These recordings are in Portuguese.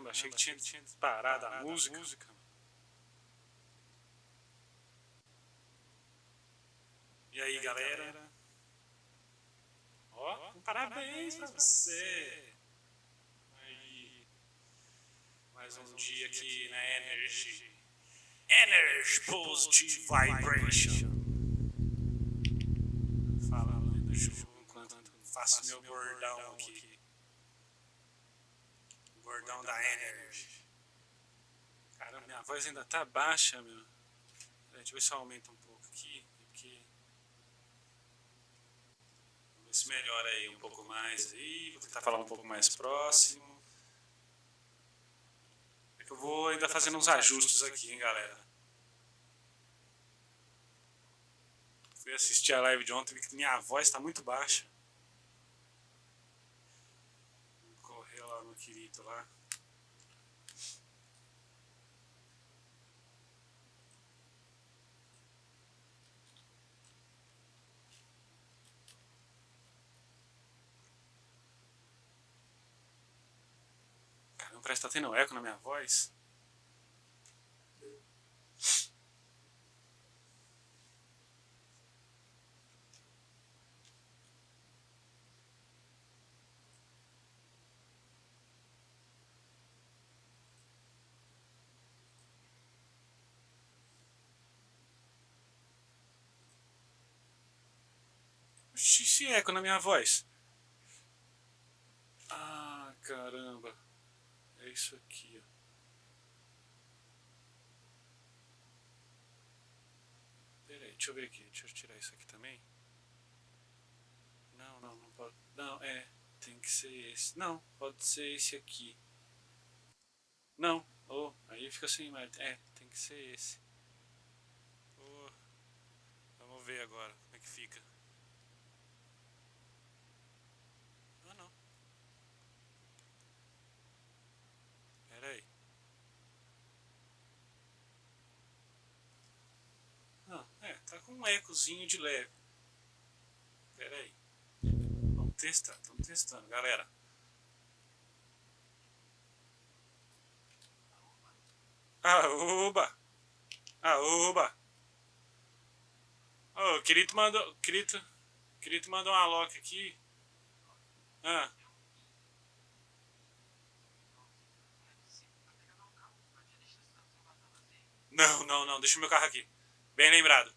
Caramba, achei que tinha parado a música. E aí, galera? Ó, parabéns pra você! Aí, mais um dia aqui na Energy Positive Vibration. Falando do jogo enquanto faço meu bordão aqui. Bordão da Energy. Caramba, minha voz ainda tá baixa, meu. Deixa eu ver se eu aumento um pouco aqui. Porque... Vamos ver se melhora aí um pouco mais aí. Vou tentar falar um pouco mais próximo. É que eu vou ainda fazendo uns ajustes aqui, hein, galera. Fui assistir a live de ontem e vi que minha voz tá muito baixa. Vou correr lá no Kirito lá. Caramba, parece que tá tendo eco na minha voz. Esse eco na minha voz. Ah, caramba. É isso aqui, ó. Pera aí, deixa eu ver aqui. Deixa eu tirar isso aqui também. Não pode. Não, tem que ser esse. Não, pode ser esse aqui. Não, aí fica assim, mas tem que ser esse. Vamos ver agora como é que fica. Ah, não. Pera aí. Não, tá com um ecozinho de leve. Pera aí. Estamos testando, galera. Aoba! Aoba! Ô, o Kirito mandou um alok aqui. Ah. Não, deixa o meu carro aqui. Bem lembrado.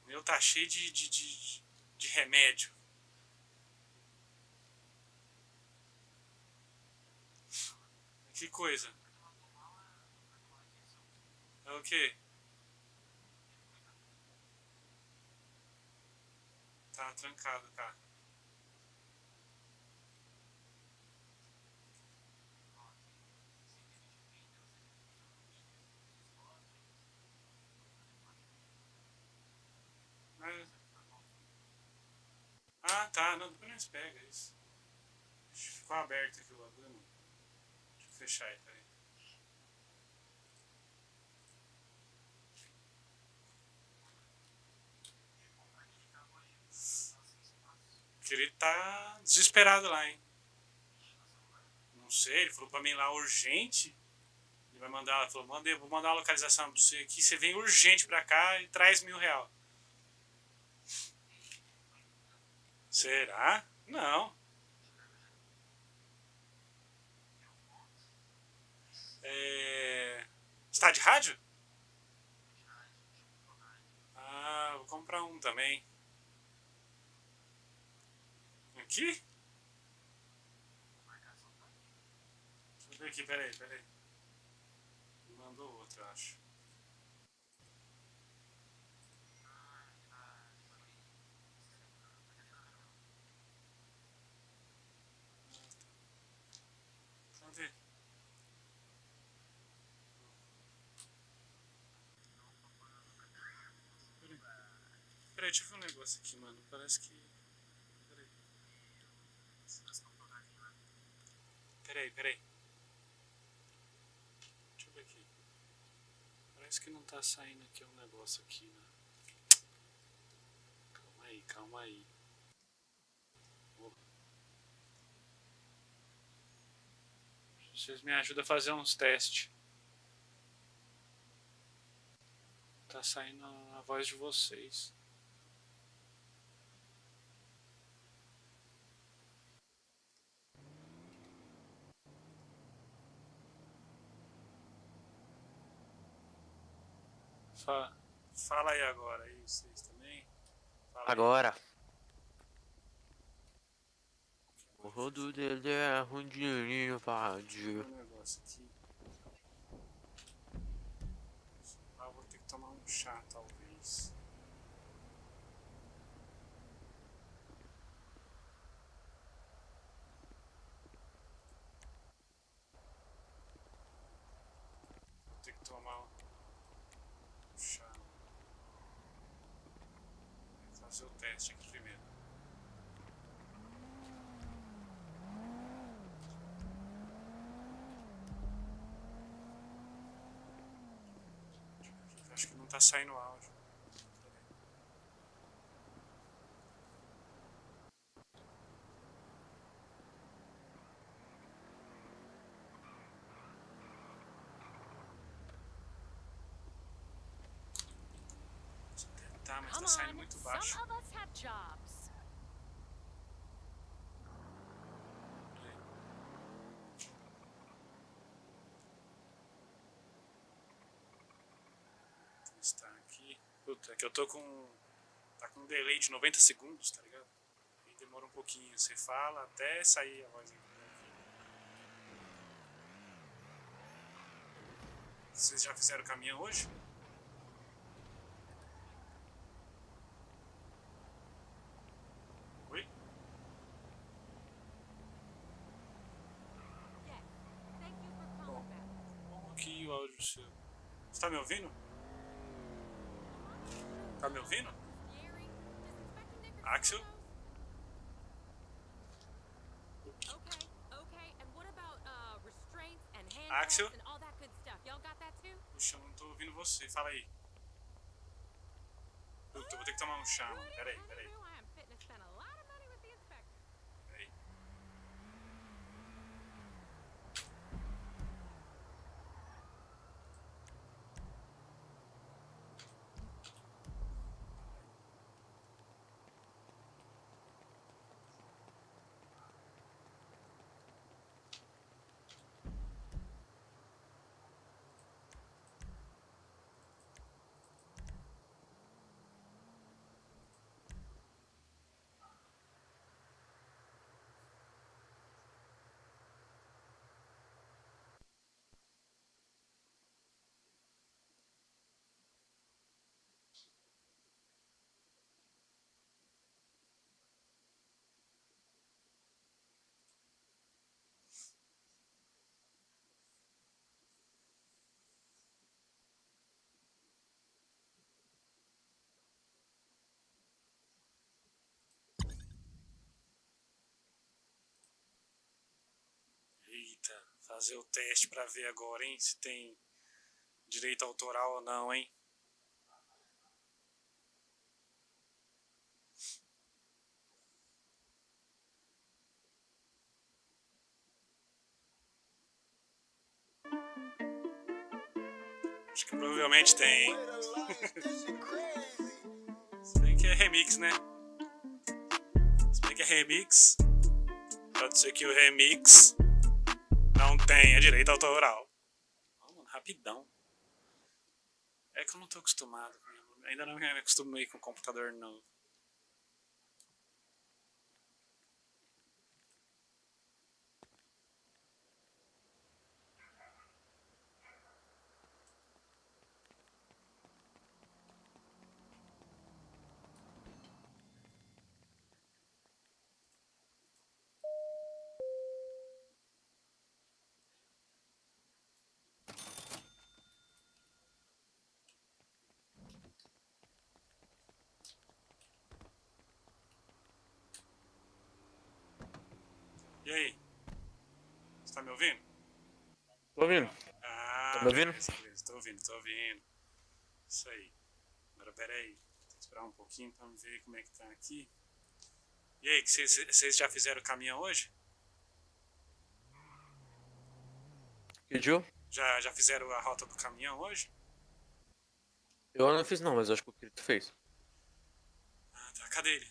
O meu tá cheio de remédio. Que coisa? É o quê? Tá trancado, tá. Ah, tá. Não, depois nós pega isso. Ficou aberto aqui o bagulho. Deixa eu fechar aí, peraí. Porque ele tá desesperado lá, hein? Não sei, ele falou pra mim lá urgente. Ele vai mandar, ela falou, vou mandar a localização pra você aqui. Você vem urgente pra cá e traz R$1.000. Será? Não. Você tá de rádio? Ah, vou comprar um também. Aqui? Deixa eu ver aqui, peraí. Me mandou outro, eu acho. Cadê? Peraí, deixa eu ver um negócio aqui, mano. Parece que... Peraí. Deixa eu ver aqui. Parece que não tá saindo aqui um negócio aqui, né? Calma aí, calma aí. Vocês me ajudam a fazer uns testes. Tá saindo a voz de vocês. Fala aí agora, aí vocês também. Fala Agora. aí. O rodo dele é ruim de Um vadio. negócio aqui. Ah, vou ter que tomar um chá, talvez. Vou ter que tomar um chá. Vou fazer o teste aqui primeiro. Acho que não tá saindo áudio. Tá, mas tá saindo muito baixo. Está aqui. Puta, é que eu tô com. Tá com um delay de 90 segundos, tá ligado? E demora um pouquinho. Você fala até sair a voz aqui. Vocês já fizeram caminhão hoje? Oi? Bom, vamos aqui o áudio seu. Você tá me ouvindo? Tá me ouvindo? Axel? Axel? Puxa, eu não tô ouvindo você. Fala aí. Puta, eu vou ter que tomar um chá, mano. Peraí. Peraí. Eita, fazer o teste pra ver agora, hein? Se tem direito autoral ou não, hein? Acho que provavelmente tem, hein? Se bem que é remix, né? Se bem que é remix, pode ser que o remix não tenha direito autoral. Vamos, rapidão. É que eu não tô acostumado. Ainda não me acostumei com o computador novo. E aí? Você tá me ouvindo? Tô ouvindo? Ah, Tá me ouvindo? beleza. Tô ouvindo. Isso aí. Agora, pera aí. Tem que esperar um pouquinho pra ver como é que tá aqui. E aí, vocês já fizeram o caminhão hoje? Pediu? Já fizeram a rota do caminhão hoje? Eu não fiz não, mas eu acho que o Kirito fez. Ah, tá. Cadê ele?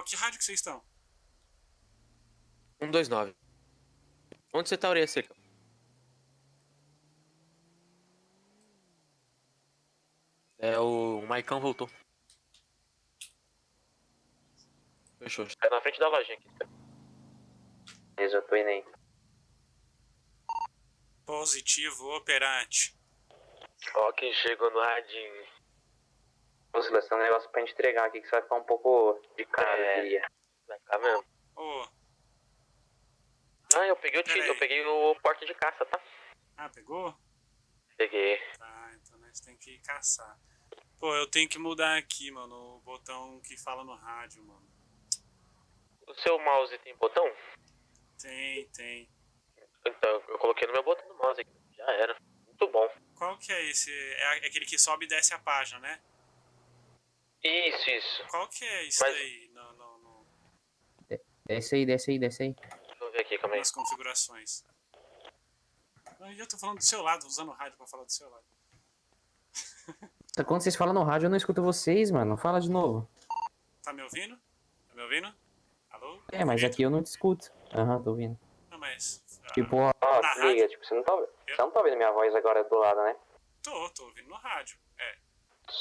Que rádio que vocês estão? 129. Onde você tá, orelha seca? O Maicão voltou. Fechou. É na frente da lojinha aqui. Beleza, eu tô indo aí. Positivo operante. Ó quem chegou no radinho. Ô, Silas, tem um negócio pra gente entregar aqui que você vai ficar um pouco de cara, eu diria. Vai cá mesmo. Ô, Ah, eu peguei o porte de caça, tá? pegou? Peguei. Tá, então nós tem que caçar. Pô, eu tenho que mudar aqui, mano, o botão que fala no rádio, mano. O seu mouse tem botão? Tem. Então, eu coloquei no meu botão do mouse aqui. Já era. Muito bom. Qual que é esse? É aquele que sobe e desce a página, né? Isso. Qual que é isso Mas- daí Desce aí. Deixa eu ver aqui, calma aí. nas configurações? Eu tô falando do seu lado, usando o rádio pra falar do seu lado. Quando vocês falam no rádio, eu não escuto vocês, mano. Fala de novo. Tá me ouvindo? Tá me ouvindo? Alô? É, mas aqui eu não te escuto. Aham, tô ouvindo. Não, mas... Tipo, ó, Ó, Na se liga, rádio? tipo, você não tá ouvindo minha voz agora do lado, né? Tô ouvindo no rádio. É,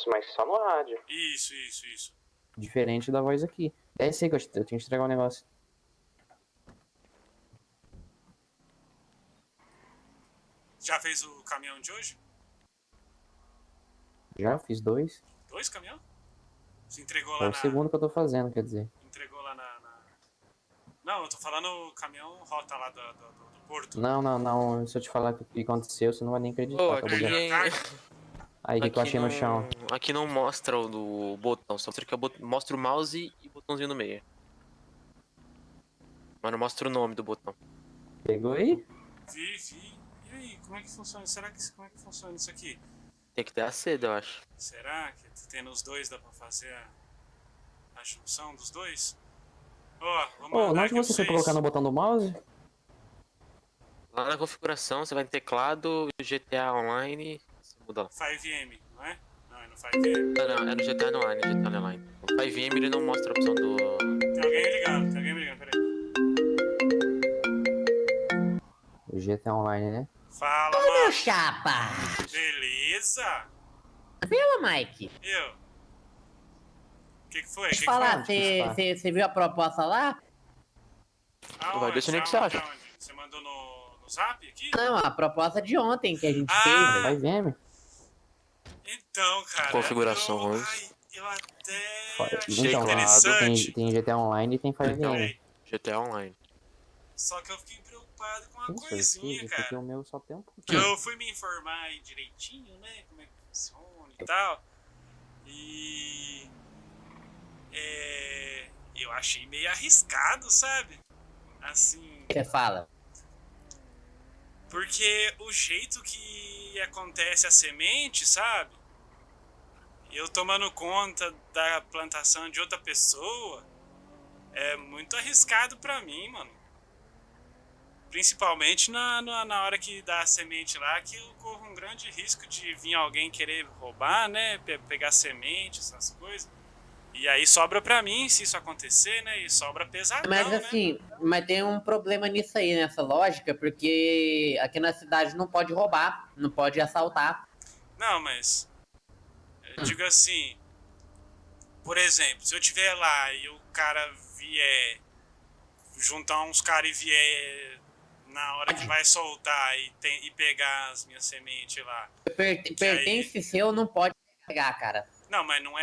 Mas só no rádio. isso. diferente da voz aqui. Desce aí que eu tenho que te entregar um negócio. Já fez o caminhão de hoje? Já fiz 2. 2 caminhão? Você entregou É lá o segundo que eu tô fazendo, quer dizer. Entregou lá na... Não, eu tô falando o caminhão rota lá do porto. Não. Se eu te falar o que aconteceu, você não vai nem acreditar. Ô, Tá aqui, bugando. hein? Aí, o que eu achei no chão? Aqui não mostra o do botão, só mostra, mostra o mouse e o botãozinho no meio. Mas não mostra o nome do botão. Pegou aí? Vi. E aí, como é que funciona? Como é que funciona isso aqui? Tem que ter a seda, eu acho. Será que tendo os dois dá pra fazer a junção dos dois? Ó, vou Ô, mandar onde aqui pra você foi vocês. colocar no botão do mouse? Lá na configuração você vai no teclado, GTA Online. Você muda lá. 5M, não é? Não, é no 5M. Não, é no GTA Online, O 5M ele não mostra a opção do. Tem alguém me ligando, peraí. O GTA Online, né? Fala, Meu mano. chapa! Beleza? Fala, Mike. Eu? O que foi? Deixa eu falar, foi? você viu a proposta lá? Vai decidir o que você acha. Aonde? Você mandou no zap aqui? Não, a proposta de ontem que a gente Ah! fez. Vai ver, Então, cara. Configurações. Eu até Então, achei teclado, interessante. tem GTA Online e tem 5M. Peraí. GTA Online. Só que eu fiquei preocupado com uma Não sei, coisinha, porque cara. o meu só tem um Que pouquinho. eu fui me informar aí direitinho, né? Como é que funciona e tal. E. Eu achei meio arriscado, sabe? Assim. Você fala. Porque o jeito que acontece a semente, sabe? Eu tomando conta da plantação de outra pessoa é muito arriscado pra mim, mano. Principalmente na hora que dá a semente lá, que eu corro um grande risco de vir alguém querer roubar, né? Pegar semente, essas coisas. E aí sobra pra mim, se isso acontecer, né? E sobra pesadão, Mas né? assim, mas tem um problema nisso aí, nessa lógica, porque aqui na cidade não pode roubar, não pode assaltar. Não, mas... Eu digo assim... Por exemplo, se eu tiver lá e o cara vier... Juntar uns caras e vier... Na hora que vai soltar e pegar as minhas sementes lá. Pertence seu, não pode pegar, cara. Não, mas não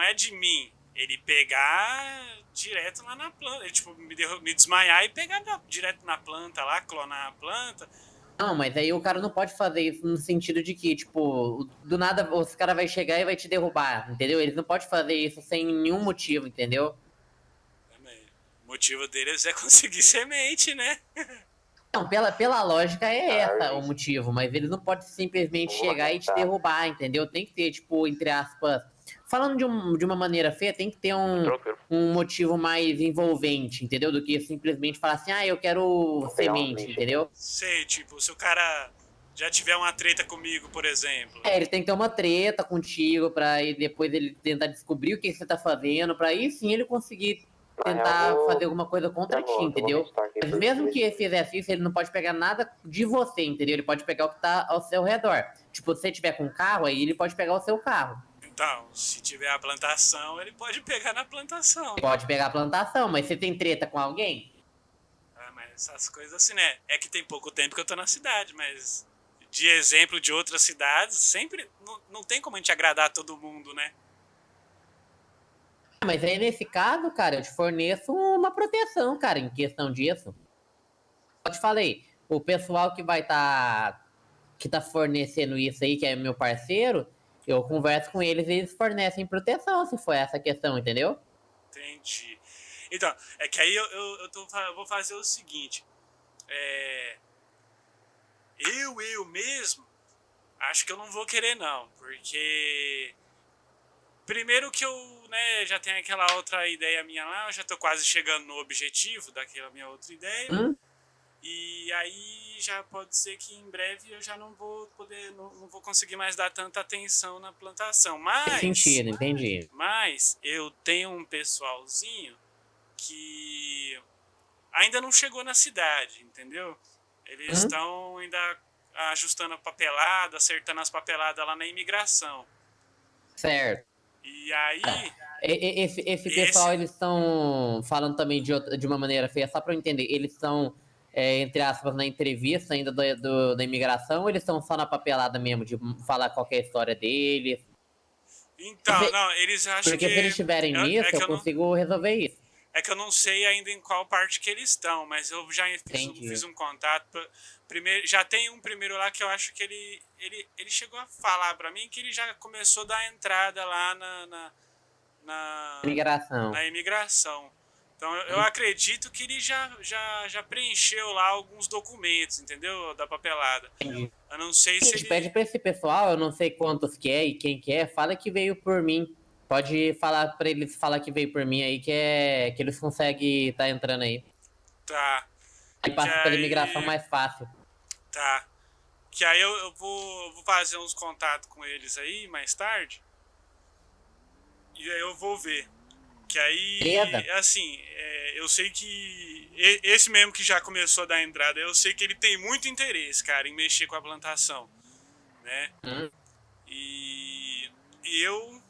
é de mim. Ele pegar direto lá na planta. Ele, tipo, me desmaiar e pegar direto na planta lá, clonar a planta. Não, mas aí o cara não pode fazer isso no sentido de que, tipo, do nada os cara vai chegar e vai te derrubar, entendeu? Eles não podem fazer isso sem nenhum motivo, entendeu? O motivo deles é conseguir semente, né? Não, pela lógica é essa o Mas- motivo, mas eles não podem simplesmente Vou chegar e te tentar. derrubar, entendeu? Tem que ter, tipo, entre aspas, falando de uma maneira feia, tem que ter Tranquilo. um motivo mais envolvente, entendeu? Do que simplesmente falar assim, eu quero Vou pegar uns semente, lixos entendeu? Sei, tipo, se o cara já tiver uma treta comigo, por exemplo. Ele tem que ter uma treta contigo pra aí depois ele tentar descobrir o que você tá fazendo, pra aí sim ele conseguir Na real, tentar eu vou- fazer alguma coisa contra eu ti, vou entendeu? restar aqui Mas por mesmo que isso. ele fizesse isso, ele não pode pegar nada de você, entendeu? Ele pode pegar o que tá ao seu redor. Tipo, se você tiver com um carro, aí ele pode pegar o seu carro. Então, se tiver a plantação, ele pode pegar na plantação. Pode pegar a plantação, mas você tem treta com alguém? Ah, mas essas coisas assim, né? É que tem pouco tempo que eu tô na cidade, mas de exemplo de outras cidades, sempre não tem como a gente agradar todo mundo, né? Mas aí nesse caso, cara, eu te forneço uma proteção, cara, em questão disso. Eu te falei, o pessoal que tá fornecendo isso aí, que é meu parceiro, eu converso com eles e eles fornecem proteção, se for essa a questão, entendeu? Entendi. Então, é que aí eu vou fazer o seguinte. Eu mesmo, acho que eu não vou querer não, porque primeiro que eu, né, já tenho aquela outra ideia minha lá, eu já tô quase chegando no objetivo daquela minha outra ideia. E aí já pode ser que em breve eu já não vou poder, não vou conseguir mais dar tanta atenção na plantação. Faz sentido, entendi. Mas eu tenho um pessoalzinho que ainda não chegou na cidade, entendeu? Eles estão ainda ajustando a papelada, acertando as papeladas lá na imigração. Certo. E aí, Esse pessoal, eles estão falando também de uma maneira feia, só pra eu entender, eles estão, entre aspas, na entrevista ainda da imigração, ou eles estão só na papelada mesmo, de falar qualquer história deles? então, não, eles acham Porque que se eles estiverem nisso, que eu consigo resolver isso. É que eu não sei ainda em qual parte que eles estão, mas eu já Entendi. fiz um contato. Primeiro, já tem um primeiro lá que eu acho que ele chegou a falar pra mim que ele já começou a dar entrada lá Imigração. na imigração. Então eu acredito que ele já preencheu lá alguns documentos, entendeu? Da papelada. Entendi. Eu não sei A se gente ele... pede pra esse pessoal, eu não sei quantos que é e quem que é, fala que veio por mim. Pode falar pra eles falar que veio por mim aí, que eles conseguem tá entrando aí. Tá. Aí passa Que pela aí- imigração mais fácil. Tá. Que aí eu vou fazer uns contatos com eles aí mais tarde. E aí eu vou ver. Que aí, Beleza. assim, eu sei que esse mesmo que já começou a dar entrada, eu sei que ele tem muito interesse, cara, em mexer com a plantação, né? E eu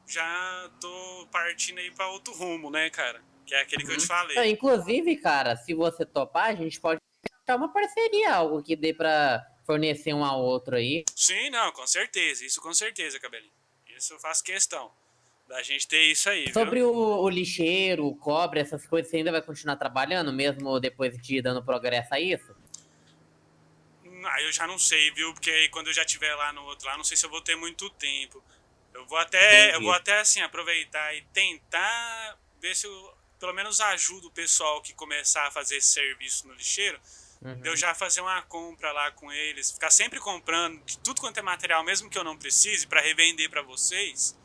já tô partindo aí pra outro rumo, né, cara? Que é aquele que eu te falei. Então, inclusive, cara, se você topar, a gente pode fechar uma parceria, algo que dê pra fornecer um ao outro aí. Sim, não, com certeza. Isso com certeza, Cabelinho. Isso eu faço questão da gente ter isso aí, viu? Sobre o lixeiro, o cobre, essas coisas, você ainda vai continuar trabalhando, mesmo depois de dando progresso a isso? Ah, eu já não sei, viu? Porque aí quando eu já estiver lá no outro lá, não sei se eu vou ter muito tempo. Eu vou até assim, aproveitar e tentar ver se eu pelo menos ajudo o pessoal que começar a fazer esse serviço no lixeiro. Eu já fazer uma compra lá com eles, ficar sempre comprando de tudo quanto é material, mesmo que eu não precise, para revender para vocês,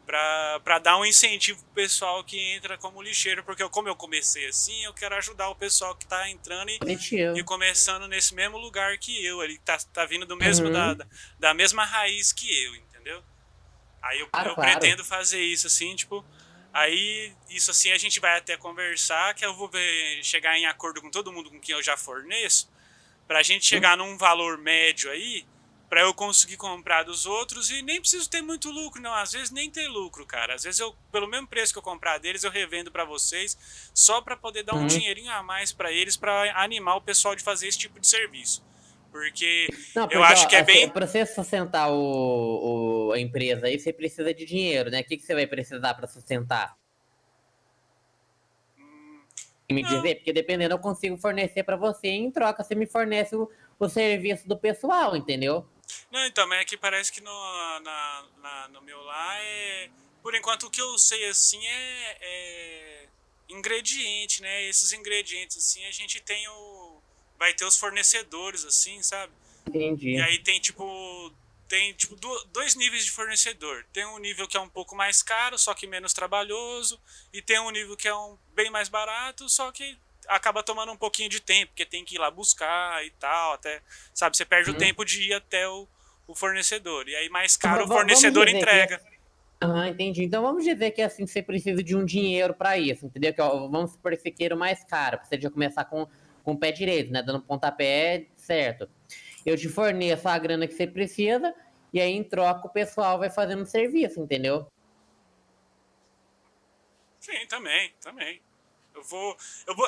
para dar um incentivo pro pessoal que entra como lixeiro, porque como eu comecei assim, eu quero ajudar o pessoal que tá entrando e começando nesse mesmo lugar que eu, ele tá vindo do mesmo da mesma raiz que eu, entendeu? Aí eu Claro. pretendo fazer isso assim, tipo, aí isso assim a gente vai até conversar, que eu vou chegar em acordo com todo mundo com quem eu já forneço, pra gente chegar num valor médio aí, pra eu conseguir comprar dos outros e nem preciso ter muito lucro, não. Às vezes nem ter lucro, cara. Às vezes eu, pelo mesmo preço que eu comprar deles, eu revendo pra vocês, só pra poder dar um dinheirinho a mais pra eles, pra animar o pessoal de fazer esse tipo de serviço. Porque Não, eu acho que é bem... Pra você sustentar a empresa aí, você precisa de dinheiro, né? O que você vai precisar pra sustentar? Me dizer? Porque dependendo, eu consigo fornecer pra você e em troca você me fornece o serviço do pessoal, entendeu? Não, então, mas é que parece que no meu lá por enquanto o que eu sei assim é ingrediente, né? Esses ingredientes assim a gente tem vai ter os fornecedores, assim, sabe? Entendi. E aí tem tipo dois níveis de fornecedor. Tem um nível que é um pouco mais caro, só que menos trabalhoso, e tem um nível que é bem mais barato, só que acaba tomando um pouquinho de tempo, porque tem que ir lá buscar e tal, até, sabe, você perde o tempo de ir até o fornecedor. E aí mais caro o fornecedor entrega. Ah, entendi. Então vamos dizer que assim você precisa de um dinheiro pra isso, entendeu? Que, ó, vamos supor que você queira o mais caro, pra você já começar com o pé direito, né? Dando pontapé certo. Eu te forneço a grana que você precisa, e aí em troca o pessoal vai fazendo serviço, entendeu? Sim, também. Eu vou.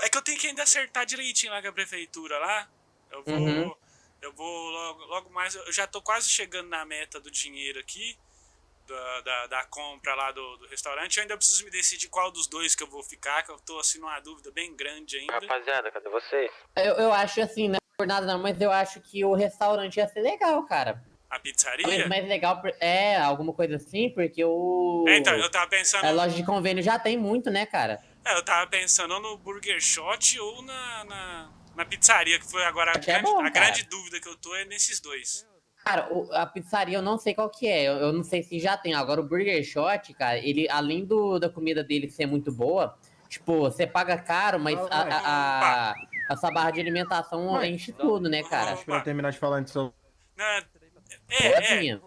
É que eu tenho que ainda acertar direitinho lá com a prefeitura lá. Eu vou. Uhum. Eu vou logo mais. Eu já tô quase chegando na meta do dinheiro aqui. Da compra lá do restaurante. Eu ainda preciso me decidir qual dos dois que eu vou ficar, que eu tô assim numa dúvida bem grande ainda. Rapaziada, cadê vocês? Eu acho assim, não é por nada não, mas eu acho que o restaurante ia ser legal, cara. A Mas pizzaria? mais legal, alguma coisa assim, porque o... Então, eu tava pensando. A loja de convênio já tem muito, né, cara? Eu tava pensando no Burger Shot ou na pizzaria, que foi agora Acho que é bom, a cara. grande dúvida que eu tô é nesses dois. Cara, a pizzaria eu não sei qual que é, eu não sei se já tem. Agora o Burger Shot, cara, ele, além da comida dele ser muito boa, tipo, você paga caro, mas a sua barra de alimentação enche tudo, né, cara? Opa. Pra eu terminar de falar antes. Não, Boazinha.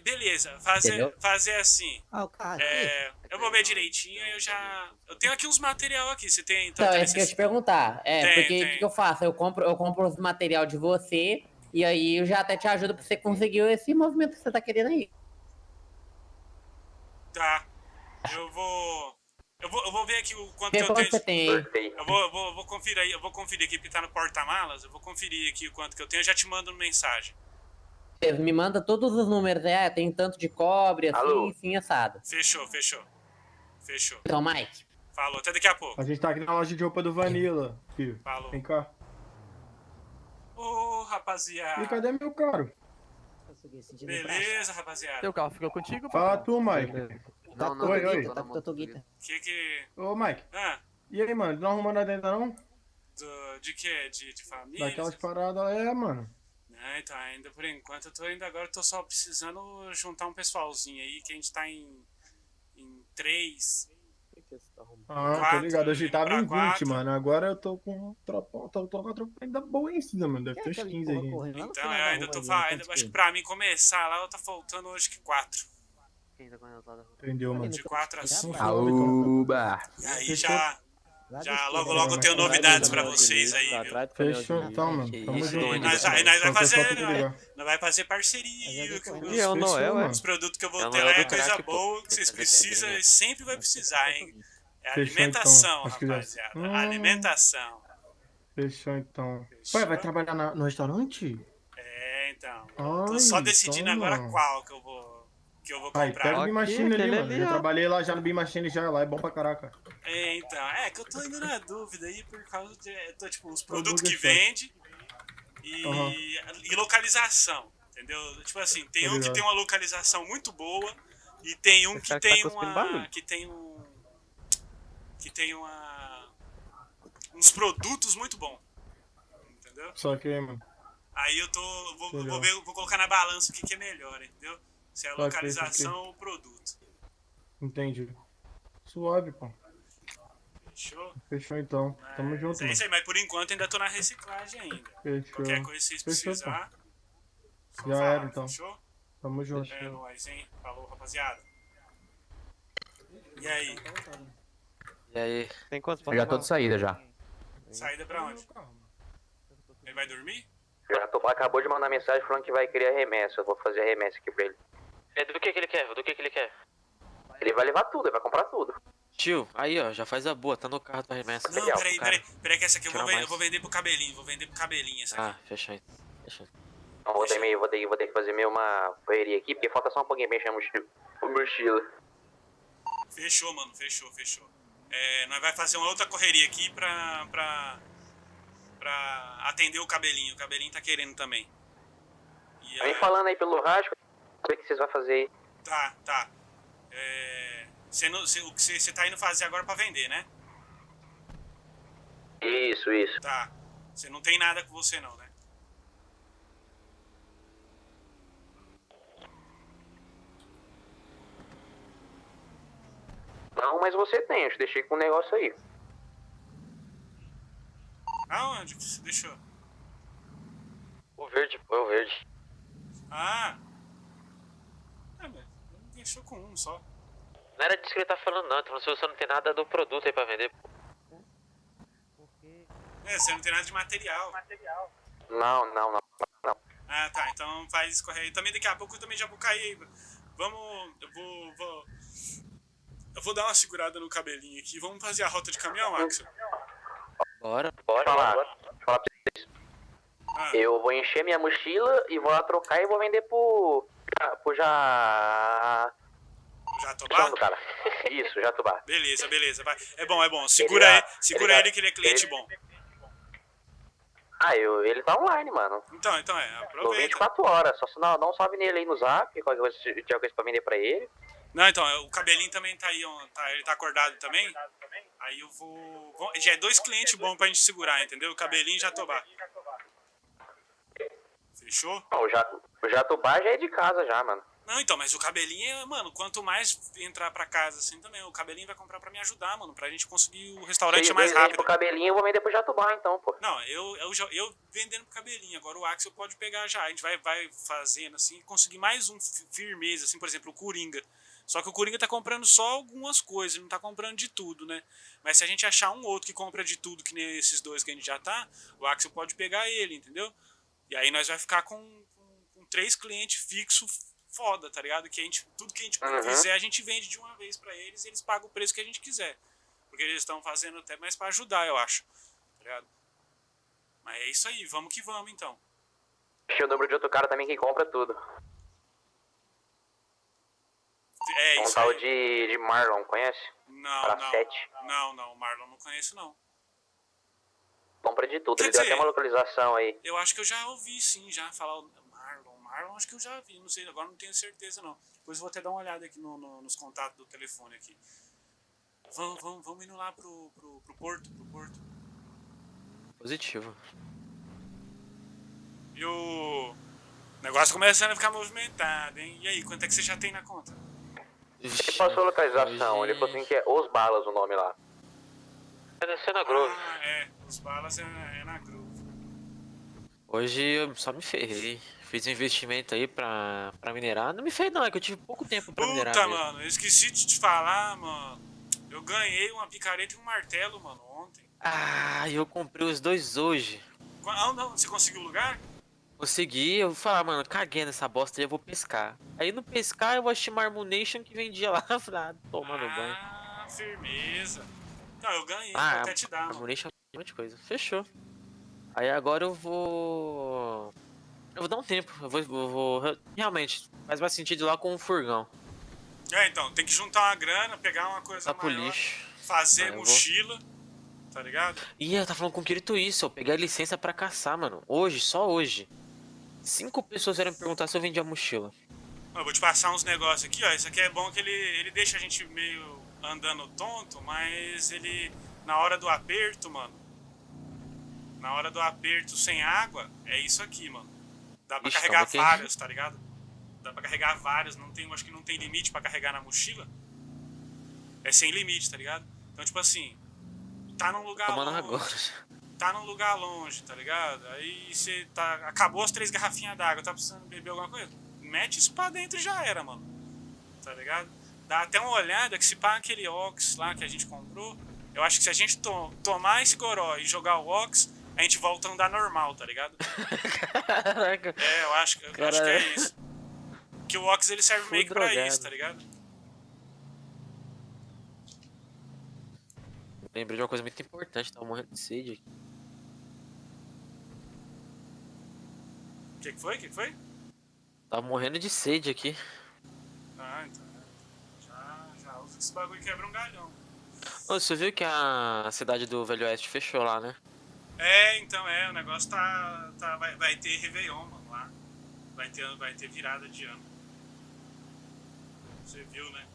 beleza, Entendeu? fazer assim. Ah, o cara. Eu vou ver direitinho, eu tenho aqui uns material aqui, você tem... Então, é isso que eu ia te perguntar. Porque Tem. o que eu faço? Eu compro os material de você, e aí eu já até te ajudo pra você conseguir esse movimento que você tá querendo aí. Tá, eu vou ver aqui o quanto Vê que eu quanto você tenho... tem aí. Eu vou conferir aqui, porque tá no porta-malas, eu vou conferir aqui o quanto que eu tenho, eu já te mando mensagem. Me manda todos os números, tem tanto de cobre, assim, Alô? assim, assado. Fechou. Então, Mike, Falou, até daqui a pouco. A gente tá aqui na loja de roupa do Vanilla, filho. Falou. Vem cá. Ô, E rapaziada. cadê meu caro? Beleza, rapaziada. Teu carro ficou contigo? Fala tu, Mike. Tá com Oi, oi. Totoguita, tá com Totoguita. Que... Ô, Mike. Ah, E aí, mano? Não arrumou nada ainda não? de quê? De família? Daquelas paradas, mano. Não, então, ainda por enquanto, eu tô só precisando juntar um pessoalzinho aí, que a gente tá em 3. Ah, tô Quatro, ligado. Hoje indo tava pra em 20, quatro. mano. Agora eu tô com um tropão. Tô com uma tropa ainda boa em cima, mano. Deve ter uns Aquele 15 porra aí. correndo lá no Então, final eu da ainda rua tô ali, falando, quantos acho que tem? pra mim começar lá, tá faltando hoje que 4. Entendeu, mano? De 4 a 5. Aúba! E aí Fechou. já logo eu tenho novidades pra vocês aí, viu? Fechou então, mano. Tamo isso, junto. doido. Nós vai Qualquer fazer, coisa, tu ligar. nós vai fazer parceria com E é o Fechou, Noel, mano. os produtos que eu É vou o ter Noel lá, é do coisa crack, pô. boa que vocês Tem que precisam fazer e sempre vai precisar, hein? É Fechou, alimentação, então. Acho que já- rapaziada. Alimentação. Fechou então. Fechou? Ué, vai trabalhar no restaurante? Então. Ai, Tô só decidindo então, agora mano. qual que eu vou Aí, comprar. pega o Beam Machine ali, aquele mano. ali, Já ó. trabalhei lá já no Beam Machine já, lá é bom pra caraca. Então, que eu tô indo na dúvida aí por causa de os produtos Burger que Shot. vende e localização, entendeu? Tipo assim, tem Tô um que ligado. tem uma localização muito boa e tem um Esse que cara que tem tá cuspindo uma barulho. que tem uns produtos muito bons, entendeu? Só que, mano. Aí eu Legal. vou colocar na balança o que é melhor, entendeu? Se é a Saquei, localização ou o produto. Entendi. Suave, pô. Fechou? Fechou então. Tamo junto, É mano. isso aí, mas por enquanto ainda tô na reciclagem ainda. Fechou. Qualquer coisa que vocês Fechou, precisar, só Já falar, era, então. Fechou? Tamo junto. É nóis, hein? Falou, rapaziada. E aí? E aí? Tem quantos Eu já tô de saída já. Saída pra onde? Ele vai dormir? Acabou de mandar mensagem falando que vai criar remessa. Eu vou fazer a remessa aqui pra ele. Do que ele quer? Do que ele quer? Ele vai levar tudo, ele vai comprar tudo. Tio, aí ó, já faz a boa, tá no carro da remessa. Não, Legal, peraí que essa aqui eu Tirar vou mais. vender pro cabelinho, essa aqui. Ah, fechou aí. Fechou. Então, vou ter que fazer meio uma correria aqui, porque falta só um pouquinho pra encher a mochila. Fechou, mano, fechou. Nós vai fazer uma outra correria aqui pra atender o cabelinho tá querendo também. E Vem falando aí pelo rádio, o que vocês vão fazer aí. Tá. O que você tá indo fazer agora pra vender, né? Isso. Tá. Você não tem nada com você não, né? Não, mas você tem, eu te deixei com um negócio aí. Aonde que você deixou? O verde, pô, é o verde. Ah! Mas ele deixou com um só. Não era disso que ele tá falando, não. Ele tá falando se você não tem nada do produto aí pra vender, pô. Você não tem nada de material. Não. Ah, tá. Então faz escorrer aí. Também daqui a pouco eu também já vou cair. Vamos... Eu vou dar uma segurada no cabelinho aqui. Vamos fazer a rota de caminhão, Axel? Bora. Deixa eu falar pra vocês. Ah, Eu vou encher minha mochila e vou lá trocar e vou vender pro já... Jatobá? Chama do cara. Isso, Jatobá. Beleza. Vai. É bom. Segura ele que ele é cliente bom. Ele tá online, mano. Então, Tô aproveita. 24 horas. Só se não, dá um salve nele aí no zap, qualquer coisa, se tiver coisa pra vender pra ele. Não, então, o cabelinho também tá aí, ele tá acordado também. Aí eu vou... Já é 2 clientes bons pra gente segurar, entendeu? O cabelinho e Jatobá. Fechou? Não, o Jatobá já é de casa já, mano. Não, então, mas o cabelinho, mano, quanto mais entrar pra casa assim também, o cabelinho vai comprar pra me ajudar, mano, pra gente conseguir o restaurante Se mais vende rápido. pro cabelinho, eu vou vender pro Jatobá então, pô. Não, eu vendendo pro cabelinho, agora o Axel pode pegar já, a gente vai fazendo assim, conseguir mais um firmeza, assim, por exemplo, o Coringa. Só que o Coringa tá comprando só algumas coisas, ele não tá comprando de tudo, né? Mas se a gente achar um outro que compra de tudo, que nem esses 2 que a gente já tá, o Axel pode pegar ele, entendeu? E aí nós vai ficar com 3 clientes fixos foda, tá ligado? Que tudo que a gente fizer, a gente vende de uma vez pra eles e eles pagam o preço que a gente quiser. Porque eles estão fazendo até mais pra ajudar, eu acho. Tá ligado? Mas é isso aí, vamos que vamos então. Achei o número de outro cara também que compra tudo. É Um isso tal aí. de Marlon, conhece? Pra 7. Não, o Marlon não conheço não. Compra de tudo, Quer ele deu dizer, até uma localização aí. Eu acho que eu já ouvi sim, já falar o Marlon acho que eu já vi, não sei, agora não tenho certeza não. Depois eu vou até dar uma olhada aqui nos contatos do telefone aqui. Vamos indo lá pro porto, Positivo. E o negócio começando a ficar movimentado, hein? E aí, quanto é que você já tem na conta? Ele passou a localização, Hoje- ele falou assim que é Os Balas o nome lá. Vai descer na Grove. Os balas é na Grove. Hoje eu só me ferrei. Fiz um investimento aí pra minerar. Não me fez não, é que eu tive pouco tempo pra minerar Puta, mesmo. mano, eu esqueci de te falar, mano. Eu ganhei uma picareta e um martelo, mano, ontem. Ah, eu comprei os 2 hoje. Ah, não, você conseguiu o lugar? Consegui, eu vou falar, mano, caguei nessa bosta aí, eu vou pescar. Aí no pescar eu achei uma Armunation que vendia lá. Eu falei, tomando banho. Ah, firmeza. Não, eu ganhei, vou até te dar, mano. Armunation é um monte de coisa. Fechou. Aí agora eu vou dar um tempo. Realmente, faz mais sentido ir lá com um furgão. Então, tem que juntar uma grana, pegar uma coisa Tá pro maior, lixo. fazer eu vou. mochila, tá ligado? Ih, eu tava falando com o Kirito isso. Eu peguei a licença pra caçar, mano. Hoje, só hoje. 5 pessoas vieram me perguntar se eu vendia mochila. Eu vou te passar uns negócios aqui, ó. Isso aqui é bom que ele deixa a gente meio andando tonto, mas ele, na hora do aperto, mano, na hora do aperto sem água, é isso aqui, mano. Dá pra Ixi, carregar calma que- várias, tá ligado? Dá pra carregar várias, acho que não tem limite pra carregar na mochila. É sem limite, tá ligado? Então, tipo assim, tá num lugar Tomando longe, agora. tá num lugar longe, tá ligado? Aí você acabou as 3 garrafinhas d'água, tá precisando beber alguma coisa? Mete isso pra dentro e já era, mano. Tá ligado? Dá até uma olhada que se pá aquele Ox lá que a gente comprou, eu acho que se a gente tomar esse goró e jogar o Ox, a gente volta a andar normal, tá ligado? Caraca. Eu acho que é isso. Que o Ox ele serve Fui meio que pra drogado. isso, tá ligado? Lembrei de uma coisa muito importante, tava morrendo de sede aqui. O que foi? Tava morrendo de sede aqui. Ah, então. Já usa esse bagulho e quebra um galhão. Ô, você viu que a cidade do Velho Oeste fechou lá, né? Então o negócio vai ter Réveillon, mano, lá. Vai ter virada de ano. Você viu, né?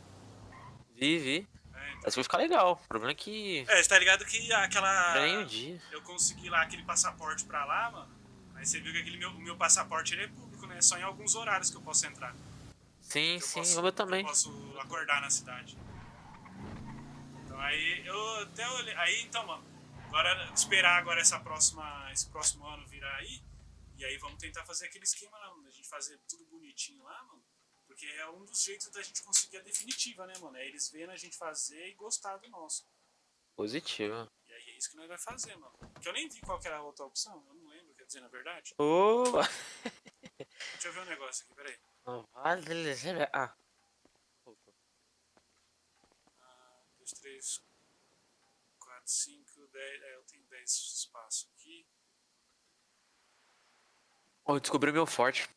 Vi. então. Mas vai ficar legal. O problema é que. Você tá ligado que aquela. Não é nem um dia. Eu consegui lá aquele passaporte pra lá, mano. Aí você viu que o meu passaporte ele é público, né? Só em alguns horários que eu posso entrar. Sim, Que eu sim, posso- o meu que também. Eu posso acordar na cidade. Então aí eu até olhei. Aí então, mano. Agora esperar agora esse próximo ano virar aí. E aí vamos tentar fazer aquele esquema lá, mano. A gente fazer tudo bonitinho lá, mano. Porque é um dos jeitos da gente conseguir a definitiva, né, mano? É eles vendo a gente fazer e gostar do nosso. Positivo. E aí é isso que nós vai fazer, mano. Porque eu nem vi qual que era a outra opção. Eu não lembro, quer dizer, na verdade. Ô! Deixa eu ver um negócio aqui, peraí. Ah. 2, 3, 4, 5, 10. Eu tenho 10 espaços aqui. Eu descobri o meu forte.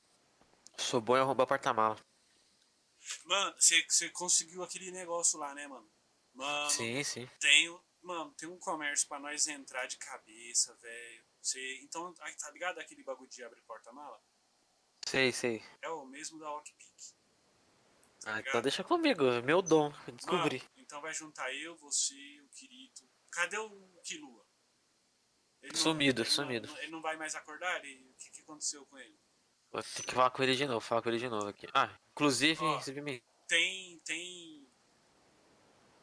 Sou bom em roubar porta-mala. Mano, você conseguiu aquele negócio lá, né, mano? Mano, Sim, sim. tem um comércio pra nós entrar de cabeça, velho. Então, tá ligado aquele bagulho de abrir porta-mala? Sei, sei. É o mesmo da Lockpick. Tá Ah, ligado? então deixa comigo. Meu dom. Eu descobri. Mano, então vai juntar eu, você, o Kirito. Cadê o Killua? Ele não- Sumido, ele não- sumido. ele não vai mais acordar? O que aconteceu com ele? Vou ter que falar com ele de novo. Falar com ele de novo aqui. Ah, inclusive, Ó. recebi me.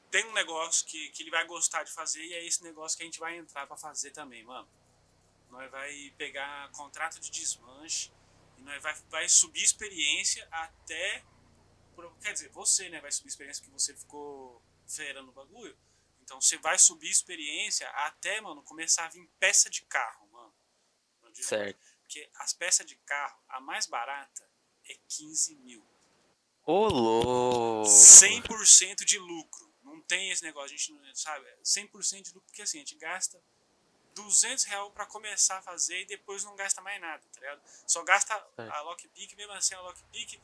Tem um negócio que ele vai gostar de fazer e é esse negócio que a gente vai entrar pra fazer também, mano. Nós vai pegar contrato de desmanche e nós vai subir experiência até... Quer dizer, você, né, vai subir experiência porque você ficou feirando o bagulho. Então você vai subir experiência até, mano, começar a vir peça de carro, mano. No desmanche. Certo. Porque as peças de carro, a mais barata é 15 mil. Ô, louco. 100% de lucro. Não tem esse negócio, a gente não sabe. 100% de lucro, porque assim, a gente gasta R$200 pra começar a fazer e depois não gasta mais nada, tá ligado? Só gasta a Lockpick, mesmo assim a Lockpick,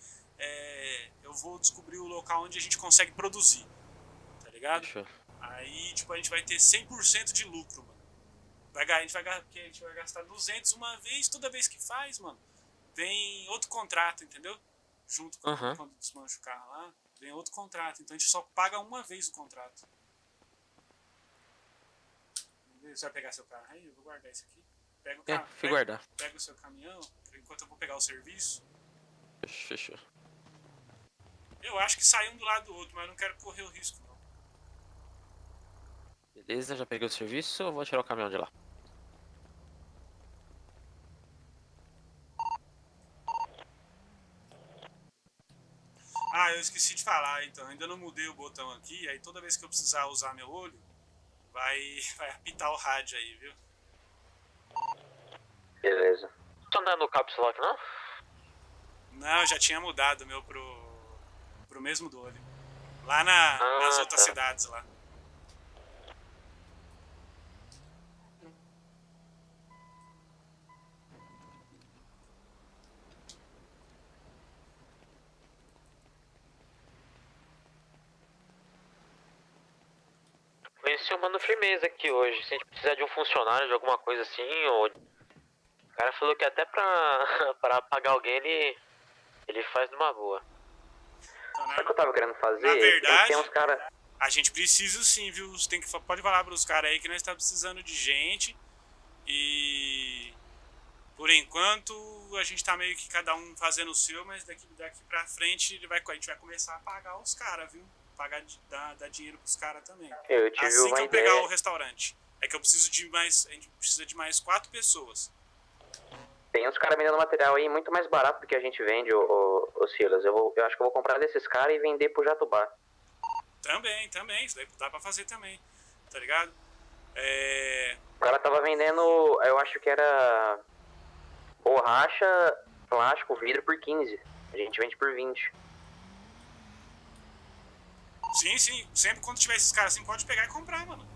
eu vou descobrir o local onde a gente consegue produzir, tá ligado? Fechou. Aí, tipo, a gente vai ter 100% de lucro, mano. Porque a gente vai gastar 200 uma vez, toda vez que faz, mano, vem outro contrato, entendeu? Junto com Aham. quando desmancha o carro lá, vem outro contrato. Então a gente só paga uma vez o contrato. Você vai pegar seu carro aí? Eu vou guardar esse aqui. Pega o carro. Fui guardar. Pega o seu caminhão, enquanto eu vou pegar o serviço. Fechou. Eu acho que sai um do lado do outro, mas eu não quero correr o risco, não. Beleza, já peguei o serviço. Eu vou tirar o caminhão de lá. Ah, eu esqueci de falar, então. Ainda não mudei o botão aqui, aí toda vez que eu precisar usar meu olho, vai apitar o rádio aí, viu? Beleza. Não tô andando no Caps Lock, não? Não, eu já tinha mudado o meu pro mesmo do olho. Lá nas outras tá. cidades lá. Conheci o Mano Firmeza aqui hoje. Se a gente precisar de um funcionário, de alguma coisa assim, ou... O cara falou que até pra pagar alguém ele faz numa boa. Então, Sabe o que eu tava querendo fazer? Na verdade- Tem uns caras. A gente precisa sim, viu? Você pode falar pros caras aí que nós tá precisando de gente. E por enquanto a gente tá meio que cada um fazendo o seu, mas daqui pra frente a gente vai começar a pagar os caras, viu? Dar dinheiro pros caras também. Eu tive Assim uma que eu pegar ideia. o restaurante. É que eu preciso de mais. A gente precisa de mais 4 pessoas. Tem uns caras vendendo material aí muito mais barato do que a gente vende, ô Silas. Eu acho que eu vou comprar desses caras e vender pro Jatubá. Também. Isso daí dá pra fazer também. Tá ligado? O cara tava vendendo, eu acho que era borracha, plástico, vidro por 15. A gente vende por 20. Sim. Sempre quando tiver esses caras assim, pode pegar e comprar, mano.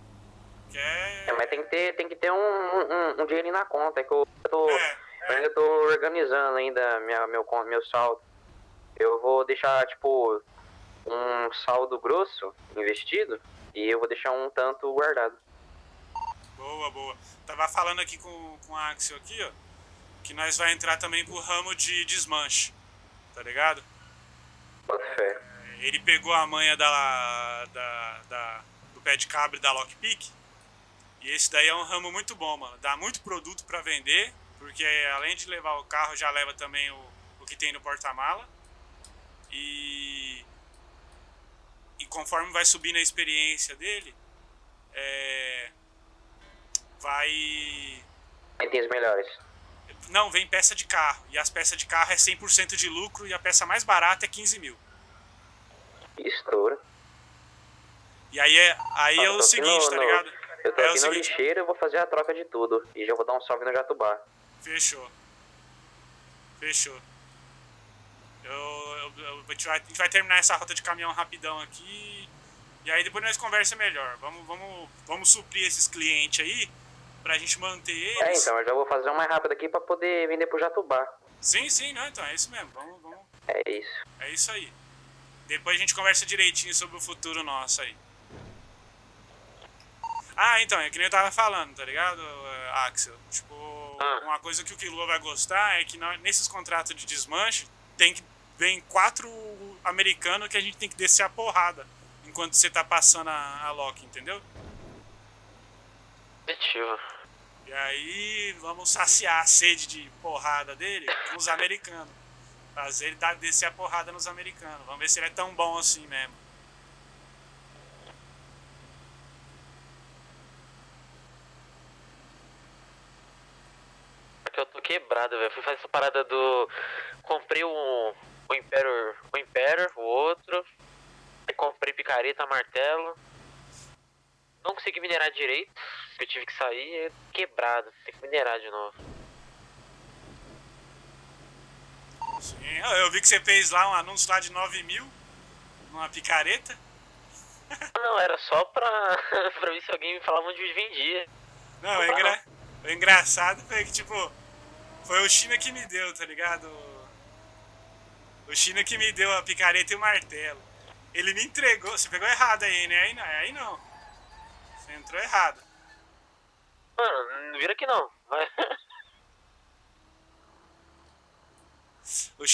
Mas tem que ter um dinheirinho na conta. É que eu ainda tô organizando ainda meu saldo. Eu vou deixar, tipo, um saldo grosso investido e eu vou deixar um tanto guardado. Boa. Tava falando aqui com a Axel aqui, ó, que nós vai entrar também pro ramo de desmanche, tá ligado? Bota fé. ele pegou a manha do pé de cabra e da lockpick. E esse daí é um ramo muito bom, mano. Dá muito produto pra vender, porque além de levar o carro, já leva também o que tem no porta-mala. E conforme vai subindo a experiência dele, vai Tem os melhores. Não, vem peça de carro. E as peças de carro é 100% de lucro e a peça mais barata é 15 mil. Estoura. E aí é o seguinte, tá ligado? Eu tô aqui no lixeiro, eu vou fazer a troca de tudo. E já vou dar um salve no Jatubá. Fechou. A gente vai terminar essa rota de caminhão rapidão aqui. E aí depois nós conversamos melhor. Vamos suprir esses clientes aí pra gente manter eles. Então, eu já vou fazer uma mais rápida aqui pra poder vender pro Jatubá. Sim, não, então é isso mesmo. Vamos. É isso. É isso aí. Depois a gente conversa direitinho sobre o futuro nosso aí. Então, é que nem eu tava falando, tá ligado, Axel? Tipo, uma coisa que o Killua vai gostar é que nesses contratos de desmanche vem 4 americanos que a gente tem que descer a porrada enquanto você tá passando a Loki, entendeu? Efetivo. E aí vamos saciar a sede de porrada dele com os americanos. Fazer ele descer a porrada nos americanos. Vamos ver se ele é tão bom assim mesmo. Eu tô quebrado, velho. Fui fazer essa parada do... Comprei o Imperator, o outro. Aí comprei picareta, martelo. Não consegui minerar direito. Eu tive que sair quebrado. Tem que minerar de novo. Sim, eu vi que você fez lá um anúncio lá de 9 mil. Numa picareta. Não, era só pra ver se alguém me falava onde vendia. Não, o engraçado foi que, tipo... Foi o China que me deu, tá ligado? O China que me deu a picareta e o martelo. Ele me entregou. Você pegou errado aí, né? Aí não. Você entrou errado. Mano, não vira aqui não. Vai. O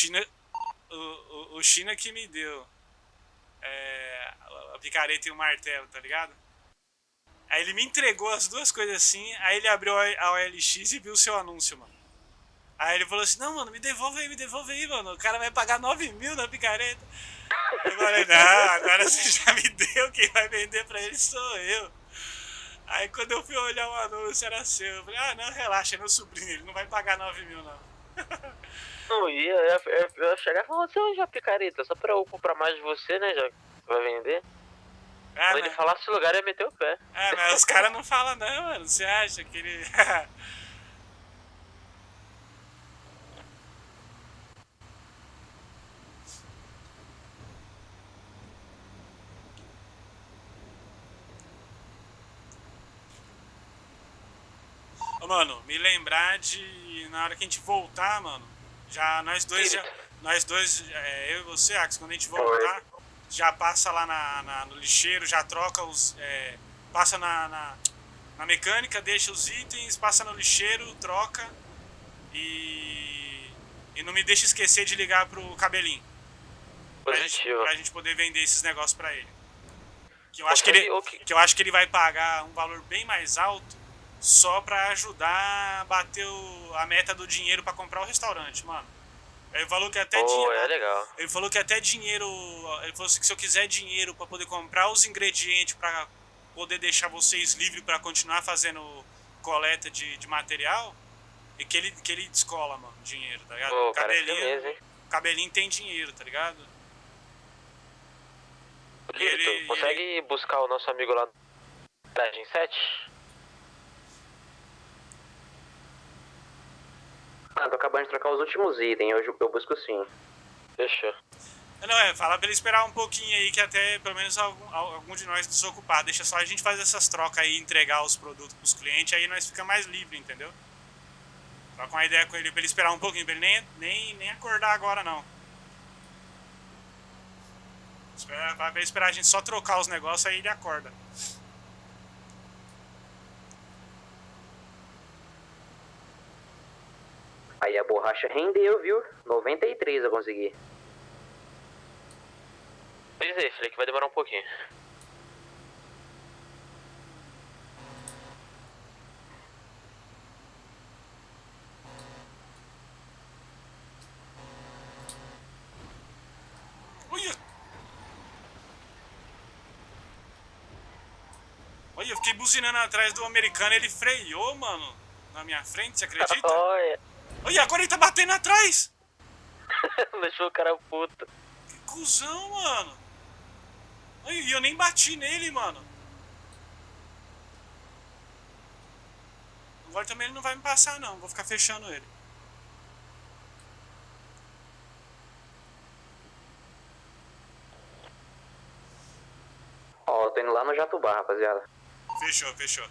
China que me deu a picareta e o martelo, tá ligado? Aí ele me entregou as duas coisas assim. Aí ele abriu a OLX e viu o seu anúncio, mano. Aí ele falou assim, não, mano, me devolve aí, mano. O cara vai pagar 9 mil na picareta. Eu falei, não, agora você já me deu, quem vai vender pra ele sou eu. Aí quando eu fui olhar o anúncio era seu. Eu falei, não, relaxa, é meu sobrinho, ele não vai pagar 9 mil, não. Não ia, eu ia chegar e falar, você onde é a picareta? Só pra eu comprar mais de você, né, já que você vai vender. Quando ele falasse o lugar, eu ia meter o pé. Mas os caras não falam não, mano. Você acha que ele... Mano, me lembrar de... Na hora que a gente voltar, mano, já nós dois, eu e você, Axel, quando a gente voltar, já passa lá no lixeiro, já troca os... passa na mecânica, deixa os itens, passa no lixeiro, troca e não me deixa esquecer de ligar pro Cabelinho. Pra gente poder vender esses negócios pra ele. Que eu acho que ele vai pagar um valor bem mais alto só pra ajudar a bater a meta do dinheiro pra comprar o restaurante, mano. Ele falou que até legal. Ele falou que até dinheiro... Ele falou assim que se eu quiser dinheiro pra poder comprar os ingredientes pra poder deixar vocês livres pra continuar fazendo coleta de material, e que ele descola, mano, dinheiro, tá ligado? Cabelinho tem dinheiro, tá ligado? Tu consegue buscar o nosso amigo lá da Gen 7? Tô acabando de trocar os últimos itens, eu busco sim. Fechou. Não, fala pra ele esperar um pouquinho aí, que até pelo menos algum de nós desocupar. Deixa só a gente fazer essas trocas aí, entregar os produtos pros clientes, aí nós fica mais livre, entendeu? Troca uma ideia com ele pra ele esperar um pouquinho, pra ele nem acordar agora, não. Vai esperar a gente só trocar os negócios, aí ele acorda. Aí a borracha rendeu, viu? 93 eu consegui. Pois é, falei que vai demorar um pouquinho. Olha! Olha, eu fiquei buzinando atrás do americano, ele freou, mano, na minha frente, você acredita? Olha, Olha, agora ele tá batendo atrás! deixou o cara puto. Que cuzão, mano! Olha, e eu nem bati nele, mano. Agora também ele não vai me passar, não, vou ficar fechando ele. Ó, eu tô indo lá no Jatubá, rapaziada. Fechou, fechou.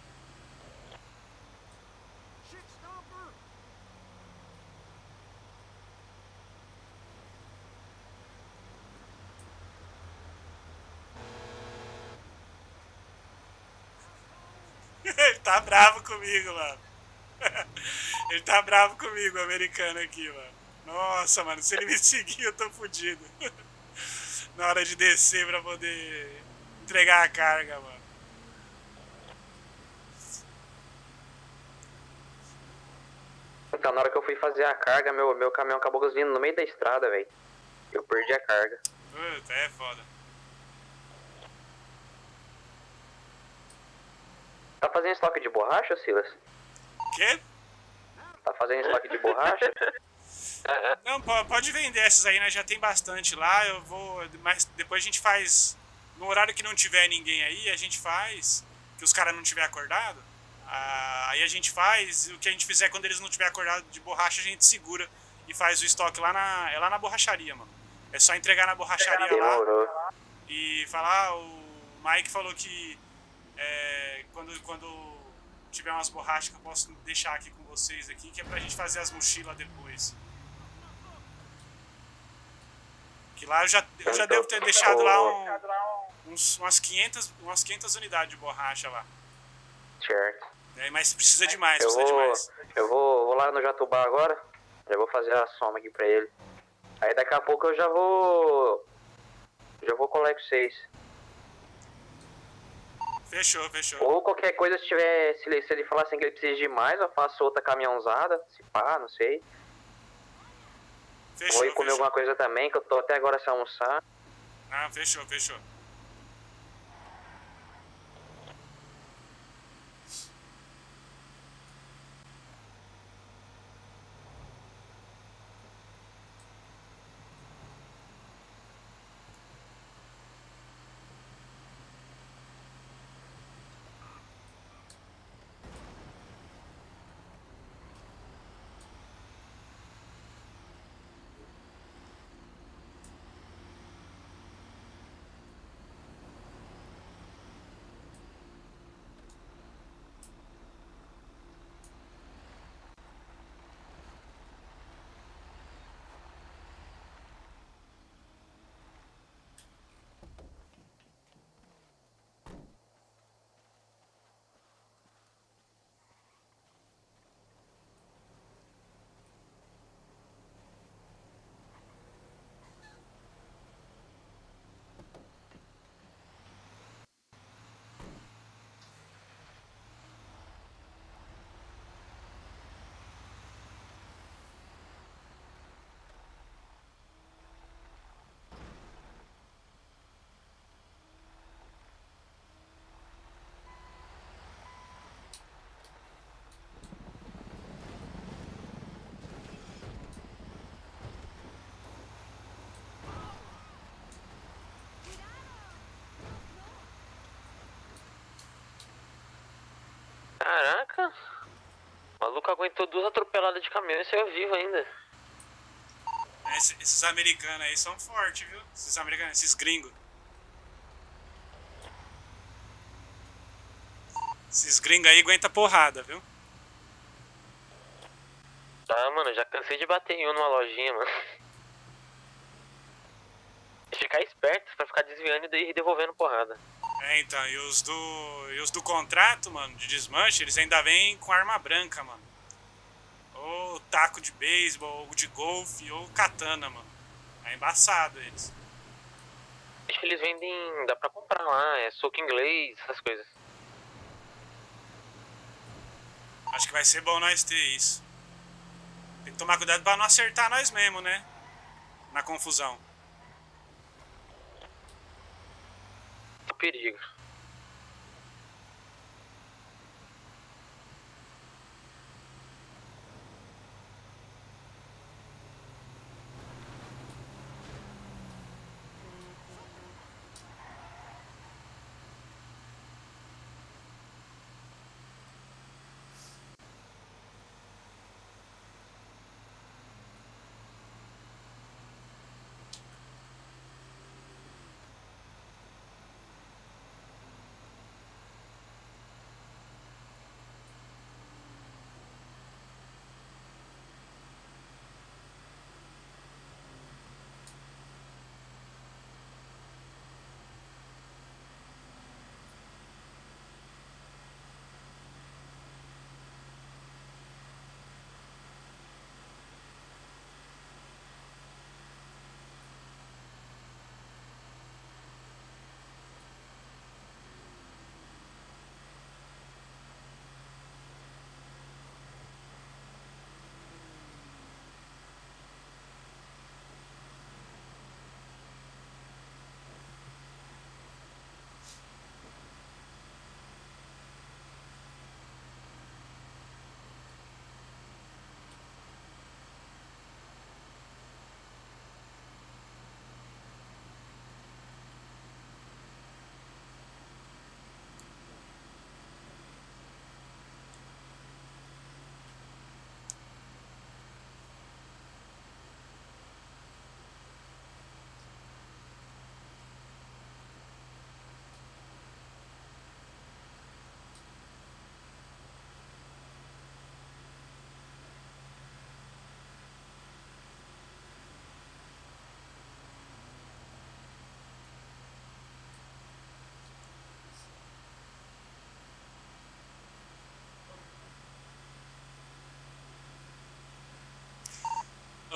Ele tá bravo comigo, mano. Ele tá bravo comigo, o americano aqui, mano. Nossa, mano, se ele me seguir, eu tô fudido. Na hora de descer pra poder entregar a carga, mano. Então, na hora que eu fui fazer a carga, meu caminhão acabou gasolina no meio da estrada, velho. Eu perdi a carga. Puta, é foda. Tá fazendo estoque de borracha, Silas? Quê? Tá fazendo estoque de borracha? Não, pode vender essas aí, né? Já tem bastante lá. Eu vou. Mas depois a gente faz. No horário que não tiver ninguém aí, a gente faz. Que os caras não tiver acordado. Aí a gente faz. O que a gente fizer quando eles não tiver acordado de borracha, a gente segura e faz o estoque lá na. É lá na borracharia, mano. É só entregar na borracharia lá. Demorou. E falar, o Mike falou que quando tiver umas borrachas que eu posso deixar aqui com vocês aqui, que é pra gente fazer as mochilas depois. Que lá eu já devo ter deixado lá umas 500 unidades de borracha lá. Certo. Mas precisa de mais, precisa de mais. Eu vou lá no Jatubá agora. Já vou fazer a soma aqui pra ele. Aí daqui a pouco eu já vou colar com vocês. Fechou, fechou. Ou qualquer coisa, se ele falar assim que ele precisa de mais, eu faço outra caminhãozada, se pá, não sei. Fechou, Vou ir comer fechou. alguma coisa também, que eu tô até agora sem almoçar. Ah, fechou, fechou. Caraca. O maluco aguentou 2 atropeladas de caminhão e saiu vivo ainda. Esses americanos aí são fortes, viu? Esses americanos, esses gringos. Esses gringos aí aguentam porrada, viu? Tá, mano, já cansei de bater em um numa lojinha, mano. Tem que ficar esperto pra ficar desviando e devolvendo porrada. Então, e os do contrato, mano, de desmanche, eles ainda vêm com arma branca, mano. Ou taco de beisebol, ou de golfe, ou katana, mano. É embaçado eles. Acho que eles vendem, dá pra comprar lá, suco inglês, essas coisas. Acho que vai ser bom nós ter isso. Tem que tomar cuidado pra não acertar nós mesmo, né? Na confusão. Perigo.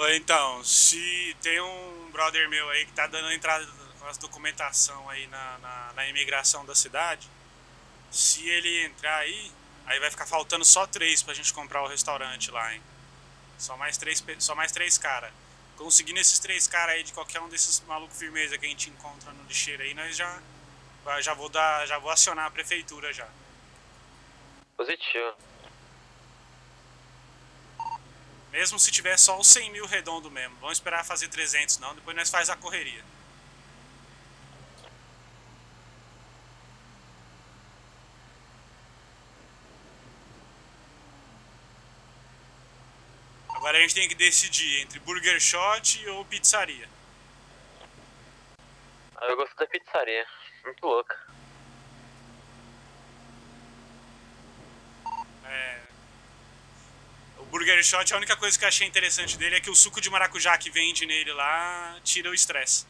Então, se tem um brother meu aí que tá dando entrada com as documentação aí na imigração da cidade, se ele entrar aí vai ficar faltando só 3 pra gente comprar o restaurante lá, hein? Só mais 3 cara. Conseguindo esses 3 caras aí de qualquer um desses malucos firmeza que a gente encontra no lixeiro aí, nós já vou acionar a prefeitura já. Positivo. Mesmo se tiver só os 100 mil redondo mesmo. Vamos esperar fazer 300 não, depois nós faz a correria. Agora a gente tem que decidir entre Burger Shot ou pizzaria. Eu gosto da pizzaria. Muito louca. O Burger Shot, a única coisa que eu achei interessante dele é que o suco de maracujá que vende nele lá tira o estresse.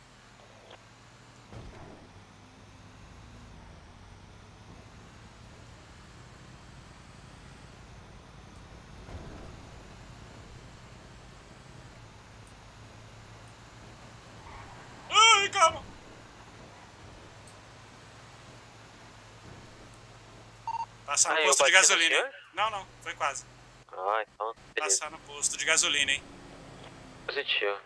Ai, calma! Passar no posto de gasolina, hein? Não, foi quase. Ah, então. Beleza. Passar no posto de gasolina, hein? Positivo.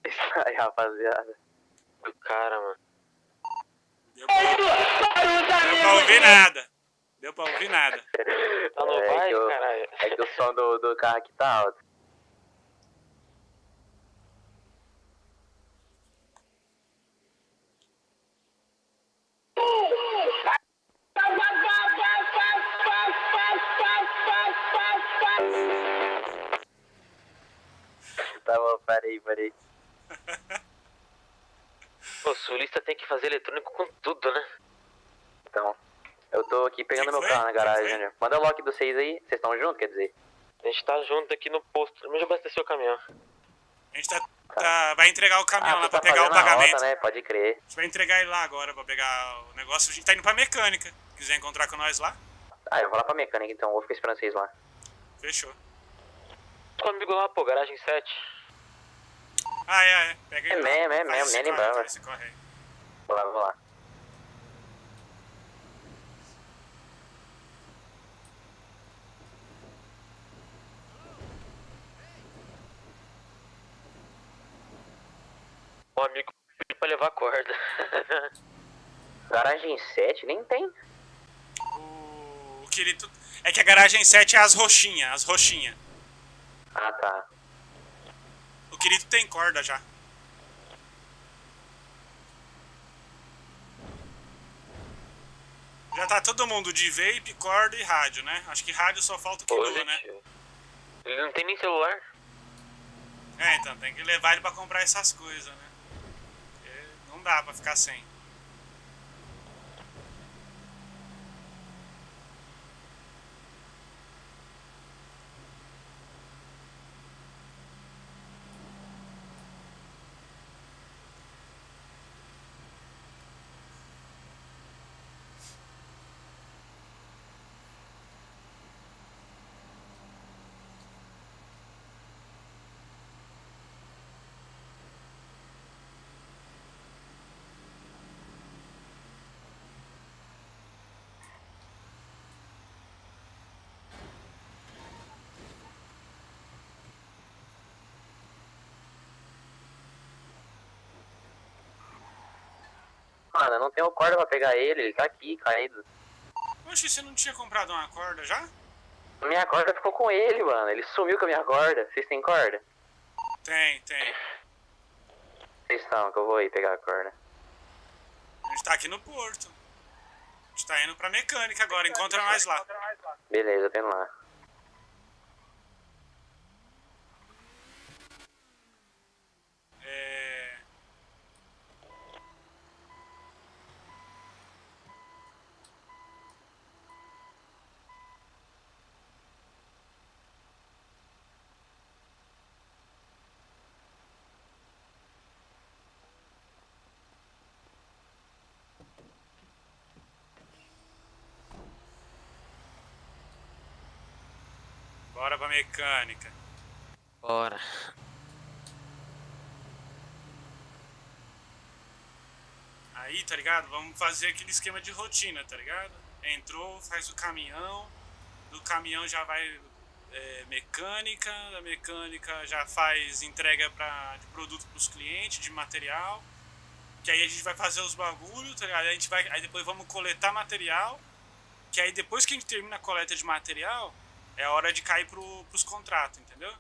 Isso aí, rapaziada. O cara, mano. Deu pra ouvir nada. Deu pra ouvir nada. Tá no baile, caralho. É que o som do carro aqui tá alto. Tá bom, parei. O sulista tem que fazer eletrônico com tudo, né? Então, eu tô aqui pegando meu carro na garagem, né? Manda o lock dos 6 aí. Vocês estão juntos, quer dizer? A gente tá junto aqui no posto. Mas já abasteceu o caminhão. A gente vai entregar o caminhão lá tu pra tá pegar o fazendo a pagamento. rota, né? Pode crer. A gente vai entregar ele lá agora pra pegar o negócio. A gente tá indo pra mecânica. Quiser encontrar com nós lá? Ah, eu vou lá pra mecânica então. Vou ficar esperando vocês lá. Fechou. Comigo lá, pô, garagem 7. Ah, é. Pega ele lá. É Faz mesmo, esse nem corre, lembrava. faz esse corre aí. Vou lá. O amigo pediu pra levar corda. Garagem 7 nem tem. O Kirito... É que a garagem 7 é as roxinhas. Ah, tá. O Kirito tem corda já. Já tá todo mundo de vape, corda e rádio, né? Acho que rádio só falta o Killua, né? Ele não tem nem celular. É, então, tem que levar ele pra comprar essas coisas, né? Porque não dá pra ficar sem. Mano, eu não tenho corda pra pegar ele tá aqui, caído. Oxe, você não tinha comprado uma corda já? Minha corda ficou com ele, mano. Ele sumiu com a minha corda. Vocês têm corda? Tem. Vocês estão, que eu vou aí pegar a corda. A gente tá aqui no porto. A gente tá indo pra mecânica agora, encontra nós lá. Beleza, eu tô indo lá. É... Bora pra mecânica. Bora. Aí, tá ligado? Vamos fazer aquele esquema de rotina, tá ligado? Entrou, faz o caminhão, do caminhão já vai mecânica, da mecânica já faz entrega de produto pros clientes, de material, que aí a gente vai fazer os bagulhos, tá ligado? Aí depois vamos coletar material, que aí depois que a gente termina a coleta de material, é a hora de cair pros contratos, entendeu?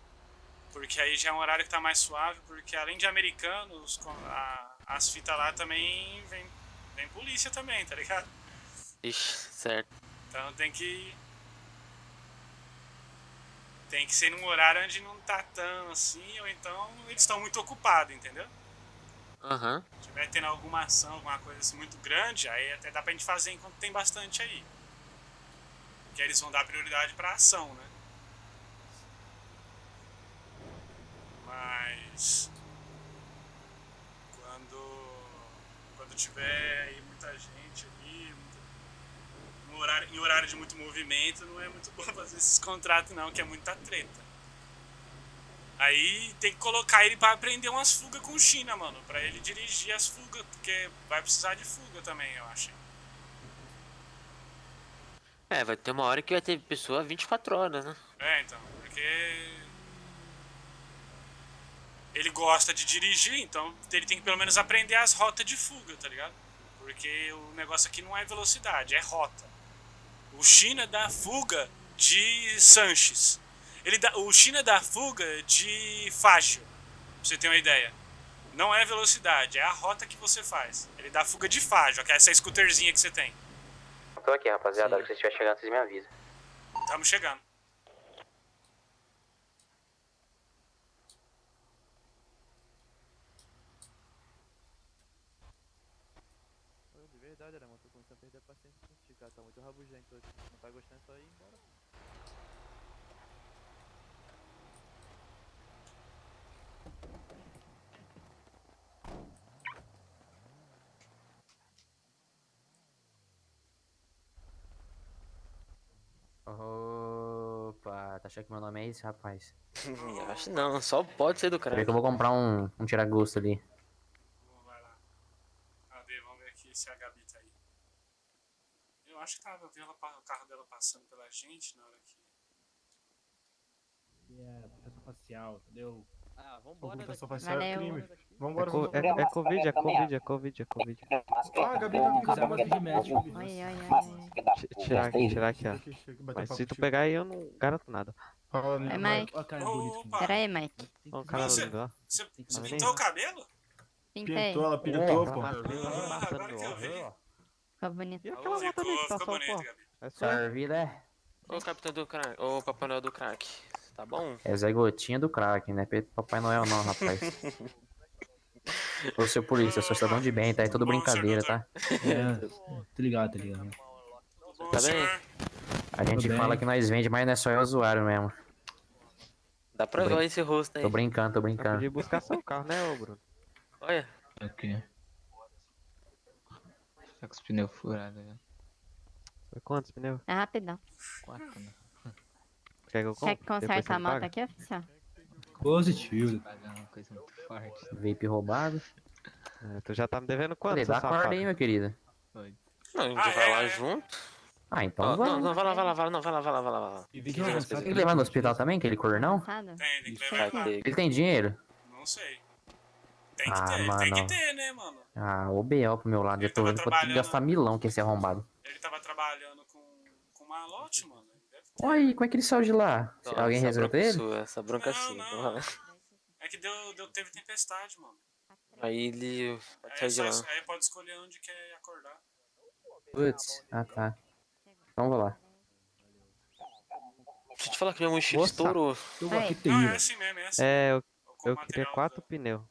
Porque aí já é um horário que tá mais suave, porque além de americanos, as fitas lá também vem polícia também, tá ligado? Ixi, certo. Então tem que ser num horário onde não tá tão assim, ou então eles estão muito ocupados, entendeu? Aham. Se tiver tendo alguma ação, alguma coisa assim muito grande, aí até dá pra gente fazer enquanto tem bastante aí. Porque eles vão dar prioridade pra ação, né? Mas quando tiver aí muita gente ali, em horário de muito movimento, não é muito bom fazer esses contratos não, que é muita treta. Aí tem que colocar ele pra aprender umas fugas com China, mano, pra ele dirigir as fugas, porque vai precisar de fuga também, eu acho. É, vai ter uma hora que vai ter pessoa 24 horas, né? É, então, porque ele gosta de dirigir, então ele tem que pelo menos aprender as rotas de fuga, tá ligado? Porque o negócio aqui não é velocidade, é rota. O China dá fuga de Sanches. O China dá fuga de Fágio, pra você ter uma ideia. Não é velocidade, é a rota que você faz. Ele dá fuga de fágio, que é essa scooterzinha que você tem. Eu tô aqui, rapaziada. Sim. A hora que você estiver chegando, vocês me avisam. Estamos chegando. De verdade, Alemão, tô começando a perder a paciência contigo, cara. Tá muito rabugento hoje. Não tá gostando, é só ir embora. Opa, tá achando que meu nome é esse, rapaz? Acho não, só pode ser do Peraí crack. que eu vou comprar um tira-gosto ali. Vai lá. Cadê? Vamos ver aqui se a Gabi tá aí. Eu acho que tava vendo o carro dela passando pela gente na hora que... É, proteção facial, entendeu? Ah, vambora Computação daqui. facial é Valeu. crime. Vambora, vamos. É Covid, é Covid, é Covid, é Covid. Ah, a Gabi vai ficar negócio de médico. Oi, oi, oi. Tirar aqui, ó. Mas se tu pegar aí, eu não garanto nada. Fala, Oi, Mike. Olha a cara bonita. Opa! Pera aí, Mike. Ó, o cara Você- lindo, ó. Você Tá pintou vendo? o cabelo? Pintei. Pintou, ela pintou, pô. Tá Agora matando que eu vi. Ficou bonito. E aquela moto ali que Ficou passou, bonito, pô? Gabi. É só. Servida é? Ô Capitão do Crack, ô Papai Noel do Crack, tá bom? É Zé Gotinha do crack, né? Papai Noel não, rapaz. Ô, seu polícia, eu sou cidadão de bem, tá? É tudo Bom, brincadeira, senhor tá? É, tá ligado, tá ligado. Bom, Tá bem? senhor. A gente bem. fala que nós vende, mas não é só eu usuário mesmo. Dá pra ver esse rosto aí. Tô brincando, tô Vai brincando. pedir buscar seu carro, né, ô Bruno? Olha, Ok. Tá com os pneus furados, né? Foi quantos pneus? É rapidão. 4, né? Quer que eu Quer compre? que Depois conserte você a me moto paga? aqui, oficial? Positivo. Pagar uma coisa muito forte. Vape roubado. É, tu já tá me devendo quanto, Falei, seu dá corda safado? aí, meu querido. Foi. não, a gente Ah, vai é, lá é. junto. Ah, então Ó, vamos. não, vai lá, vai lá, vai lá, não, vai lá, vai lá, vai lá, vai lá. E Que vídeo que é avançado. Tem que levar no hospital também, aquele cornão? Passado? Tem que Vai levar lá. ter. Ele tem dinheiro? Não sei. Tem que Ah, ter, mano. tem que ter, né, mano? Ah, o BO pro meu lado. Ele Eu tô tava vendo que vou ter que trabalhando. gastar milão com esse arrombado. Ele tava trabalhando com malote, mano. Ele deve ter. Oi, como é que ele saiu de lá? Nossa, Alguém essa resgatou bronca ele? sua, essa bronca Não, sua. não. É que teve tempestade, mano. Aí ele Aí, saiu de lá. aí pode escolher onde quer acordar. Putz, ah tá. Então vou lá. Deixa eu te falar que minha mochila Nossa. estourou. Eu Oi. aqui tem. Não, é assim mesmo, é assim. É, Com eu material queria 4 do- pneus.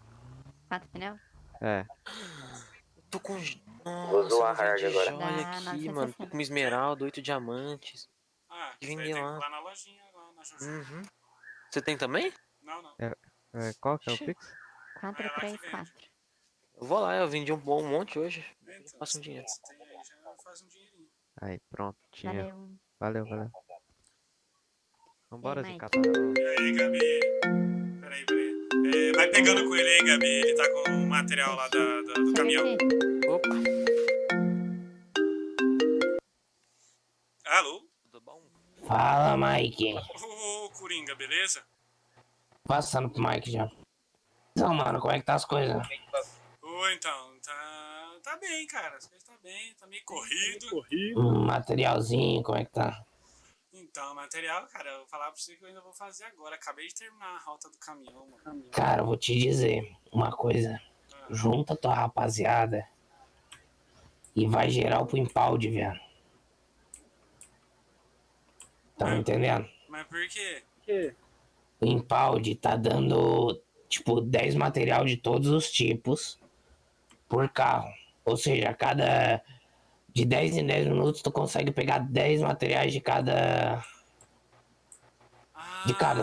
4 pneus? É. Tô com. Vou Nossa, zoar eu vendi hard agora. joia Dá aqui, 960. mano. Tô com esmeralda, 8 diamantes. Ah, Que isso aí vender tem lá. lá na lojinha, lá na Juju. Uhum. Você tem também? Não, não. É, qual que é o Pix? 4, 3, 4. Eu vou lá, eu vendi um bom monte hoje. Então, Faça um dinheiro. você tem aí, já faz um dinheirinho. Aí, pronto, tinha. Valeu. Valeu. Vambora, Ei, Zica. E aí, Gabi? Peraí. É, vai pegando com ele aí, Gabi. Ele tá com o material lá do caminhão. Aqui. Opa, Alô? tudo bom? Fala, Mike. Ô, Coringa, beleza? Passando pro Mike já. Então, mano, como é que tá as coisas? Ô, então, tá bem, cara. As coisas tá bem, tá meio corrido. Materialzinho, como é que tá? Então, material, cara, eu vou falar pra você que eu ainda vou fazer agora. Acabei de terminar a rota do caminhão, mano. Cara, eu vou te dizer uma coisa. Junta tua rapaziada e vai geral pro embalde, velho. Tá me entendendo? Mas por quê? O embalde tá dando, tipo, 10 material de todos os tipos por carro. Ou seja, de 10 em 10 minutos tu consegue pegar 10 materiais de cada,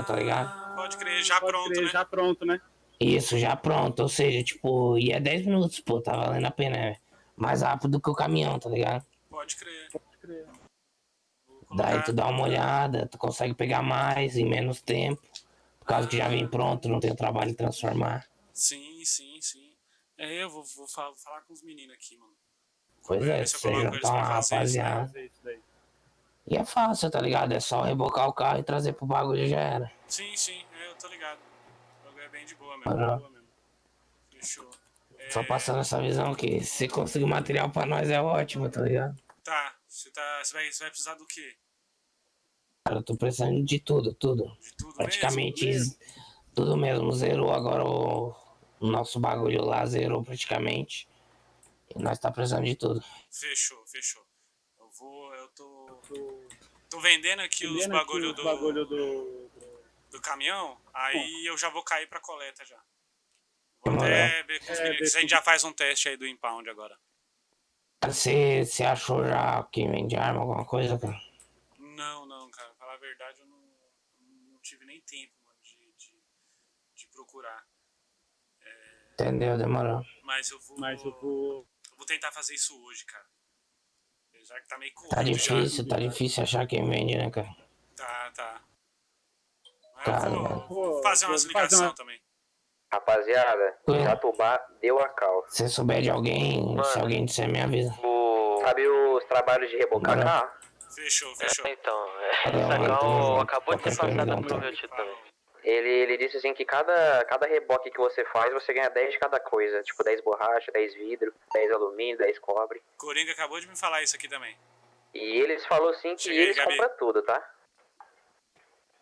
tá ligado? Pode crer, já pronto, né? Isso, já pronto. Ou seja, tipo, e é 10 minutos, pô, tá valendo a pena, né? Mais rápido que o caminhão, tá ligado? Pode crer. Vou Daí colocar- tu dá uma olhada, tu consegue pegar mais em menos tempo. Por causa que já vem pronto, não tem o trabalho de transformar. Sim. É, eu vou falar com os meninos aqui, mano. Pois é, Ver se eu você coloco eles juntar uma pra fazer isso, né? rapaziada. E é fácil, tá ligado? É só rebocar o carro e trazer pro bagulho, já era. Sim, eu tô ligado. O bagulho é bem de boa Aham. mesmo. Fechou. Só passando essa visão que se conseguir material pra nós é ótimo, tá ligado? Tá, você vai precisar do quê? Cara, eu tô precisando de tudo. De tudo Praticamente mesmo? tudo mesmo. Zerou agora O nosso bagulho lá zerou praticamente. E nós tá precisando de tudo. Fechou. Eu tô vendendo aqui os bagulho do caminhão, aí eu já vou cair pra coleta já. Vou até ver com os meninos, se a gente já faz um teste aí do impound agora. Você achou já quem vende arma, alguma coisa, cara? Não, cara. Pra falar a verdade, eu não tive nem tempo, mano, de procurar. Entendeu, demorou. Mas eu vou tentar fazer isso hoje, cara. Já que tá meio corrido. Tá difícil achar quem vende, né, cara? Tá. Mas Cara, eu vou fazer umas ligações também. Rapaziada, Jatobá deu a cal. Se souber de alguém, se alguém disser, me avisa. Sabe os trabalhos de rebocar carro? Fechou. Então, essa cal acabou de ser passada pro meu tio também. Ele disse assim que cada reboque que você faz, você ganha 10 de cada coisa. Tipo, 10 borracha, 10 vidro, 10 alumínio, 10 cobre. Coringa acabou de me falar isso aqui também. E eles falou assim que eles compram tudo, tá?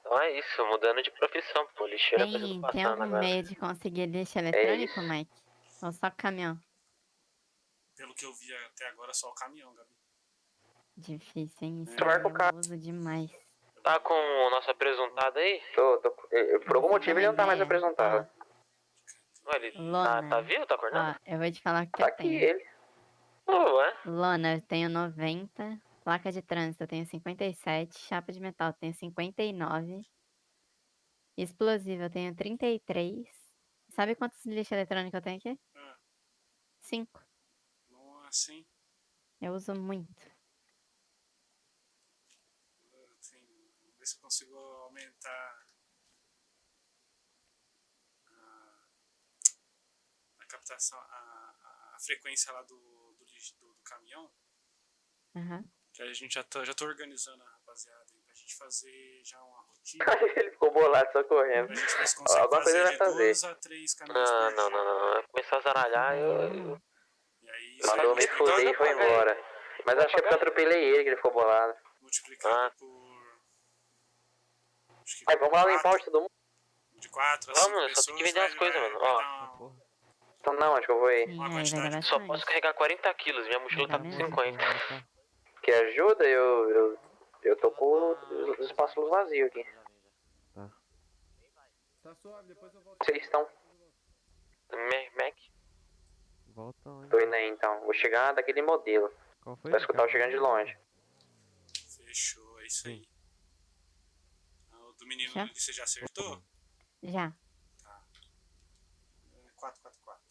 Então é isso, mudando de profissão, pô. Lixeira tá tudo Tem passando algum agora. meio de conseguir lixo eletrônico, Mike? Ou só caminhão? Pelo que eu vi até agora, só o caminhão, Gabi. Difícil, hein? Isso Marca o carro. eu uso demais. Tá com o nosso apresuntado aí? Por algum motivo ele não tá mais apresentado. Ué, ele Lona. tá vivo? Tá acordado? Ó, eu vou te falar o que Tá eu aqui tenho. ele. Ué? Lona, eu tenho 90. Placa de trânsito, eu tenho 57. Chapa de metal, eu tenho 59. Explosivo, eu tenho 33. Sabe quantos lixo eletrônico eu tenho aqui? 5. Nossa, hein? Eu uso muito. Vamos ver se eu consigo aumentar a captação, a frequência lá do caminhão. Aham. Que a gente já tô organizando a rapaziada aí pra gente fazer já uma rotina. Ele ficou bolado só correndo. Pra gente ver se consegue Alguma coisa fazer ele vai de fazer. 2 a 3 caminhões por dia. Não. Começou a zaralhar, eu... E aí, Mandou me fuder e foi embora. Mas acho que é porque eu atropelei ele que ele ficou bolado. multiplicado por... Aí, vamos lá limpar de todo mundo? De 4 a 5 Vamos, só tem que vender as coisas, mano. Ó, Então não, acho que eu vou ir. só posso carregar 40 quilos, minha mochila tá com 50. Que ajuda? Eu tô com os espaços vazios aqui. Tá suave, depois eu volto. Vocês estão? Mac? Volta onde? Tô indo aí então. Vou chegar daquele modelo. Qual foi? Pra escutar eu chegando de longe. Fechou, é isso aí. O do menino Já? você já acertou? Já. 444.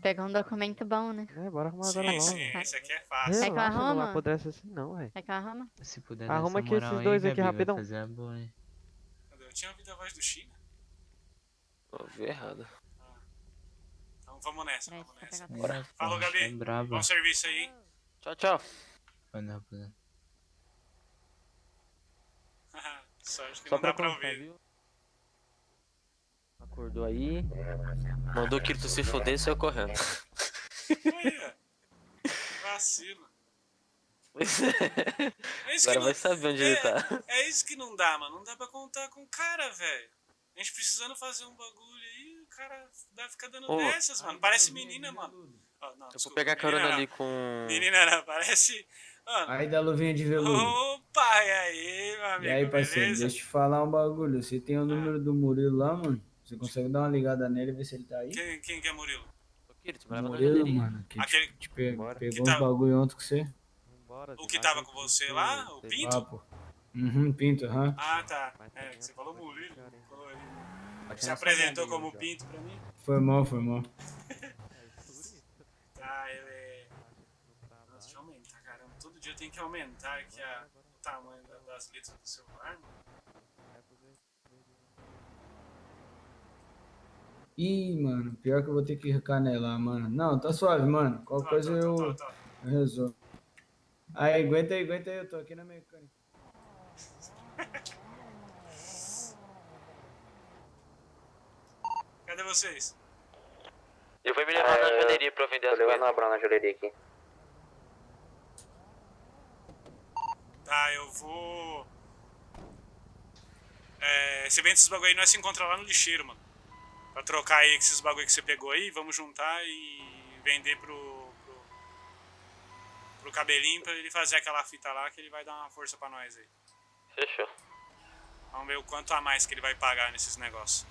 Pegou um documento bom, né? É, bora arrumar agora logo. Sim, esse aqui é fácil. Quer que eu Relaxa, não arrumo? apodrece assim não, velho. Quer que eu arrumo? Se puder Arruma dar aqui essa esses moral dois aí, aqui, Gabi, rapidão. vai fazer a boa, hein? Eu tinha ouvido a voz do China. Eu vi errado. Então vamos nessa. Bora. Falou, Gabi. É brabo. Bom serviço aí, hein? Tchau. Mano, rapaziada. Sorte que Só não dá pra pra constar, ouvir. viu? Acordou aí. Mandou o Kirito se fuder e saiu correndo. Olha, vacilo. É isso que Agora não- vai saber onde ele tá. É isso que não dá, mano. Não dá pra contar com o cara, velho. A gente precisando fazer um bagulho aí, o cara vai ficar dando Ô. dessas, mano. Parece menina, mano. Ó, não, Eu vou desculpa, pegar carona menina ali não. com... Menina não, parece... Mano, Aí da luvinha de veludo. opa, e aí, meu amigo, E aí, parceiro, beleza? deixa eu te falar um bagulho. Você tem o número do Murilo lá, mano? Você consegue dar uma ligada nele e ver se ele tá aí? Quem que é Murilo? Ô, Kirito, vai lá na Murilo, galeria. mano, que Aquele- te pegou Que uns tá- bagulho ontem com você. Vambora, O que tava com você lá? O Pinto? Papo. Uhum, Pinto, aham. Ah, tá. É, que você falou Murilo. Falou ali. Você apresentou como Pinto pra mim? Foi mal, foi mal. Tá, ele é... Nossa, deixa eu aumentar, caramba. Todo dia eu tenho que aumentar aqui o tamanho das letras do celular, mano. Ih, mano, pior que eu vou ter que recanelar, mano. Não, tá suave, mano. Qualquer coisa eu resolvo. Aí, aguenta aí, eu tô aqui na mecânica. Cadê vocês? Eu vou me levar na joalheria pra eu vender as Tô levando coisas. a Bruna na joalheria aqui. Tá, eu vou... Você vende esses bagulho aí, nós se encontra lá no lixeiro, mano. Pra trocar aí esses bagulho que você pegou aí, vamos juntar e vender pro cabelinho pra ele fazer aquela fita lá que ele vai dar uma força pra nós aí. Fechou. Vamos ver o quanto a mais que ele vai pagar nesses negócios.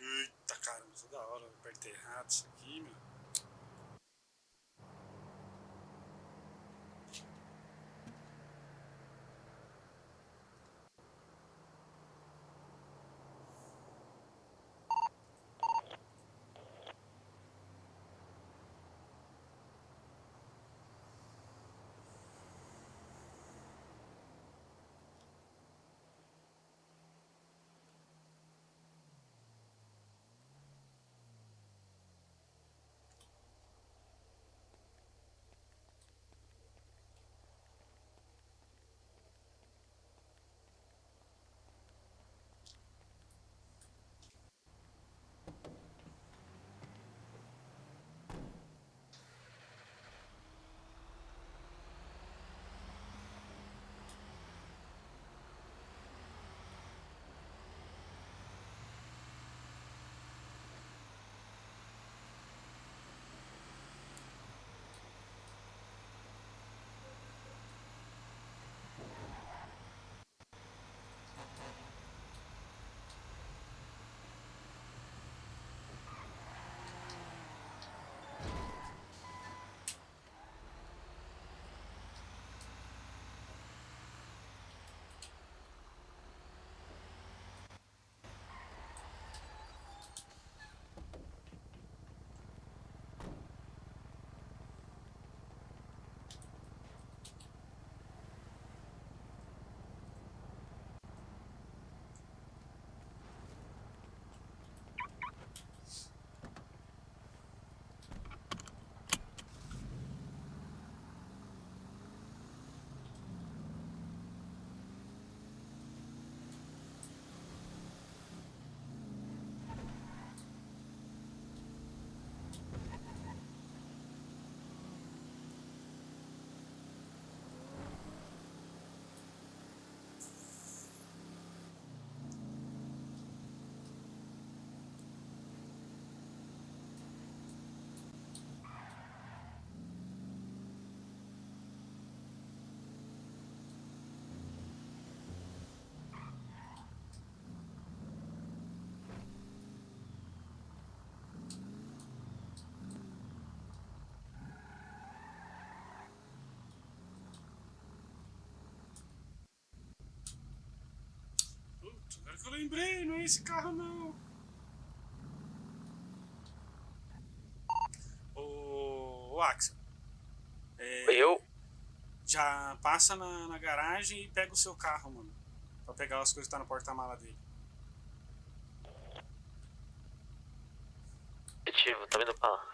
Eita caramba, toda hora eu apertei errado isso aqui, meu. Putz, agora que eu lembrei, não é esse carro não. Ô Axel. Eu? Já passa na garagem e pega o seu carro, mano. Pra pegar as coisas que tá no porta-mala dele. Efetivo, tá vindo pra lá.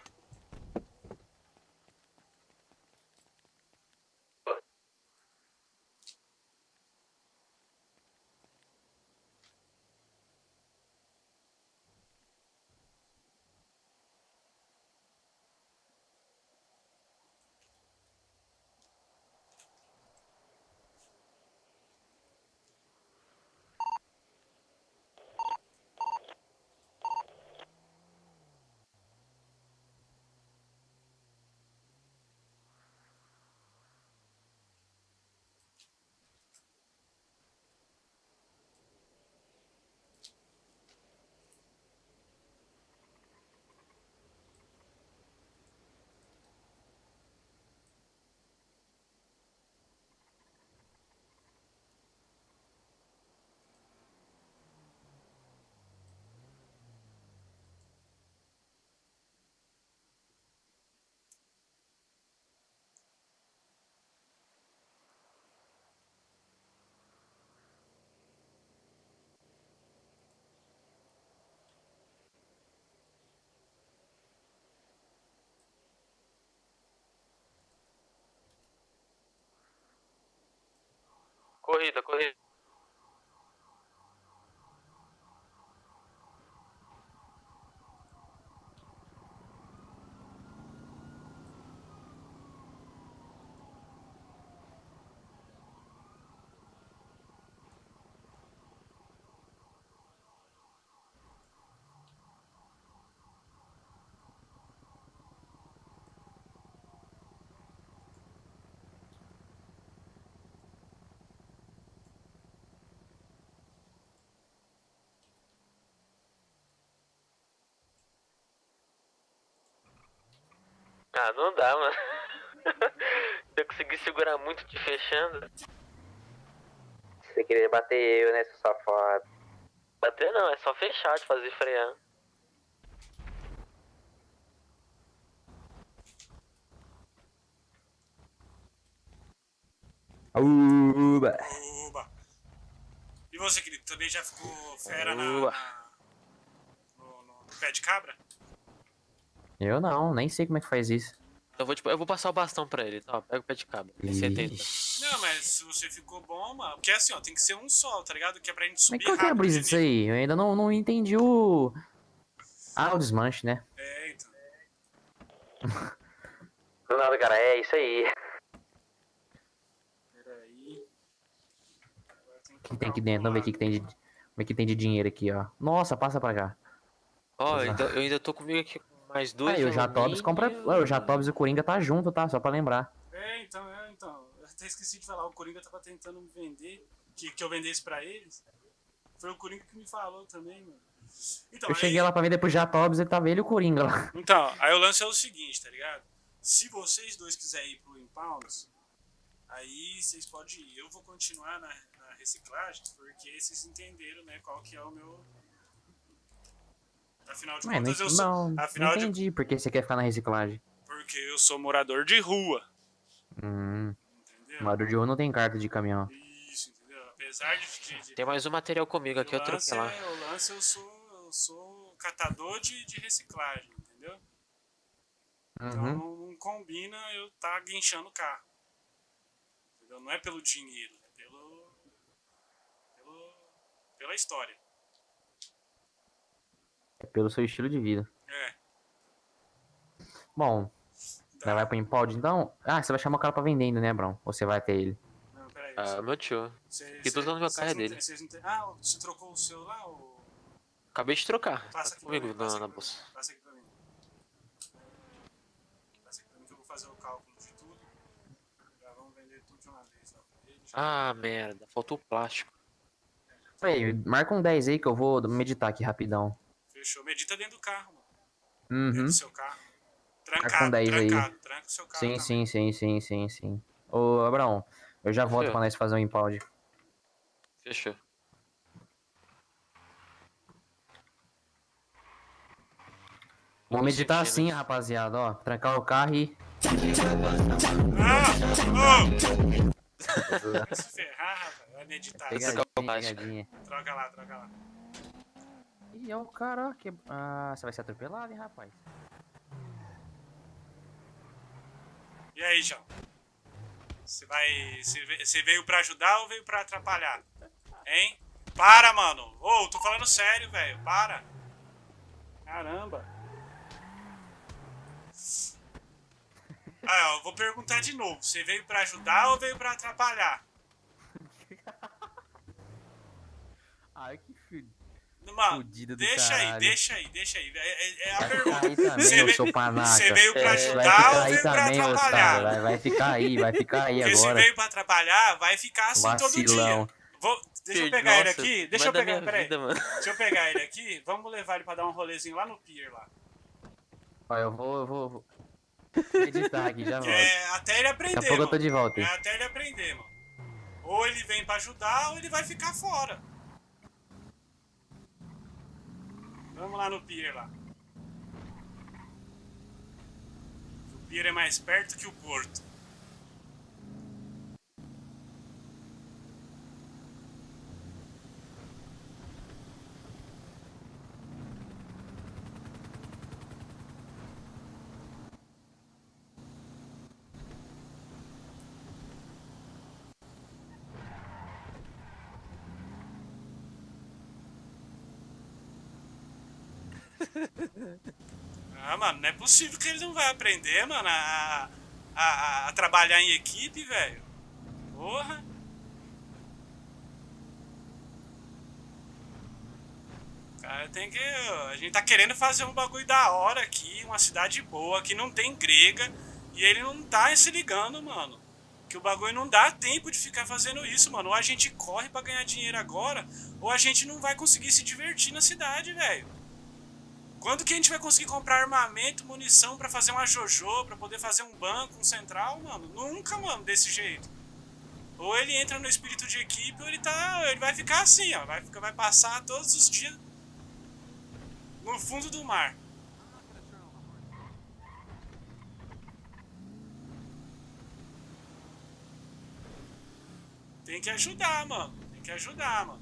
corrida, corrida. Ah, não dá, mano. Se eu conseguir segurar muito te fechando. Você queria bater eu, né, seu safado? Bater não, é só fechar, de fazer frear. Uba. Uba. E você, querido, também já ficou fera no pé de cabra? Eu não, nem sei como é que faz isso. Eu vou passar o bastão pra ele, tá? Pega o pé de cabra. Tem 70. Não, mas se você ficou bom, mano. Porque assim, ó, tem que ser um só, tá ligado? Que é pra gente Mas subir qual que é a rápido brisa de disso nível. aí? Eu ainda não entendi o... Ah, o desmanche, né? É, então. Do nada, cara, é isso aí. Peraí. O que tem aqui dentro? Vamos ver o que tem de... Como é que tem de dinheiro aqui, ó. Nossa, passa pra cá. Ó, eu ainda tô comigo aqui com mais dois. Aí, o Jatobs compra... Ué, o Jatobs e o Coringa tá junto, tá? Só pra lembrar. Então. Eu até esqueci de falar. O Coringa tava tentando me vender. Que eu vendesse pra eles. Foi o Coringa que me falou também, mano. Então, Eu cheguei lá pra vender pro Jatobs e tava ele e o Coringa lá. Então, aí o lance é o seguinte, tá ligado? Se vocês dois quiserem ir pro Impounds, aí vocês podem ir. Eu vou continuar na reciclagem, porque vocês entenderam, né, qual que é o meu... Afinal de contas, eu sou... Não entendi por que você quer ficar na reciclagem. Porque eu sou morador de rua. Entendeu? Morador de rua não tem carta de caminhão. Isso, entendeu? Apesar de... Tem mais um material comigo aqui, eu troquei lá. O lance eu sou catador de reciclagem, entendeu? Então não combina eu tá guinchando o carro. Entendeu? Não é pelo dinheiro, é pela história. É pelo seu estilo de vida. É. Bom, você vai pro Impound então? Ah, você vai chamar o cara pra vender ainda, né, Brão? Ou você vai ter ele? Não, peraí. Ah, meu tio. E tudo no meu carro é dele. Ah, você trocou o seu lá? Ou... Acabei de trocar. Passa Tá aqui comigo pra mim, na bolsa. Passa aqui pra mim. Passa aqui pra mim que eu vou fazer o cálculo de tudo. Já vamos vender tudo de uma vez. Ó. Ah, merda. Faltou o plástico. Aí, marca um 10 aí que eu vou meditar aqui rapidão. Fechou. Medita dentro do carro, mano. Uhum. Dentro do seu carro. Marca um 10 aí. Tranca o seu carro também. Sim. Ô, Abraão, eu já volto pra nós fazer um Impound. Fechou. Vou meditar assim, rapaziada, ó. Trancar o carro e... Se ferrar, rapaz. Vai meditar. Pegadinha. Troca lá. Ih, é o cara, ó. Que... Ah, você vai ser atropelado, hein, rapaz? E aí, João? Você veio pra ajudar ou veio pra atrapalhar? Hein? Para, mano. Ô, tô falando sério, velho. Para. Caramba. Ah, eu vou perguntar de novo. Você veio pra ajudar ou veio pra atrapalhar? Ai, que filho. Mano, Fudido do deixa caralho. aí. É a Vai pergunta. ficar aí também, ô seu panaca. Você veio pra Vai ajudar ficar ou aí veio pra também, atrapalhar? otário. Vai ficar aí Porque se agora. veio pra atrapalhar, vai ficar assim todo Vacilão. dia. Deixa eu pegar ele aqui. Deixa eu pegar ele aqui. Vamos levar ele pra dar um rolezinho lá no pier lá. Ó, eu vou meditar aqui, já volto. Até ele aprender, Daqui a pouco eu tô de volta. Até ele aprender, mano. Ou ele vem pra ajudar, ou ele vai ficar fora. Vamos lá no pier lá. O pier é mais perto que o porto. Ah, mano, não é possível que ele não vai aprender, mano, a trabalhar em equipe, velho. Porra. Cara, tem que... A gente tá querendo fazer um bagulho da hora aqui, uma cidade boa, que não tem grega, e ele não tá se ligando, mano. Que o bagulho não dá tempo de ficar fazendo isso, mano. Ou a gente corre pra ganhar dinheiro agora, ou a gente não vai conseguir se divertir na cidade, velho. Quando que a gente vai conseguir comprar armamento, munição pra fazer uma JoJo, pra poder fazer um banco, um central, mano? Nunca, mano, desse jeito. Ou ele entra no espírito de equipe, ou ele vai ficar assim, ó. Vai passar todos os dias no fundo do mar. Tem que ajudar, mano. Tem que ajudar, mano.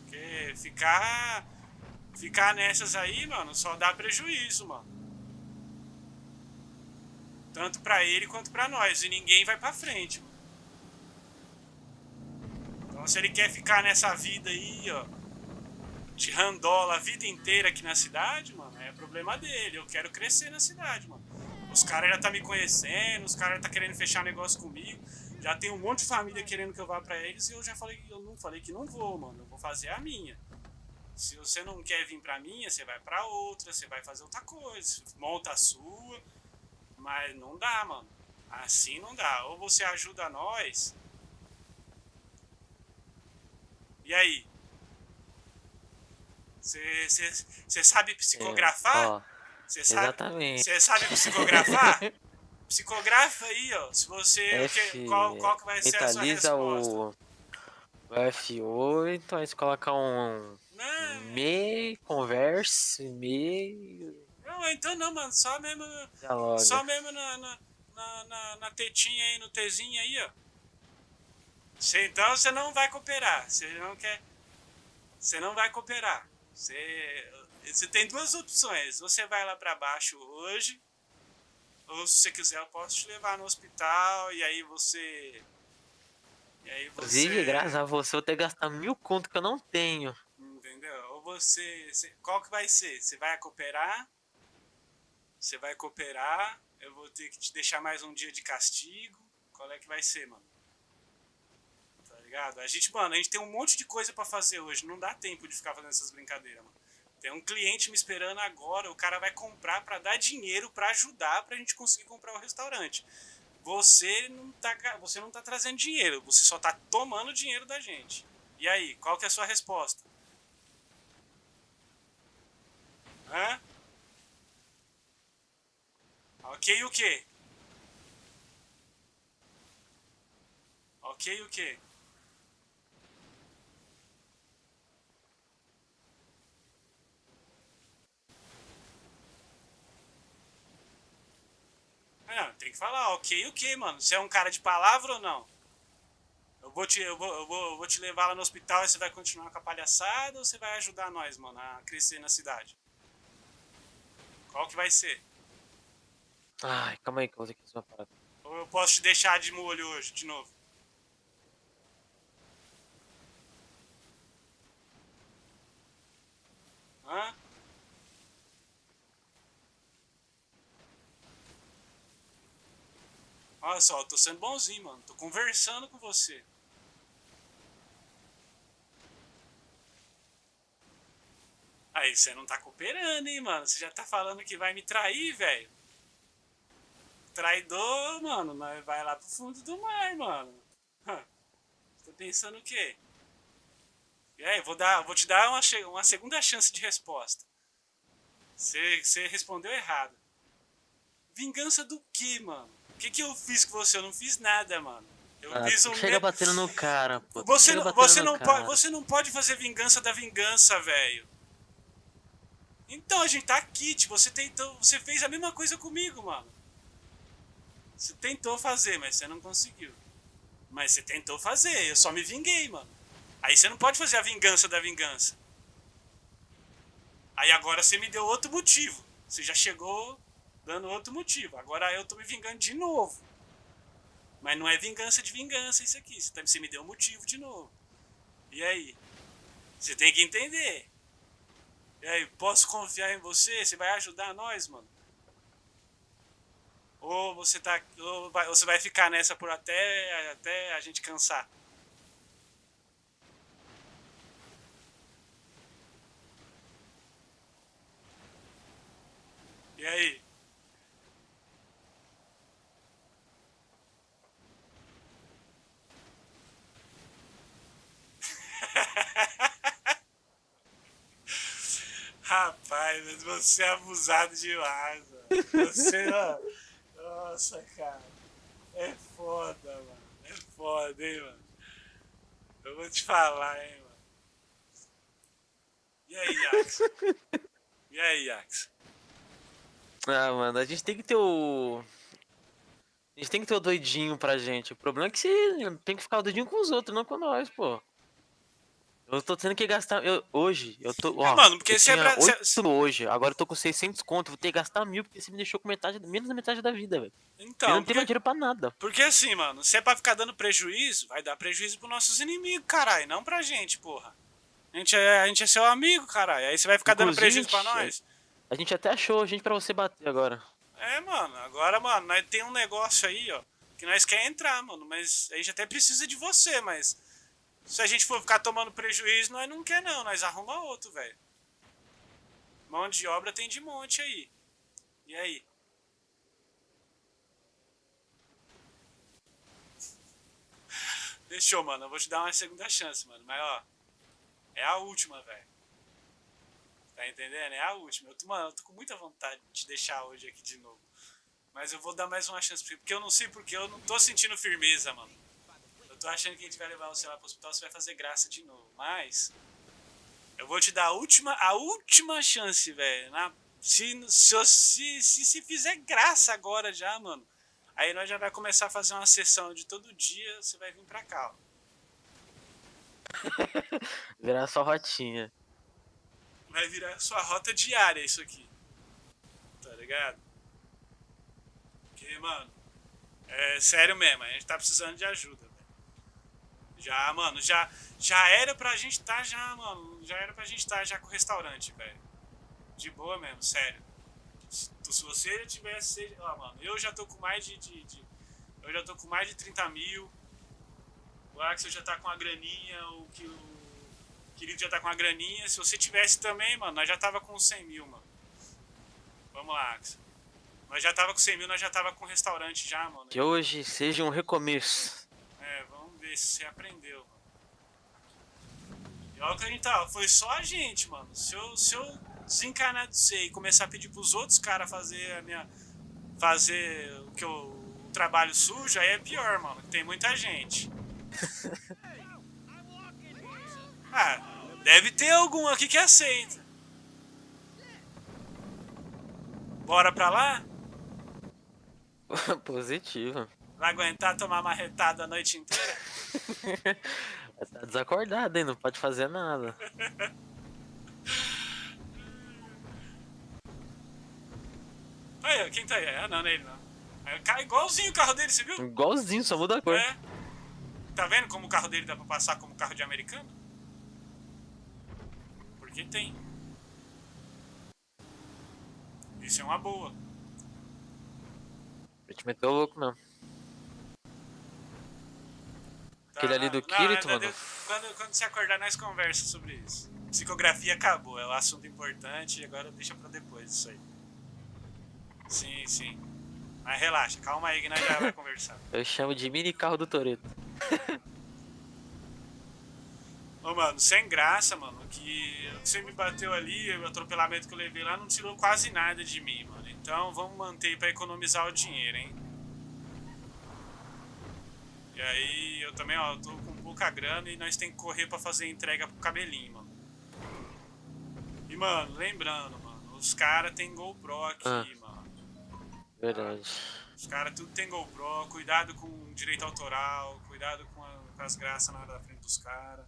Porque ficar nessas aí, mano, só dá prejuízo, mano. Tanto pra ele quanto pra nós. E ninguém vai pra frente, mano. Então se ele quer ficar nessa vida aí, ó, de randola a vida inteira aqui na cidade, mano, é problema dele. Eu quero crescer na cidade, mano. Os caras já tá me conhecendo, os caras já tá querendo fechar negócio comigo. Já tem um monte de família querendo que eu vá pra eles e eu não falei que não vou, mano. Eu vou fazer a minha. Se você não quer vir pra minha, você vai pra outra, você vai fazer outra coisa. Monta a sua. Mas não dá, mano. Assim não dá. Ou você ajuda nós. E aí? Você sabe psicografar? Exatamente. Você sabe psicografar? Psicografa aí, ó. Se você. Qual que vai ser a sua resposta? O F8, aí você coloca um. Meio, converse, meio. Não, então não, mano. Só mesmo. Dialoga. Só mesmo na tetinha aí, no Tzinho aí, ó. Então você não vai cooperar. Você não quer. Você não vai cooperar. Você tem duas opções. Você vai lá pra baixo hoje. Ou se você quiser, eu posso te levar no hospital e aí você. Inclusive, graças a você, eu ter gastar 1000 conto que eu não tenho. Entendeu? Ou você. Qual que vai ser? Você vai cooperar? Você vai cooperar? Eu vou ter que te deixar mais um dia de castigo. Qual é que vai ser, mano? Tá ligado? A gente tem um monte de coisa pra fazer hoje. Não dá tempo de ficar fazendo essas brincadeiras, mano. Tem um cliente me esperando agora, o cara vai comprar pra dar dinheiro pra ajudar pra gente conseguir comprar o restaurante. Você não tá trazendo dinheiro, você só tá tomando dinheiro da gente. E aí, qual que é a sua resposta? Hã? Ok o quê? Ok o quê? Não, tem que falar, ok, o que, mano? Você é um cara de palavra ou não? Eu vou te levar lá no hospital e você vai continuar com a palhaçada ou você vai ajudar nós, mano, a crescer na cidade? Qual que vai ser? Ai, calma aí que eu vou ter que fazer uma parada. Ou eu posso te deixar de molho hoje, de novo? Hã? Olha só, eu tô sendo bonzinho, mano. Tô conversando com você. Aí, você não tá cooperando, hein, mano? Você já tá falando que vai me trair, velho. Traidor, mano. Nós vai lá pro fundo do mar, mano. Você tá pensando o quê? E aí, vou te dar uma segunda chance de resposta. Você respondeu errado. Vingança do quê, mano? O que eu fiz com você? Eu não fiz nada, mano. Chega batendo no cara, pô. Você não pode fazer vingança da vingança, velho. Então, a gente tá aqui, você fez a mesma coisa comigo, mano. Você tentou fazer, mas você não conseguiu. Mas você tentou fazer, eu só me vinguei, mano. Aí você não pode fazer a vingança da vingança. Aí agora você me deu outro motivo. Você já chegou dando outro motivo. Agora eu tô me vingando de novo. Mas não é vingança de vingança isso aqui. Você me deu um motivo de novo. E aí? Você tem que entender. E aí, posso confiar em você? Você vai ajudar nós, mano? Ou você tá. Ou você vai ficar nessa por até a gente cansar? E aí? Rapaz, mas você é abusado demais, mano. Você, ó. Nossa, cara. É foda, mano. É foda, hein, mano. Eu vou te falar, hein, mano. E aí, Ax? E aí, Ax? Ah, mano, a gente tem que ter o. A gente tem que ter o doidinho pra gente. O problema é que você tem que ficar o doidinho com os outros, não com nós, pô. Eu tô tendo que gastar. Hoje, eu tô. Ó, mano, porque eu se é tinha pra. 8 hoje, agora eu tô com 600 conto. Vou ter que gastar 1000 porque você me deixou com menos da metade da vida, velho. Então, Eu não tenho mais dinheiro pra nada. Porque assim, mano, se é pra ficar dando prejuízo, vai dar prejuízo pros nossos inimigos, caralho, não pra gente, porra. A gente é seu amigo, caralho. Aí você vai ficar dando prejuízo pra nós? A gente até achou gente pra você bater agora. É, mano, agora, mano, nós tem um negócio aí, ó, que nós quer entrar, mano, mas a gente até precisa de você, mas se a gente for ficar tomando prejuízo, nós não quer não, nós arruma outro, velho. Mão de obra tem de monte aí. E aí? Fechou, mano, eu vou te dar uma segunda chance, mano, mas ó, é a última, velho. Tá entendendo? É a última. Mano, eu tô com muita vontade de te deixar hoje aqui de novo. Mas eu vou dar mais uma chance pra você. Porque eu não sei porque eu não tô sentindo firmeza, mano. Eu tô achando que a gente vai levar você lá pro hospital, você vai fazer graça de novo. Mas eu vou te dar a última chance, velho. Se fizer graça agora já, mano. Aí nós já vai começar a fazer uma sessão de todo dia, você vai vir pra cá, ó. Virar só rotinha. Vai virar sua rota diária isso aqui. Tá ligado? Porque, mano, é sério mesmo, a gente tá precisando de ajuda, velho. Já, mano, já era pra gente tá já, mano. Já era pra gente tá já com o restaurante, velho. De boa mesmo, sério. Se você tivesse. Ó, mano, eu já tô com mais eu já tô com mais de 30 mil. O Axel já tá com a graninha. O querido já tá com a graninha. Se você tivesse também, mano, nós já tava com 100 mil, mano. Vamos lá, Axel. Nós já tava com 100 mil, nós já tava com o restaurante já, mano. Que hoje seja um recomeço. É, vamos ver se você aprendeu, mano. E olha o que a gente tá, foi só a gente, mano. Se eu desencarnar de você e começar a pedir pros outros caras fazer o trabalho sujo, aí é pior, mano. Tem muita gente. Ah, deve ter algum aqui que aceita. Bora pra lá? Positivo. Vai aguentar tomar marretada a noite inteira? Tá desacordado, hein? Não pode fazer nada. Aí, quem tá aí? Ah, não, não é ele não. É igualzinho o carro dele, você viu? Igualzinho, só muda a cor. É. Tá vendo como o carro dele dá pra passar como carro de americano? Porque tem. Isso é uma boa. Eu te meteu louco mesmo. Aquele ali do Kirito, mano. Quando você acordar, nós conversamos sobre isso. Psicografia acabou, é um assunto importante e agora deixa pra depois isso aí. Sim, sim. Mas relaxa, calma aí que nós já vamos conversar. Eu chamo de mini carro do Toretto. Ô, mano, sem graça, mano, que você me bateu ali, o atropelamento que eu levei lá não tirou quase nada de mim, mano. Então vamos manter pra economizar o dinheiro, hein? E aí eu também, ó, eu tô com pouca grana e nós tem que correr pra fazer entrega pro cabelinho, mano. E, mano, lembrando, mano, os caras tem GoPro aqui, mano. Verdade. Os caras tudo tem GoPro, cuidado com direito autoral, cuidado com as graças na hora da frente dos caras.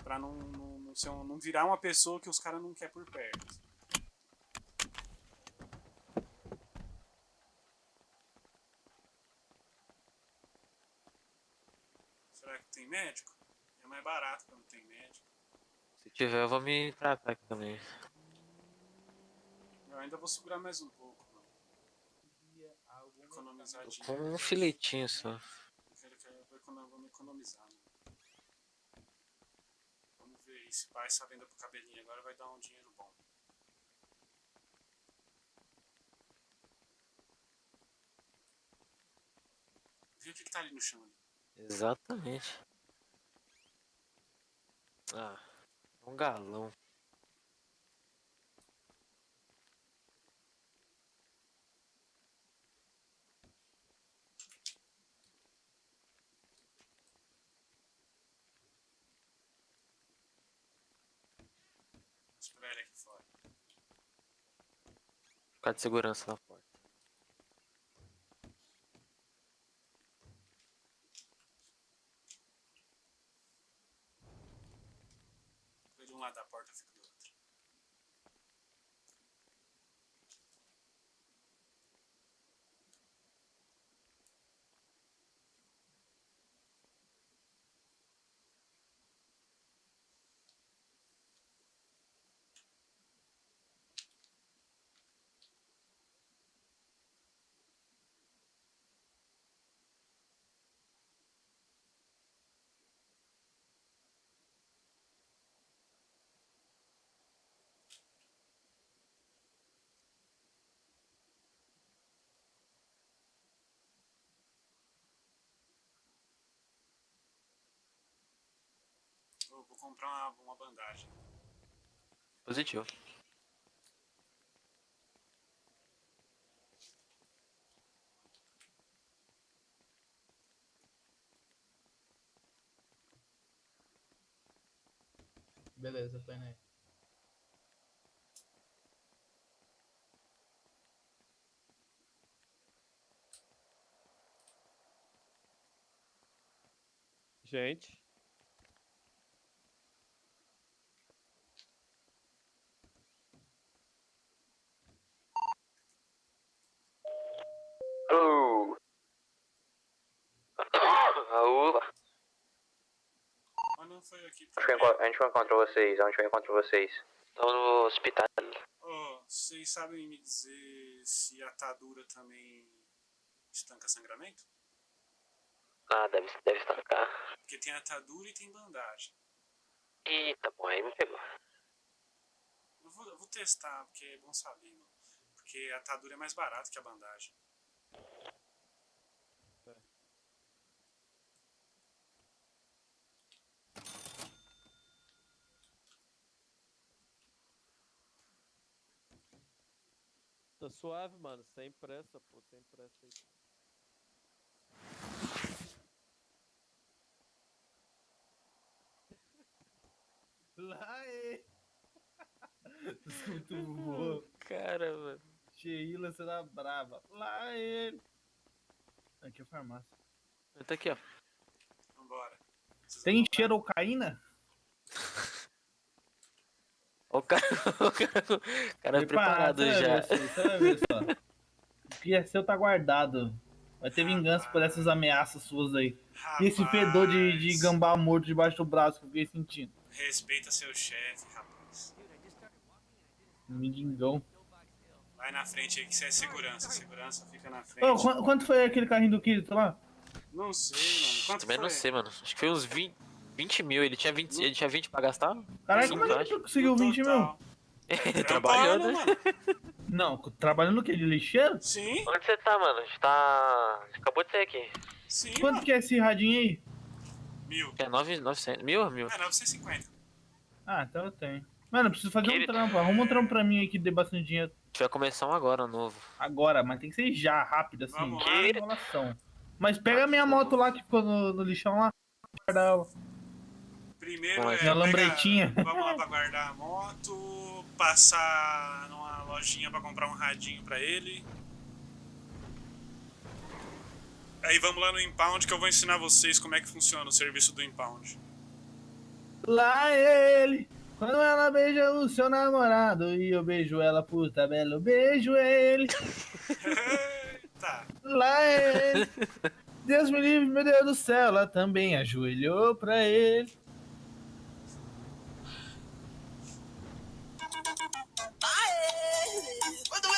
Pra não virar uma pessoa que os caras não querem por perto. Será que tem médico? É mais barato quando tem médico. Se tiver, eu vou me tratar aqui também. ainda vou segurar mais um pouco, mano. Economizar Tô dinheiro. com um filetinho só. Vamos economizar, mano. Vamos ver aí se vai essa venda pro cabelinho agora vai dar um dinheiro bom. Vê o que tá ali no chão ali. Exatamente. Ah, um galão. Vou esperar ele aqui fora. Ficar de segurança na porta. Foi de um lado da porta, eu fico do outro. Eu vou comprar uma bandagem. Positivo. Beleza, tô indo aí. Gente. Alô. Alô. Ah, não, foi aqui. A gente encontrou vocês. Onde eu encontro vocês? Estamos no hospital. Oh, vocês sabem me dizer se a atadura também estanca sangramento? Ah, deve estancar. Porque tem atadura e tem bandagem. Eita, bom, aí me pegou. Eu vou testar, porque é bom saber, mano. Porque a atadura é mais barata que a bandagem. Tá suave, mano. Sem pressa, pô. Sem pressa aí. Lá é. Muito bom. Cara, mano. Sheila, você tá brava. Lá ele. Aqui é a farmácia. Tá aqui, ó. Vambora. Tem xerocaína? O cara, o cara preparado já. Você vai ver só. O que é seu tá guardado. Vai ter vingança por essas ameaças suas aí. E esse fedor de gambá morto debaixo do braço que eu fiquei sentindo. Respeita seu chefe, rapaz. Mendigão. Vai na frente aí que você é segurança. Segurança fica na frente. Ô, quanto foi aquele carrinho do Kirito lá? Não sei, mano. Quanto Também foi? não sei, mano. Acho que foi uns 20 mil. Ele tinha 20 pra gastar? Caralho, como é que tu conseguiu 20 mil? Ele trabalhou, né? Não, trabalhando no que? De lixeiro? Sim. Onde você tá, mano? A gente acabou de sair aqui. Sim, Quanto mano. que é esse radinho aí? 1000. É 900. Mil? É 950. Ah, então eu tenho. Mano, eu preciso fazer um trampo. Arruma um trampo pra mim aí que dê bastante dinheiro. A gente vai começar um agora, novo. Agora, mas tem que ser já, rápido, assim. Vamos Sem lá. enrolação. Mas pega a minha moto lá que ficou no lixão lá. Guarda ela. Primeiro Bom, é minha lambretinha. Vamos lá pra guardar a moto, passar numa lojinha pra comprar um radinho pra ele. Aí vamos lá no impound que eu vou ensinar vocês como é que funciona o serviço do impound. Lá ele, quando ela beija o seu namorado e eu beijo ela por tabela, eu beijo ele. Tá. Lá ele, Deus me livre, meu Deus do céu, ela também ajoelhou pra ele.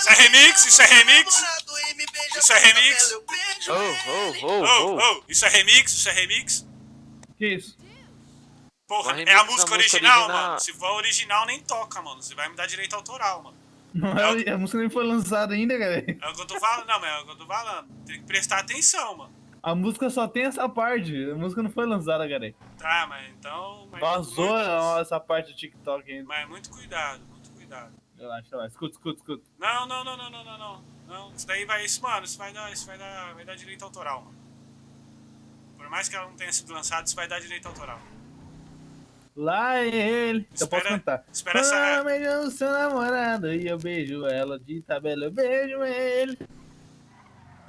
Isso é remix, isso é remix. Isso é remix. Isso é remix, isso é remix. Que isso? Porra, Uma é a remix música da música original, original. mano. Se for original, nem toca, mano. Você vai me dar direito autoral, mano. Não é, a música nem foi lançada ainda, cara. É o que eu tô falando. Não, mas é o que eu tô falando. Tem que prestar atenção, mano. A música só tem essa parte. A música não foi lançada, cara. Tá, mas então... Vazou essa parte do TikTok ainda. Mas muito cuidado, muito cuidado. Relaxa. Escuta. Não. Não, isso daí vai... Mano, isso vai dar direito autoral, mano. Por mais que ela não tenha sido lançada, isso vai dar direito autoral. Lá ele. Eu posso cantar. Espera essa... Beijou o seu namorado e eu beijo ela de tabela, eu beijo ele.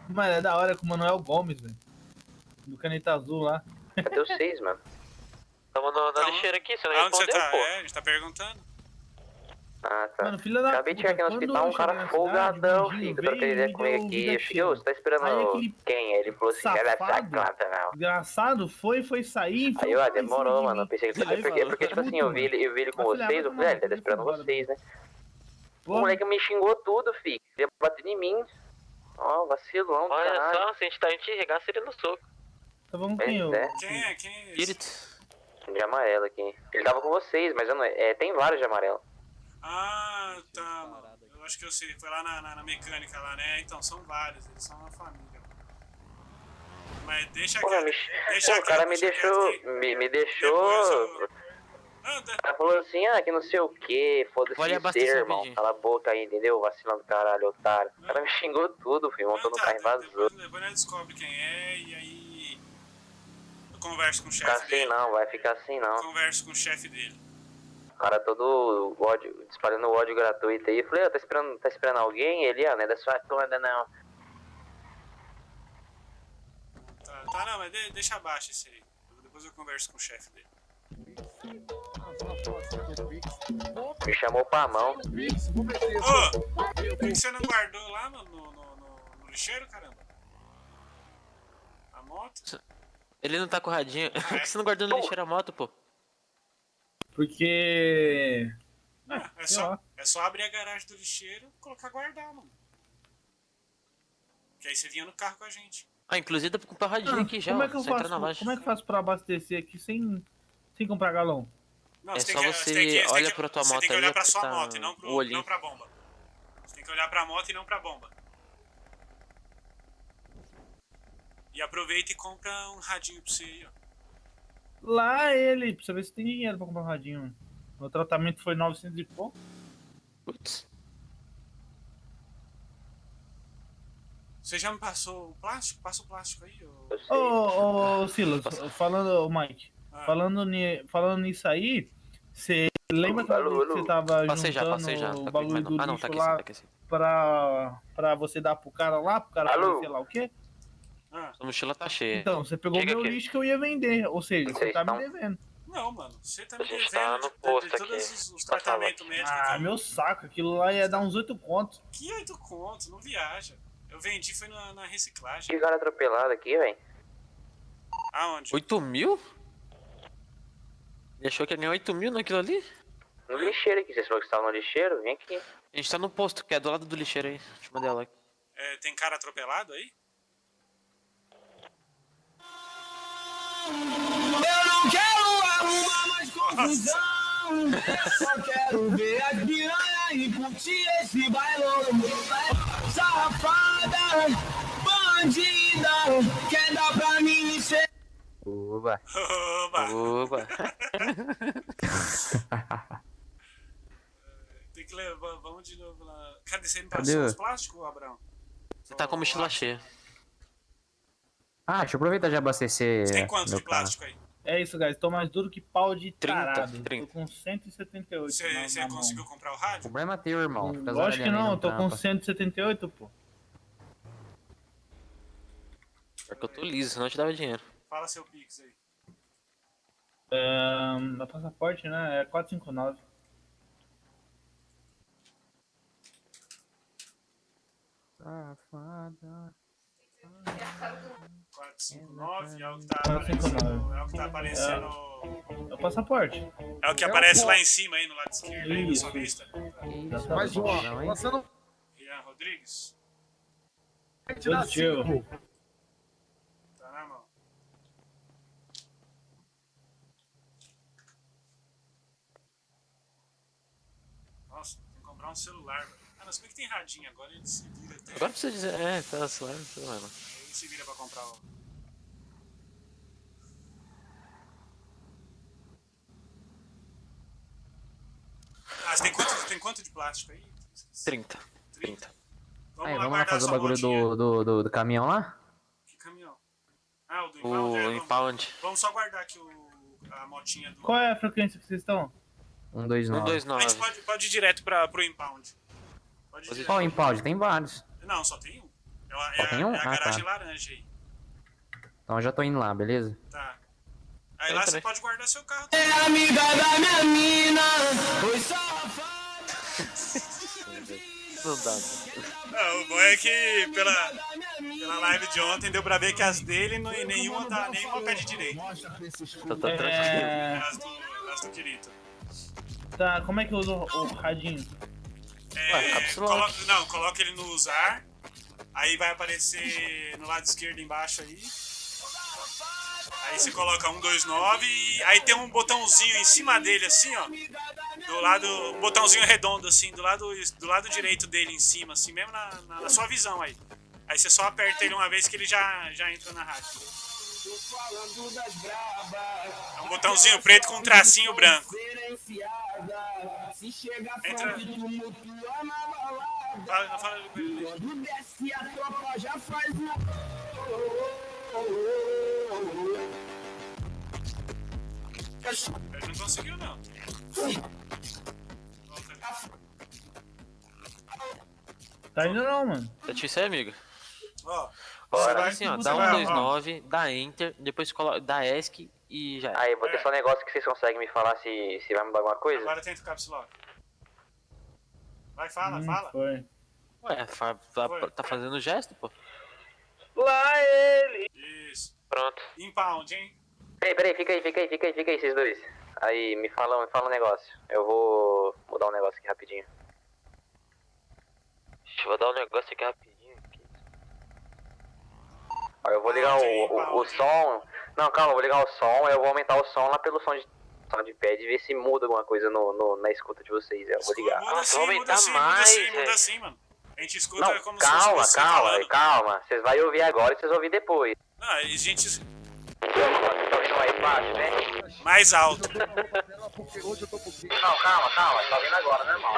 Mas é da hora com o Manuel Gomes, velho. Do Caneta Azul lá. Cadê vocês, mano? Tamo na lixeira aqui, você não Aonde você respondeu, tá? pô. É, a gente tá perguntando. Ah, tá. Mano, filha da Acabei de chegar aqui no puta, hospital, um quando eu cara cheguei na folgadão, cidade, filho. o Tô trocando ideia Vandinho com ele me deu aqui. vida Eu fiquei, ô, você tá Aí esperando aquele quem? Aí ele falou assim, ela é safado, saclata, não. desgraçado, foi sair. Aí, ó, demorou, mano. Eu pensei que ele Aí, porque tipo assim, eu vi ele com vocês, eu falei, ele tá esperando vocês, né? O moleque me xingou tudo, filho. Ele ia bater em mim. Ó, vacilão, Olha caralho. só, se a gente regaça ele no soco. Tá bom, quem eu? Quem é esse? De amarelo aqui. Ele tava com vocês, mas eu não... tem vários de amarelo. Ah, tá, mano. Eu acho que eu sei. Foi lá na mecânica lá, né? Então, são vários. Eles são uma família. Mas deixa Porra, quieto. o cara me deixou... O cara falou assim, que não sei o que, foda-se você, irmão. Cala a boca aí, entendeu? Vacilão do caralho, otário. O cara me xingou tudo, filho. Montou no carro e vazou. Depois nós descobre quem é e aí... Eu converso com o Ficar chefe dele. assim não, vai ficar assim não. Converso com o chefe dele. O cara todo ódio, espalhando ódio gratuito aí. Eu falei, tá esperando alguém? Ele, não é da sua conta, não. Tá, não, mas deixa abaixo isso aí. Depois eu converso com o chefe dele. Me chamou pra mão. Ô, por que você não guardou lá no lixeiro, caramba? A moto? Ele não tá com o radinho. Por que você não guardou no lixeiro a moto, pô? Porque... É só abrir a garagem do lixeiro e colocar guardar, mano. Que aí você vinha no carro com a gente. Ah, inclusive dá pra comprar o radinho aqui já, como ó. é que eu Só entrar faço, na loja. como é que eu faço pra abastecer aqui sem comprar galão? Não, É só você olha pra tua moto aí. Você tem que olhar pra sua apertar moto e não o olhinho. pra bomba. Você tem que olhar pra moto e não pra bomba. E aproveita e compra um radinho pra você aí, ó. Lá ele, pra você ver se tem dinheiro pra comprar um radinho. Mano. O tratamento foi 900 e pouco. Putz. Você já me passou o plástico? Passa o plástico aí, Ô, Silas, falando, Mike, falando nisso aí, você lembra que você tava Passei já, juntando o tá bagulho comigo, do não. Ah, não, lixo tá aqui lá sim, tá aqui sim. pra você dar pro cara lá, pro cara fazer sei lá o quê? Sua mochila tá cheia. Então, você pegou Chega meu aqui. lixo que eu ia vender, ou seja, você tá me devendo. Não, mano, você tá me A gente devendo tá no posto de todos aqui. os tratamentos médicos. Ah, meu saco, aquilo lá ia dar uns 8 contos. Que 8 contos? Não viaja. Eu vendi, foi na reciclagem. Que cara atropelado aqui, velho. Aonde? 8 mil? Ele achou que ia ganhar 8 mil naquilo ali? No lixeiro aqui, vocês falaram que estavam no lixeiro? Vem aqui. A gente tá no posto, que é do lado do lixeiro aí. Deixa eu mandar ela aqui. É, tem cara atropelado aí? Eu não quero arrumar mais confusão. Só quero ver as piranhas e curtir esse bailão. Safada, bandida, quer dar pra mim ser. Oba. Oba. Tem que levar, vamos de novo lá. Cadê? Você me Cadê? passou os plásticos, Abraão? Você tá com a mochila cheia. Ah, deixa eu aproveitar de abastecer. Você tem quantos meu de plástico aí? É isso, guys, tô mais duro que pau de 30, tarado. 30. Tô com 178 Você na mão. conseguiu comprar o rádio? O problema é teu, irmão. Fica Lógico que zaralhando aí não, no eu tô com trampo. 178, pô. Pior que eu tô liso, senão eu te dava dinheiro. Fala seu Pix aí. Da passaporte, né? É 459. Safada. 459 é o que tá aparecendo. É o que tá aparecendo. É o passaporte. É o que aparece lá em cima aí no lado esquerdo aí, na sua vista. Mais uma. Ian Rodrigues? Positivo. Tá na mão. Nossa, tem que comprar um celular, velho. Ah, mas como é que tem radinho agora? Ele se vira até. Agora precisa dizer. É, tá celular, não sei lá, não. Ele se vira pra comprar o. Ah, você tem quanto de plástico aí? 30. Vamos Aí, lá vamos lá guardar fazer o sua bagulho motinha. do caminhão lá? Que caminhão? Ah, o do O impound? impound. Vamos só guardar aqui a motinha do... Qual é a frequência que vocês estão? 129. A gente pode ir direto pro impound. Pode ir direto. Qual impound? Tem vários. Não, só tem um. Só tem um? É a Ah, garagem tá. laranja aí. Então eu já tô indo lá, beleza? Tá. Aí lá você pode guardar seu carro. É amiga da minha mina, foi só Não dá. Não, o bom é que pela live de ontem deu pra ver que as dele nenhuma pé de direito. Tá tranquilo. As do Kirito. Tá, como é que eu uso o radinho? Coloca ele no usar. Aí vai aparecer no lado esquerdo embaixo aí. Aí você coloca 129 e aí tem um botãozinho em cima dele assim, ó. Do lado, um botãozinho redondo assim, do lado direito dele em cima, assim, mesmo na sua visão aí. Aí você só aperta ele uma vez que ele já entra na rádio. É um botãozinho preto com um tracinho branco. Entra. Fala com ele. Quando desce a tropa já faz Ele não conseguiu não. Tá indo não, mano. Tá difícil aí, amigo? Ó, você vai assim, ó, dá 129, dá Enter, depois coloca, dá ESC e já. Aí, vou ter só um negócio que vocês conseguem me falar se vai mudar alguma coisa? Agora tenta o caps lock. Vai, fala. Foi. Ué, tá fazendo gesto, pô. Lá ele! Isso. Pronto. Impound, hein? Peraí, fica aí, vocês dois. Aí, me fala um negócio. Eu vou mudar um negócio aqui rapidinho. Deixa eu dar um negócio aqui rapidinho. Ó, eu vou ligar o som. Não, calma, eu vou ligar o som. Eu vou aumentar o som lá pelo som de pad e ver se muda alguma coisa na escuta de vocês. Eu vou ligar. Muda sim, mano. A gente escuta não, como se fosse você falando. Calma. Vocês vão ouvir agora e vocês vão ouvir depois. Ah, e gente... Vocês estão ouvindo mais baixo, né? Mais alto. Não, calma. Tá ouvindo agora, normal.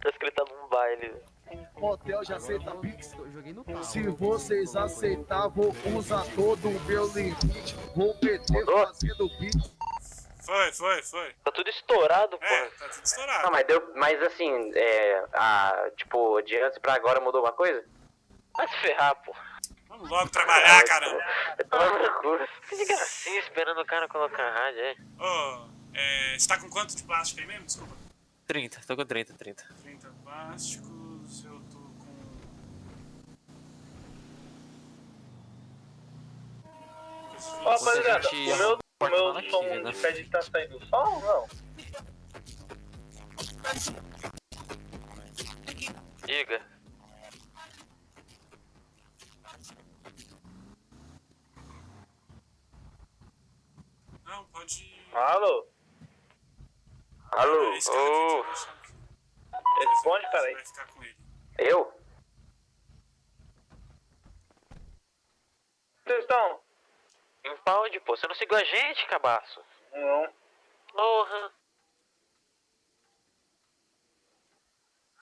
Parece que ele tá num baile. Hotel já aceita Pix. Se vocês aceitar, vou usar todo o meu limite. Vou meter fazendo Pix. Foi. Tá tudo estourado, pô. Tá tudo estourado. Não, mas assim, tipo, de antes pra agora mudou alguma coisa? Vai se ferrar, pô. Vamos logo trabalhar, caramba. Que de gracinha esperando o cara colocar a rádio aí. Você tá com quanto de plástico aí mesmo? Desculpa. 30, tô com 30. 30 plásticos, eu tô com... Ó, rapaziada, o meu som né? de pad tá saindo som ou não? Diga. Não, pode... Alô? Alô? Responde, peraí. Vai ficar com ele. Eu? Vocês estão? Impound, pô. Você não seguiu a gente, cabaço? Não. Porra.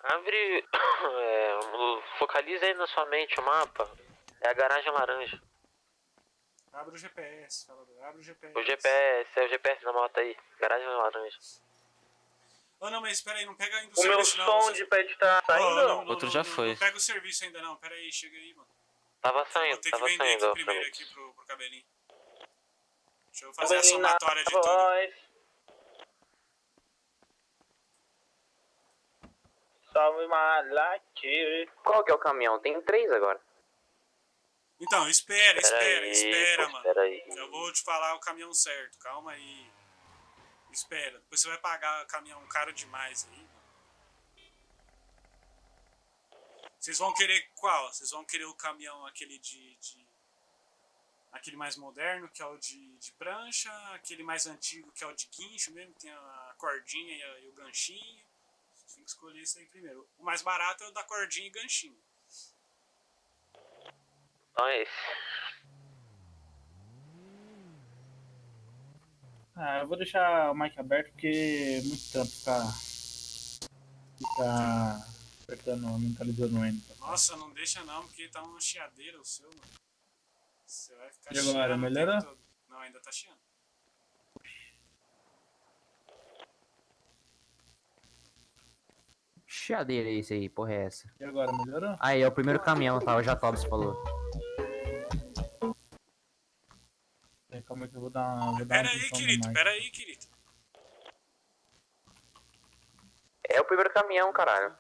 Abre... focaliza aí na sua mente o mapa. É a garagem laranja. Abre o GPS, abre o GPS. O GPS, é o GPS da moto aí. Garagem laranja. Não, mas espera aí, não pega ainda o O meu serviço não. som de pad tá saindo não? Outro já foi. Não pega o serviço ainda não, pera aí, chega aí, mano. Tava saindo, Vou ter que vender aqui primeiro aqui pro cabelinho. Deixa eu fazer a Cabelinho somatória de na tudo. voz. Salve Malate. Qual que é o caminhão? Tem 3 agora. Então, espera, pô, mano. espera aí. Eu vou te falar o caminhão certo, calma aí. Espera, depois você vai pagar o caminhão caro demais aí, mano. Vocês vão querer qual? Vocês vão querer o caminhão aquele aquele mais moderno, que é o de prancha, aquele mais antigo, que é o de guincho mesmo, que tem a cordinha e o ganchinho. Vocês têm que escolher isso aí primeiro. O mais barato é o da cordinha e ganchinho. Então é esse. Eu vou deixar o mic aberto porque é muito trampo ficar apertando, mentalizando o N. Nossa, não deixa não, porque tá uma chiadeira o seu, mano. Você vai ficar E agora, chiando o melhorou? tempo todo. Não, ainda tá chiando. Chiadeira esse aí, porra é essa? E agora, melhorou? Aí, é o primeiro caminhão, tá? O Jacobs falou. Calma aí que eu vou dar uma Pera aí, atenção no querido, mic. pera aí, querido. É o primeiro caminhão, caralho.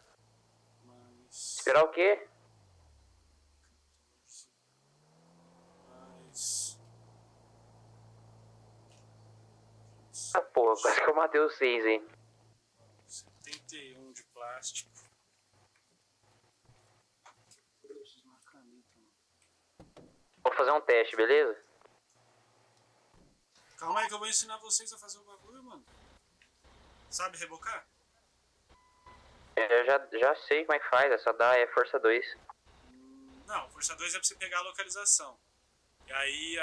Esperar o quê? Ah, porra, quase que eu matei os 6, hein. 71 de plástico. Vou fazer um teste, beleza? Calma aí que eu vou ensinar vocês a fazer o bagulho, mano. Sabe rebocar? Eu já sei como é que faz, é só dar força 2. Não, força 2 é pra você pegar a localização. E aí,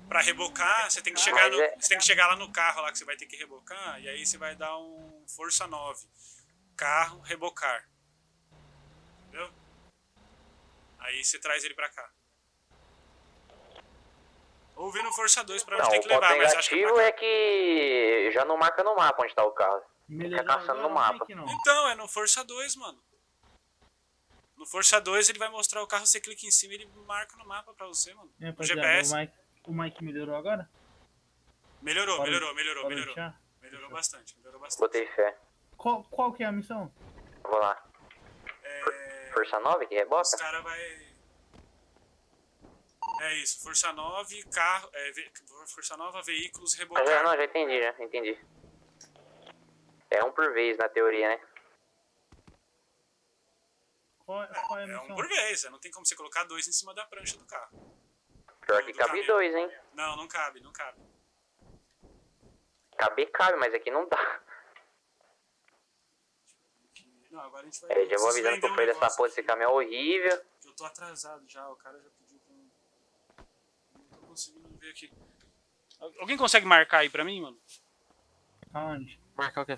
pra rebocar, você tem que chegar você tem que chegar lá no carro lá que você vai ter que rebocar, e aí você vai dar um força 9. Carro, rebocar. Entendeu? Aí você traz ele pra cá. Ou vir no força 2 pra onde Não, tem que o ponto levar, mas acho que negativo é que já não marca no mapa onde tá o carro. Fica caçando no mapa. Então, é no força 2, mano. No força 2 ele vai mostrar o carro, você clica em cima e ele marca no mapa pra você, mano. E, O rapaziada, GPS. o mic melhorou agora? Melhorou, Pode- melhorou. pode Melhorou deixar? bastante, melhorou bastante. Botei fé. Qual que é a missão? Vou lá. Força 9 que rebota? Os caras vai... É isso, força 9, carro... força nova, veículos, rebocar. Já entendi. É um por vez na teoria, né? Qual é a É missão? um por vez, não tem como você colocar 2 em cima da prancha do carro. Pior que cabe 2, hein? Não, não cabe. Cabe, mas aqui não dá. Não, agora a gente vai... Já vou avisando pro Freio dessa porra desse caminhão horrível. Eu tô atrasado já, o cara já pediu pra mim. Não tô conseguindo ver aqui. Alguém consegue marcar aí pra mim, mano? Aonde? Marcar o quê?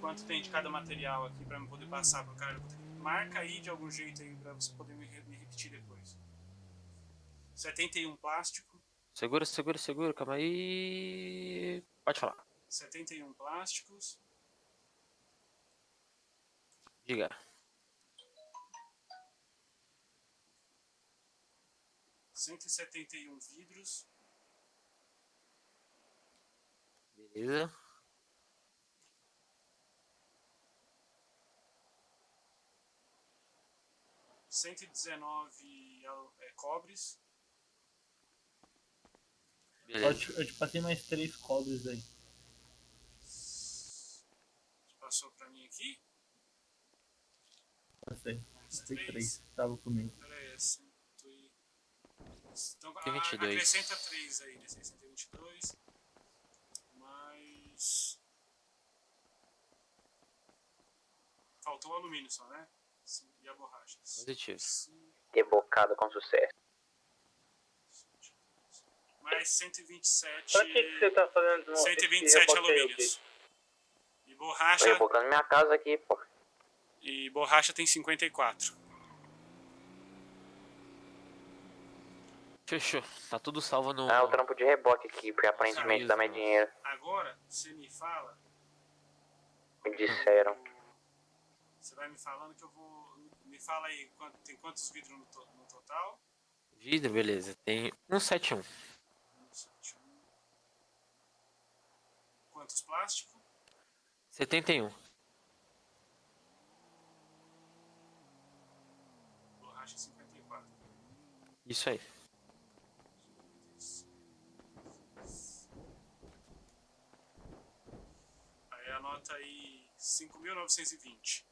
Quanto tem de cada material aqui pra eu poder passar pro cara? Marca aí de algum jeito aí pra você poder me repetir depois. 71 plástico. Segura, calma aí. Pode falar. 71 plásticos. Diga. $171 vidros. Beleza. $119 cobres. Beleza. Eu te passei mais 3 cobres aí. Passou pra mim aqui. Passei. Mais Passei 3. 3. Tava comigo. Pera aí, então, 122. acrescenta 3 aí, né? 122. Mais... Faltou o alumínio só, né? Sim, e a borracha. Positivo. Rebocado com sucesso. Mais 127... Pra que você tá fazendo 127 alumínios. E borracha... Tô rebocando minha casa aqui, pô. E borracha tem 54. Fechou. Tá tudo salvo no... Ah, o trampo de reboque aqui, porque aparentemente dá mais dinheiro. Agora, você me fala... Me disseram. Você vai me falando que eu vou... Me fala aí, tem quantos vidros no total? Vidro, beleza. Tem 171. 171. Quantos plásticos? 71. Borracha 54. Isso aí. Aí anota aí 5.920.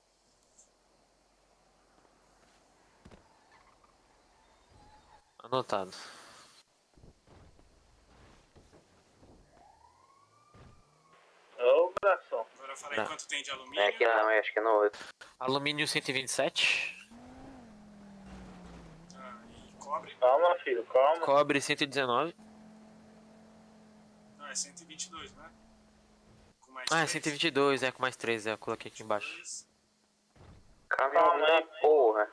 Anotado. Ô, bração. Agora fala aí Não. quanto tem de É alumínio. aqui não, acho que é no outro. Alumínio 127. E cobre. Calma, filho, calma. Cobre 119. Não, é 122, né? Com mais Ah, é 3. 122, com mais 3, eu coloquei aqui embaixo. Caminhão da porra.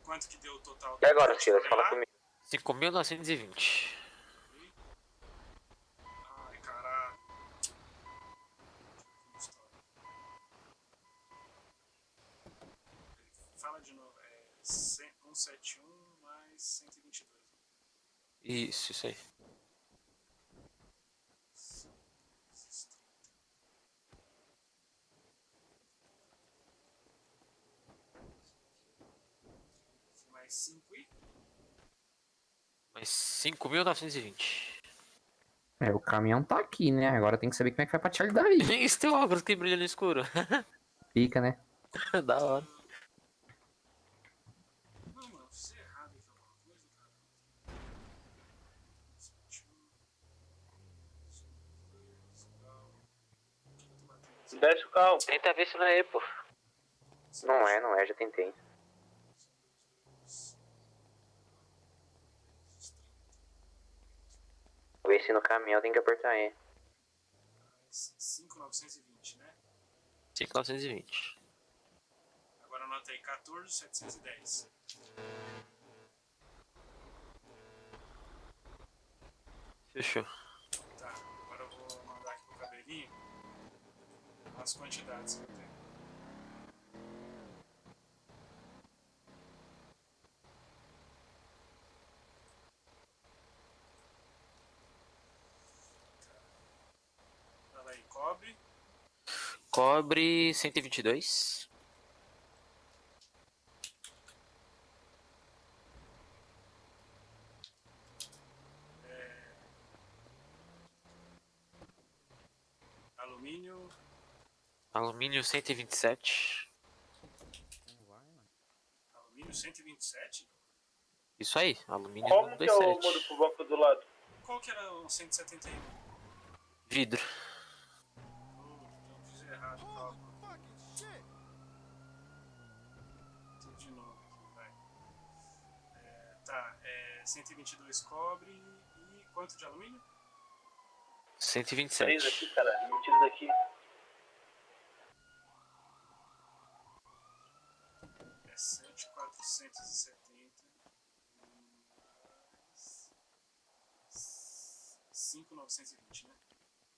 Quanto que deu o total? E agora, Silas? Fala comigo. 5.920. Ai, caralho. Fala de novo. 171 mais 122. Isso aí. Mais 5 e... Mais 5.920. É, o caminhão tá aqui, né? Agora tem que saber como é que vai pra tirar ele daí. Esse teu óculos que brilha no escuro. Fica, né? Da hora. Não, mano, fiz errado aqui alguma coisa, cara. 71. Desce o carro. Tenta ver se não é, pô. Não é, já tentei. Ver se no caminhão tem que apertar E. 5.920, né? 5.920. Agora anota aí 14.710. Fechou. Tá, agora eu vou mandar aqui pro cabelinho as quantidades que eu tenho. Fala aí, cobre. Cobre 122. Alumínio. Alumínio 127. Alumínio 127? Isso aí, alumínio Como que eu 127. mudo pro banco do lado? Qual que era o 171? Vidro. Então fiz errado o cálculo. Tudo de novo aqui, vai. Tá, 122 cobre e quanto de alumínio? 127. 3 aqui, caralho. Me tira daqui. É 7.470 mais 5.920, né?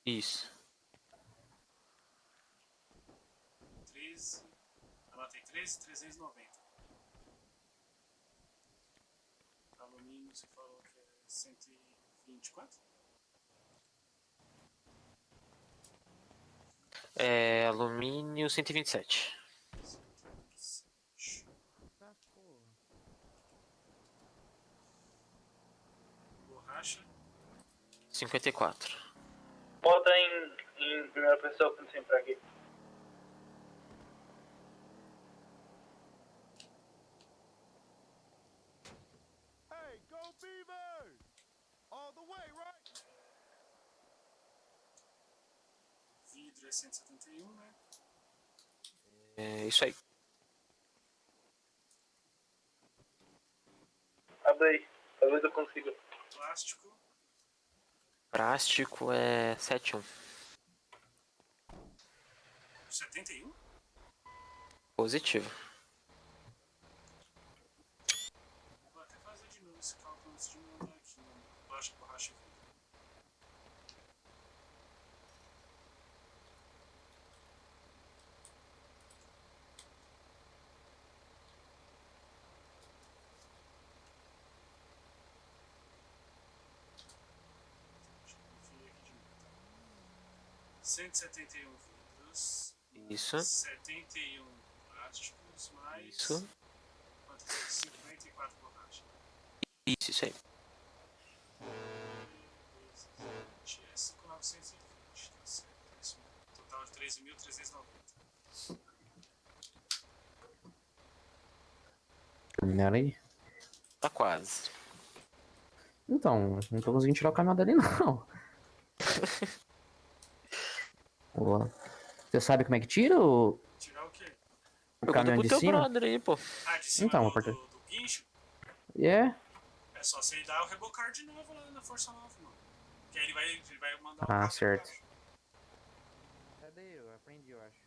Isso. 13. Anotei 13.390. Alumínio, você falou que é 120 quanto? Alumínio 127. Borracha. 54. Bota em primeira pessoa quando você entrar aqui. Hey, go Beavers! All the way, right? Vidro é 171, né? É isso aí. Abre aí. Talvez eu consiga. Plástico. Plástico é 71. 71? Positivo. Vou até fazer de novo esse cálculo antes de mandar aqui. Plástico, borracha e vidro. Deixa eu conferir aqui de novo, tá? 171 vidros. Isso. 71 plásticos, mais... Isso. Quanto foi? 54 borrachas. Isso aí. É 5.920, tá certo. É isso mesmo. Total de 13.390. Terminaram aí? Tá quase. Então, não tô conseguindo tirar o caminhão dali, não. Boa. Você sabe como é que tira o Tirar o quê? caminhão Pergunta de pro teu cima? brother aí, pô. Ah, de cima Então, do guincho? É? É só você dar o rebocar de novo lá na Força Nova, mano. Que aí ele vai mandar o Ah, carro certo. pra baixo. Cadê eu? Aprendi, eu acho.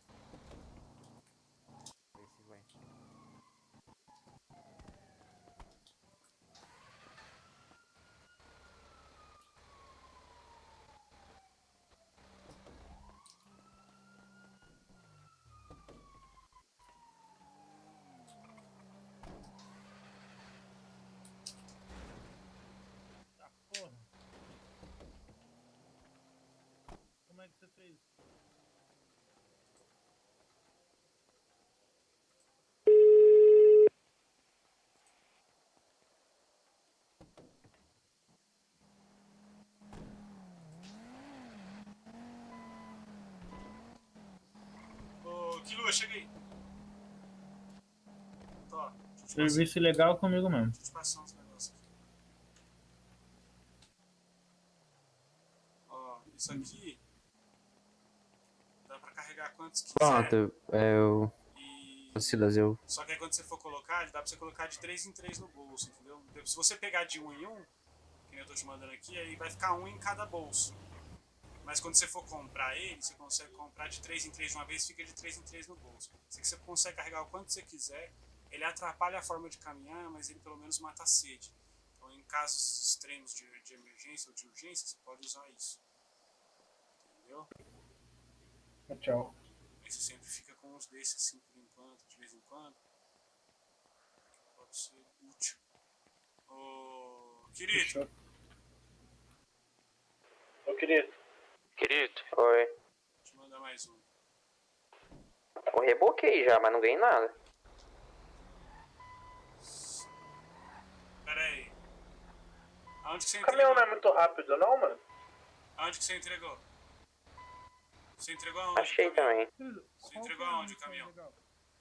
Ver se vai. Tá, porra. Como é que você fez? Ô, Kilo, eu cheguei. Tó, Serviço legal comigo mesmo. deixa eu te passar uns negócios aqui. Ó, isso aqui dá pra carregar quantos quiser. Pronto, Silas, eu... Só que aí quando você for colocar, dá pra você colocar de 3 em 3 no bolso, entendeu? Se você pegar de 1 em 1, que nem eu tô te mandando aqui, aí vai ficar 1 em cada bolso. Mas quando você for comprar ele, você consegue comprar de 3 em 3 de uma vez, fica de 3 em 3 no bolso. Você consegue carregar o quanto você quiser. Ele atrapalha a forma de caminhar, mas ele pelo menos mata a sede. Então, em casos extremos de emergência ou de urgência, você pode usar isso. Entendeu? Tchau. Aí você sempre fica com uns desses assim por enquanto, de vez em quando. Pode ser útil. Ô, querido. Ô, querido. Querido. Oi. Deixa eu mandar mais um. Eu reboquei já, mas não ganhei nada. Pera aí. Aonde que você O entregou? caminhão não é muito rápido não, mano? Aonde que você entregou? Você entregou aonde? Achei também. Você entregou aonde o caminhão?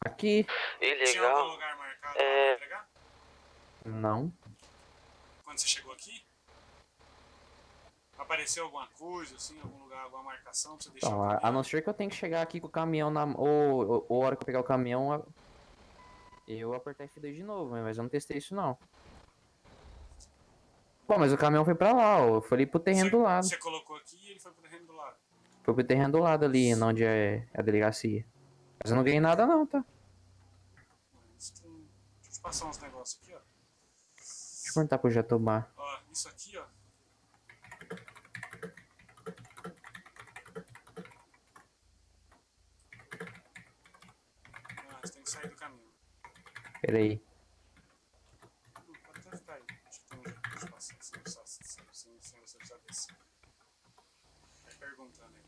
Aqui? Tinha algum lugar marcado lá pra entregar? Não. Quando você chegou aqui? Apareceu alguma coisa, assim, algum lugar, alguma marcação pra você deixar? Então, a não ser que eu tenha que chegar aqui com o caminhão na... Ou a hora que eu pegar o caminhão, eu apertar F2 de novo, mas eu não testei isso não. Pô, mas o caminhão foi pra lá, ó. Foi ali pro terreno do lado. Você colocou aqui e ele foi pro terreno do lado. Foi pro terreno do lado ali, onde é a delegacia. Mas eu não ganhei nada não, tá? Deixa eu te passar uns negócios aqui, ó. Deixa eu perguntar pro Jatobá. Ó, isso aqui, ó. Ah, você tem que sair do caminho. Pera aí. Pode até ficar aí. Deixa eu ter um jeito de te passar sem você precisar descer. Vai perguntando aí.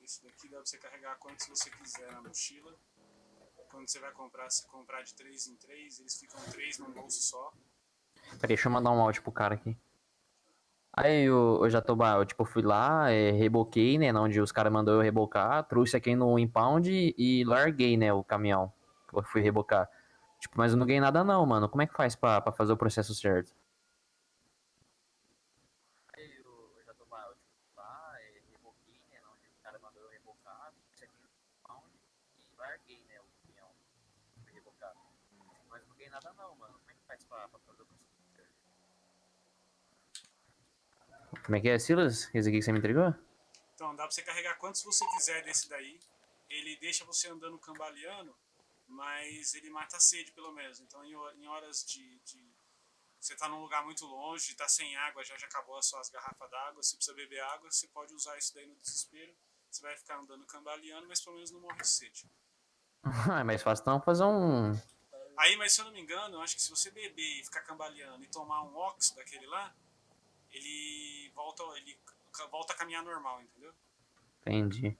Esse daqui dá pra você carregar quantos você quiser na mochila. Quando você vai comprar, se comprar de 3 em 3, eles ficam 3 num bolso só. Pera aí, deixa eu mandar um áudio pro cara aqui. Aí eu já tô, eu tipo, fui lá, reboquei, né, onde os caras mandou eu rebocar, trouxe aqui no impound e larguei, né, o caminhão, que eu fui rebocar. Tipo, mas eu não ganhei nada não, mano, como é que faz pra fazer o processo certo? Aí eu já tô, eu tipo, fui lá, reboquei, né, onde os caras mandou eu rebocar, trouxe aqui no impound e larguei, né, o caminhão, fui rebocar. Mas eu não ganhei nada não, mano, como é que faz pra fazer o processo certo? Como é que é, Silas? Esse aqui que você me entregou? Então, dá pra você carregar quantos você quiser desse daí. Ele deixa você andando cambaleando, mas ele mata a sede, pelo menos. Então, em horas de você tá num lugar muito longe, tá sem água, já acabou as suas garrafas d'água, você precisa beber água, você pode usar isso daí no desespero. Você vai ficar andando cambaleando, mas pelo menos não morre de sede. Ah, é mais fácil então fazer um... Aí, mas se eu não me engano, eu acho que se você beber e ficar cambaleando e tomar um ox daquele lá, ele volta a caminhar normal, entendeu? Entendi.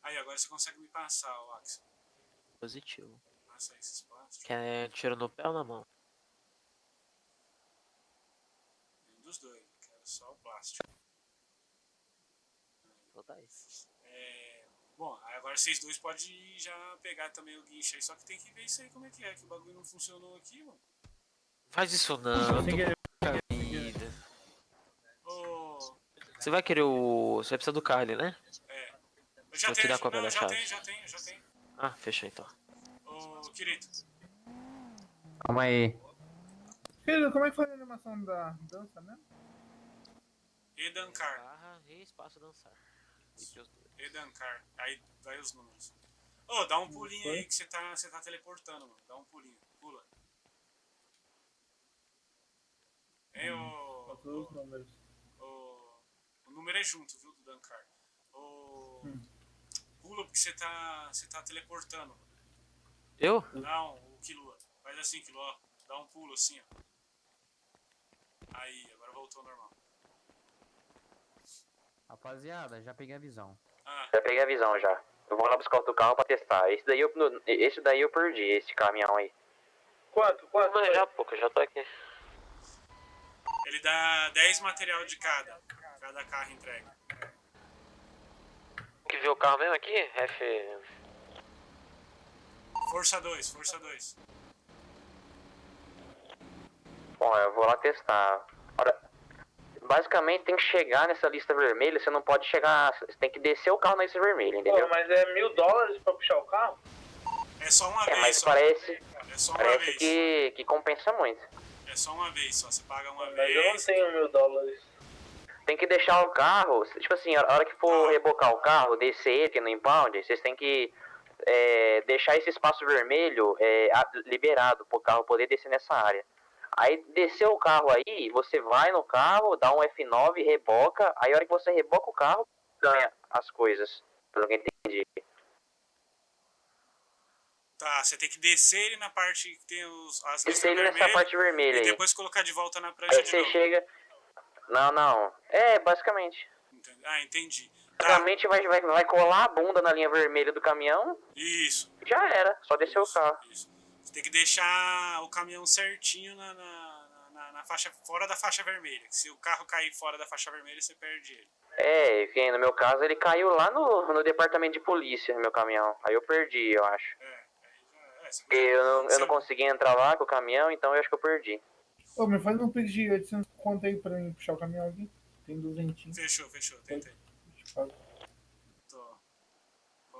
Aí, agora você consegue me passar, o Axel. Positivo. Ah, sair esses plásticos. Quer tiro no pé ou na mão? Um dos dois, quero só o plástico. Então tá aí. Bom, aí agora vocês dois podem já pegar também o guincho aí, só que tem que ver isso aí como é, que o bagulho não funcionou aqui, mano. Faz isso não, eu tô com vida. Você vai querer o... Você vai precisar do Carly, né? Eu já Vou tenho, te dar a cópia não, da chave. já tenho. Ah, fechou então. Ô, querido. Calma aí. Querido, como é que foi a animação da dança mesmo? Edankar. Barra e espaço dançar. Edankar. Aí vai os números. Ô, dá um pulinho aí que você tá teleportando, mano. Dá um pulinho. Pula. Hein, Os números. O número é junto, viu, do Dankar. Pula porque você tá teleportando. Eu? Não, o Killua. Faz assim, Killua, ó. Dá um pulo assim, ó. Aí, agora voltou ao normal. Rapaziada, já peguei a visão. Já peguei a visão já. Eu vou lá buscar outro carro pra testar. Esse daí eu perdi, esse caminhão aí. Quanto? Mano, já pouco, eu já tô aqui. Ele dá 10 material de cada carro entrega. Que viu o carro mesmo aqui? F... Força 2. Bom, eu vou lá testar. Basicamente tem que chegar nessa lista vermelha, você não pode chegar. Você tem que descer o carro na lista vermelha, entendeu? Pô, mas é $1.000 pra puxar o carro? É só uma vez. Mas só. parece É só uma vez. que compensa muito. É só uma vez só. Você paga uma Mas vez. eu não tenho $1.000. Tem que deixar o carro, tipo assim, a hora que for rebocar o carro, descer ele aqui no impound, vocês têm que deixar esse espaço vermelho liberado pro carro poder descer nessa área. Aí desceu o carro aí, você vai no carro, dá um F9, reboca, aí a hora que você reboca o carro, ganha as coisas, pelo que eu entendi. Tá, você tem que descer ele na parte que tem as listas Descer ele nessa parte vermelha e aí. depois colocar de volta na prancha Aí de você novo. chega... Não. Basicamente. Ah, entendi. Basicamente vai colar a bunda na linha vermelha do caminhão. Isso. Já era, só descer o carro. Você tem que deixar o caminhão certinho na faixa, fora da faixa vermelha. Se o carro cair fora da faixa vermelha, você perde ele. Que no meu caso ele caiu lá no departamento de polícia, no meu caminhão. Aí eu perdi, eu acho. Porque eu não consegui entrar lá com o caminhão, então eu acho que eu perdi. Ô, me faz um pix de 800 conto aí pra mim puxar o caminhão aqui. Tem 200. Fechou, tentei. Qual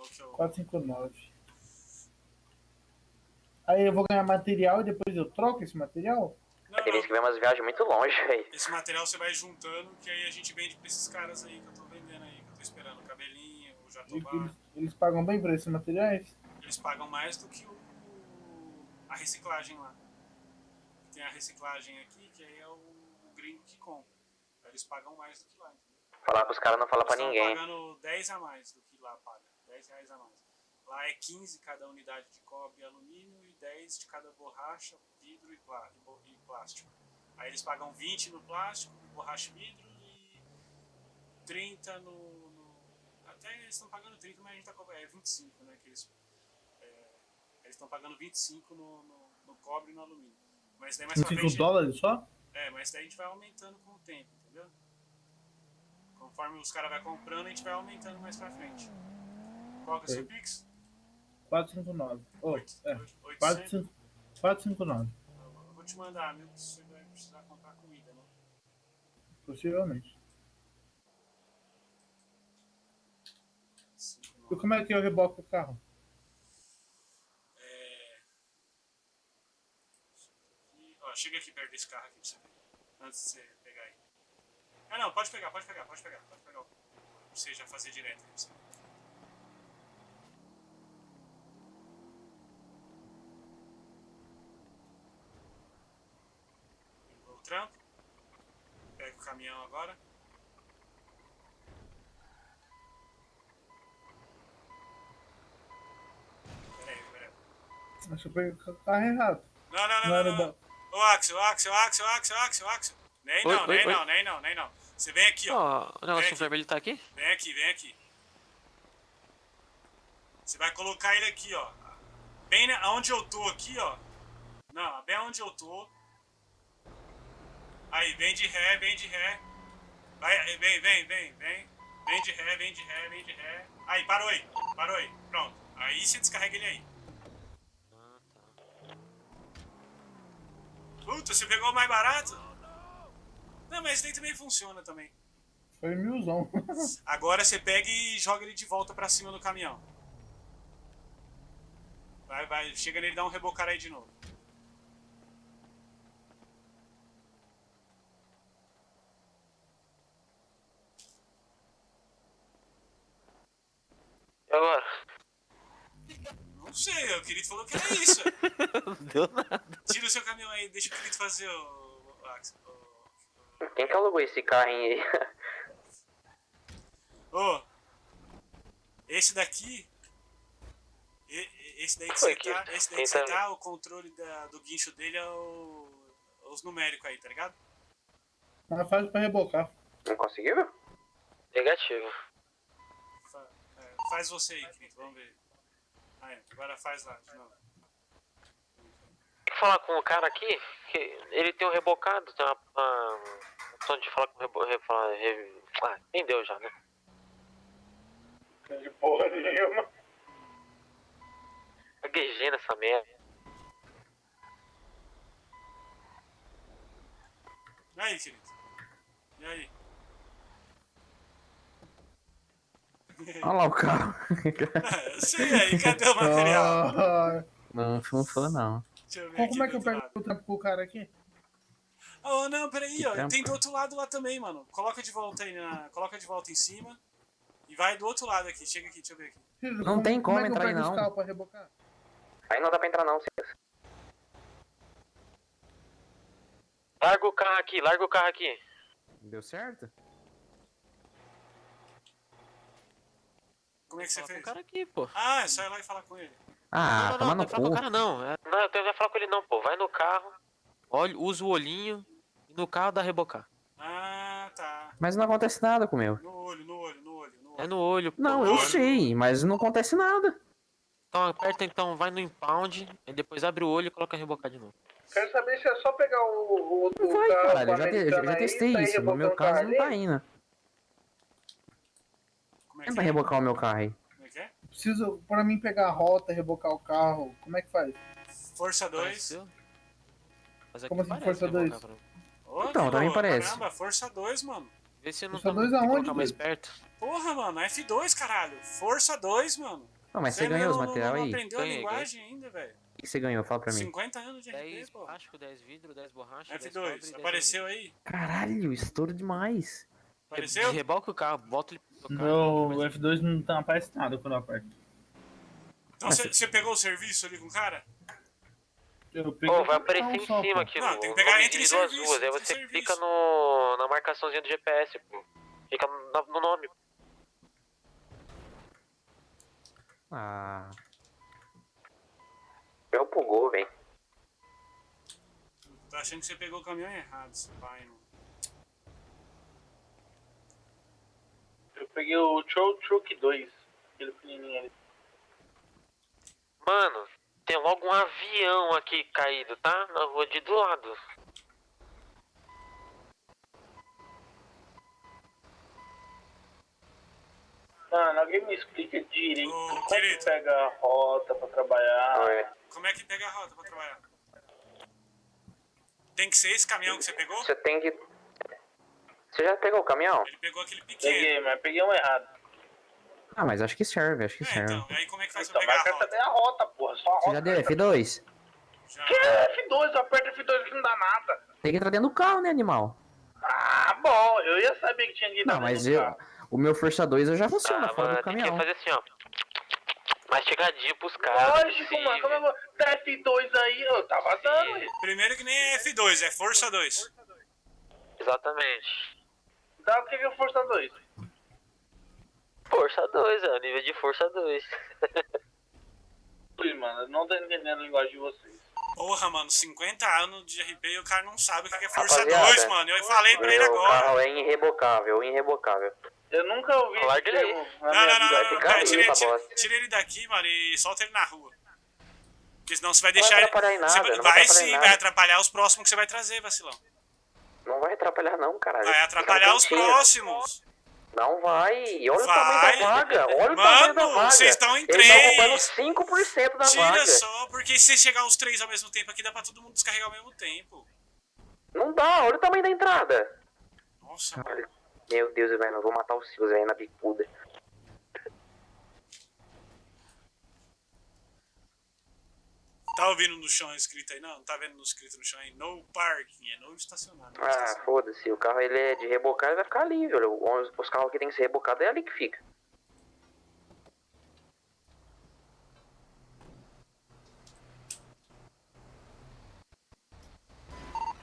que é o... 459. Aí eu vou ganhar material e depois eu troco esse material? Tem vezes que vem umas viagens muito longe, velho. Esse material você vai juntando, que aí a gente vende pra esses caras aí que eu tô vendendo aí, que eu tô esperando. O cabelinho, o jatobá. Eles pagam bem por esses materiais? Eles pagam mais do que a reciclagem lá. Tem a reciclagem aqui, que aí é o gringo que compra. Aí eles pagam mais do que lá, entendeu? Falar pros caras não falar pra ninguém. Eles estão pagando 10 a mais do que lá paga. 10 reais a mais. Lá é 15 cada unidade de cobre e alumínio e 10 de cada borracha, vidro e plástico. Aí eles pagam 20 no plástico, borracha e vidro e 30 Até eles estão pagando 30, mas a gente tá cobrando 25, né? Que eles estão pagando 25 no cobre e no alumínio. Mas daí mais pra frente, $5 só? Mas daí a gente vai aumentando com o tempo, entendeu? Conforme os caras vão comprando, a gente vai aumentando mais pra frente. Qual que é o seu Pix? 459. 800. 459. Eu vou te mandar, amigo, que você vai precisar comprar comida, né? Possivelmente. E como é que eu reboco o carro? Chega aqui perto desse carro aqui pra você ver. Antes de você pegar aí. Não, pode pegar. Pode pegar pra você já fazer direto aí pra você. O trampo. Pega o caminhão agora. Peraí. Acho que eu peguei o carro errado. Não. Ô, Axel. Nem não. Você vem aqui, ó. O negócio vermelho tá aqui? Vem aqui. Você vai colocar ele aqui, ó. Bem onde eu tô aqui, ó. Não, bem onde eu tô. Aí, vem de ré, vem de ré. Vai, vem. Vem de ré, vem de ré, vem de ré. Aí, parou aí. Pronto. Aí você descarrega ele aí. Puta, você pegou o mais barato? Não, mas esse daí também funciona também. Foi 1000zão. Agora você pega e joga ele de volta pra cima do caminhão. Vai, chega nele e dá um rebocar aí de novo. E agora? Não sei, o Kirito falou que era isso. Não deu nada. Tira o seu caminhão aí, deixa o Kirito fazer o Axel. Quem que alugou esse carrinho aí? Ô, esse daqui... Esse daí que você tá, o controle do guincho dele é os numéricos aí, tá ligado? Mas faz pra rebocar. Não conseguiu? Negativo. Faz você aí, Kirito, vamos ver. Aí, agora faz lá, de novo. Tem que falar com o cara aqui, que ele tem um rebocado, tem um tom de falar com o entendeu já, né? De porra nenhuma. Gaguejei nessa merda. E aí, Kirito? E aí? Olha lá o carro. Eu sei aí, cadê o material? Não foi não. Deixa eu ver Como é aqui que eu do pego outro o trampo com o cara aqui? lado. Oh, não, peraí, ó. trampo? Tem do outro lado lá também, mano. Coloca de volta aí, coloca de volta em cima. E vai do outro lado aqui. Chega aqui, deixa eu ver aqui. Não tem como é que eu entrar aí pego não. esse carro pra rebocar? Aí não dá pra entrar não, Silas. Larga o carro aqui. Deu certo? Como é que você Fala com fez? o cara aqui, pô. Ah, é só ir lá e falar com ele. Ah, toma não no fala com o cu. cara não. Não, eu tenho que falar com ele não, pô. Vai no carro. Olha, usa o olhinho e no carro dá rebocar. Ah, tá. Mas não acontece nada com o meu. No olho. É no olho, pô. Não, eu sei, mas não acontece nada. Então aperta, então vai no impound, e depois abre o olho e coloca rebocar de novo. Quero saber se é só pegar o Não vai, carro caralho. Eu já testei sair isso. No meu rebocando o caso carro não tá ali. indo. Como é Tenta rebocar o meu carro aí. Como é que é? Preciso, pra mim pegar a rota, rebocar o carro, como é que faz? Força 2. Pareceu? Mas aqui Como assim, parece Força rebocar 2? pra mim. Então, também parece. Caramba, Força 2, mano. Vê se eu não Força tô 2 tem que aonde, colocar mais doido? perto. Porra, mano, F2, caralho. Força 2, mano. Não, mas você ganhou os não material aí? aprendeu a Ganhei, linguagem ainda, velho. O que você ganhou? Fala pra mim. 50 anos de 10 RP, pô. plástico, 10 vidro, 10 borracha, 10 cobre e F2, 10 apareceu aí? Caralho, estouro demais. Apareceu? Reboca o carro, volta ele pro carro. Meu F2 não aparece nada quando eu aperto. Então você pegou o serviço ali com o cara? Eu peguei Pô, vai o aparecer carro em só, cima pô. aqui. Não, tem que o pegar nome entre de duas serviço, ruas, aí entre você serviço. clica na marcaçãozinha do GPS, pô. Fica no nome. Ah, Eu pulou, velho. Tô achando que você pegou o caminhão errado, esse pai, mano. Eu peguei o Truck 2, aquele pequenininho ali. Mano, tem logo um avião aqui caído, tá? Na rua de do lado. Mano, alguém me explica direito Ô, como é que querido. pega a rota pra trabalhar. Oi. Como é que pega a rota pra trabalhar? Tem que ser esse caminhão que você pegou? Você tem que... Você já pegou o caminhão? Ele pegou aquele pequeno. Peguei, mas peguei um errado. ah, mas acho que serve, acho que serve. Então, aí como é que faz Então, pra mas pegar a quer rota? saber a rota, porra. Só a Você rota. já deu F2? Já. Que é F2? Eu aperto F2 que não dá nada. Tem que entrar dentro do carro, né, animal? Ah, bom. Eu ia saber que tinha que ir Não, mas o meu Força 2 eu já funciona Ah, fora mano, do tem que caminhão. fazer assim, ó. Mastigadinho pros caras. Lógico, mano. Como eu vou... Dá F2 aí, eu tava dando. Aí. Primeiro que nem é F2, é Força 2. Exatamente. Dá o que é Força 2? Força 2, é o nível de força 2. Ui, mano, eu não tô entendendo a linguagem de vocês. Porra, mano, 50 anos de RP e o cara não sabe o que é Força Rapaziada, 2, mano. Eu falei pra ele Meu agora. carro é irrebocável, irrebocável. Eu nunca ouvi Larga ele aí. termo na Não, minha não, não, vida. Vai não, ficar pera, aí, essa bosta. tira ele daqui, mano, e solta ele na rua. Porque senão você vai deixar... Não vai atrapalhar em nada, não vai atrapalhar sim, em vai nada. atrapalhar os próximos que você vai trazer, vacilão. Não vai atrapalhar não, caralho. Vai atrapalhar os próximos. Não vai. Olha o Vai. tamanho da vaga. Olha o tamanho da Mano, vaga. vocês estão em Eles estão ocupando 3. 5% da Tira vaga. só, porque se chegar os 3 ao mesmo tempo aqui, dá pra todo mundo descarregar ao mesmo tempo. Não dá, olha o tamanho da entrada. Nossa, Olha. Meu Deus, velho, eu vou matar os seus, velho, na bicuda. tá ouvindo no chão escrito aí? Não tá vendo no escrito no chão aí? No parking, é no estacionamento. Ah, foda-se, o carro ele é de rebocar, ele vai ficar ali, velho. Os carros que tem que ser rebocados é ali que fica.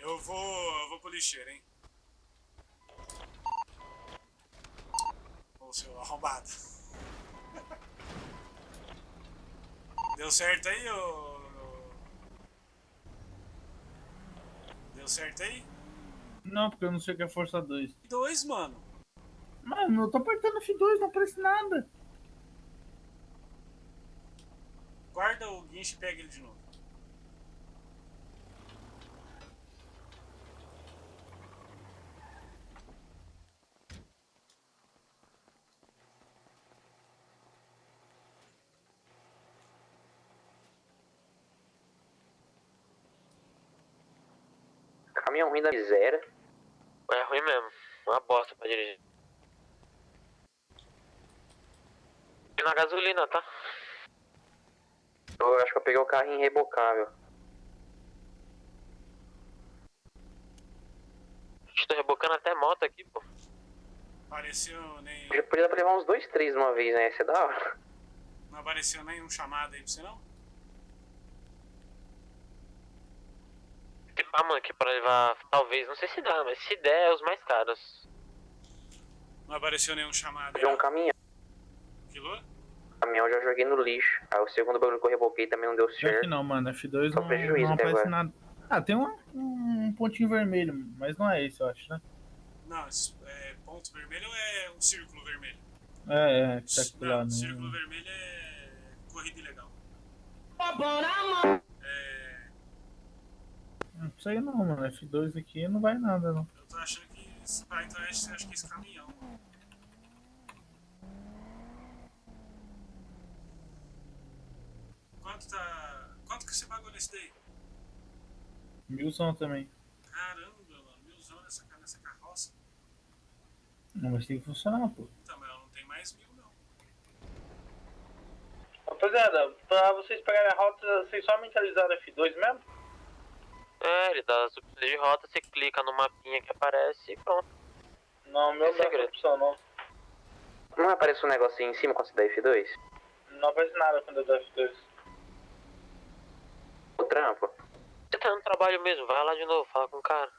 Eu vou pro lixeiro, hein? Ô, seu arrombado. Deu certo aí, ô... Deu certo aí? Não, porque eu não sei o que é força 2. 2, mano. Mano, eu tô apertando F2, não aparece nada. Guarda o guincho e pega ele de novo. Caminhão ruim da miséria. É ruim mesmo. Uma bosta pra dirigir. E na gasolina, tá? Eu acho que eu peguei o carrinho rebocável. Estou rebocando até moto aqui, pô. Apareceu nem... Já podia levar uns 2, 3 de uma vez, né? Isso é da hora. Não apareceu nenhum chamado aí pra você, não? Ah, mano, que pra levar, talvez, não sei se dá, mas se der, é os mais caros. Não apareceu nenhum chamado aí, Peguei um não? caminhão. Quilô? Caminhão já joguei no lixo. Aí o segundo bagulho que eu reboquei também não deu Pior certo. que não, mano. F2 Só não, prejuízo não até aparece agora. nada. Ah, tem um pontinho vermelho, mas não é esse, eu acho, né? Não, é ponto vermelho ou é um círculo vermelho? É, que tá aqui lá, Não, né? círculo vermelho é corrida ilegal. É... Não sei não, mano. F2 aqui não vai nada, não. Eu tô achando que pra entrar, acho que esse caminhão, mano. Quanto que você pagou nesse daí? 1000 também. Caramba, mano, 1000 nessa carroça. Não, mas tem que funcionar, pô. Então, mas ela não tem mais 1000, não. Rapaziada, pra vocês pegarem a rota, vocês só mentalizaram F2 mesmo? É, ele dá as opções de rota, você clica no mapinha que aparece e pronto. Não, meu não é opção, não. Não aparece um negocinho em cima quando você dá F2? Não aparece nada quando eu dou F2. O trampo? Você tá no trabalho mesmo, vai lá de novo, fala com o cara.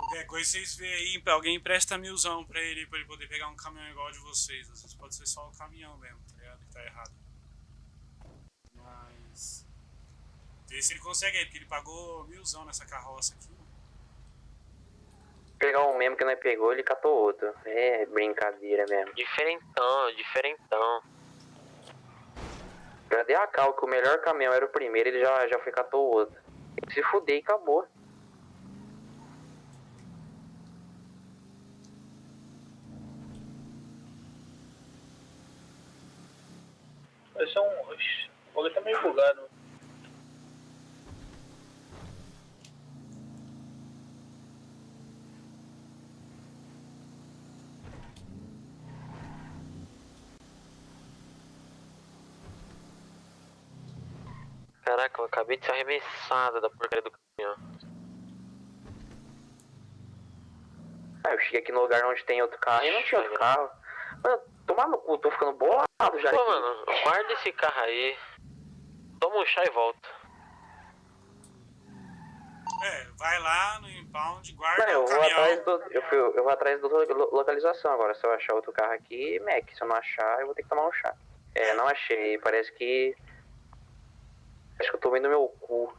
Qualquer coisa vocês veem aí, alguém empresta 1000 pra ele poder pegar um caminhão igual de vocês. Às vezes pode ser só o caminhão mesmo, tá ligado? Que tá errado. Mas... vê se ele consegue aí, porque ele pagou 1000 nessa carroça aqui. Pegar um mesmo que não pegou, ele catou outro. É brincadeira mesmo. Diferentão. Já dei a cal que o melhor caminhão era o primeiro, ele já foi catou o outro. Tem que se fuder e acabou. Vai ser um... Oxi, o bagulho tá meio bugado. Caraca, eu acabei de ser arremessada da porcaria do caminhão. Ah, eu cheguei aqui no lugar onde tem outro carro e não tinha outro carro. Mano, tomar no cu, tô ficando bolado já. Pô, aqui. mano, guarda esse carro aí. Toma um chá e volta. É, vai lá no impound, guarda Não, eu o vou caminhão. atrás do. Eu vou atrás da localização agora. Se eu achar outro carro aqui, Mac. Se eu não achar, eu vou ter que tomar um chá. É, não achei. Parece que. Acho que eu tô vendo meu cu.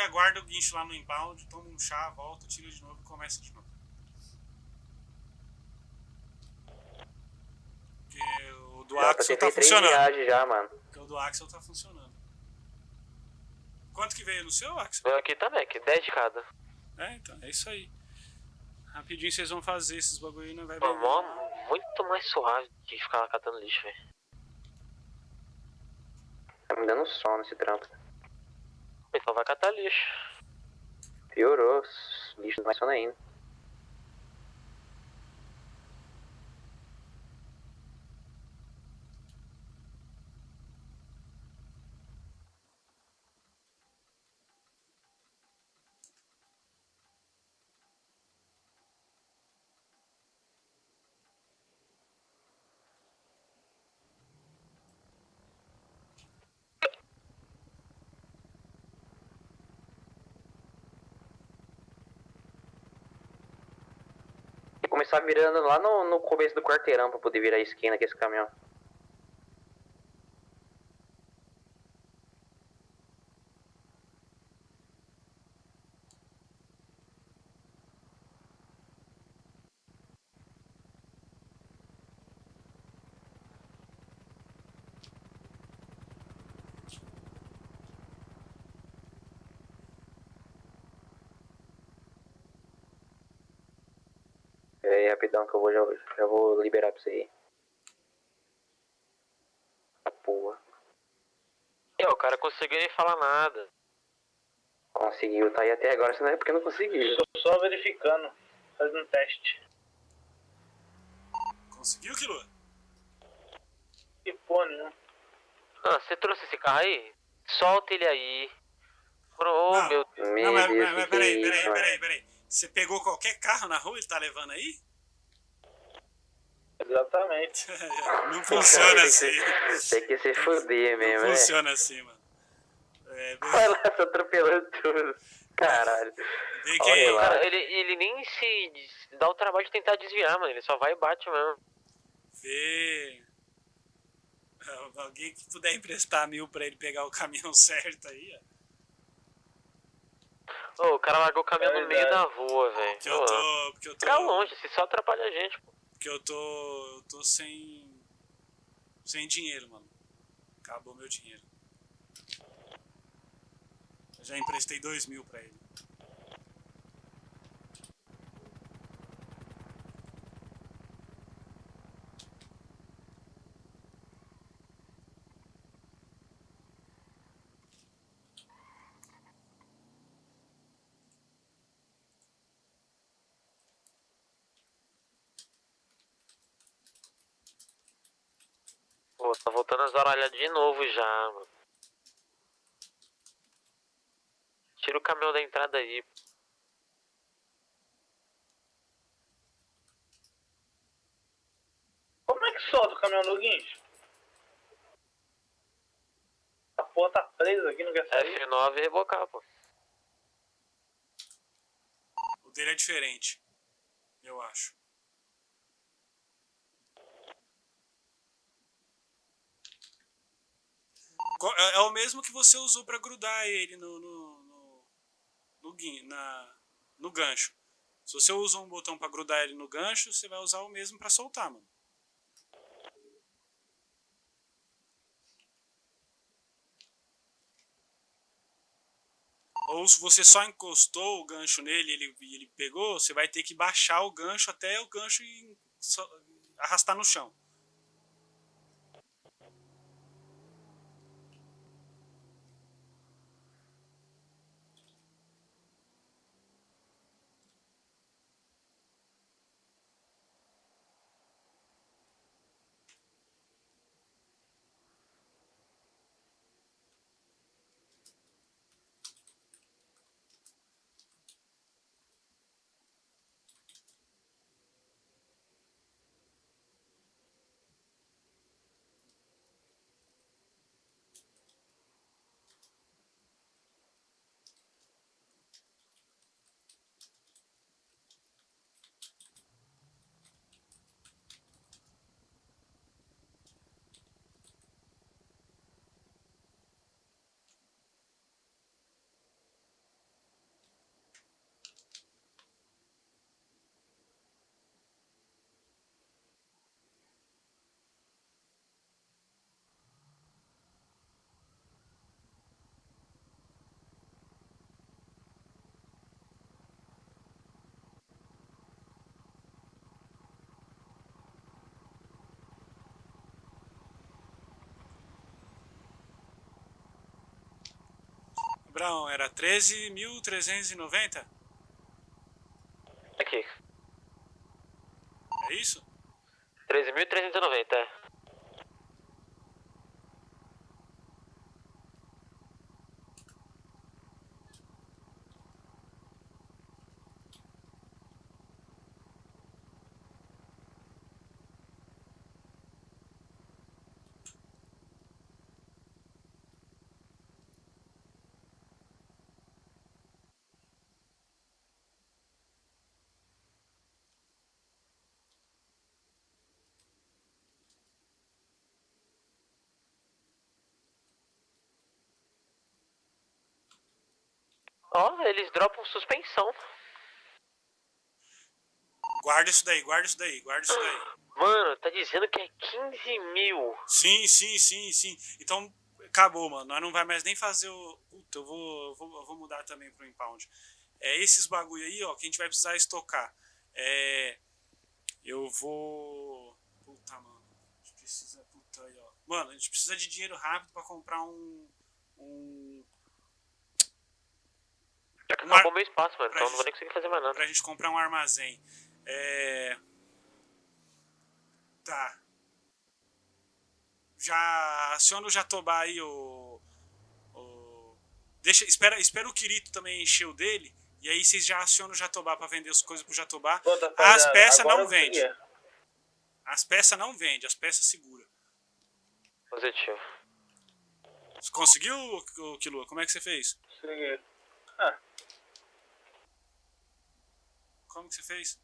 Guarda o guincho lá no impound, toma um chá, volta, tira de novo e começa de novo. Porque o do Axel tá funcionando. Já, mano. Porque o do Axel tá funcionando. Quanto que veio no seu, Axel? Veio aqui também, aqui 10 de cada. Então, é isso aí. Rapidinho vocês vão fazer esses bagulho aí, não vai Pô, ver. muito mais suave que ficar lá catando lixo, velho. Tá me dando sono esse trampo. Então vai catar lixo. Piorou, lixo mais sono ainda. Começar virando lá no começo do quarteirão pra poder virar a esquina com esse caminhão. Pera aí, rapidão que eu já vou liberar pra você aí. Porra. O cara conseguiu nem falar nada. Conseguiu, tá aí até agora, senão é porque não conseguiu. Tô só verificando, fazendo um teste. Conseguiu, Kilo? Que fone, né? Ah, você trouxe esse carro aí? Solta ele aí. Oh, meu Deus. Não, mas peraí. Você pegou qualquer carro na rua e tá levando aí? Exatamente. Não funciona assim. Tem que se fuder mesmo, Não funciona assim, mano. Vai lá, tô atropelando tudo. Caralho. Cara, ele nem se dá o trabalho de tentar desviar, mano. Ele só vai e bate mesmo. Vê. Alguém que puder emprestar 1000 pra ele pegar o caminhão certo aí, ó. O cara largou o caminhão no meio da rua, velho. Porque eu tô... Fica longe, se só atrapalha a gente, pô. Porque eu tô sem dinheiro, mano. Acabou meu dinheiro. Eu já emprestei 2000 pra ele. Pô, tá voltando as orelhas de novo já, mano. Tira o caminhão da entrada aí. Como é que solta o caminhão no guincho? A porra tá presa aqui, não quer sair? F9 e rebocar, pô. O dele é diferente, eu acho. É o mesmo que você usou pra grudar ele no gancho. Se você usa um botão pra grudar ele no gancho, você vai usar o mesmo pra soltar, mano. Ou se você só encostou o gancho nele e ele pegou, você vai ter que baixar o gancho até o gancho arrastar no chão. Brão, era 13.390? Aqui. É isso? 13.390, é. Ó, eles dropam suspensão. Guarda isso daí, guarda isso daí, guarda isso daí. Mano, tá dizendo que é 15 mil. Sim. Então, acabou, mano. Nós não vai mais nem fazer o... Puta, eu vou mudar também pro impound. Esses bagulho aí, ó, que a gente vai precisar estocar. Eu vou... Puta, mano. A gente precisa... Puta aí, ó. Mano, a gente precisa de dinheiro rápido pra comprar Já que acabou meu espaço, mano, então não vou nem conseguir fazer mais nada. Pra gente comprar um armazém. Tá. Já aciona o Jatobá aí, espera o Kirito também encher o dele. E aí vocês já acionam o Jatobá pra vender as coisas pro Jatobá. As peças não vendem. As peças não vendem, as peças segura. Positivo. Você conseguiu, Killua? Como é que você fez? Consegui. Como que você fez?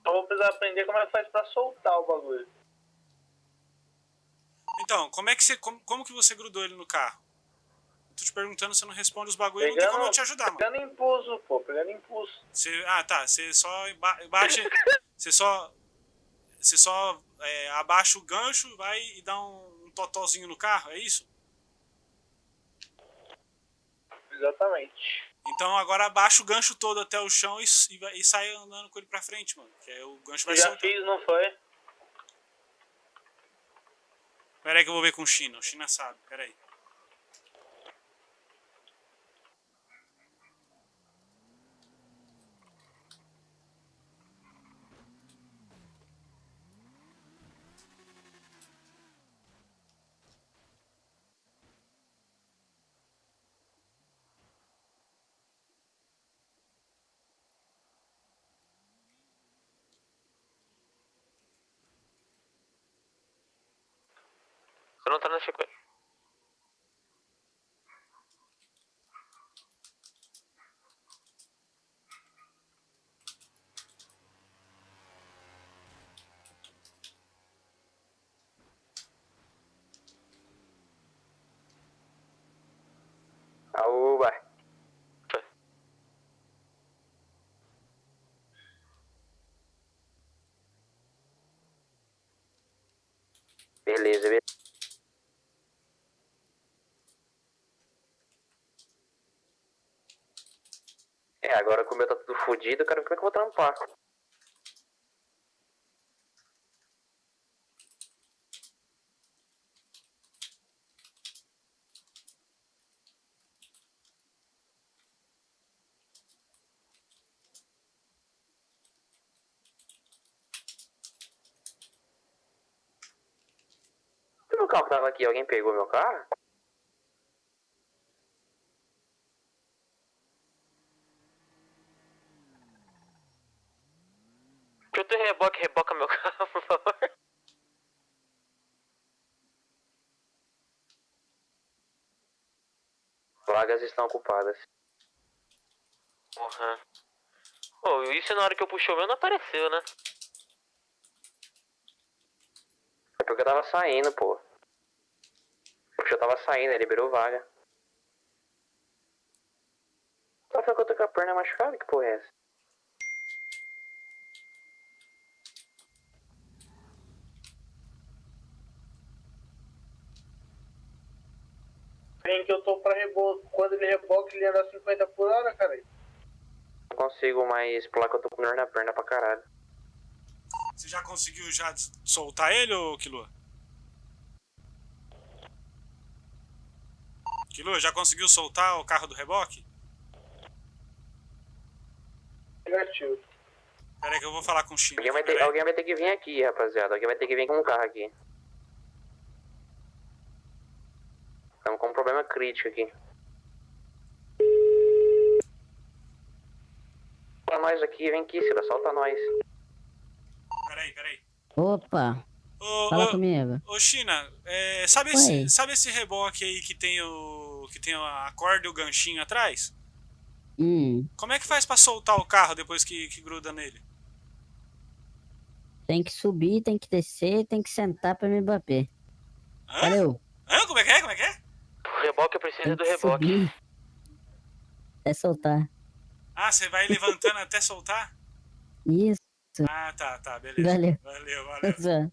Eu vou precisar aprender como é que faz pra soltar o bagulho. Então, como que você grudou ele no carro? Eu tô te perguntando, você não responde os bagulhos, não tem como eu te ajudar, mano. Pegando impulso, pô, pegando impulso. Você só bate, você só abaixa o gancho, vai e dá um totozinho no carro, é isso? Exatamente. Então agora abaixa o gancho todo até o chão e sai andando com ele pra frente, mano. Que aí o gancho vai soltar. Já fiz, não foi? Pera aí que eu vou ver com o China. O China sabe, pera aí. Você não tá na sequência. Aúba. Beleza. Agora que o meu tá tudo fodido, eu quero ver como é que eu vou trampar. Meu carro tava aqui, alguém pegou meu carro? Deixa eu ter reboca meu carro, por favor. Vagas estão ocupadas. Porra. Pô, isso na hora que eu puxei o meu não apareceu, né? É porque eu tava saindo, pô. Eu tava saindo, ele liberou vaga. Só foi que eu tô com a perna machucada? Que porra é essa? falando que eu tô pra reboque. Quando ele reboca, ele anda 50 por hora, cara. Não consigo mais pular que eu tô com dor na perna pra caralho. Você já conseguiu já soltar ele, ô Killua? Killua, já conseguiu soltar o carro do reboque? Negativo. Pera aí que eu vou falar com o China. Alguém vai ter que vir aqui, rapaziada. Alguém vai ter que vir com um carro aqui. Estamos com um problema crítico aqui. Solta nós aqui, vem aqui, Cida, solta nós. Peraí. Opa! Fala comigo. Ô China, sabe esse reboque aí que tem a corda e o ganchinho atrás? Como é que faz pra soltar o carro depois que gruda nele? Tem que subir, tem que descer, tem que sentar pra me bater. Valeu. Como é que é? O reboque precisa do reboque. Subir. É soltar. Ah, você vai levantando até soltar? Isso. Ah, tá, beleza. Valeu.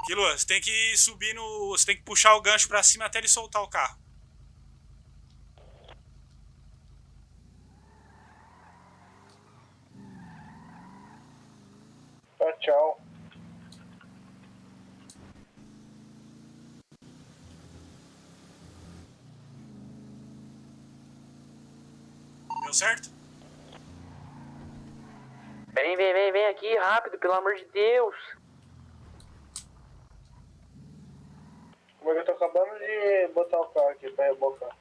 Killua, você tem que subir você tem que puxar o gancho pra cima até ele soltar o carro. Tchau. Deu certo? Vem aqui, rápido, pelo amor de Deus. Como é que eu tô acabando de botar o carro aqui pra rebocar?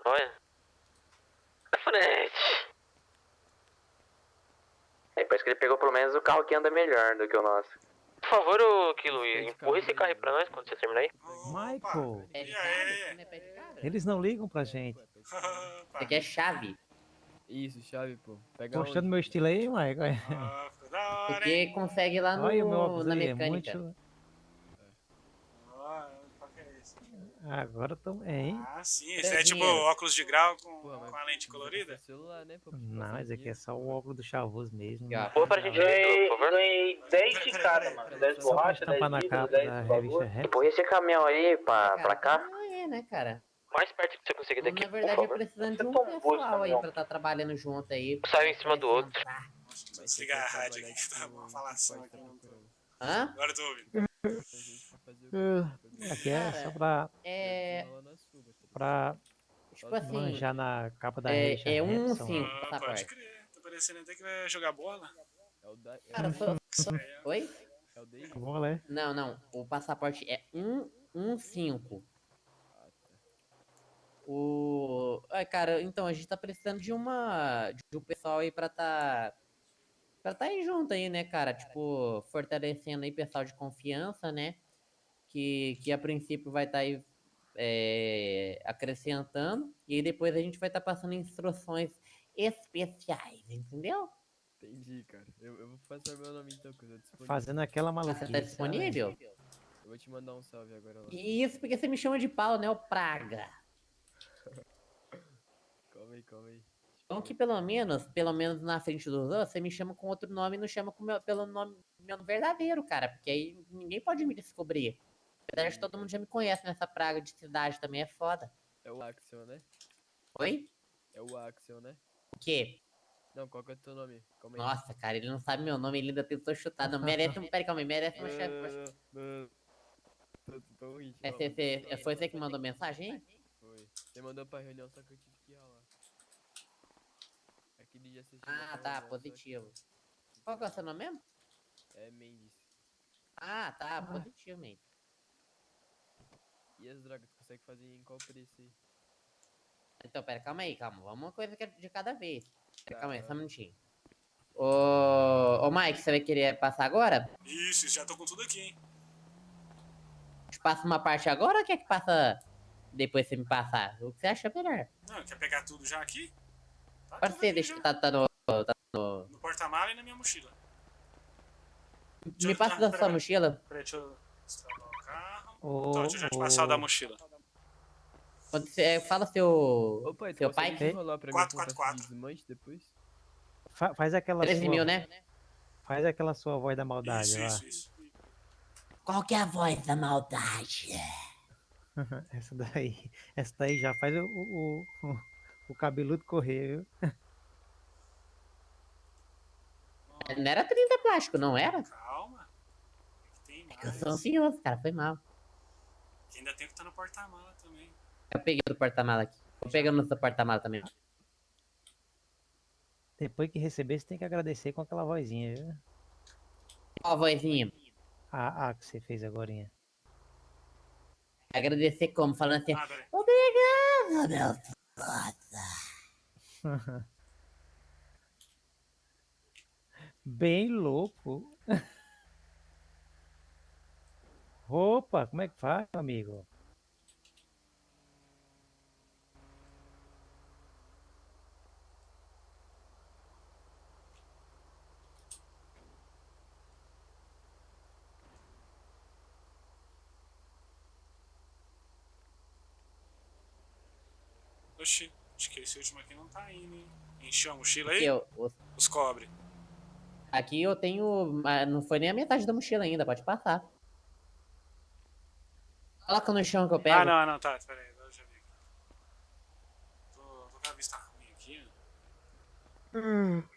Olha. Na frente. Parece que ele pegou pelo menos o carro que anda melhor do que o nosso. Por favor, ô Kilo, empurra esse carro aí pra nós quando você terminar aí. Michael, eles não ligam pra gente. Isso aqui é chave. Isso, chave, pô. Pega Gostando do meu estilo aí, Michael? Porque consegue lá no, Olha o meu óculos na aí, é mecânica. muito... Agora tô hein? Ah, sim. Esse é tipo óculos de grau com a lente colorida? Não, esse aqui é só o óculos do Chavoso mesmo. Pô, pra gente ver, por favor. Ganhei 10 de cara, mano. 10 borrachas, 10 na vidros, capa 10 da bagulho. revista Rap. Empurra esse caminhão aí pra cá. É, né, cara? Mais perto que você conseguir daqui, Na verdade, por é favor. precisando de um pessoal aí pra estar trabalhando junto aí. Sai em cima do outro. Desligar a rádio aqui que tá uma falação aqui. Hã? Agora eu tô ouvindo. Aqui é só pra tipo assim, manjar na capa da é revista um Rap, sim, só- Pode crer. Tá parecendo até que vai jogar bola. Cara, oi? Bola, é? Não. O passaporte é 115. Cara, então a gente tá precisando de um pessoal aí pra tá aí junto aí, né, cara? Tipo, fortalecendo aí pessoal de confiança, né? Que a princípio vai estar aí acrescentando. E aí depois a gente vai estar passando instruções especiais, entendeu? Entendi, cara. Eu vou passar meu nome então, que eu tô disponível. Fazendo aquela maluquice. Você tá disponível? Eu vou te mandar um salve agora lá. E isso porque você me chama de pau, né, ô praga? Calma aí. Então que pelo menos na frente dos outros, você me chama com outro nome e não chama pelo nome meu verdadeiro, cara. Porque aí ninguém pode me descobrir. Apesar de todo mundo já me conhece nessa praga de cidade também, é foda. É o Axel, né? Oi? É o Axel, né? O quê? Não, qual que é o teu nome? Calma aí. Nossa, cara, ele não sabe meu nome, ele ainda tentou chutar. Não, merece um... Peraí, calma aí, merece uma chave. Tô ruim, Foi você que mandou mensagem, hein? Foi. Você mandou pra reunião, só que eu tive que ir lá. Aquele dia você Ah, tá, positivo. Qual que é o seu nome mesmo? É Mendes. Ah, tá, positivo, mesmo. E as drogas, tu consegue fazer em qual preço aí? Então, pera, calma. Vamos uma coisa de cada vez. Calma aí, só um minutinho. Ô, Mike, você vai querer passar agora? Isso, já tô com tudo aqui, hein? Te passa uma parte agora ou quer que passa depois você me passar? O que você acha melhor? Não, quer pegar tudo já aqui? Pode ser, deixa que tá no... No porta-mala e na minha mochila. Me passa da sua mochila. Peraí, deixa eu destravar o carro. Ô, Então, deixa eu já te passar o da mochila. Quando você fala seu pai que... rolar pra mim 444. desmanche depois? Faz aquela 13 sua... mil, né? Faz aquela sua voz da maldade lá. Isso. Qual que é a voz da maldade? Essa daí já faz o cabeludo correr, viu? Não era 30 plástico, não era? Calma. Tem mais. Eu sou ansioso, cara, foi mal. Que ainda tem que estar no porta-mala também. Eu peguei do porta-mala aqui. Tô pegando no seu porta-mala também. Depois que receber, você tem que agradecer com aquela vozinha, viu? Qual a vozinha? A que você fez agorinha. Agradecer como? Falando assim, obrigado, meu foda. Bem louco. Opa, como é que faz, amigo? Oxi, acho que esse último aqui não tá indo, hein? Encheu a mochila Aqui, aí? os... Os cobre. Aqui eu tenho... Não foi nem a metade da mochila ainda, pode passar. Coloca no chão que eu pego. Não, tá, peraí, eu já vi aqui. Tô com a vista ruim aqui, ó.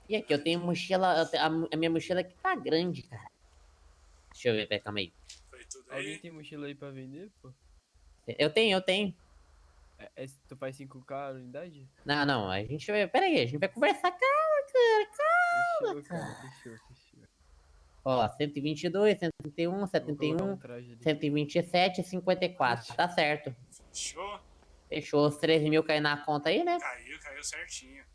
E aqui, eu tenho mochila... A minha mochila aqui tá grande, cara. Deixa eu ver, pera, calma aí. Foi tudo Alguém tem mochila aí pra vender, pô? Eu tenho. Tu faz 5K a unidade? Não, a gente vai... Pera aí, a gente vai conversar. Calma, cara. Fechou. Ó, 122, 131, 71, 127 e 54. Tá certo. Fechou. Os 13 mil cair na conta aí, né? Caiu certinho.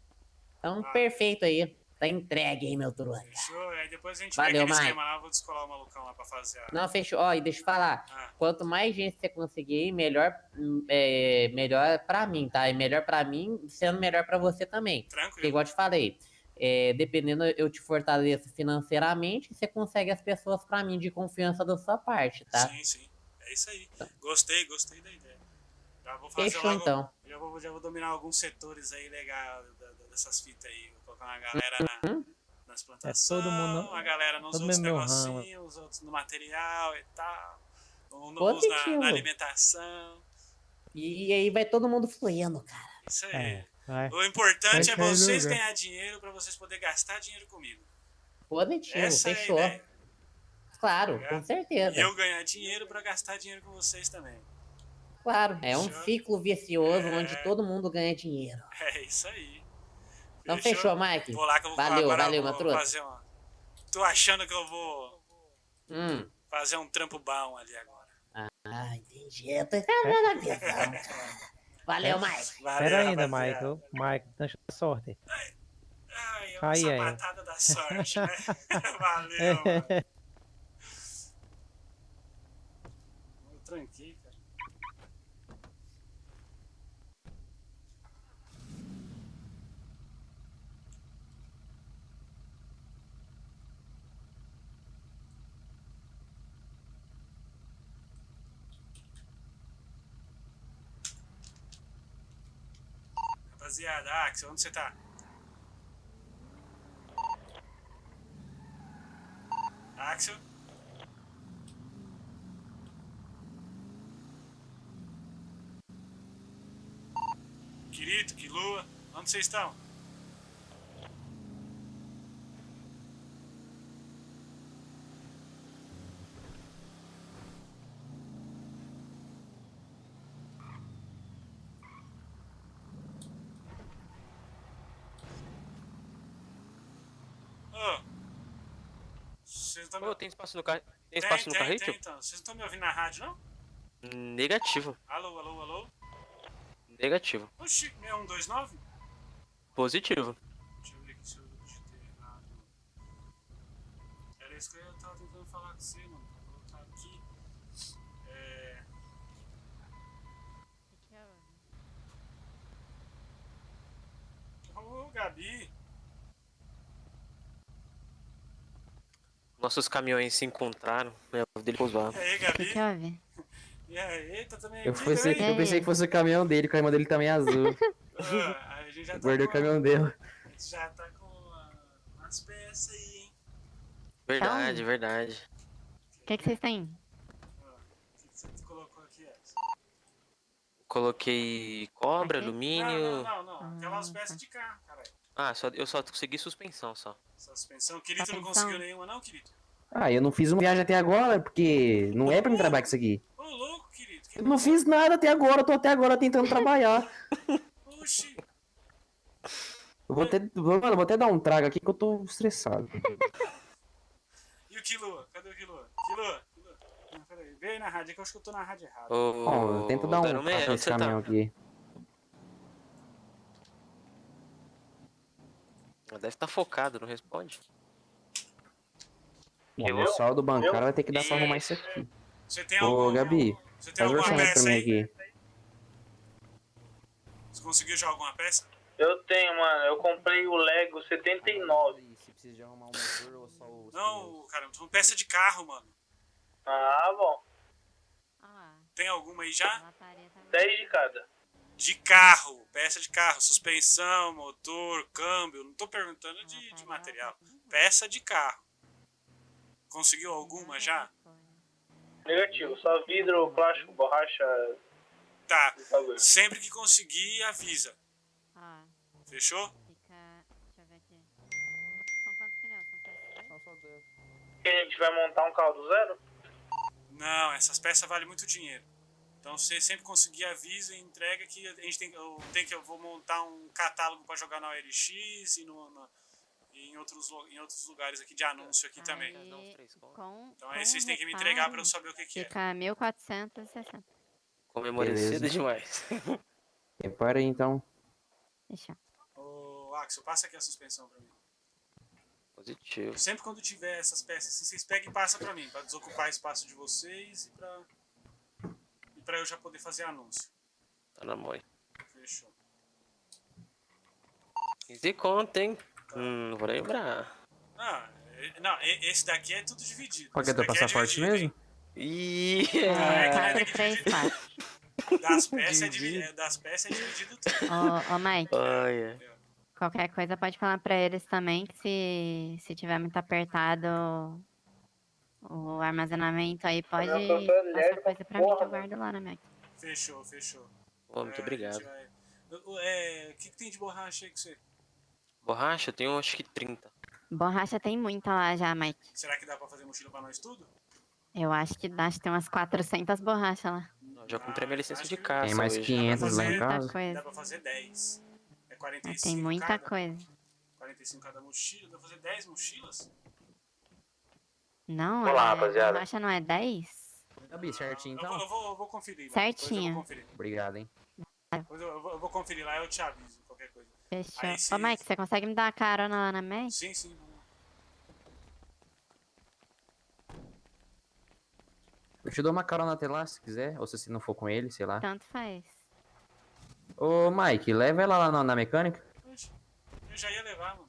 Então, perfeito aí. Tá entregue aí, meu truta. Fechou, aí depois a gente Valeu, vê aquele Mike. esquema lá, eu vou descolar o malucão lá pra fazer a... Não, fechou. Ó, e deixa eu falar. Quanto mais gente você conseguir aí, melhor pra mim, tá? É melhor pra mim, sendo melhor pra você também. Tranquilo. Porque, igual eu te falei, dependendo, eu te fortaleço financeiramente, você consegue as pessoas pra mim de confiança da sua parte, tá? Sim. É isso aí. Gostei da ideia. Já vou fazer Fechou, logo, então. Já vou dominar alguns setores aí legais dessas fitas aí. Vou colocar uma galera nas plantações, todo mundo, a galera nos todo outros meu ramo. negocinhos, os outros no material e tal. Uns Positivo. na alimentação. E aí vai todo mundo fluindo, cara. Isso aí. Vai. O importante é Vai cair vocês no lugar. ganhar dinheiro pra vocês poderem gastar dinheiro comigo. Positivo, Essa é a fechou. ideia. Claro, com certeza. E eu ganhar dinheiro pra gastar dinheiro com vocês também. Claro, é um Fechou? ciclo vicioso onde todo mundo ganha dinheiro. É isso aí. Então fechou, Mike. Vou lá que eu vou Valeu, agora valeu, eu vou Matruta. fazer uma... Tô achando que eu vou fazer um trampo bom ali agora. Entendi. Eu tô na visão, cara. Valeu, Mike. Espera ainda, Michael. Michael, deixa a sorte. Ai, Aí, essa aí. patada da sorte, né? Valeu, mano. Eu tranquei, cara. Rapaziada, Axel, onde você tá? Axel? Querido, que lua, onde vocês estão? Vocês não estão Tem espaço no carro? Tem espaço no carro, tio? então. Vocês não estão me ouvindo na rádio, não? Negativo. Alô? Negativo. Oxi, 6129? Positivo. Deixa eu ver aqui se eu digitei errado. Era isso que eu tava tentando falar com você, mano. Vou colocar aqui. Ô, Gabi. nossos caminhões se encontraram, né? O dele pousou. E aí, O que Gabi? que houve? E aí, tá também Eu aqui pensei, também? eu pensei que fosse o caminhão dele, que a irmã dele também é azul. Ah, a gente já tá Guardei o com caminhão dele. A gente já tá com umas peças aí, hein? Verdade, verdade. O que vocês têm? O que você colocou aqui, Edson? Coloquei cobre, alumínio. Não. Aquelas peças de carro, caralho. Ah, eu só consegui suspensão só. Suspensão. Quirito não conseguiu nenhuma, não, Quirito? Ah, eu não fiz uma viagem até agora, porque não é pra mim trabalhar com isso aqui. Ô, louco, Quirito. Eu não fiz nada até agora, eu tô até agora tentando trabalhar. Oxi. Vou até dar um trago aqui que eu tô estressado. E o Quilua? Cadê o Quilua? Quilua. Não, peraí. Vê aí na rádio, que eu acho que eu tô na rádio errada. Ó, tenta dar um passo nesse caminhão aqui. Deve estar focado, não responde. O saldo bancário vai ter que dar pra arrumar isso aqui. Você tem Ô, Gabi, Você tem faz o alguma orçamento pra peça mim aí? aqui. Você conseguiu já alguma peça? Eu tenho, mano. Eu comprei o Lego 79. Se precisa de arrumar um motor ou só o... Não, cara, são peça de carro, mano. Ah, bom. Tem alguma aí já? 10 de cada. De carro, peça de carro, suspensão, motor, câmbio. Não tô perguntando de material. Peça de carro. Conseguiu alguma já? Negativo, só vidro, plástico, borracha. Tá. Sempre que conseguir, avisa. Fechou? Deixa eu ver aqui. São quantos pneus? São só 2? Que a gente vai montar um carro do zero? Não, essas peças valem muito dinheiro. Então, se você sempre conseguir, avisa e entrega que a gente eu vou montar um catálogo para jogar na OLX e em outros lugares aqui de anúncio aqui também. Então aí vocês têm que me entregar para eu saber o que é. Fica 1.460. Comemorei cedo demais. Repara aí, então. Deixa. Ô, Axel, passa aqui a suspensão para mim. Positivo. Sempre quando tiver essas peças, assim, vocês pegam e passam para mim, para desocupar espaço de vocês e para eu já poder fazer anúncio. Tá na mão. Fechou. 15 conto, hein? Não vou lembrar. Não, esse daqui é tudo dividido. Qual que é teu passaporte mesmo? Ih, 4, 3, 4. Das peças é dividido tudo. Ô, Mike. Qualquer coisa pode falar pra eles também que se tiver muito apertado o armazenamento aí, pode passar coisa pra mim que eu guardo lá na Mac. Fechou. Muito obrigado. O que tem de borracha aí com você? Borracha? Eu tenho acho que 30. Borracha tem muita lá já, Mike. Será que dá pra fazer mochila pra nós tudo? Eu acho que dá, acho que tem umas 400 borrachas lá. Já comprei minha licença de caça. Tem mais hoje. 500 lá em casa. Dá pra fazer 10. É 45 Tem muita cada. coisa. 45 cada mochila. Dá pra fazer 10 mochilas? Não, Olá, rapaziada. borracha não é 10? Gabi, certinho então? Eu vou conferir. Certinho. Obrigado, hein? Depois eu vou conferir lá e eu te aviso, qualquer coisa. Fechou. Ô, Mike, você consegue me dar uma carona lá na Mac? Sim. Eu te dou uma carona até lá, se quiser. Ou se não for com ele, sei lá. Tanto faz. Ô, Mike, leva ela lá na mecânica. Eu já ia levar, mano.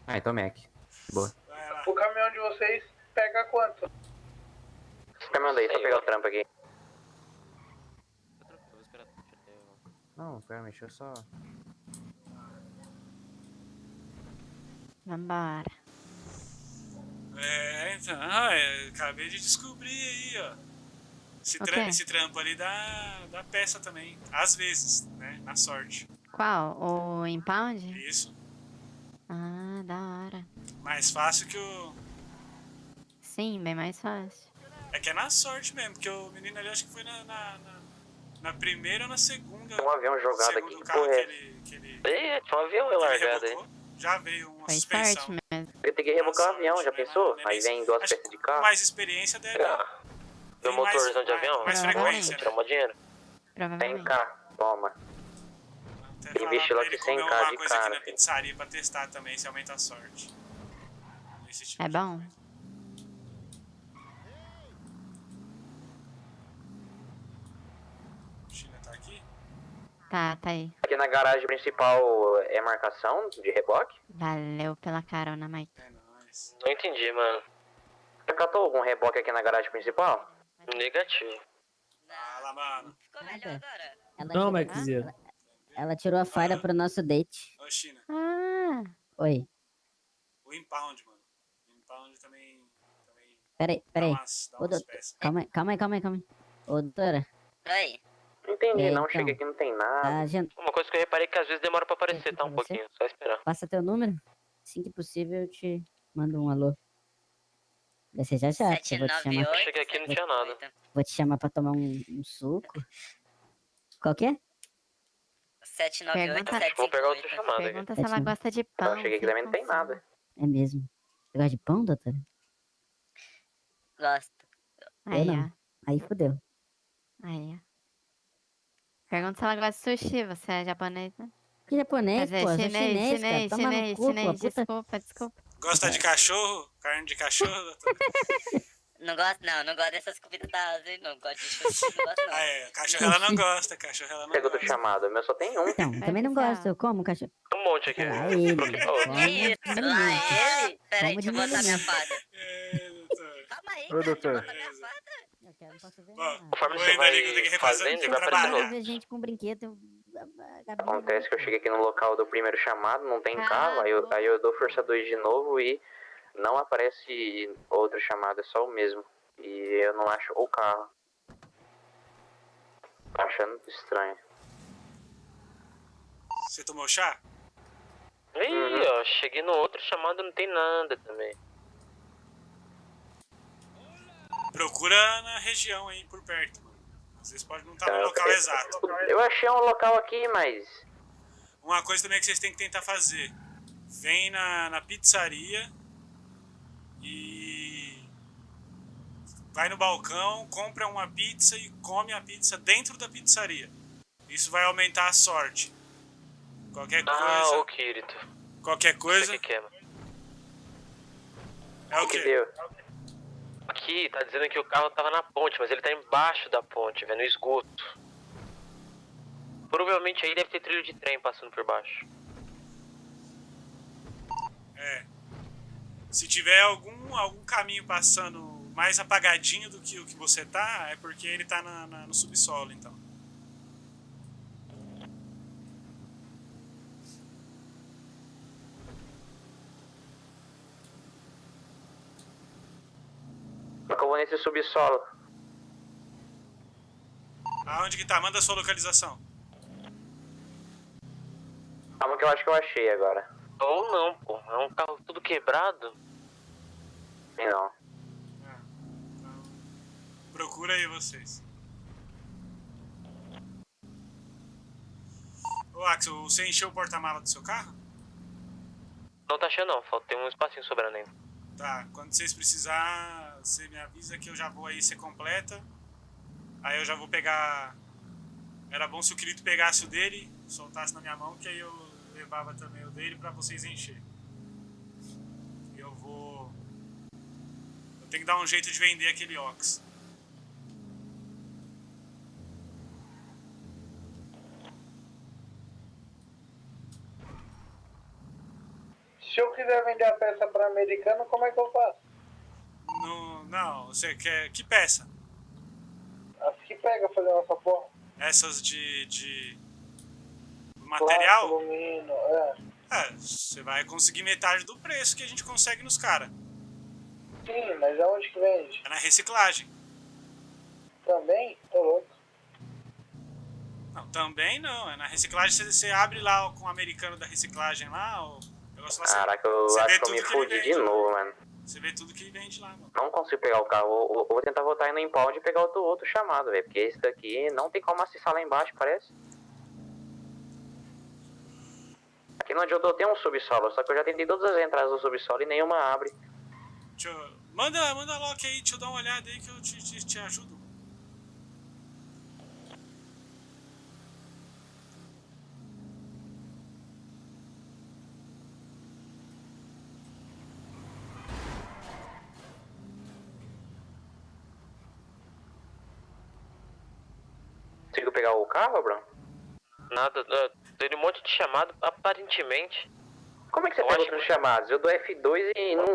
Ah, então Mac. Boa. O caminhão de vocês pega quanto? Esse caminhão daí, só pegar o trampo aqui. Não, pera, deixa eu só... Vambora. Então, acabei de descobrir aí, ó. Esse trampo ali dá peça também. Às vezes, né? Na sorte. Qual? O impound? Isso. Ah, da hora. Mais fácil que o... Sim, bem mais fácil. É que é na sorte mesmo, porque o menino ali acho que foi na primeira ou na segunda. Um avião jogado aqui, carro porra. que ele Tinha um avião largado aí. já veio uma Foi suspensão. sorte mesmo. Eu tenho que rebocar o avião, já pensou? Aí vem duas Acho peças de carro. Mais experiência deve... Tem motorzão de avião? mais frequência, né? Tirar mó dinheiro. Provavelmente. 100k, toma. Até Investir lá falar pra ele de comer 100k alguma de coisa aqui cara, na filho. pizzaria pra testar também, se aumenta a sorte. Esse tipo É de bom? coisa. China tá aqui? Tá aí. Aqui na garagem principal é marcação de reboque? Valeu pela carona, Mike. Não entendi, mano. catou algum reboque aqui na garagem principal? Negativo. Fala, mano. Não, Maxia. Ela tirou a farda pro nosso date. Ô, China. Ah. Oi. O impound, mano. O impound também Peraí. dá Ô, umas peças. calma aí. Ô, doutora. Oi. Não entendi, não. Então, Chega aqui, não tem nada. Uma coisa que eu reparei é que às vezes demora pra aparecer, tá? Um pouquinho. Só esperar. Passa teu número. Assim que possível, eu te mando um alô. Vai ser já, porque eu vou te chamar. Cheguei aqui e não tinha nada. Vou te chamar pra tomar um suco. Qual que é? 798 Vou pegar outra chamada aqui. Pergunta se ela gosta de pão. Eu cheguei aqui também, não tem nada. É mesmo. Você gosta de pão, doutora? Gosto. Eu Aí, não. ó. Aí fodeu. Aí, ó. Pergunta se ela gosta de sushi. Você é japonês, né? Que japonês, Quer dizer, pô? Eu sou chinês, cara. Toma no cu, pô, puta. Desculpa. Gosta de cachorro? Carne de cachorro, doutor? Não gosto dessas comidas da Ásia, não gosto de sushi, não gosto não. Ah, é, cachorro ela não gosta, cachorro ela não Pegou gosta. do chamado, meu só tem um. Então, também não gosto. Eu como cachorro. Um monte aqui. Lá ele. Que isso? Lá ele? Peraí, deixa eu botar minha fada. Calma aí, Ô, doutor. Eu quero, não posso ver. Conforme Oi, você vai Danico, tem que refazer, fazendo, tem vai que aparecendo trabalhar. Ver gente com brinquedo. Acontece que eu cheguei aqui no local do primeiro chamado, não tem carro, aí eu dou força 2 de novo e não aparece outro chamado, é só o mesmo. E eu não acho o carro. Tô achando estranho. Você tomou chá? Ih, ó, cheguei no outro chamado, não tem nada também. Procura na região aí, por perto, mano. Às vezes pode não estar no local exato. Eu achei um local aqui, mas... Uma coisa também que vocês têm que tentar fazer. Vem na pizzaria e... vai no balcão, compra uma pizza e come a pizza dentro da pizzaria. Isso vai aumentar a sorte. Qualquer coisa... Ah, o Kirito. Qualquer coisa... Sei o que é, mano. É o quê? Aqui tá dizendo que o carro tava na ponte, mas ele tá embaixo da ponte, velho, no esgoto. Provavelmente aí deve ter trilho de trem passando por baixo. É. Se tiver algum caminho passando mais apagadinho do que o que você tá, é porque ele tá no subsolo, então. Eu vou nesse subsolo. Aonde que tá? Manda a sua localização. Calma que eu acho que eu achei agora. Ou não, pô. É um carro tudo quebrado. Não. Procura aí vocês. Ô Axel, você encheu o porta-mala do seu carro? Não tá cheio não, tem um espacinho sobrando ainda. Tá, quando vocês precisar, você me avisa que eu já vou aí ser completa. Aí eu já vou pegar... Era bom se o Kirito pegasse o dele, soltasse na minha mão, que aí eu levava também o dele pra vocês encher. Eu vou... Eu tenho que dar um jeito de vender aquele Ox. Se eu quiser vender a peça para americano, como é que eu faço? Não, você quer... Que peça? As que pega fazer essa porra. Essas de material? Plástico, alumínio, Você vai conseguir metade do preço que a gente consegue nos caras. Sim, mas aonde que vende? É na reciclagem. Também? Tô louco. Não, também não. É na reciclagem, você abre lá com o americano da reciclagem lá, o negócio lá. Caraca, eu acho que eu me fudi de novo, mano. Você vê tudo que vende lá, mano. Não consigo pegar o carro. Eu vou tentar voltar aí no impound e pegar outro chamado, velho. Porque esse daqui não tem como acessar lá embaixo, parece. Aqui no onde eu tô tem um subsolo, só que eu já tentei todas as entradas do subsolo e nenhuma abre. Manda lock aí, deixa eu dar uma olhada aí que eu te ajudo. Consigo pegar o carro, Bruno? Nada, tem um monte de chamado, aparentemente. Como é que você pega outros chamados? Eu dou F2 e não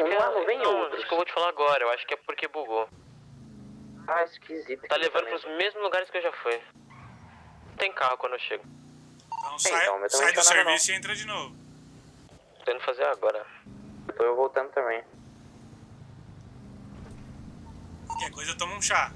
vem outros. Acho que eu vou te falar agora, eu acho que é porque bugou. Ah, esquisito. Tá levando pros mesmos lugares que eu já fui. Não tem carro quando eu chego. Então sai do serviço e entra de novo. Tô indo fazer agora. Tô voltando também. Qualquer coisa, toma um chá.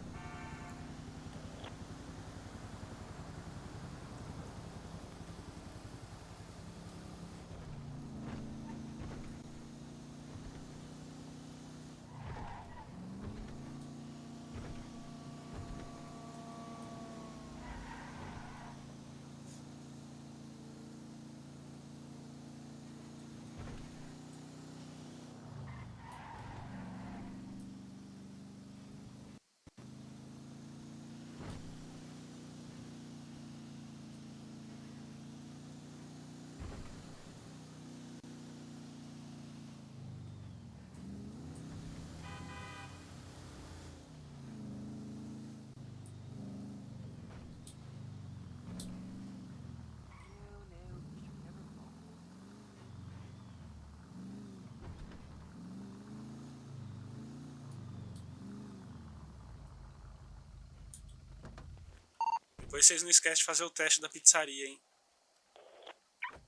Depois vocês não esquecem de fazer o teste da pizzaria, hein?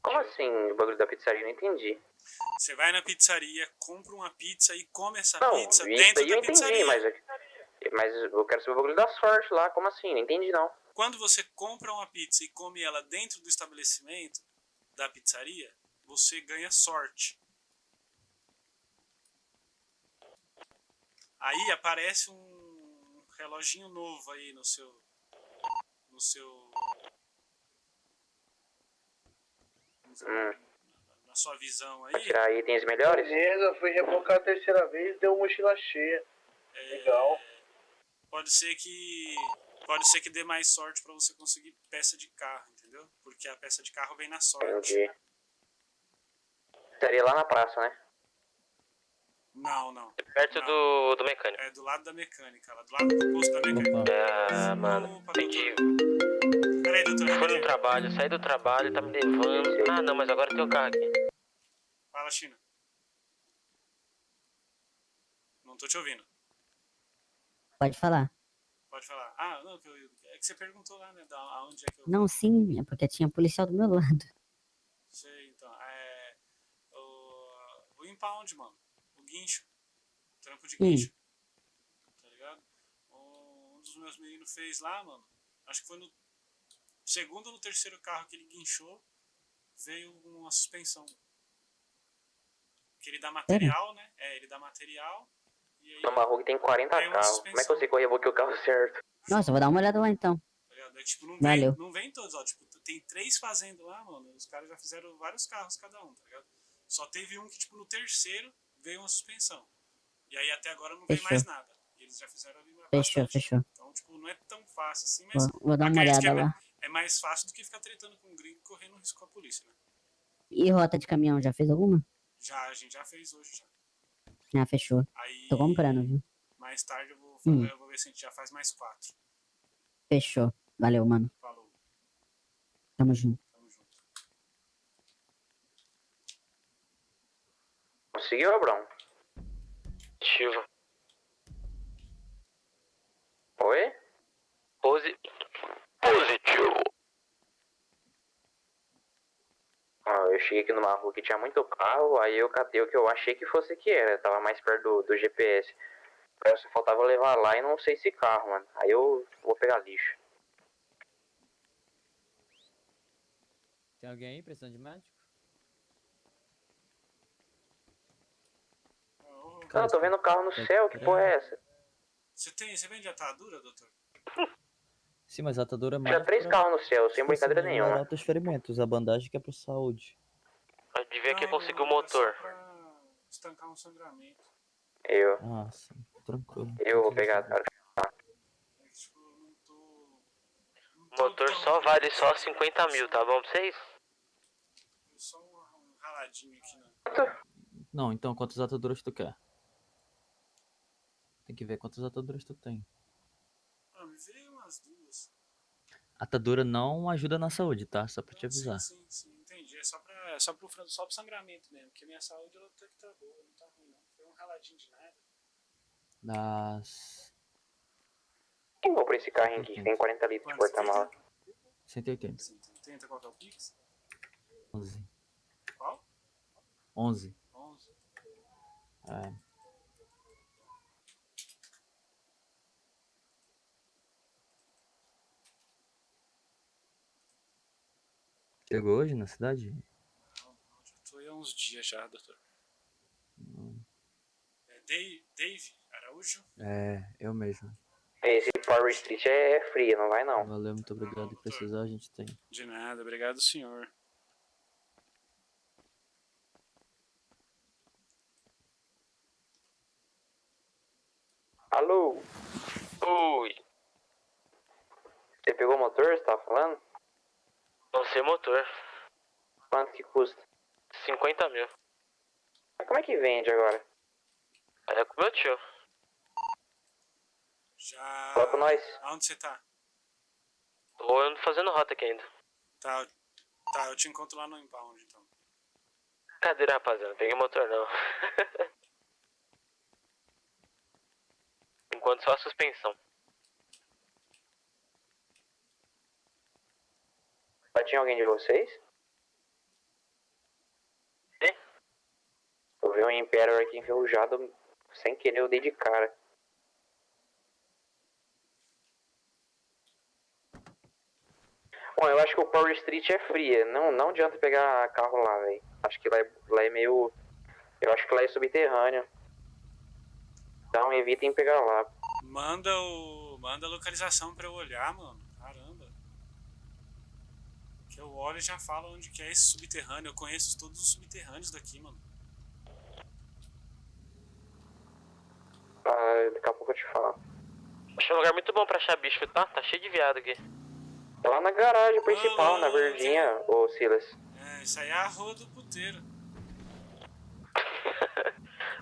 Como assim o bagulho da pizzaria? Não entendi. Você vai na pizzaria, compra uma pizza e come essa Não, pizza isso dentro aí da eu entendi, pizzaria. mas eu quero saber o bagulho da sorte lá. Como assim? Não entendi, não. Quando você compra uma pizza e come ela dentro do estabelecimento da pizzaria, você ganha sorte. Aí aparece um reloginho novo aí no seu na sua visão aí. Pra tirar itens melhores? Beleza, fui rebocar a terceira vez, deu mochila cheia. Legal. Pode ser que dê mais sorte pra você conseguir peça de carro, entendeu? Porque a peça de carro vem na sorte. Entendi. Estaria lá na praça, né? Não. Perto do mecânico. É do lado da mecânica, lá do lado do posto da mecânica. Ah, mano. Entendi. Peraí, doutor. Fui no trabalho, saí do trabalho, tá me levando. Ah, não, mas agora tem um carro aqui. Fala, China. Não tô te ouvindo. Pode falar. Pode falar. Ah, não, é que você perguntou lá, né? Aonde é que eu... Não, sim, é porque tinha policial do meu lado. Sei, então. O impound, mano. O guincho. Trampo de guincho. Tá ligado? Um dos meus meninos fez lá, mano. Acho que foi no segundo ou no terceiro carro que ele guinchou. Veio uma suspensão. Que ele dá material, né? Ele dá material. E aí, no Marroco tem 40 carros. Como é que você reboquei o carro certo? Nossa, eu vou dar uma olhada lá então. tipo, Valeu. Não vem todos, ó. Tipo, tem 3 fazendo lá, mano. Os caras já fizeram vários carros cada um, tá ligado? Só teve um que, tipo, no terceiro veio uma suspensão. E aí até agora não veio mais nada. E eles já fizeram ali bastante. Fechou. Então, tipo, não é tão fácil assim, mas... Vou dar uma olhada lá. É mais fácil do que ficar tretando com um gringo e correndo risco com a polícia, né? E rota de caminhão, já fez alguma? A gente já fez hoje, já. Ah, fechou. Aí, tô comprando, viu? Mais tarde eu vou ver se a gente já faz mais 4. Fechou. Valeu, mano. Falou. Tamo junto. Conseguiu, Abrão? Positivo. Oi? Positivo. Eu cheguei aqui no Marroco que tinha muito carro, aí eu catei o que eu achei que fosse que era. Tava mais perto do GPS. Aí só faltava levar lá e não sei se carro, mano. Aí eu vou pegar lixo. Tem alguém aí precisando de médico? Cara, eu tô vendo carro no céu, que porra é essa? Você vende atadura, doutor? Sim, mas a atadura é mais... Tinha 3 carros no céu, sem brincadeira nenhuma. Altos ferimentos, a bandagem que é pro saúde. Eu devia que conseguir o motor. Estancar um sangramento. Ah, sim, tranquilo. Eu vou pegar, cara. O motor só vale só 50 mil, tá bom pra vocês? Só um raladinho aqui, né? Não, então quantas ataduras tu quer? Tem que ver quantas ataduras tu tem. Me veio umas 2. Atadura não ajuda na saúde, tá? Só pra te avisar. Sim, entendi. É só pra só pro sangramento mesmo, porque minha saúde ela até que tá boa, não tá ruim não. Foi um raladinho de nada. Das... Quem comprou esse carrinho aqui? Tem 40 litros de porta-mala. 180. 180, qual que é o Pix? 11. Qual? 11. 11. É. Chegou hoje na cidade? Não, já tô aí há uns dias já, doutor. É Dave Araújo? É, eu mesmo. Esse Power Street é fria, não vai não. Valeu, muito obrigado. Se precisar, a gente tem. De nada, obrigado, senhor. Alô? Oi. Você pegou o motor, você tava falando? Não sei motor. Quanto que custa? 50 mil. Mas como é que vende agora? É com meu tio. Já... Fala com nós. Aonde você tá? Tô ando fazendo rota aqui ainda. Tá, eu te encontro lá no Impound, então. Cadeira, rapaziada. Não peguei motor, não. Enquanto só a suspensão. Tinha alguém de vocês? Sim. Eu vi um Imperial aqui enferrujado, sem querer eu dei de cara. Bom, eu acho que o Power Street é fria, não adianta pegar carro lá, velho. Acho que lá é meio... Eu acho que lá é subterrâneo. Então evitem pegar lá. Manda a localização pra eu olhar, mano. Caramba. Que eu olho e já falo onde que é esse subterrâneo. Eu conheço todos os subterrâneos daqui, mano. Daqui a pouco eu te falo. Achei um lugar muito bom pra achar bicho, tá? Tá cheio de viado aqui. Tá lá na garagem principal, na verdinha, ô Silas. É, isso aí é a rua do puteiro.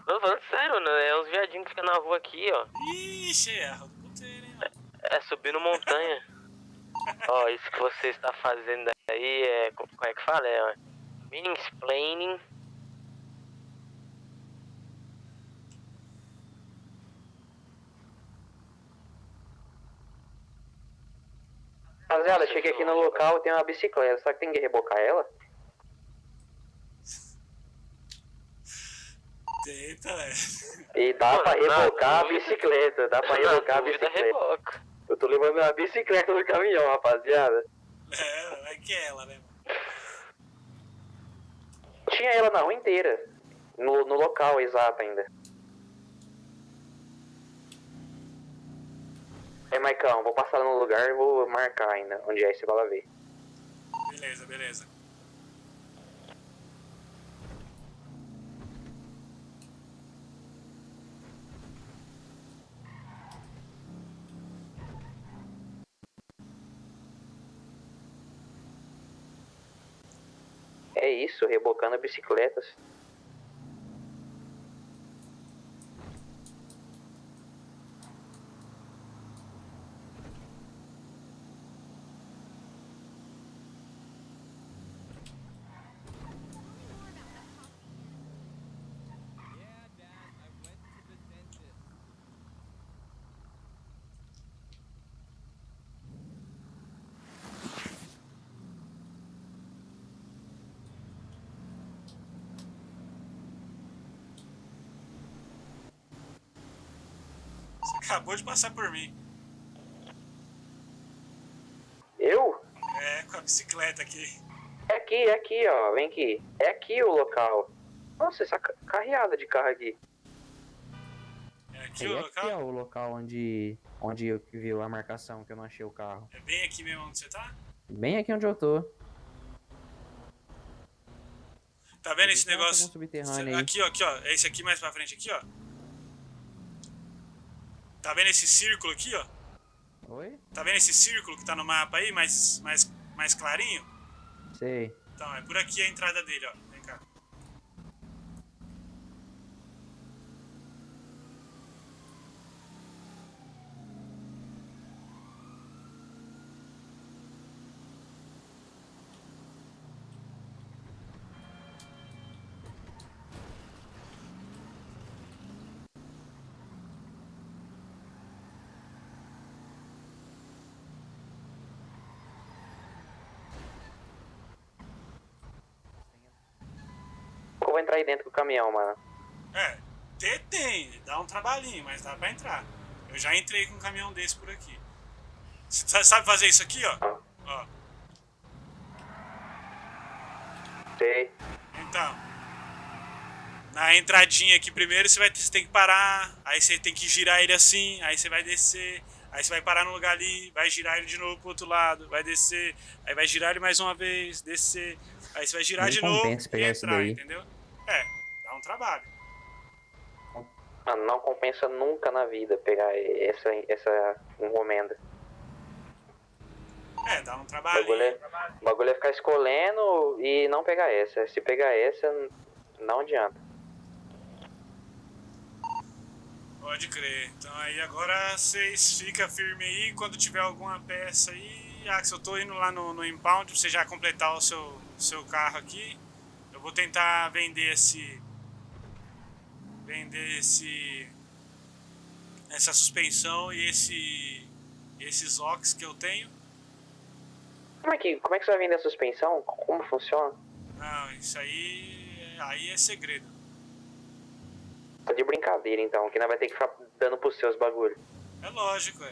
Não, falando sério, né? É uns viadinhos que ficam na rua aqui, ó. Ixi, é a rua do puteiro, hein, mano. É subindo montanha. Ó, isso que você está fazendo aí é... Como é que fala? É mansplaining. Rapaziada, cheguei aqui no local, tem uma bicicleta. Será que tem que rebocar ela? Eita, velho. E dá pra rebocar a bicicleta, dá pra rebocar a bicicleta. Reboca. Eu tô levando a bicicleta no caminhão, rapaziada. É, vai que é ela, né, mano? Tinha ela na rua inteira. No local exato ainda. É, Maicão, vou passar lá no lugar e vou marcar ainda onde é, você vai lá ver. Beleza, beleza. É isso, rebocando bicicletas. Você acabou de passar por mim. Eu? É, com a bicicleta aqui. É aqui, ó, vem aqui. É aqui o local. Nossa, essa carreada de carro aqui. É aqui o local? Aqui é o local onde eu vi a marcação, que eu não achei o carro. É bem aqui mesmo onde você tá? Bem aqui onde eu tô. Tá vendo esse Tem um negócio? subterrâneo aí. Aqui, ó, é esse aqui mais pra frente aqui, ó. Tá vendo esse círculo aqui, ó? Oi? Tá vendo esse círculo que tá no mapa aí, mais clarinho? Sei. Então, é por aqui a entrada dele, ó. Vem cá. entrar aí dentro do caminhão, mano. Tem, dá um trabalhinho, mas dá pra entrar. Eu já entrei com um caminhão desse por aqui. Você sabe fazer isso aqui, ó? Ó. Sei. Então, na entradinha aqui primeiro você tem que parar, aí você tem que girar ele assim, aí você vai descer, aí você vai parar no lugar ali, vai girar ele de novo pro outro lado, vai descer, aí vai girar ele mais uma vez, descer, aí você vai girar de novo e pegar isso entrar, daí. entendeu? Dá um trabalho. Mano, não compensa nunca na vida pegar essa encomenda. Dá um O trabalhinho. bagulho é ficar escolhendo e não pegar essa. Se pegar essa, não adianta. Pode crer. Então aí agora vocês ficam firmes aí, quando tiver alguma peça aí, Axel, eu tô indo lá no impound pra você já completar o seu carro aqui. Eu vou tentar vender essa suspensão e esses ox que eu tenho. Como é que você vai vender a suspensão? Como funciona? Não, isso aí é segredo. Tá de brincadeira então, que nós vai ter que ficar dando pros seus bagulho. É lógico,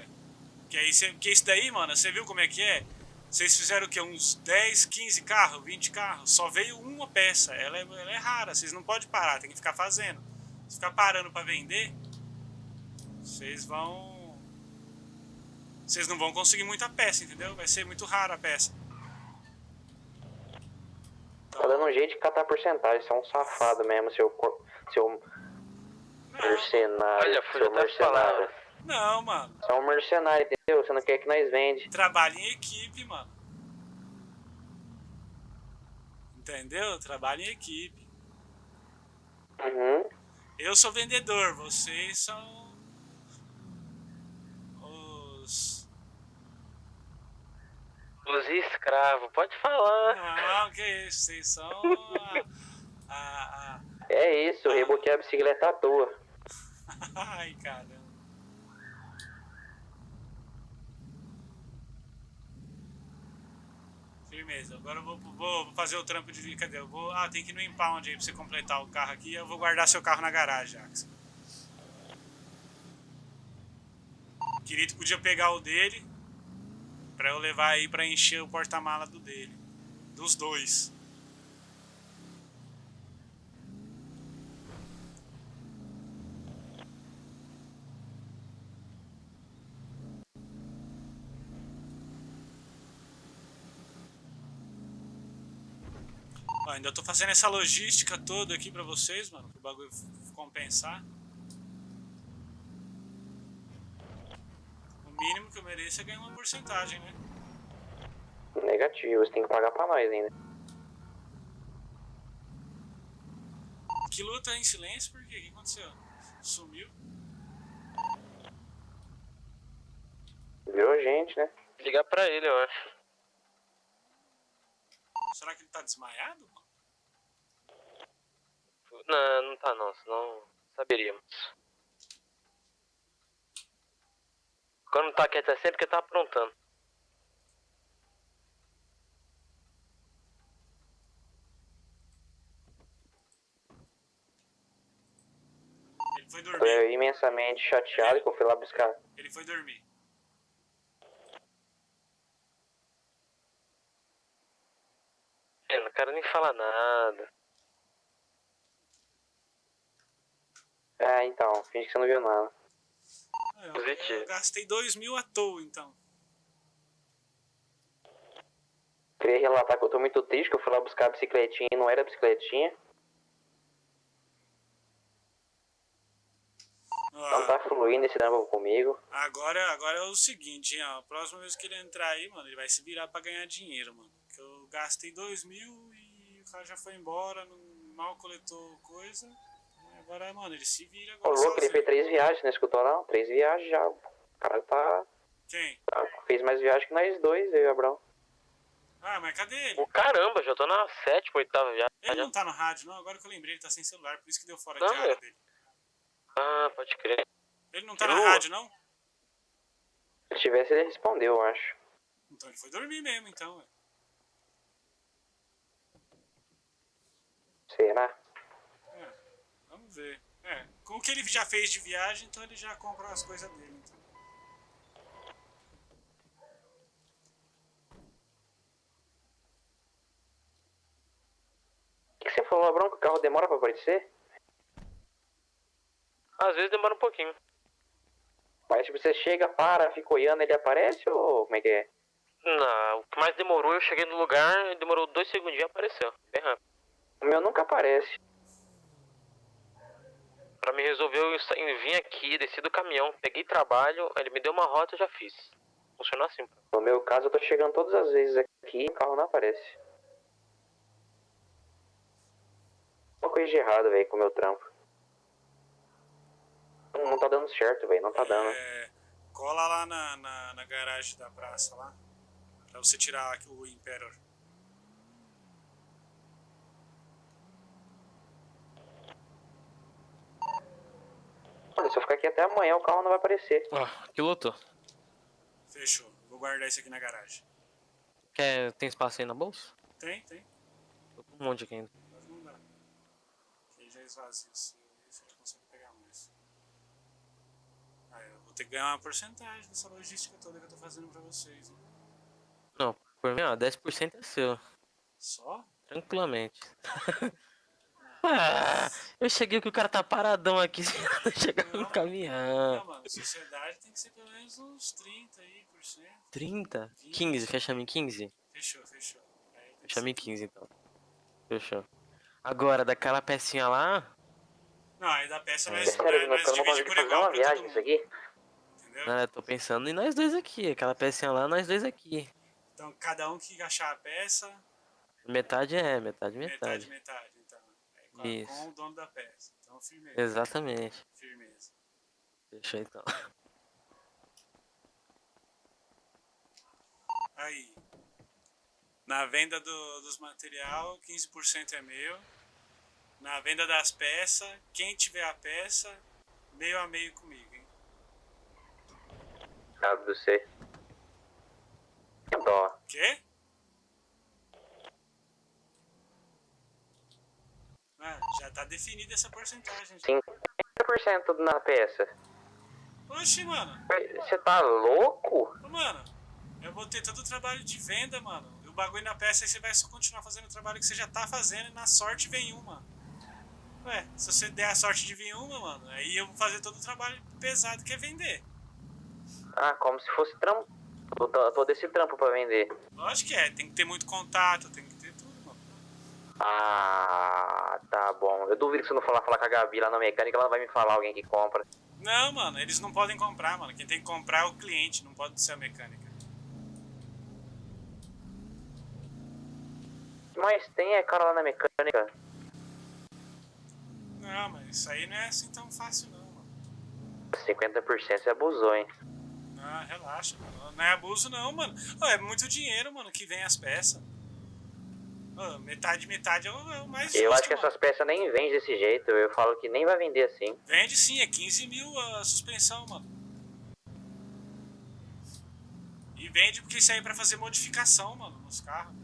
porque isso daí, mano, você viu como é que é? Vocês fizeram o quê? Uns 10, 15 carros, 20 carros? Só veio uma peça, ela é rara, vocês não podem parar, tem que ficar fazendo. Se ficar parando pra vender, vocês não vão conseguir muita peça, entendeu? Vai ser muito rara a peça. Tá dando um jeito de catar porcentagem, você é um safado mesmo, seu mercenário. Olha, seu mercenário. Não, mano. Você é um mercenário, entendeu? Você não quer que nós vende. Trabalho em equipe, mano. Entendeu? Trabalho em equipe. Uhum. Eu sou vendedor, vocês são os escravos, pode falar. Não, que isso, vocês são É isso, eu reboquei a bicicleta à toa. Ai, caramba. Firmeza, agora eu vou fazer o trampo de... Cadê? Tem que ir no impound aí pra você completar o carro aqui. Eu vou guardar seu carro na garagem, Axel. O Quirito podia pegar o dele pra eu levar aí pra encher o porta-mala dele. Dos dois. Ó, ainda tô fazendo essa logística toda aqui pra vocês, mano, pro bagulho compensar. O mínimo que eu mereço é ganhar uma porcentagem, né? Negativo, você tem que pagar pra nós ainda. Que luta em silêncio, por quê? O que aconteceu? Sumiu? Viu, gente, né? Ligar pra ele, eu acho. Será que ele tá desmaiado, mano? Não, não tá não, senão saberíamos. Quando tá quieto é sempre que tá aprontando. Ele foi dormir. Tô imensamente chateado que eu fui lá buscar. Ele foi dormir. Eu não quero nem falar nada. Então, finge que você não viu nada. Eu gastei 2.000 à toa, então. Queria relatar que eu tô muito triste, que eu fui lá buscar a bicicletinha e não era bicicletinha. Não tá fluindo esse drama comigo. Agora é o seguinte, hein, ó. A próxima vez que ele entrar aí, mano, ele vai se virar pra ganhar dinheiro, mano. Que eu gastei 2.000 e o cara já foi embora, mal coletou coisa. Agora, mano, ele se vira agora. Ô, louco, ele fez 3 viagens, não escutou não? 3 viagens já. O cara tá... Quem? Fez mais viagem que nós dois, eu e o Abrão. Ah, mas cadê ele? Oh, caramba, já tô na 7ª, 8ª viagem. Ele não tá no rádio, não. Agora que eu lembrei, ele tá sem celular, por isso que deu fora Não, de área dele. Ah, pode crer. Ele não tá na rádio, não? Se tivesse, ele respondeu, eu acho. Então ele foi dormir mesmo, então. Será? ver. Com o que ele já fez de viagem, então ele já comprou as coisas dele. Então. O que você falou, Abrão, que o carro demora pra aparecer? Às vezes demora um pouquinho. Mas tipo, você chega, para, fica olhando, ele aparece ou como é que é? Não, o que mais demorou, eu cheguei no lugar, demorou 2 segundinhos e apareceu. Bem rápido. O meu nunca aparece. Pra me resolver, eu vim aqui, desci do caminhão, peguei trabalho, ele me deu uma rota e eu já fiz. Funciona assim. No meu caso, eu tô chegando todas as vezes aqui e o carro não aparece. Uma coisa de errado, velho, com o meu trampo. Não tá dando certo, velho, não tá dando. Cola lá na garagem da praça lá, pra você tirar o Imperator. Olha, se eu ficar aqui até amanhã, o carro não vai aparecer. Que lotou. Fechou, vou guardar isso aqui na garagem. Tem espaço aí na bolsa? Tem. Tô com um monte aqui ainda. Pode mandar. Aqui já esvazia assim, você já consegue pegar mais. Eu vou ter que ganhar uma porcentagem dessa logística toda que eu tô fazendo pra vocês. Hein? Não, por mim, 10% é seu. Só? Tranquilamente. Eu cheguei que o cara tá paradão aqui, chegar no caminhão. Não, mano, sociedade tem que ser pelo menos uns 30 aí, por cento. 30? 15, fecha-me em 15? Fechou. Fecha-me em 15 então. Fechou. Agora, daquela pecinha lá. Não, aí da peça nós dividimos por igual pra todo mundo. Isso aqui? Entendeu? Não, eu tô pensando em nós dois aqui. Aquela pecinha lá, nós dois aqui. Então cada um que achar a peça. Metade. Metade, então. Com o dono da peça. Então, firmeza. Exatamente. Firmeza. Fechou então. Aí. Na venda dos material, 15% é meu. Na venda das peças, quem tiver a peça, meio a meio comigo, hein? Sabe você. Que dó. Quê? Já tá definida essa porcentagem. 50% na peça. Oxi, mano. Você tá louco? Mano, eu vou ter todo o trabalho de venda, mano. E o bagulho na peça aí você vai só continuar fazendo o trabalho que você já tá fazendo e na sorte vem uma. Ué, se você der a sorte de vir uma, mano, aí eu vou fazer todo o trabalho pesado que é vender. Como se fosse trampo. Todo esse trampo pra vender. Lógico que é, tem que ter muito contato, tem que ter tudo, mano. Tá bom. Eu duvido que você não falar com a Gabi lá na mecânica, ela não vai me falar alguém que compra. Não, mano, eles não podem comprar, mano. Quem tem que comprar é o cliente, não pode ser a mecânica. Mas tem cara lá na mecânica. Não, mas isso aí não é assim tão fácil não, mano. 50% você abusou, hein? Não, relaxa, mano. Não é abuso não, mano. É muito dinheiro, mano, que vem as peças. Metade é o mais justo, eu acho que mano. essas peças nem vendem desse jeito. Eu falo que nem vai vender assim. Vende sim, é 15 mil a suspensão, mano. E vende porque isso aí é pra fazer modificação, mano, nos carros.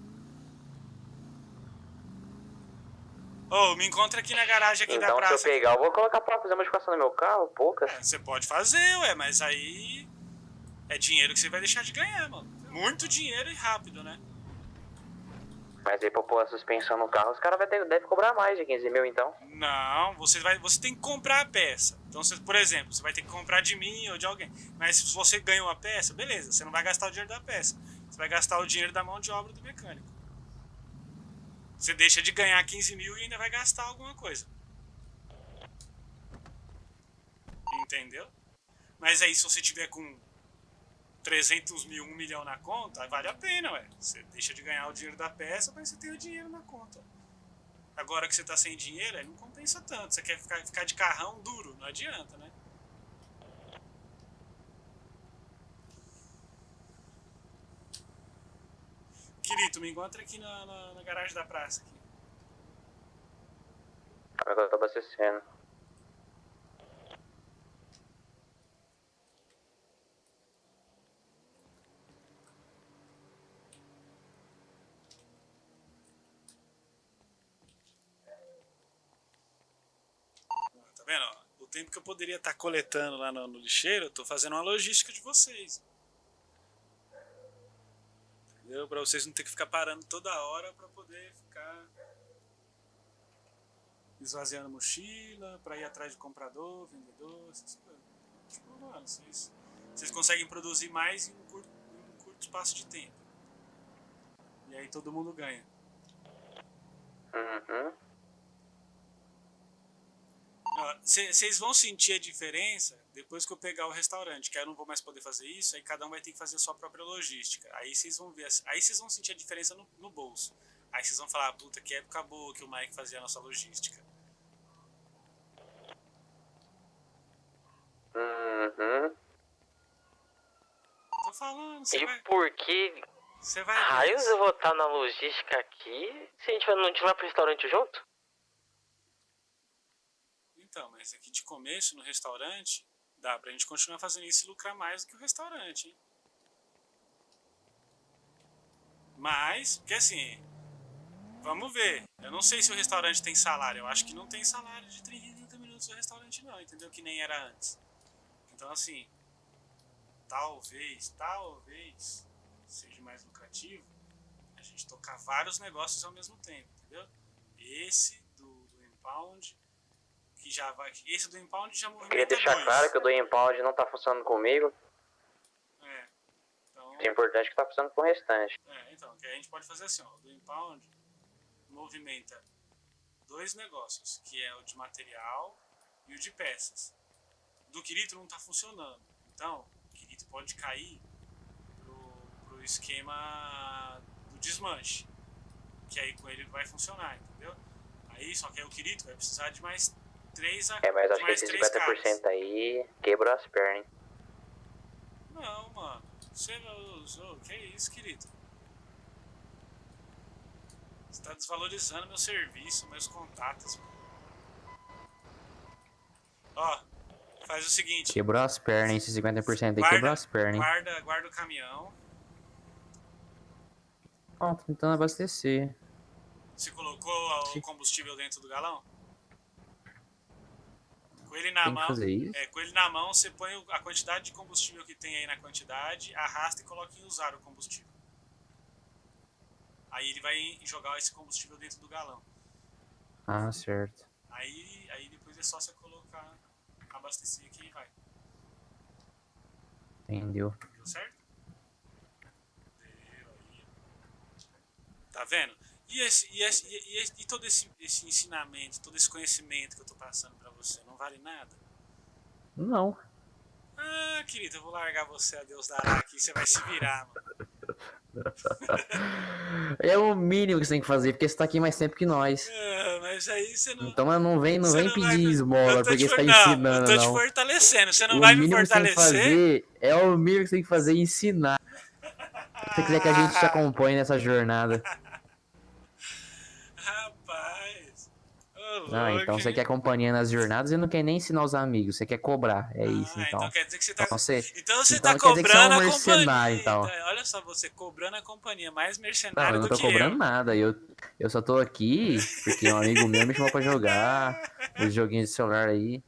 Me encontra aqui na garagem aqui da praça. Então se eu pegar, eu vou colocar pra fazer modificação no meu carro, poucas. Você pode fazer, mas aí é dinheiro que você vai deixar de ganhar, mano. Muito dinheiro e rápido, né? Mas aí pra pôr a suspensão no carro, os caras devem cobrar mais de 15 mil, então. Não, você tem que comprar a peça. Então, por exemplo, você vai ter que comprar de mim ou de alguém. Mas se você ganhou a peça, beleza, você não vai gastar o dinheiro da peça. Você vai gastar o dinheiro da mão de obra do mecânico. Você deixa de ganhar 15 mil e ainda vai gastar alguma coisa. Entendeu? Mas aí se você tiver com 300 mil, 1 milhão na conta, vale a pena, ué. Você deixa de ganhar o dinheiro da peça, mas você tem o dinheiro na conta. Agora que você tá sem dinheiro, aí não compensa tanto. Você quer ficar de carrão duro, não adianta, né? Querido, me encontra aqui na garagem da praça. Aqui. Agora eu tô abastecendo. vendo? Ó? O tempo que eu poderia estar coletando lá no lixeiro, eu tô fazendo uma logística de vocês. Entendeu? Pra vocês não ter que ficar parando toda hora pra poder ficar esvaziando a mochila, pra ir atrás de comprador, vendedor, essas coisas. Tipo, mano, vocês conseguem produzir mais em um curto espaço de tempo. E aí todo mundo ganha. Vocês vão sentir a diferença depois que eu pegar o restaurante, que aí eu não vou mais poder fazer isso, aí cada um vai ter que fazer a sua própria logística. Aí vocês vão ver, aí vocês vão sentir a diferença no bolso. Aí vocês vão falar, puta, que época boa que o Mike fazia a nossa logística. Tô falando, por que raios eu vou estar na logística aqui se a gente não vai pro restaurante junto? Então, mas aqui de começo, no restaurante, dá pra gente continuar fazendo isso e lucrar mais do que o restaurante, hein? Mas, porque assim, vamos ver. Eu não sei se o restaurante tem salário. Eu acho que não tem salário de 30 minutos no restaurante não, entendeu? Que nem era antes. Então, assim, talvez seja mais lucrativo a gente tocar vários negócios ao mesmo tempo, entendeu? Esse do Impound, que já vai... Esse do Impound já movimenta Queria deixar claro que o do Impound não tá funcionando comigo. Então... É importante que tá funcionando com o restante. Então, que a gente pode fazer assim, ó. O do Impound movimenta 2 negócios, que é o de material e o de peças. Do Kirito não tá funcionando. Então, o Kirito pode cair pro esquema do desmanche. Que aí com ele vai funcionar, entendeu? Aí, só que aí o Kirito vai precisar de mais 3 mas acho que esses 50% aí quebrou as pernas, hein? Não, mano. Você usou. Que isso, Kirito? Você tá desvalorizando meu serviço, meus contatos, mano. Ó, faz o seguinte. Quebrou as pernas, esses 50% aí quebrou as pernas, hein? Guarda o caminhão. Pronto, tentando abastecer. Você colocou o combustível dentro do galão? Com ele na mão. Fazer isso? Com ele na mão, você põe a quantidade de combustível que tem aí na quantidade, arrasta e coloca em usar o combustível. Aí ele vai jogar esse combustível dentro do galão. Ah, certo. Aí depois é só você colocar, abastecer aqui e vai. Entendeu? Deu certo? Deu aí. Tá vendo? E todo esse ensinamento, todo esse conhecimento que eu tô passando pra você, não vale nada? Não. Ah, querido, eu vou largar você a Deus dará aqui, você vai se virar, mano. É o mínimo que você tem que fazer, porque você tá aqui mais tempo que nós. Mas aí você não... Então não vem pedir esmola, porque você tá ensinando, não. Eu tô te fortalecendo, você não vai me fortalecer? O mínimo que você tem que fazer, é o mínimo que você tem que fazer, ensinar. Se você quiser que a gente te acompanhe nessa jornada. Rapaz. Então você quer companhia nas jornadas e não quer nem ensinar os amigos, você quer cobrar, é isso, então. Então quer dizer que você tá... Então você tá cobrando a companhia. Então. Olha só, você cobrando a companhia, mais mercenário do que eu. Não, eu não tô cobrando nada, eu só tô aqui porque um amigo meu me chamou pra jogar os joguinhos de celular aí.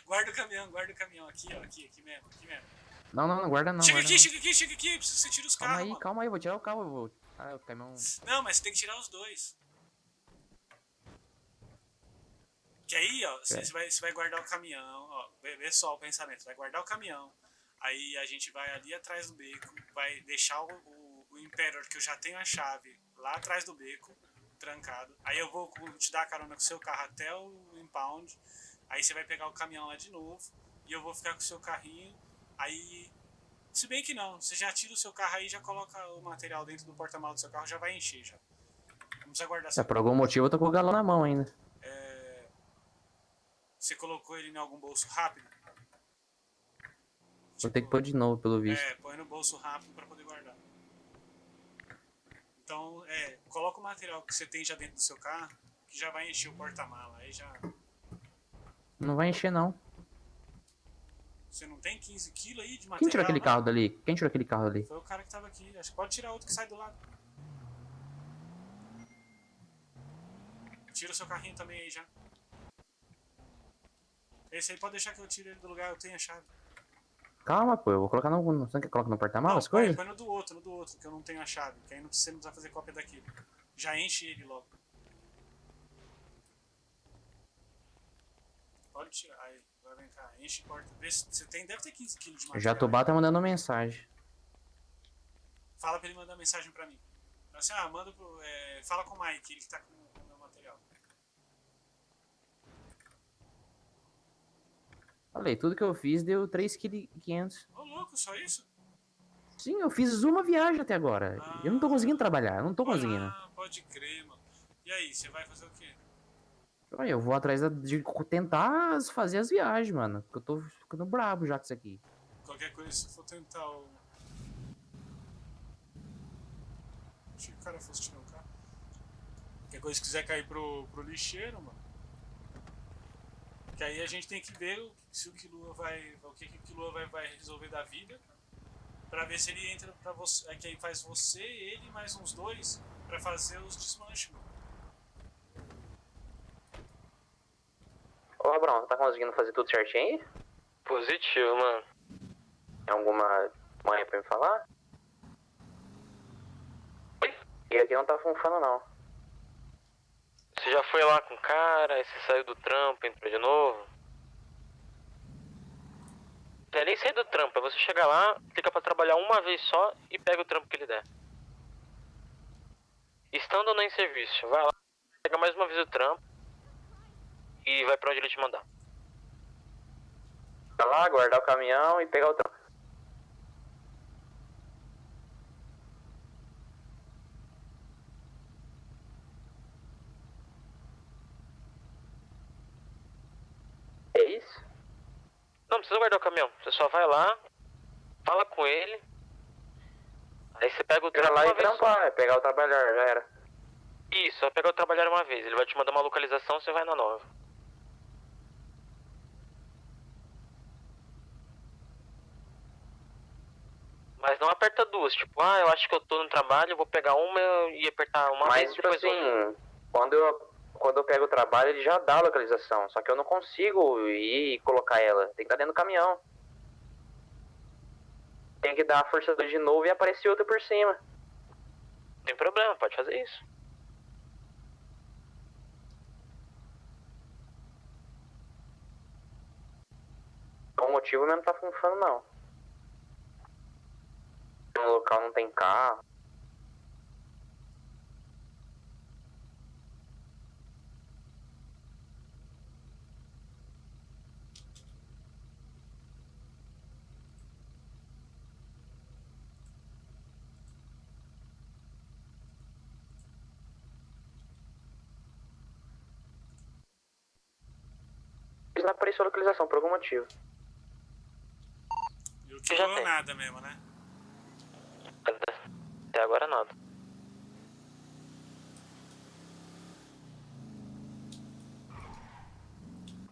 Guarda o caminhão, aqui, ó, aqui mesmo. Não, guarda não. Chega aqui, preciso que você tire os carros, mano. Calma aí, vou tirar o carro, o caminhão... Não, mas você tem que tirar os 2. Que aí, ó, você vai guardar o caminhão, ó, vê só o pensamento, vai guardar o caminhão, aí a gente vai ali atrás do beco, vai deixar o Imperator, que eu já tenho a chave, lá atrás do beco, trancado, aí eu vou te dar a carona com o seu carro até o Impound, aí você vai pegar o caminhão lá de novo, e eu vou ficar com o seu carrinho, aí, se bem que não, você já tira o seu carro aí, já coloca o material dentro do porta-malas do seu carro, já vai encher, já. Não precisa guardar seu por algum motivo eu tô com o galão na mão ainda. Você colocou ele em algum bolso rápido? Vou ter que pôr de novo, pelo visto. Põe no bolso rápido pra poder guardar. Então, coloca o material que você tem já dentro do seu carro, que já vai encher o porta-mala. Aí já... Não vai encher, não. Você não tem 15 kg aí de material? Quem tirou aquele carro dali? Quem tirou aquele carro ali? Foi o cara que tava aqui. Acho que pode tirar outro que sai do lado. Tira o seu carrinho também aí já. Esse aí pode deixar que eu tire ele do lugar, eu tenho a chave. Calma, pô, eu vou colocar no... Você não quer colocar no porta-malas as Põe coisas? no do outro, que eu não tenho a chave. Que aí você não precisa fazer cópia daquele. Já enche ele logo. Pode tirar. Aí, vai vem cá. Enche e corta. Vê se você tem, deve ter 15 kg de material. O Jatobá tá mandando mensagem. Fala pra ele mandar mensagem pra mim. Assim, manda pro... fala com o Mike, ele que tá com o meu material. Falei, tudo que eu fiz deu 3,5 kg. Ô, louco, só isso? Sim, eu fiz uma viagem até agora. Eu não tô conseguindo trabalhar, eu não tô conseguindo. Ah, pode crer, mano. E aí, você vai fazer o quê? Olha, eu vou atrás de tentar fazer as viagens, mano. Porque eu tô ficando brabo já com isso aqui. Qualquer coisa, se for tentar o... Achei que o cara fosse tirar o carro. Qualquer coisa, se quiser cair pro lixeiro, mano. Que aí a gente tem que ver se o Killua vai... O que o Killua vai resolver da vida. Pra ver se ele entra pra você... que aí faz você, ele mais uns 2 pra fazer os desmanches, mano. Ô, Abrão, tá conseguindo fazer tudo certinho aí? Positivo, mano. Tem alguma manha pra me falar? E aqui não tá funcionando, não. Você já foi lá com o cara, aí você saiu do trampo, entrou de novo? Não é nem sair do trampo, é você chegar lá, clica pra trabalhar uma vez só e pega o trampo que ele der. Estando ou não em serviço, vai lá, pega mais uma vez o trampo e vai pra onde ele te mandar. Vai lá, guardar o caminhão e pegar o trampo. É isso? Não precisa guardar o caminhão, você só vai lá, fala com ele, aí você pega o Vai trampo lá uma e vez trampar, só. pegar o trabalhador, já era. Isso, vai pegar o trabalhar uma vez, ele vai te mandar uma localização, você vai na nova. Mas não aperta duas, tipo, eu acho que eu tô no trabalho, vou pegar uma e apertar uma Mas, vez e tipo depois outra. assim, quando eu pego o trabalho, ele já dá a localização. Só que eu não consigo ir e colocar ela. Tem que estar dentro do caminhão. Tem que dar a força 2 de novo e aparecer outra por cima. Não tem problema, pode fazer isso. Por algum motivo mesmo não tá funcionando, não. No local não tem carro. Não apareceu a localização por algum motivo. E o Killua nada mesmo, né? Até agora nada.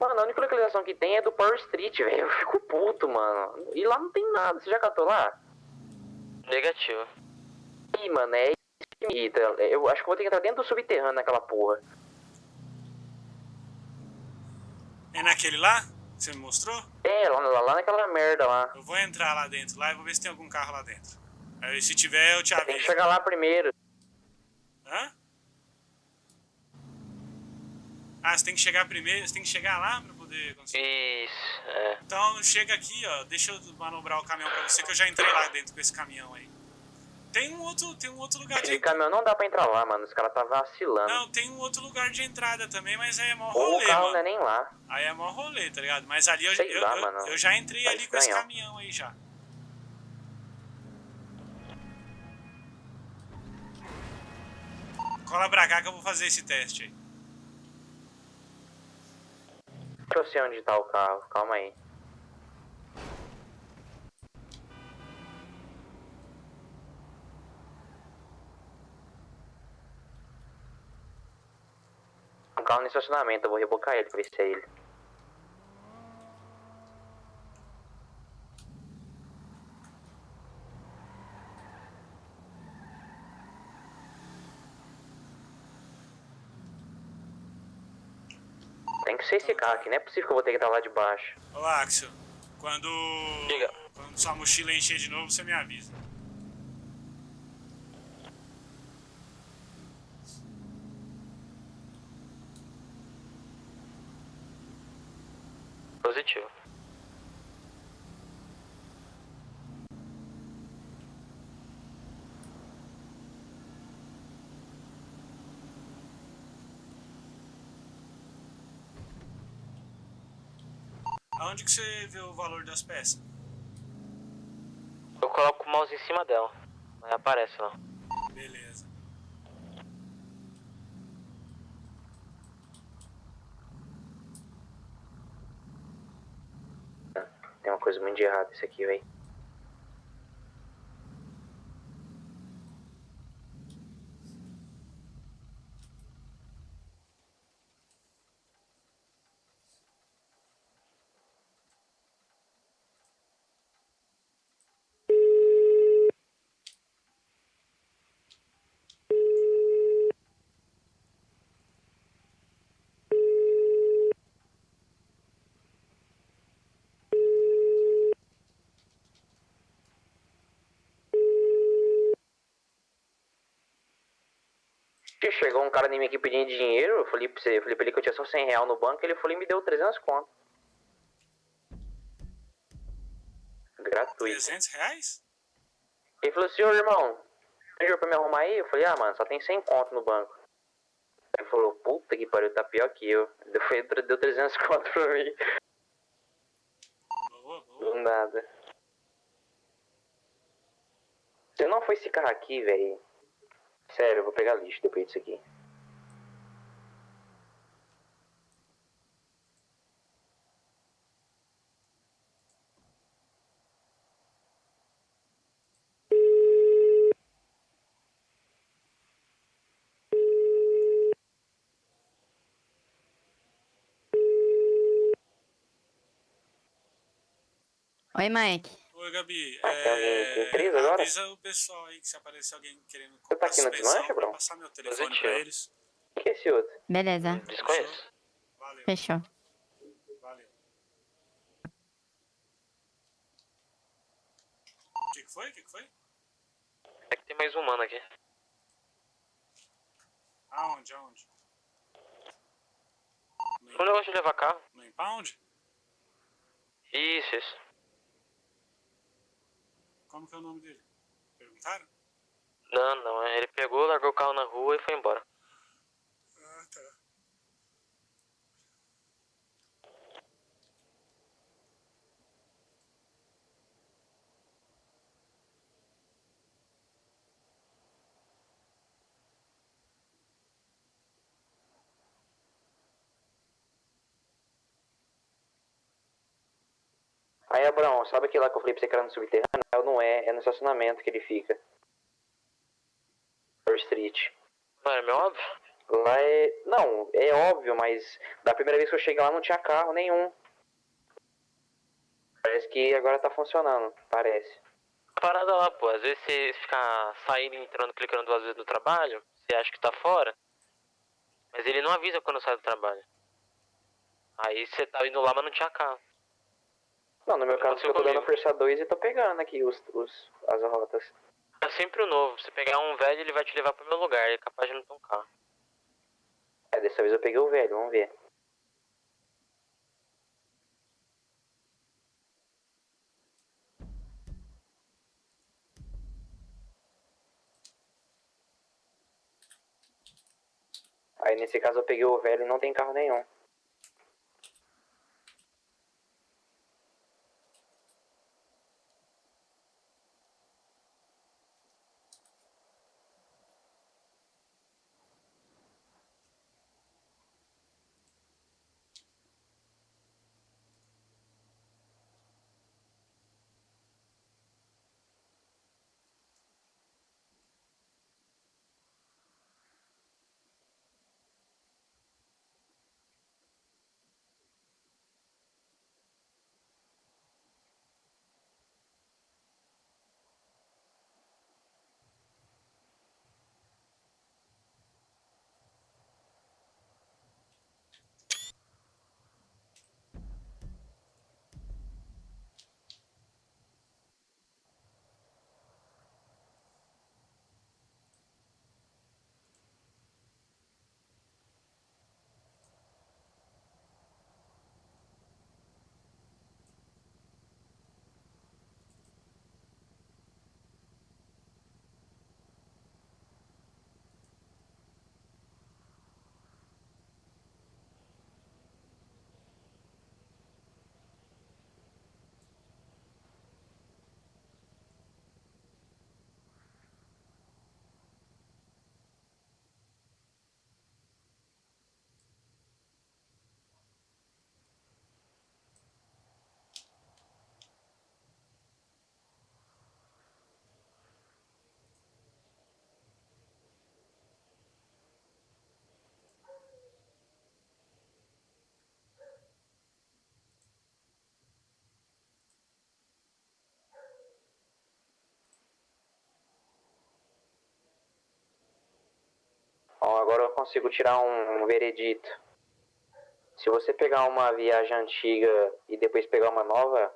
Mano, a única localização que tem é do Power Street, velho. Eu fico puto, mano. E lá não tem nada. Você já catou lá? Negativo. Ih, mano, é isso que me irrita. Eu acho que vou ter que entrar dentro do subterrâneo naquela porra. É naquele lá? Que você me mostrou? É, lá naquela merda lá. Eu vou entrar lá dentro, lá e vou ver se tem algum carro lá dentro. Aí se tiver, eu te aviso. Tem que chegar lá primeiro. Hã? Ah, você tem que chegar primeiro, você tem que chegar lá pra poder conseguir. Isso, é. Então chega aqui, ó, deixa eu manobrar o caminhão pra você que eu já entrei lá dentro com esse caminhão aí. Tem um outro lugar de Esse caminhão não dá pra entrar lá, mano. Os caras tá vacilando. Não, tem um outro lugar de entrada também, mas aí é mó Ou rolê, o carro mano. não é nem lá. Aí é mó rolê, tá ligado? Mas ali eu Sei lá, mano. eu já entrei Tá ali com esse estranhão. caminhão aí já. Cola pra cá que eu vou fazer esse teste aí. Deixa eu sei onde tá o carro. Calma aí. Um carro no estacionamento. Eu vou rebocar ele pra ver se é ele. Tem precisa esse carro aqui, não é possível que eu vou ter que estar lá de baixo. Ô, Axel, quando sua mochila encher de novo, você me avisa. Positivo. Aonde que você vê o valor das peças? Eu coloco o mouse em cima dela. Aí aparece lá. Beleza. Tem uma coisa muito de errado isso aqui, velho. Chegou um cara em mim aqui pedindo dinheiro, eu falei pra ele que eu tinha só 100 real no banco, ele falou e me deu 300 conto. Gratuito. 300 reais? Ele falou assim, ô irmão, tem dinheiro pra me arrumar aí? Eu falei, mano, só tem 100 conto no banco. Ele falou, puta que pariu, tá pior que eu. Deu 300 conto pra mim. Do nada. Se não for esse carro aqui, velho. Sério, eu vou pegar lixo depois disso aqui. Oi, Mike. Oi, Gabi. Tem 3 agora? Avisa o pessoal aí que se aparecer alguém querendo Você tá aqui no suspensão, desmanche, pra bro? passar meu telefone pra eles. O que é esse outro? Beleza. Desconheço. Fechou. Valeu. O que foi? O que foi? É que tem mais um mano aqui. Aonde? Um negócio de levar carro. No impound? Isso. Como que é o nome dele? Perguntaram? Não. Ele pegou, largou o carro na rua e foi embora. Ah, tá. Aí, Abraão, sabe aquele lá que eu falei pra você que era no subterrâneo? Não é, é no estacionamento que ele fica. First Street. Não era meu óbvio? Lá é... Não, é óbvio, mas da primeira vez que eu cheguei lá não tinha carro nenhum. Parece que agora tá funcionando, parece. A parada lá, pô, às vezes você fica saindo e entrando, clicando 2 vezes no trabalho, você acha que tá fora, mas ele não avisa quando sai do trabalho. Aí você tá indo lá, mas não tinha carro. Não, no meu caso eu tô dando comigo. força 2 e tô pegando aqui as rotas. É sempre o novo, você pegar um velho, ele vai te levar pro meu lugar, ele é capaz de não ter um carro. É, dessa vez eu peguei o velho, vamos ver. Aí nesse caso eu peguei o velho e não tem carro nenhum. agora eu consigo tirar um veredito. Se você pegar uma viagem antiga e depois pegar uma nova,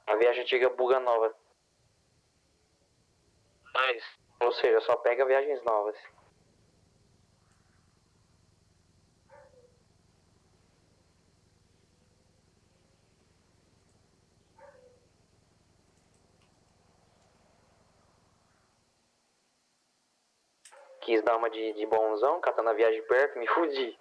a viagem antiga buga nova. Mas, Ou seja, só pega viagens novas. Quis dar uma de bonzão, catando a viagem perto, me fudi.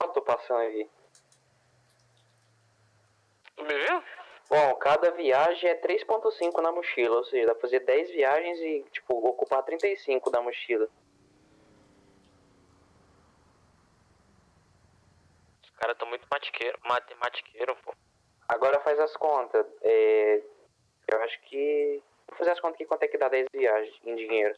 Eu tô passando aqui. Tu me viu? Bom, cada viagem é 3.5 na mochila, ou seja, dá pra fazer 10 viagens e, tipo, ocupar 35 da mochila. Os caras tão muito matematiqueiro, pô. Agora faz as contas. Eu acho que... Vou fazer as contas aqui quanto é que dá 10 viagens em dinheiro.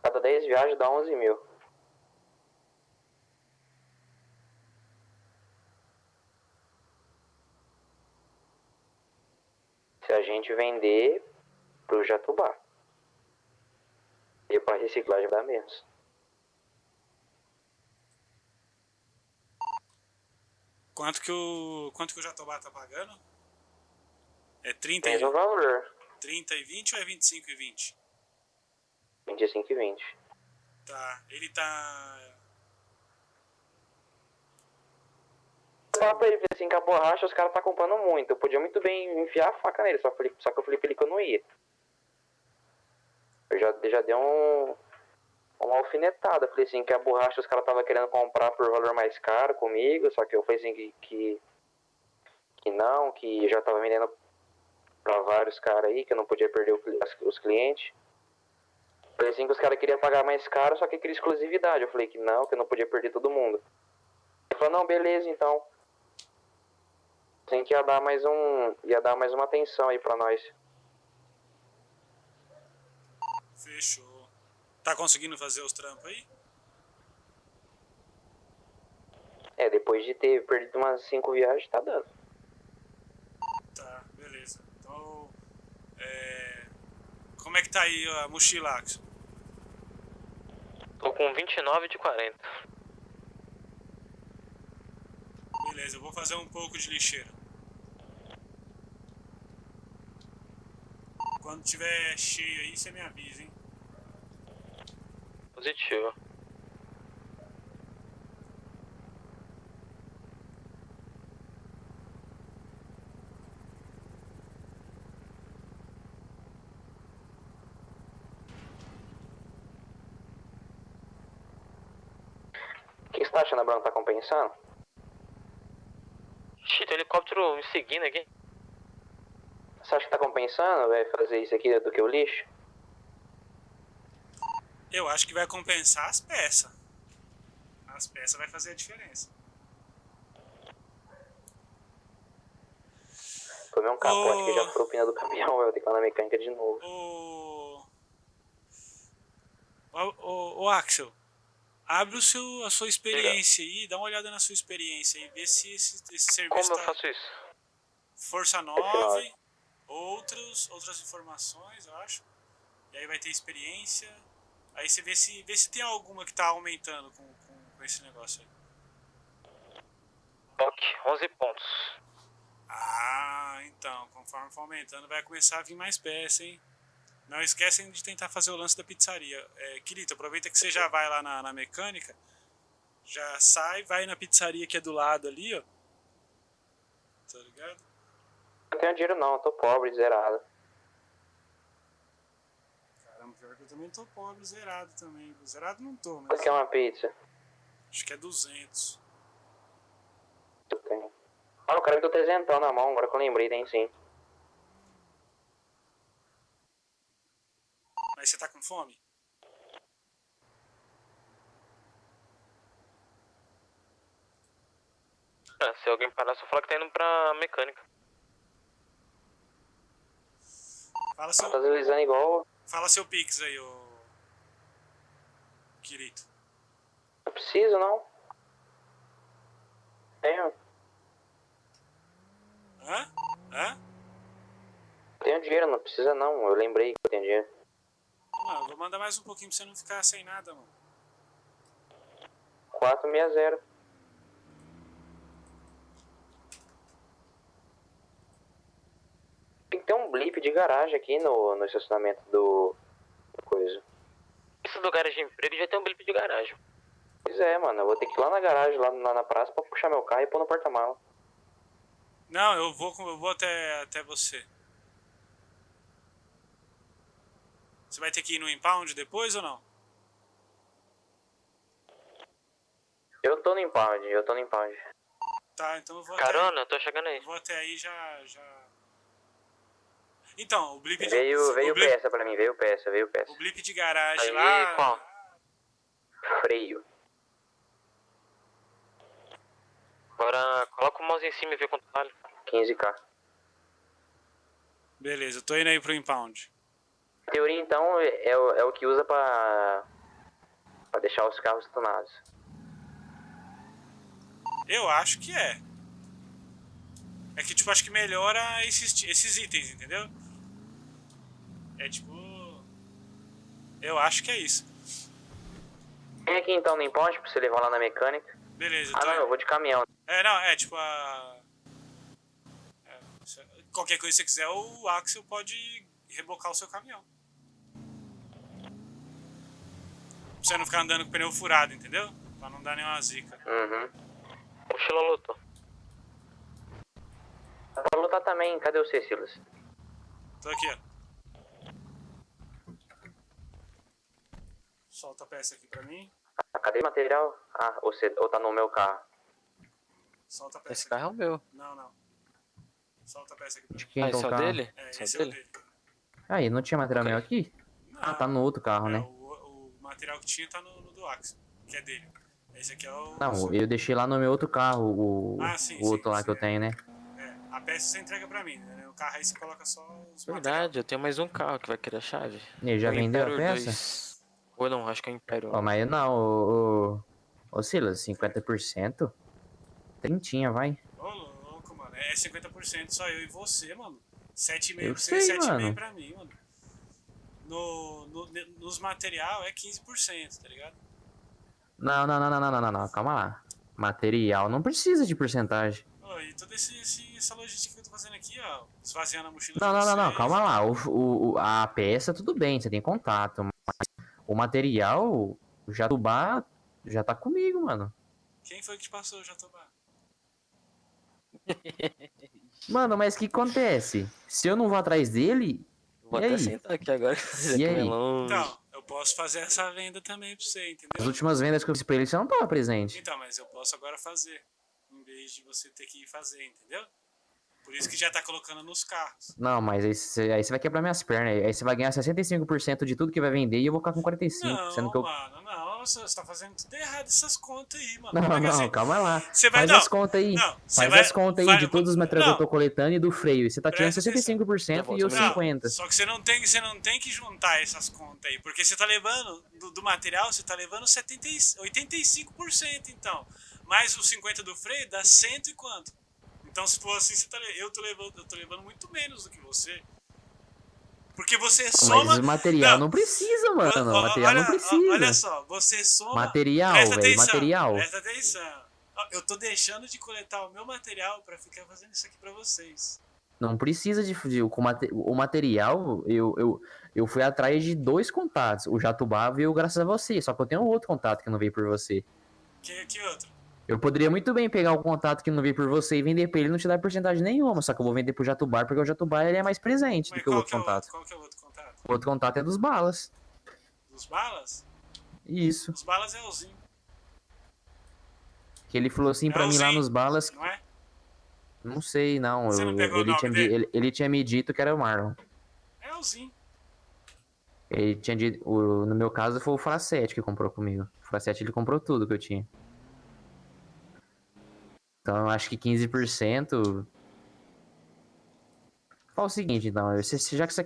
Cada 10 viagens dá 11 mil. Se a gente vender pro Jatobá. E para reciclagem dá menos. Quanto que o Jatobá tá pagando? É 30 Mesmo valor. 30 e 20 ou é 25 e 20? 25 e 20. Tá, ele tá... Fala pra ele assim que a borracha os caras tá comprando muito. Eu podia muito bem enfiar a faca nele, só que eu falei pra ele que eu não ia. Eu já dei uma alfinetada. Falei assim que a borracha os caras tava querendo comprar por valor mais caro comigo, só que eu falei assim que não, que já tava vendendo pra vários caras aí, que eu não podia perder os clientes. Falei assim que os caras queriam pagar mais caro, só que queria exclusividade. Eu falei que não eu não podia perder todo mundo. Ele falou, não, beleza então. Assim que ia dar mais uma atenção aí pra nós. Fechou. Tá conseguindo fazer os trampos aí? Depois de ter perdido umas 5 viagens, tá dando. Tá, beleza. Então, como é que tá aí a mochila, Axel? Tô com 29 de 40. Beleza, eu vou fazer um pouco de lixeira. Quando tiver cheio aí, você me avisa, hein? Positivo. O que você tá achando, Bruno? Tá compensando? Ixi, tem um helicóptero me seguindo aqui. Você acha que tá compensando, velho, fazer isso aqui do que o lixo? Eu acho que vai compensar as peças. As peças vai fazer a diferença. Tomei um capote que já furou o pneu do caminhão, eu vou ter que ir lá na mecânica de novo. Ô Axel, abre a sua experiência aí, dá uma olhada na sua experiência aí, vê se esse serviço. Como eu faço isso? Força 9, outras informações, eu acho. E aí vai ter experiência. Aí você vê se tem alguma que tá aumentando com esse negócio aí. Ok, 11 pontos. Ah, então, conforme for aumentando, vai começar a vir mais peça, hein? Não esquecem de tentar fazer o lance da pizzaria. Kirito, aproveita que você já vai lá na mecânica, já sai, vai na pizzaria que é do lado ali, ó. Tá ligado? Não tenho dinheiro não, eu tô pobre, zerado. Caramba, pior que eu também tô pobre, zerado também. Zerado não tô, mas... Quanto que é uma pizza? Acho que é 200. Eu tenho. Mano, o cara me deu 300 na mão, agora que eu lembrei, tem sim. Mas você tá com fome? Ah, se alguém parar, só fala que tá indo pra mecânica. Fala seu... Tá deslizando igual... Fala seu Pix aí, ô... Kirito. Não preciso, não. Tenho. Hã? Tenho dinheiro, não precisa não. Eu lembrei que eu tenho dinheiro. Mano, eu vou mandar mais um pouquinho pra você não ficar sem nada, mano. 460. Tem que ter um blip de garagem aqui no estacionamento do coisa. Isso do garagem de emprego já tem um blip de garagem. Pois é, mano. Eu vou ter que ir lá na garagem, lá na praça, pra puxar meu carro e pôr no porta-mala. Não, eu vou até você. Você vai ter que ir no impound depois ou não? Eu tô no impound. Tá, então eu vou Carona, eu tô chegando aí. Eu vou até aí já... Então, o blip de... Veio peça pra mim, veio peça. O blip de garagem aí, lá... Qual? Freio. Agora coloca o mouse em cima e vê quanto vale. 15k. Beleza, eu tô indo aí pro impound. A teoria, então, é o que usa pra deixar os carros tunados. Eu acho que é. É que, tipo, acho que melhora esses itens, entendeu? É tipo... Eu acho que é isso. Vem aqui, então, no impound, pra você levar lá na mecânica. Beleza. Ah, não, eu vou de caminhão. Tipo qualquer coisa que você quiser, o Axel pode rebocar o seu caminhão. Pra você não ficar andando com o pneu furado, entendeu? Pra não dar nenhuma zica. Mochila lutou. Pra lutar também, cadê você, Silas? Tô aqui, ó. Solta a peça aqui pra mim. Cadê o material? Ah, ou tá no meu carro? Solta a peça. Esse carro é o meu. Não. Solta a peça aqui pra mim. De quem é esse é o dele? Esse é o dele. Aí, não tinha material meu aqui? Não, Ah, tá no outro carro, né? O material que tinha tá no do Axel, que é dele. Esse aqui é o... Não, eu deixei lá no meu outro carro, o outro lá que eu tenho, né? A peça você entrega pra mim, né? O carro aí você coloca só os Verdade, eu tenho mais um carro que vai querer a chave. Ele já O vendeu a Imperior peça? 2. Ou não, acho que é o Imperior. Ó, mas não, ô Silas, 50%? Trintinha, vai. Ô, louco, mano. É 50% só eu e você, mano. 7,5 Eu pra você, sei, 7,5 mano. pra mim, mano. Nos material é 15%, tá ligado? Não, calma lá. Material não precisa de porcentagem. Pô, e toda essa logística que eu tô fazendo aqui, ó. Esvaziando a mochila Não, de não, não, não, vocês. calma lá. A peça, tudo bem, você tem contato. Mas o material, o Jatubá já tá comigo, mano. Quem foi que te passou o Jatobá? Mano, mas o que acontece? Se eu não vou atrás dele, Vou e até aí? sentar aqui agora. E aí? Então, eu posso fazer essa venda também pra você, entendeu? As últimas vendas que eu fiz pra ele, você não tava presente. Então, mas eu posso agora fazer. Em vez de você ter que ir fazer, entendeu? Por isso que já tá colocando nos carros. Não, mas aí você vai quebrar minhas pernas. Aí você vai ganhar 65% de tudo que vai vender e eu vou ficar com 45%. Não, Sendo que eu... mano, não. Você tá fazendo tudo errado essas contas aí, mano. Não, Como é que não, assim? calma lá. Você vai Faz não, as contas aí. Não, Faz vai, as contas aí de todos os materiais que eu tô coletando e do freio. E você tá tirando Presta 65% e eu 50%. Só que você não tem que juntar essas contas aí. Porque você tá levando, do material, você tá levando 85%, então. Mais os 50% do freio dá 100 e quanto? Então, se for assim, eu tô levando muito menos do que você. Porque você soma... Mas o material não precisa, mano. O material não precisa. Olha só, você soma... Material, velho, material. Presta atenção. Eu tô deixando de coletar o meu material pra ficar fazendo isso aqui pra vocês. Não precisa de o material. Eu fui atrás de 2 contatos. O Jatubá veio graças a você. Só que eu tenho outro contato que não veio por você. Que outro? Eu poderia muito bem pegar o contato que não veio por você e vender pra ele e não te dar porcentagem nenhuma. Só que eu vou vender pro Jatubá porque o Jatubá ele é mais presente do que o outro contato. Qual que é o outro contato? O outro contato é dos balas. Dos balas? Isso. Os balas é Elzinho. Que ele falou assim pra mim lá nos balas. Não é? Não sei, não. Você não pegou o nome dele? Ele tinha me dito que era o Marlon. É Elzinho. Ele tinha dito. No meu caso foi o Fracete que comprou comigo. O Fracete ele comprou tudo que eu tinha. Então eu acho que 15%. Fala o seguinte, então. Já que você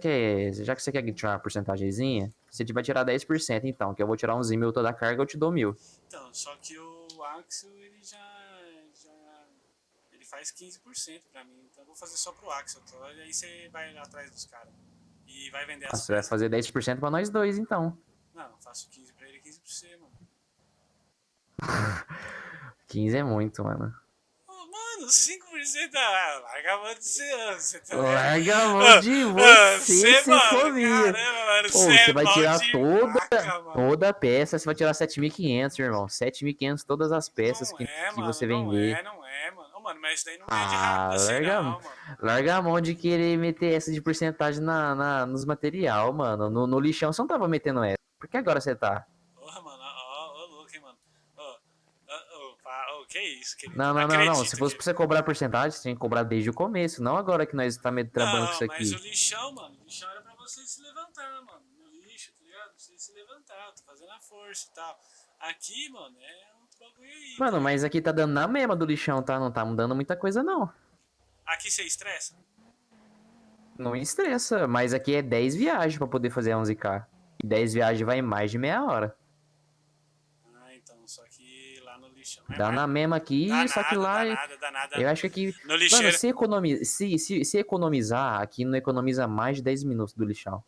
quer tirar uma porcentagemzinha, você vai tirar 10%, então. Que eu vou tirar uns mil toda a carga, eu te dou 1.000. Então, só que o Axel, ele ele faz 15% pra mim. Então eu vou fazer só pro Axel. Então, aí você vai lá atrás dos caras. E vai vender as Você vai fazer 10% pra nós dois, então. Não, eu faço 15 pra ele e 15 pra você, mano. 15 é muito, mano. Mano, 5%. Larga a mão de você tá... Larga a mão de você, mano, sinfonia. Caramba, mano, Você vai tirar vaca, toda a peça, você vai tirar 7.500, irmão. 7.500 todas as peças que você vender. Não é, mano. Ô, mano, mas isso daí não é de rápido assim, não, mano. Larga a mão de querer meter essa de porcentagem nos material, mano. No lixão você não tava metendo essa. Por que agora você tá? Porra, mano, ó, louco, hein, mano. Que isso, querido. Não. Se fosse pra você cobrar porcentagem, você tinha que cobrar desde o começo, não agora que nós estamos trabalhando com isso aqui. Mas o lixão, mano, o lixão era pra você se levantar, mano. No lixo, tá ligado? Você se levantar, tô fazendo a força e tal. Aqui, mano, é outro bagulho aí. Mano, mas aqui tá dando na mesma do lixão, tá? Não tá mudando muita coisa, não. Aqui você estressa? Não estressa, mas aqui é 10 viagens pra poder fazer a 11K. E 10 viagens vai em mais de meia hora. Ah, então, só que lá no lixão... Dá na mesma aqui, só que lá... Dá nada. Eu acho que aqui... No lixeiro... Mano, se economizar, aqui não economiza mais de 10 minutos do lixão.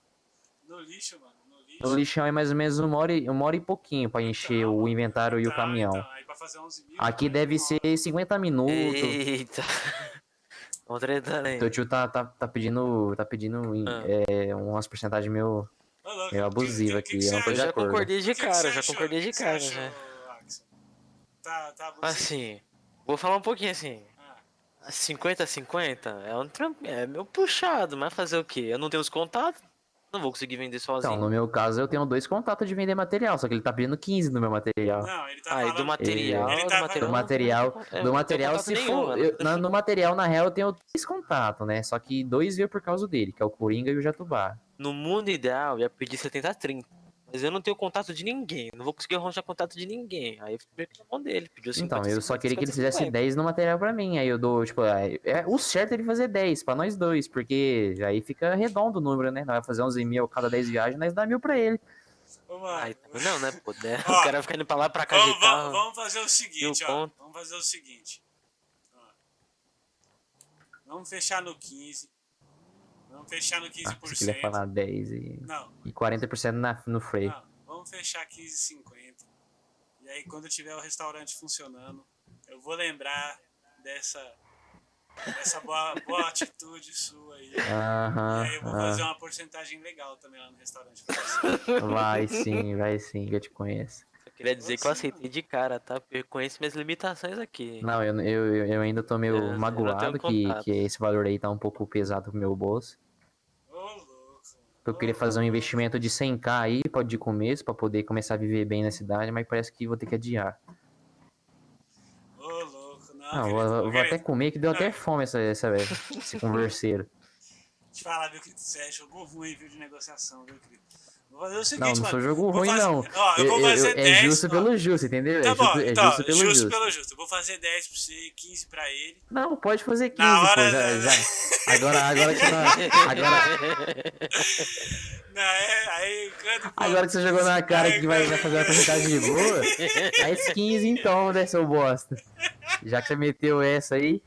No lixo, mano. No lixão é mais ou menos uma hora e pouquinho pra encher o inventário e o caminhão. Aí pra fazer 11 mil, aqui deve ser 50 minutos. Eita. Vamos treinar aí. Teu tio tá pedindo umas porcentagens meio abusivas aqui. Eu não tô de já acordo. concordei de cara, já. Tá assim, vou falar um pouquinho assim. 50-50 é meio puxado, mas fazer o quê? Eu não tenho os contatos, não vou conseguir vender sozinho. Então, no meu caso, eu tenho 2 contatos de vender material, só que ele tá pedindo 15 no meu material. Não, ele tá falando... do material, do material, se for... No material, na real, eu tenho 3 contatos, né? Só que 2 veio por causa dele, que é o Coringa e o Jatubá. No mundo ideal, eu ia pedir 70-30. Mas eu não tenho contato de ninguém, não vou conseguir arranjar contato de ninguém. Aí eu fiquei na mão dele, pediu 50. Então, eu só queria que ele fizesse 10 no material pra mim. Aí eu dou, tipo, o certo é ele fazer 10 pra nós dois, porque aí fica redondo o número, né? Nós vai fazer 11 mil cada 10 viagens, nós dá 1.000 pra ele. Ai, não, né, pô, né? O cara fica indo pra lá pra cá de carro. Vamos fazer o seguinte, ó. Vamos fazer o seguinte. Vamos fechar no 15. Vamos fechar no 15%. Você queria falar 10 e... Não. E 40% no freio. Não, vamos fechar 15,50. E aí quando tiver o restaurante funcionando, eu vou lembrar Essa boa atitude sua aí. Aham, E aí eu vou fazer uma porcentagem legal também lá no restaurante. Vai sim, que eu te conheço. Eu queria dizer que eu aceitei de cara, tá? Porque eu conheço minhas limitações aqui. Não, eu ainda tô meio Eu não tenho magoado contato. que esse valor aí tá um pouco pesado pro meu bolso. Eu queria fazer um investimento de 100k aí, pode ir começo, pra poder começar a viver bem na cidade, mas parece que vou ter que adiar. Ô, louco, não, Não, querido, vou até comer, que deu até fome esse converseiro. Te falar, viu, querido? Você jogou ruim, viu, de negociação, viu, querido? Vou fazer o seguinte, Não, não mano. sou jogo vou ruim, fazer- não. Ó, eu vou fazer 10. É justo pelo justo, entendeu? Tá bom, É então, justo pelo justo. pelo justo. Eu vou fazer 10 pra você, 15 pra ele. Não, pode fazer 15, Na hora pô. Já. Agora que você Agora que você jogou na cara que vai fazer uma porcentagem de boa, faz 15 então, né, seu bosta. Já que você meteu essa aí.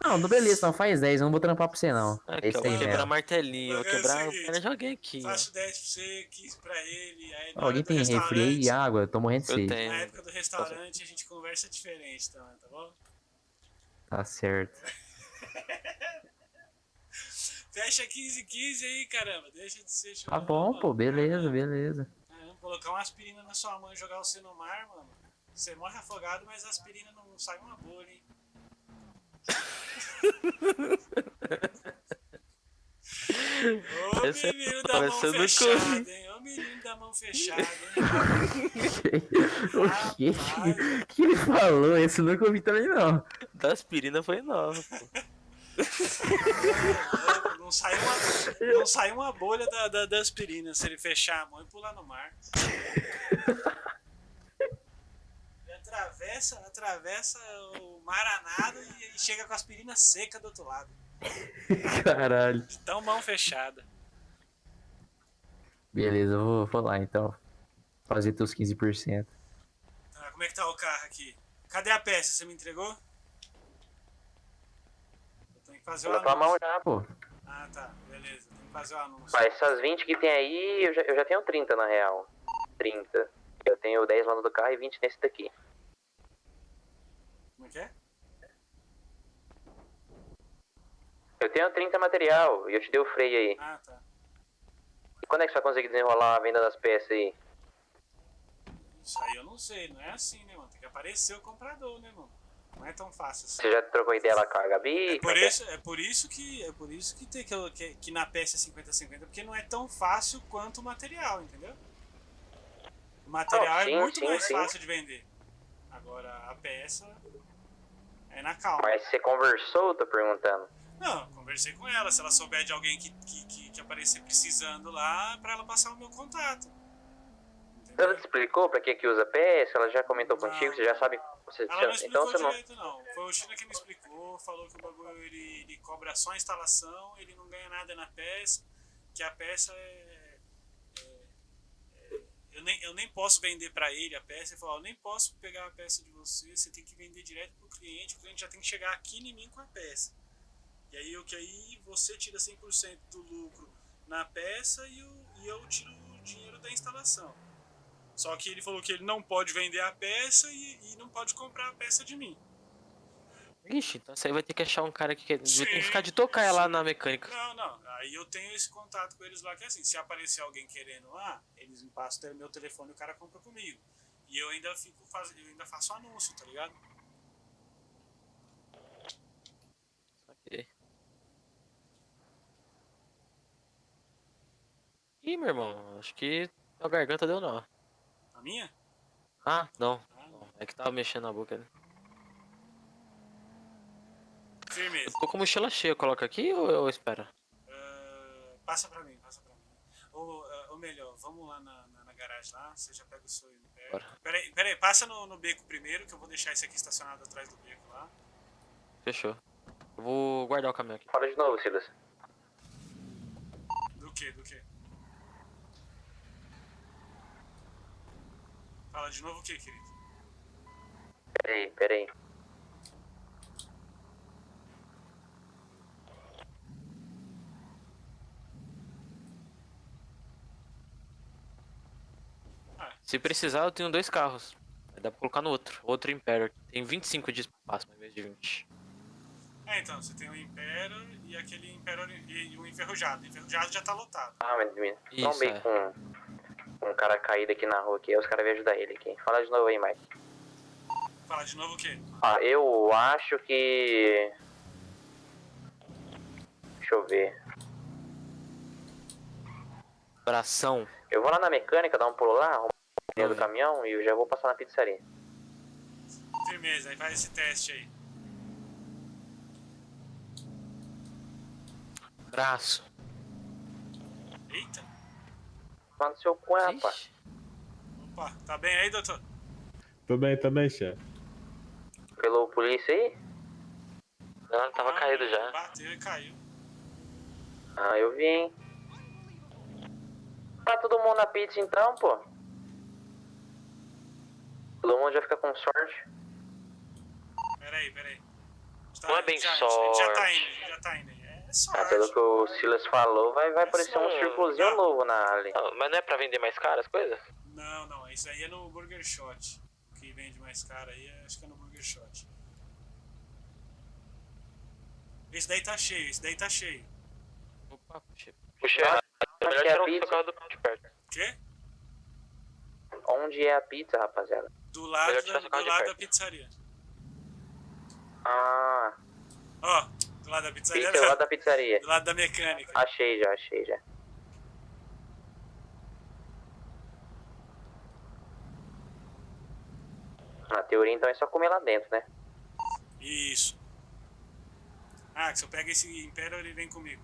Não, beleza, então faz 10, eu não vou trampar pra você não. Aqui, É isso ó, aí vou quebrar mesmo. martelinho, vou Fazer o quebrar. seguinte, Eu joguei aqui. Ó. Faço 10 pra você, 15 pra ele. Aí na Alguém hora do tem refri aí e água? Eu tô morrendo de Eu sede. tenho. Na época do restaurante a gente conversa diferente também, tá bom? Tá certo. Fecha 15 aí, caramba. Deixa de ser Tá bom, pô, beleza. Vou colocar uma aspirina na sua mãe e jogar você no mar, mano. Você morre afogado, mas a aspirina não sai uma bolha, hein? Ô menino da mão fechada, hein? Ô menino da mão fechada, hein? O que? O que ele falou? Esse eu nunca ouvi também não. Da aspirina foi nova, pô. Não sai uma bolha da aspirina se ele fechar a mão e pular no mar. Ele atravessa o mar a nado e chega com a aspirina seca do outro lado. Caralho. De tão mão fechada. Beleza, eu vou lá então. Fazer teus 15%. Tá, como é que tá o carro aqui? Cadê a peça? Você me entregou? Eu tenho que fazer o Na tua mão anúncio. já, pô. Ah, tá. Beleza. Tem que fazer o anúncio. Mas essas 20 que tem aí, eu já tenho 30 na real. 30. Eu tenho 10 lá no do carro e 20 nesse daqui. Como é que é? Eu tenho 30 material e eu te dei o freio aí. Ah, tá. E quando é que você vai conseguir desenrolar a venda das peças aí? Isso aí eu não sei. Não é assim, né, mano? Tem que aparecer o comprador, né, mano? Não é tão fácil assim. Você já trocou ideia lá com a Gabi? É por isso que tem que na peça é 50-50, porque não é tão fácil quanto o material, entendeu? O material Não, sim, é muito sim, mais sim. fácil de vender. Agora a peça é na calma. Mas você conversou, eu tô perguntando. Não, conversei com ela. Se ela souber de alguém que aparecer precisando lá, pra ela passar o meu contato. Ela te explicou pra que usa peça? Ela já comentou contigo? Você já sabe? Ela não explicou então você não. direito, não. Foi o China que me explicou, falou que o bagulho ele cobra só a instalação, ele não ganha nada na peça, que a peça eu nem posso vender pra ele a peça. Ele falou, eu nem posso pegar a peça de você, você tem que vender direto pro cliente, o cliente já tem que chegar aqui em mim com a peça. E aí você tira 100% do lucro na peça e eu tiro o dinheiro da instalação. Só que ele falou que ele não pode vender a peça e não pode comprar a peça de mim. Ixi, então você vai ter que achar um cara que vai ter que ficar de tocar lá na mecânica. Não. Aí eu tenho esse contato com eles lá, que é assim, se aparecer alguém querendo lá, eles me passam o meu telefone e o cara compra comigo. E eu ainda faço anúncio, tá ligado? Ok. Ih, meu irmão, acho que a garganta deu nó. A minha? Ah, não. É que tava mexendo na boca, né? Firmeza. Eu tô com a mochila cheia, coloca aqui ou eu espero? Passa pra mim. Ou melhor, vamos lá na garagem lá, você já pega o seu e não pega. Bora. Peraí, passa no beco primeiro, que eu vou deixar esse aqui estacionado atrás do beco lá. Fechou. Eu vou guardar o caminhão aqui. Fala de novo, Silas. Do quê? Fala de novo o quê, querido? Peraí. Se precisar, eu tenho 2 carros. Dá pra colocar no outro. Outro Imperial. Tem 25 de espaço, ao invés de 20. Então, você tem o Impero e aquele Impero e o Enferrujado. O Enferrujado já tá lotado. Ah, mas trombei com um cara caído aqui na rua aqui, aí os caras vêm ajudar ele aqui. Fala de novo aí, Mike. Fala de novo o quê? Eu acho que... Deixa eu ver. Bração. Eu vou lá na mecânica, dar um pulo lá, arrumar o pneu do caminhão e eu já vou passar na pizzaria. Firmeza, aí faz esse teste aí. Braço. Eita. Fala no seu cu, rapaz. Opa, tá bem aí, doutor? Tô bem, chefe. Pelo polícia aí? Não, ele tava caído já. Bateu e caiu. Ah, eu vi, hein. Tá todo mundo na pizza então, pô. Todo mundo já fica com sorte. Peraí. Não é bem sorte. A gente já tá indo aí. É sorte. Pelo que o Silas falou, vai aparecer um círculozinho novo na ali. Não, mas não é pra vender mais caro as coisas? Não, isso aí é no Burger Shot. O que vende mais caro aí, acho que é no Burger Shot. Esse daí tá cheio. Opa, puxa errado. É melhor tirar o seu carro do de perto. Quê? Onde é a pizza, rapaziada? Do lado da pizzaria. Ah. Ó, do lado da pizzaria. Pizza, do lado da pizzaria. Do lado da mecânica. Achei já. Na teoria, então, é só comer lá dentro, né? Isso. Que se eu pego esse Império, ele vem comigo.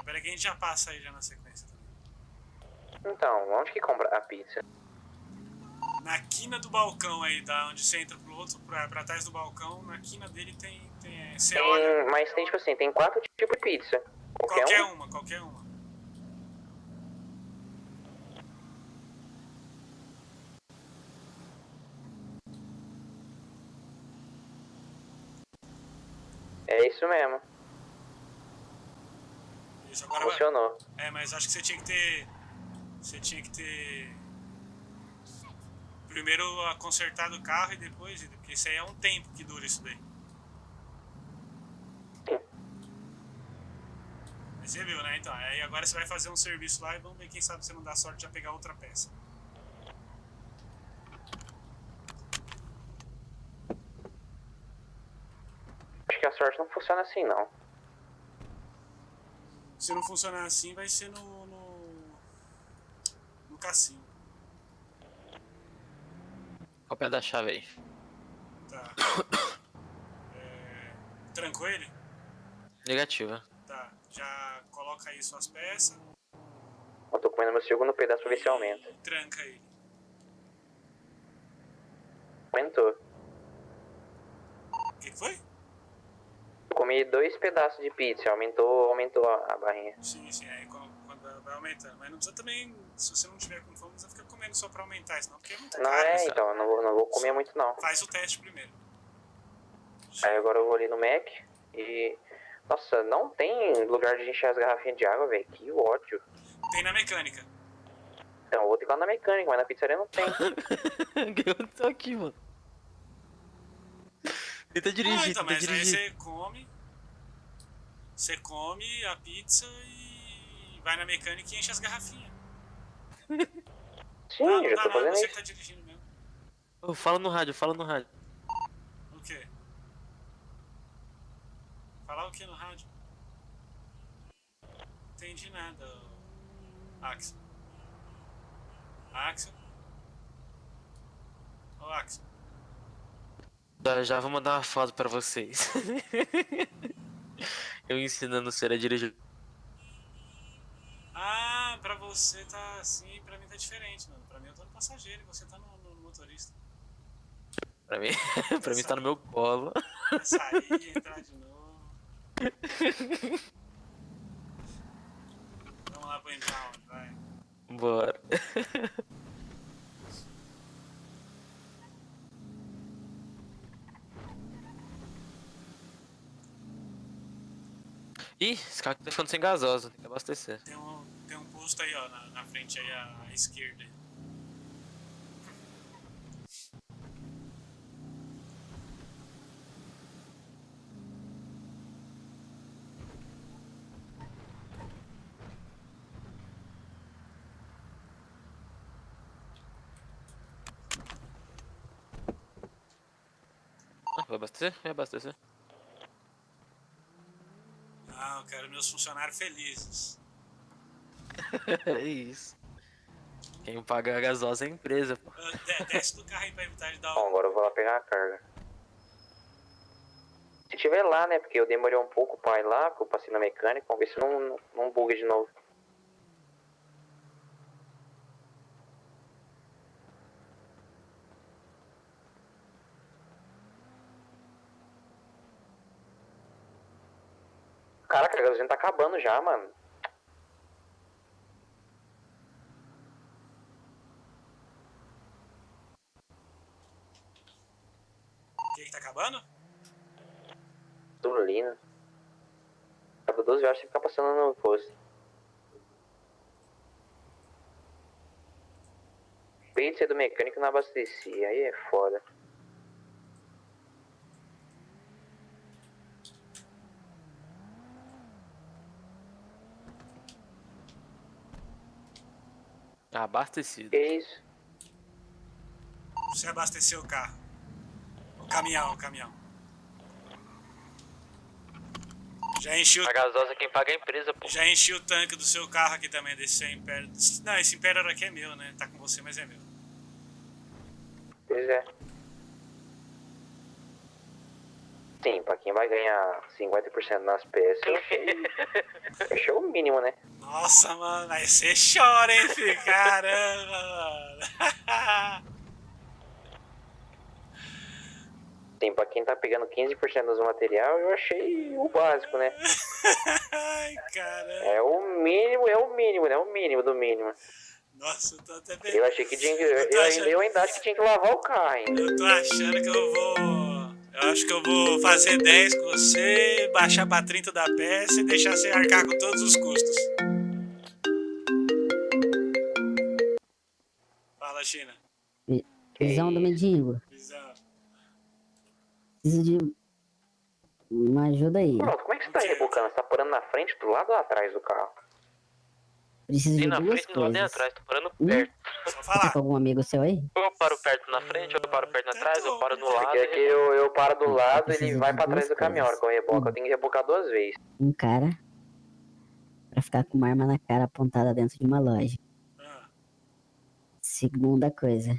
Pera que a gente já passa aí já na sequência também. Então, onde que compra a pizza? Na quina do balcão aí, da onde você entra pro outro, pra trás do balcão, na quina dele tem você olha. Mas tem, tipo assim, tem 4 tipos de pizza. Qualquer uma. É isso mesmo. Isso, agora funcionou. Mas acho que você tinha que ter primeiro consertado o carro e depois, porque isso aí é um tempo que dura isso daí. Mas você viu, né? Então, aí agora você vai fazer um serviço lá e vamos ver, quem sabe você não dá sorte de já pegar outra peça. Acho que a sorte não funciona assim, não. Se não funcionar assim, vai ser no cassino. Qual o pé da chave aí? Tá. Trancou ele? Negativa. Tá. Já coloca aí suas peças. Eu tô comendo meu segundo pedaço pra ver se aumenta. Tranca ele. Aumentou. O que foi? Eu comi 2 pedaços de pizza, aumentou a barrinha. Sim, aí quando vai aumentando. Mas não precisa também, se você não tiver com fome, não precisa ficar comendo só pra aumentar, senão porque é muito Não caro. então, não vou comer muito não. Faz o teste primeiro. Aí agora eu vou ali no Mac e... Nossa, não tem lugar de encher as garrafinhas de água, velho. Que ódio. Tem na mecânica. Então, eu vou ter que ir lá na mecânica, mas na pizzaria não tem. Eu tô aqui, mano. Tenta dirigir, então, tenta mas dirigir. aí você come a pizza e vai na mecânica e enche as garrafinhas. Sim, não, já tô fazendo você isso. que tá dirigindo mesmo. Fala no rádio. O quê? Falar o que no rádio? Não entendi nada. Axel. Ô, Axel. Já vou mandar uma foto pra vocês. Eu ensinando o senhor a dirigir. Pra você tá assim, pra mim tá diferente, mano. Pra mim eu tô no passageiro e você tá no motorista. Pra mim tá no meu colo. Vai sair, entrar de novo. Vamos lá pro impound, vai. Bora. Ih, esse carro tá ficando sem gasosa, tem que abastecer. Tem um posto justo aí, ó, na frente aí, à esquerda. Vai abastecer? Vai abastecer. Ah, eu quero meus funcionários felizes. É isso. Quem paga a gasosa é a empresa, pô. Desce do carro aí pra evitar de dar Bom, agora eu vou lá pegar a carga. Se tiver lá, né? Porque eu demorei um pouco pra ir lá, porque eu passei na mecânica. Vamos ver se não buga de novo. Caraca, a gasolina tá acabando já, mano. O que tá acabando? Gasolina. Cada 12 horas você fica passando no posto. Acabei de ser do mecânico e não abasteci, aí é foda. Abastecido. Que isso? Você abasteceu o carro. O caminhão. Já enchi o... A gasosa quem paga é a empresa, pô. Já enchi o tanque do seu carro aqui também, desse seu Império. Não, esse Império aqui é meu, né? Tá com você, mas é meu. Pois é. Sim, pra quem vai ganhar 50% nas peças, eu achei o mínimo, né? Nossa, mano, aí você chora, hein, filho? Caramba, mano. Sim, pra quem tá pegando 15% dos material, eu achei o básico, né? Ai, caramba. É o mínimo, né? O mínimo do mínimo. Nossa, eu tô até bem. Eu achei que tinha que... Eu ainda acho que tinha que lavar o carro ainda. Eu tô achando que eu vou... Eu acho que eu vou fazer 10 com você, baixar pra 30 da peça e deixar você arcar com todos os custos. Fala, China. Visão do mendigo. Visão. Preciso de uma ajuda aí. Pronto, como é que você tá rebocando? Você tá parando na frente, do lado ou atrás do carro? Preciso de Nem na duas frente, nem coisas. atrás, tô parando perto. Tá com algum amigo seu aí? Ou eu paro perto na frente, ou eu paro perto atrás, eu paro no lado. Porque aqui eu paro do lado, ele preciso vai de pra trás duas do caminhão. Na hora que eu reboco, eu tenho que rebocar 2 vezes. Um cara pra ficar com uma arma na cara apontada dentro de uma loja. Segunda coisa.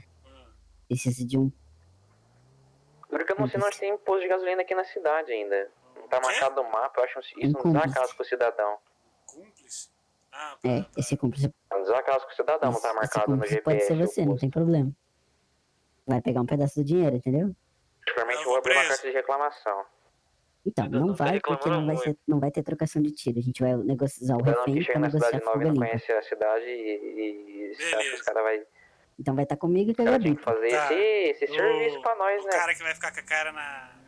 Preciso de um... Porque eu não sei onde tem posto de gasolina aqui na cidade ainda. Não tá marcado no mapa, eu acho isso um desacaso com o cidadão. Cúmplice? esse cúmplice... É um desacaso com o cidadão, não tá marcado no GPS. Pode ser você, não tem problema. Vai pegar um pedaço do dinheiro, entendeu? Particularmente eu vou abrir uma carta de reclamação. Então, não vai, porque não vai ter trocação de tiro. A gente vai negociar o Cada um refém que pra chega na negociar cidade a nova e fuga não limpa. conhece a cidade e acha que os caras vai... Então vai estar comigo e Os caras tinham que Gabriel. fazer esse serviço pra nós, né? O cara que vai ficar com a cara na...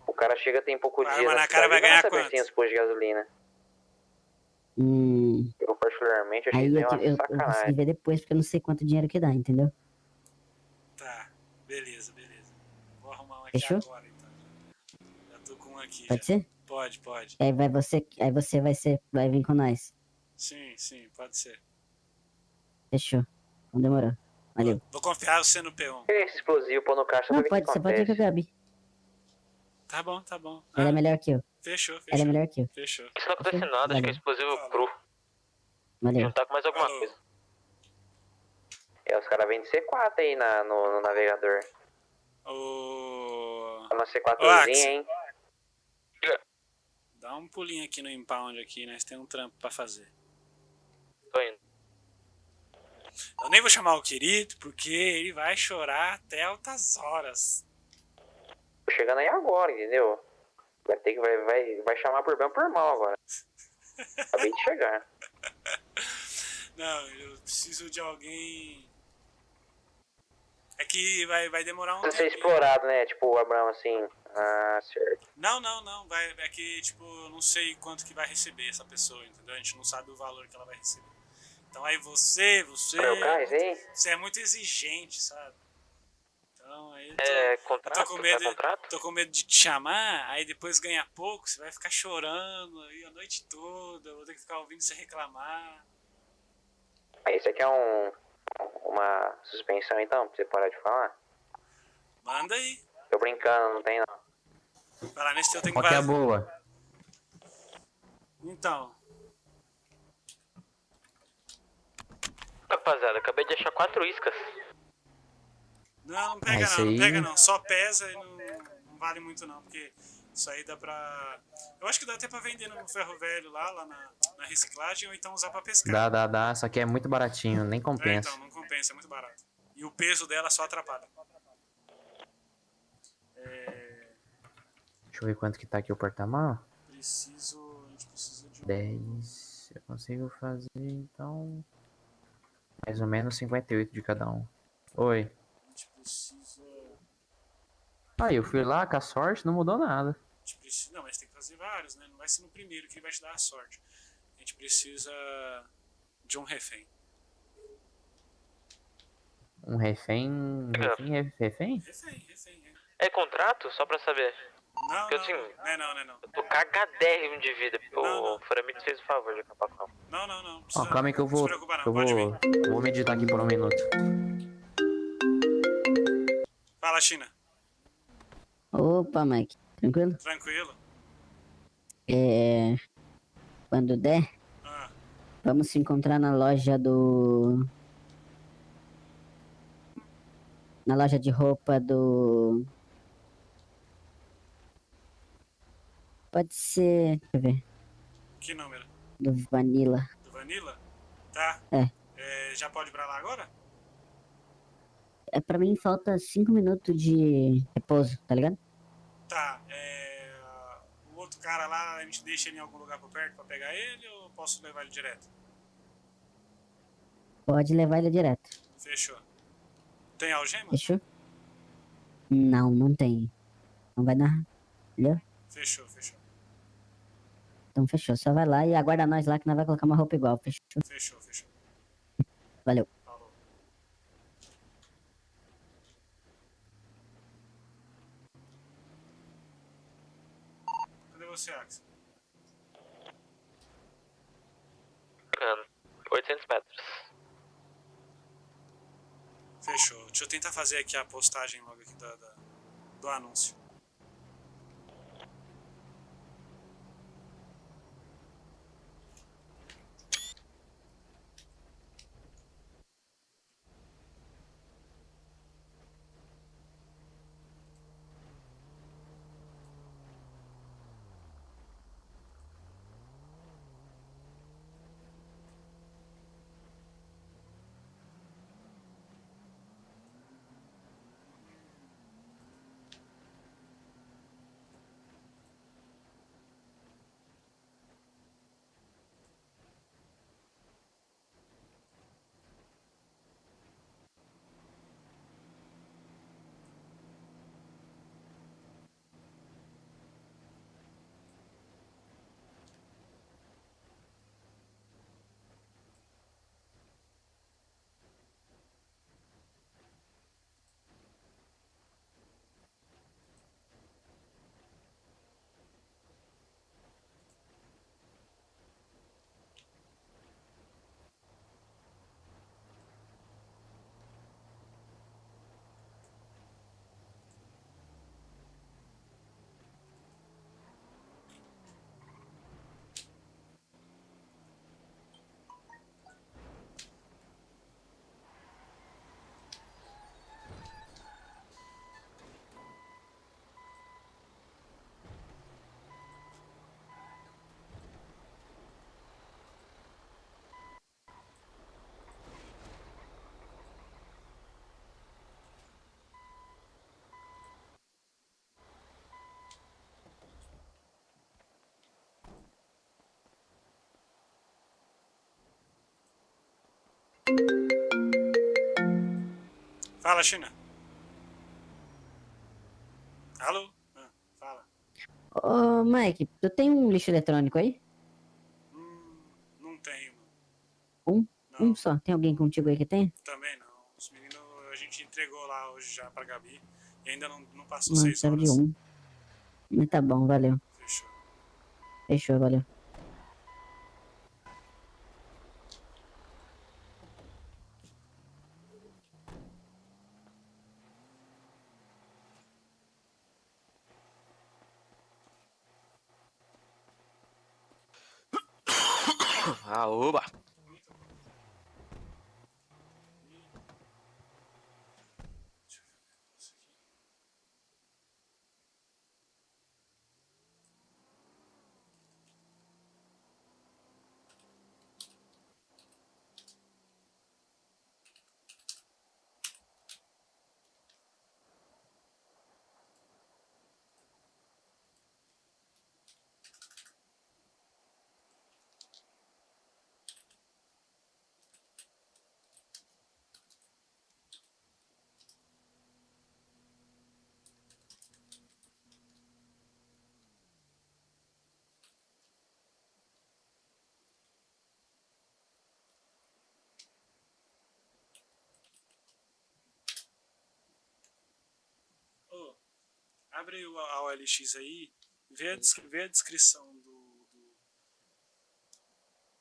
O cara chega, tem pouco Com a dia arma na na cara, cidade, vai ganhar saber quanto? se tem os postos de gasolina. Eu particularmente achei Aí que eu uma consegui sacanagem. ver depois, porque eu não sei quanto dinheiro que dá, entendeu? Tá, beleza. Vou arrumar um aqui Fechou? agora, então. Já tô com um aqui. Pode já. ser? Pode. Aí você vai vir com nós. Sim, pode ser. Fechou. Então demorou. Valeu. Vou confiar você no P1. Esse explosivo pôr no caixa Não, pra ver o que você pode ir com a acontece. Gabi. Tá bom. Ela é melhor que eu. Fechou. Ela é melhor que eu. Fechou. Isso não acontece nada, acho que é explosivo cru. Valeu. Juntar com mais alguma coisa. Os caras vendem C4 aí no navegador. Uma C4zinha, hein? Dá um pulinho aqui no impound aqui, nós temos um trampo pra fazer. Tô indo. Eu nem vou chamar o querido, porque ele vai chorar até altas horas. Tô chegando aí agora, entendeu? Vai chamar por bem ou por mal agora. Acabei de chegar. Não, eu preciso de alguém... É que vai demorar um Precisa ser tempinho. explorado, né? Tipo o Abraão assim. Ah, certo. Não. É que, tipo, eu não sei quanto que vai receber essa pessoa, entendeu? A gente não sabe o valor que ela vai receber. Então aí você é muito exigente, sabe? Então aí contrato? Tô com medo de te chamar, aí depois ganha pouco, você vai ficar chorando aí a noite toda, eu vou ter que ficar ouvindo você reclamar. Isso aqui é uma suspensão então, pra você parar de falar? Manda aí. Tô brincando, não tem não. Falar nesse eu tenho que Qual que é a vazar. boa? Então. Rapaziada, acabei de achar 4 iscas. Não pega não, não pega não. Só pesa e não vale muito não, porque isso aí dá pra... Eu acho que dá até pra vender no ferro velho lá na reciclagem ou então usar pra pescar. Dá. Só que é muito baratinho, nem compensa. Então, não compensa, é muito barato. E o peso dela só atrapalha. Deixa eu ver quanto que tá aqui o porta-mala. A gente precisa de 10. Eu consigo fazer, então... mais ou menos 58 de cada um. Oi. A gente precisa... Aí, eu fui lá com a sorte, não mudou nada. A gente precisa... Não, mas tem que fazer vários, né? Não vai ser no primeiro que vai te dar a sorte. A gente precisa de um refém. Um refém... Refém? Refém. É contrato? Só pra saber. Não, porque, não. Eu tô cagadérrimo de vida. O Furamito fez o favor de acabar com ela. Não. Ó, calma aí que eu vou... vou meditar aqui por um minuto. Fala, China. Opa, Mike. Tranquilo? Tranquilo. Quando der, vamos se encontrar na loja na loja de roupa do... Pode ser... Deixa eu ver. Que número? Do Vanilla. Do Vanilla? Tá. Já pode ir pra lá agora? Pra mim falta 5 minutos de repouso, tá ligado? Tá. O outro cara lá, a gente deixa ele em algum lugar por perto pra pegar ele ou posso levar ele direto? Pode levar ele direto. Fechou. Tem algema? Fechou? Não tem. Não vai dar. Entendeu? Fechou. Então fechou. Só vai lá e aguarda nós lá que nós vai colocar uma roupa igual. Fechou? Fechou. Valeu. Falou. Cadê você, Axel? 800 metros. Fechou. Deixa eu tentar fazer aqui a postagem logo aqui do anúncio. Fala, China. Alô? Fala. Ô, Mike, tu tem um lixo eletrônico aí? Não tenho, mano. Um? Um só. Tem alguém contigo aí que tem? Também não. Os meninos, a gente entregou lá hoje já pra Gabi. E ainda não passou Não, 6 precisava horas. de um. Mas tá bom, valeu. Fechou. Fechou, valeu. Ah, oba! Ô, abre a OLX aí, vê a descrição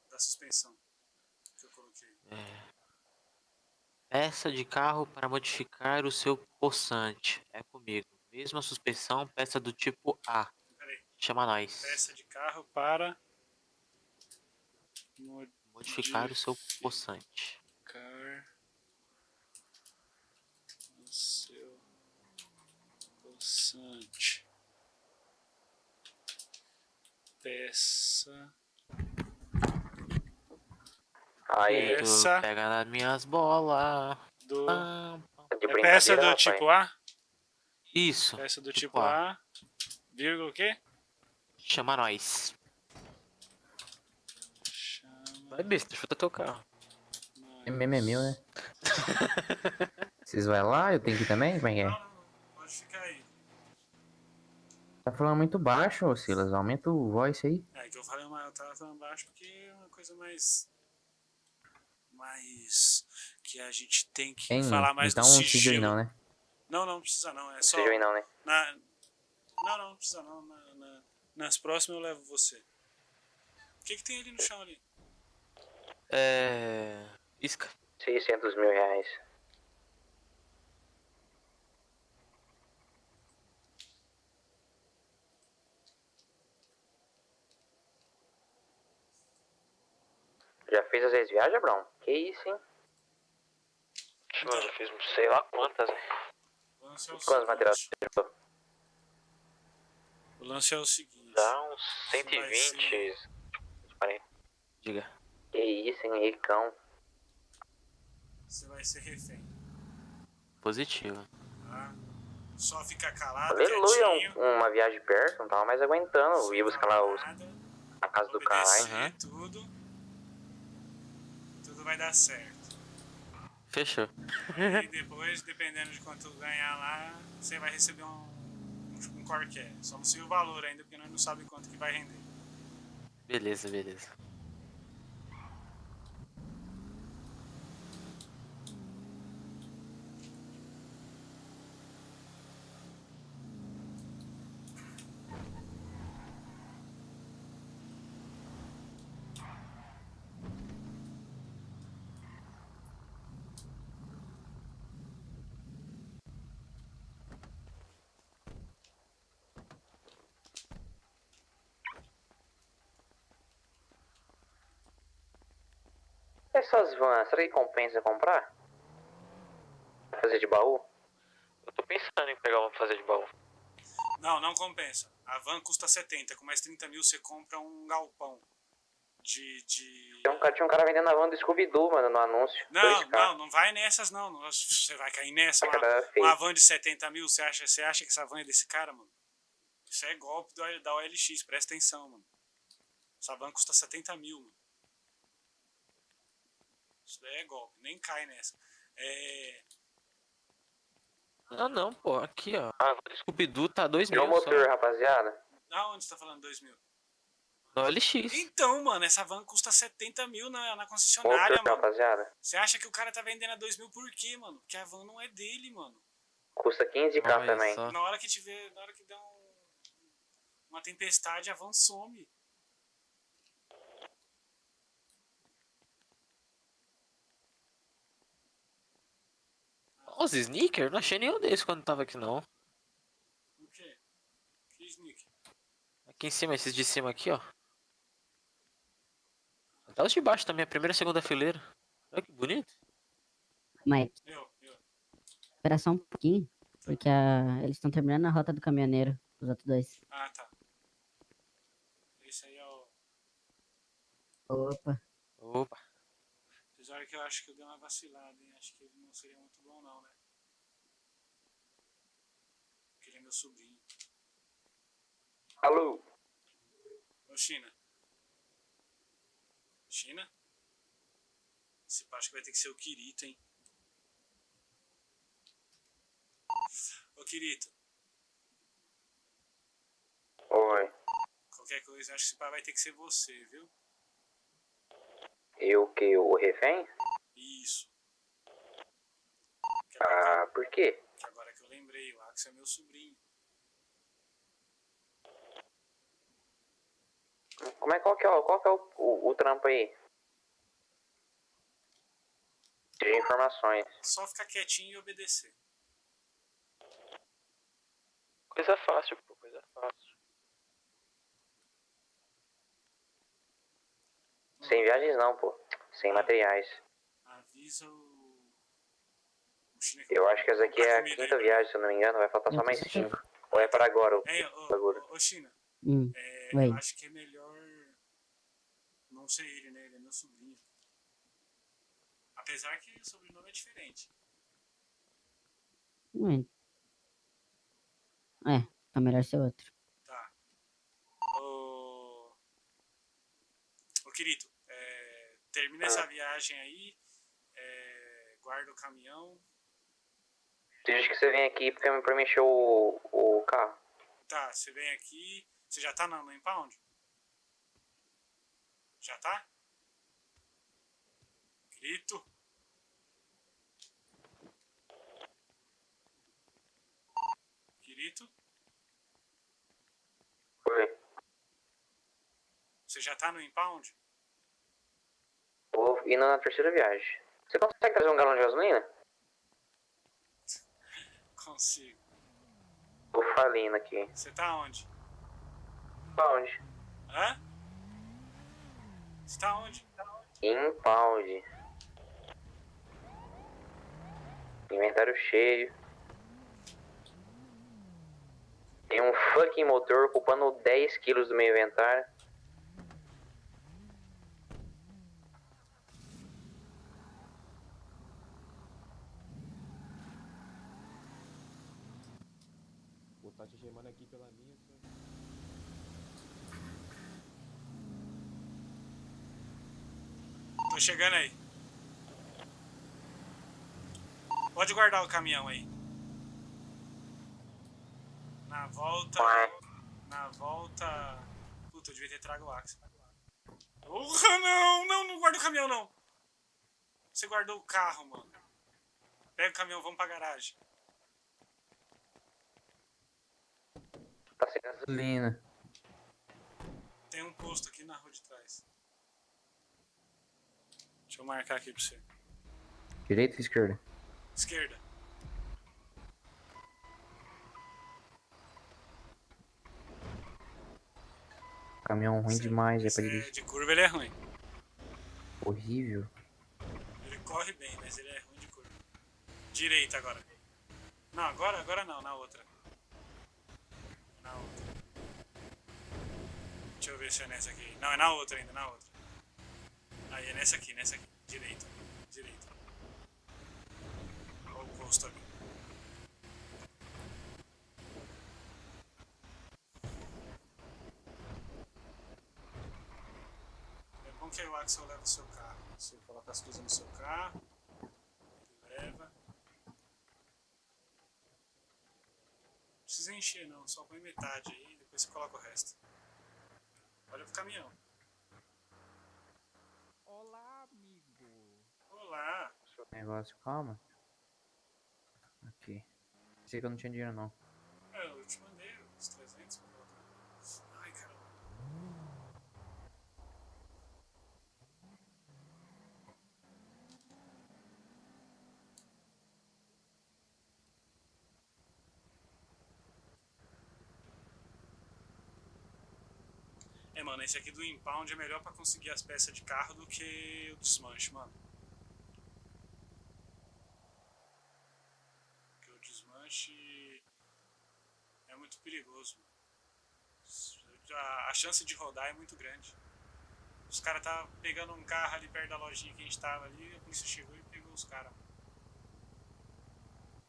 da suspensão que eu coloquei. Peça de carro para modificar o seu poçante. É comigo. Mesma suspensão, peça do tipo A. Peraí. Chama nós. Peça de carro para Modificar o seu poçante. O seu poçante. Peça. Aí, Peça pega nas minhas bolas. do. De É peça do rapaz. tipo A? Isso. Peça do tipo A. Vírgula o quê? Chama nós. Vai, besta, chuta teu carro. É meu, né? Vocês vão lá? Eu tenho que ir também? Como é que é? Pode ficar aí. Tá falando muito baixo, ô Silas. Aumenta o voice aí. É que eu tava falando baixo porque é uma coisa mais que a gente tem que Hein? falar mais Então do não precisa ir sigilo. não, né? Não precisa não. É só. Precisa ir não, né? Não precisa não. Nas próximas eu levo você. O que tem ali no chão ali? Isca. 600 mil reais. Já fez as 6 viagens, Brown? Que isso, hein? Mano, já fiz sei lá quantas. Quantos materiais você tirou? O lance é o seguinte. Dá uns 120. 40. Diga. Que isso, hein, ricão. Você vai ser refém. Positivo. Tá? Só fica calado, Aleluia, quietinho. uma viagem perto, não tava mais aguentando. Eu ia buscar lá a casa do caralho. Tudo vai dar certo. Fechou. E depois, dependendo de quanto ganhar lá, você vai receber um qualquer. Só não sei o valor ainda, porque nós não sabemos quanto que vai render. Beleza. Essas vans, será que compensa comprar? Fazer de baú? Eu tô pensando em pegar uma pra fazer de baú. Não compensa. A van custa 70, com mais 30 mil você compra um galpão. Tinha um cara vendendo a van do Scooby-Doo, mano, no anúncio. Não vai nessas não. Você vai cair nessa. Uma van de 70 mil, você acha que essa van é desse cara, mano? Isso é golpe da OLX, presta atenção, mano. Essa van custa 70 mil, mano. Isso daí é golpe, nem cai nessa. Não, pô, aqui ó. A Scooby-Doo tá 2 mil. É o motor, rapaziada. Da onde você tá falando 2 mil? No LX. Então, mano, essa van custa 70 mil na concessionária, mano. Rapaziada. Você acha que o cara tá vendendo a 2 mil por quê, mano? Porque a van não é dele, mano. Custa 15k também. Na hora que der uma tempestade, a van some. Os sneakers? Não achei nenhum desses quando tava aqui, não. O quê? Que sneak? Aqui em cima, esses de cima aqui, ó. Até os de baixo também, a primeira e segunda fileira. Olha que bonito. Mike, Eu. espera só um pouquinho, porque eles estão terminando a rota do caminhoneiro, os outros dois. Ah, tá. Esse aí é o... Opa. Apesar que eu acho que eu dei uma vacilada, hein? Acho que ele não seria muito bom, não, né? Porque ele é meu sobrinho. Alô? Ô, China. China? Esse pá, acho que vai ter que ser o Kirito, hein? Ô, Kirito. Oi. Qualquer coisa, acho que esse pá vai ter que ser você, viu? Eu que? O refém? Isso. Ah, por quê? Que agora que eu lembrei, o Axel é meu sobrinho. Qual que é o trampo aí? De informações. Só ficar quietinho e obedecer. Coisa fácil, pô, coisa fácil. Sem viagens não, pô. Sem materiais. Avisa o China que Eu acho que essa aqui é a quinta viagem, se eu não me engano. Vai faltar só mais 5. Ou é para agora o bagulho? Ô, China. Oi. Eu acho que é melhor não ser ele, né? Ele é meu sobrinho. Apesar que o sobrenome é diferente. Tá melhor ser outro. Tá. Ô, Kirito, termina essa viagem aí. Guarda o caminhão. Diz que você vem aqui pra mexer o carro. Tá, você vem aqui. Você já tá no impound? Já tá? Kirito? Kirito? Oi. Você já tá no impound? Vou indo na terceira viagem. Você consegue trazer um galão de gasolina? Consigo. Tô falindo aqui. Você tá onde? Impound. Hã? Você tá onde? Impound. Inventário cheio. Tem um fucking motor ocupando 10 quilos do meu inventário. Pô, tá te chamando aqui pela minha. Tô chegando aí. Pode guardar o caminhão aí. Na volta. Puta, eu devia ter trago o Axel. Porra, não guarda o caminhão não. Você guardou o carro, mano. Pega o caminhão, vamos pra garagem. Tá sem gasolina. Tem um posto aqui na rua de trás. Deixa eu marcar aqui pra você. Direita ou esquerda? Esquerda. Caminhão ruim demais, é pra dirigir. De curva ele é ruim. Horrível. Ele corre bem, mas ele é ruim de curva. Direita agora. Não, agora não, na outra. Na outra. Deixa eu ver se é nessa aqui. Não, é na outra ainda, na outra. Aí é nessa aqui. Direita. Olha o posto ali. É bom que o Axel leva o seu carro. Você coloca as coisas no seu carro. Ele leva. Não precisa encher não, só põe metade aí e depois você coloca o resto. Olha pro caminhão. Olá, amigo. Olá. Negócio, calma. Aqui. Pensei que eu não tinha dinheiro, não. Eu te mandei os 300 pra colocar. Ai, caramba. Mano, esse aqui do impound é melhor pra conseguir as peças de carro do que o desmanche, mano. Porque o desmanche é muito perigoso, mano. A chance de rodar é muito grande. Os caras tá pegando um carro ali perto da lojinha que a gente tava ali, a polícia chegou e pegou os caras.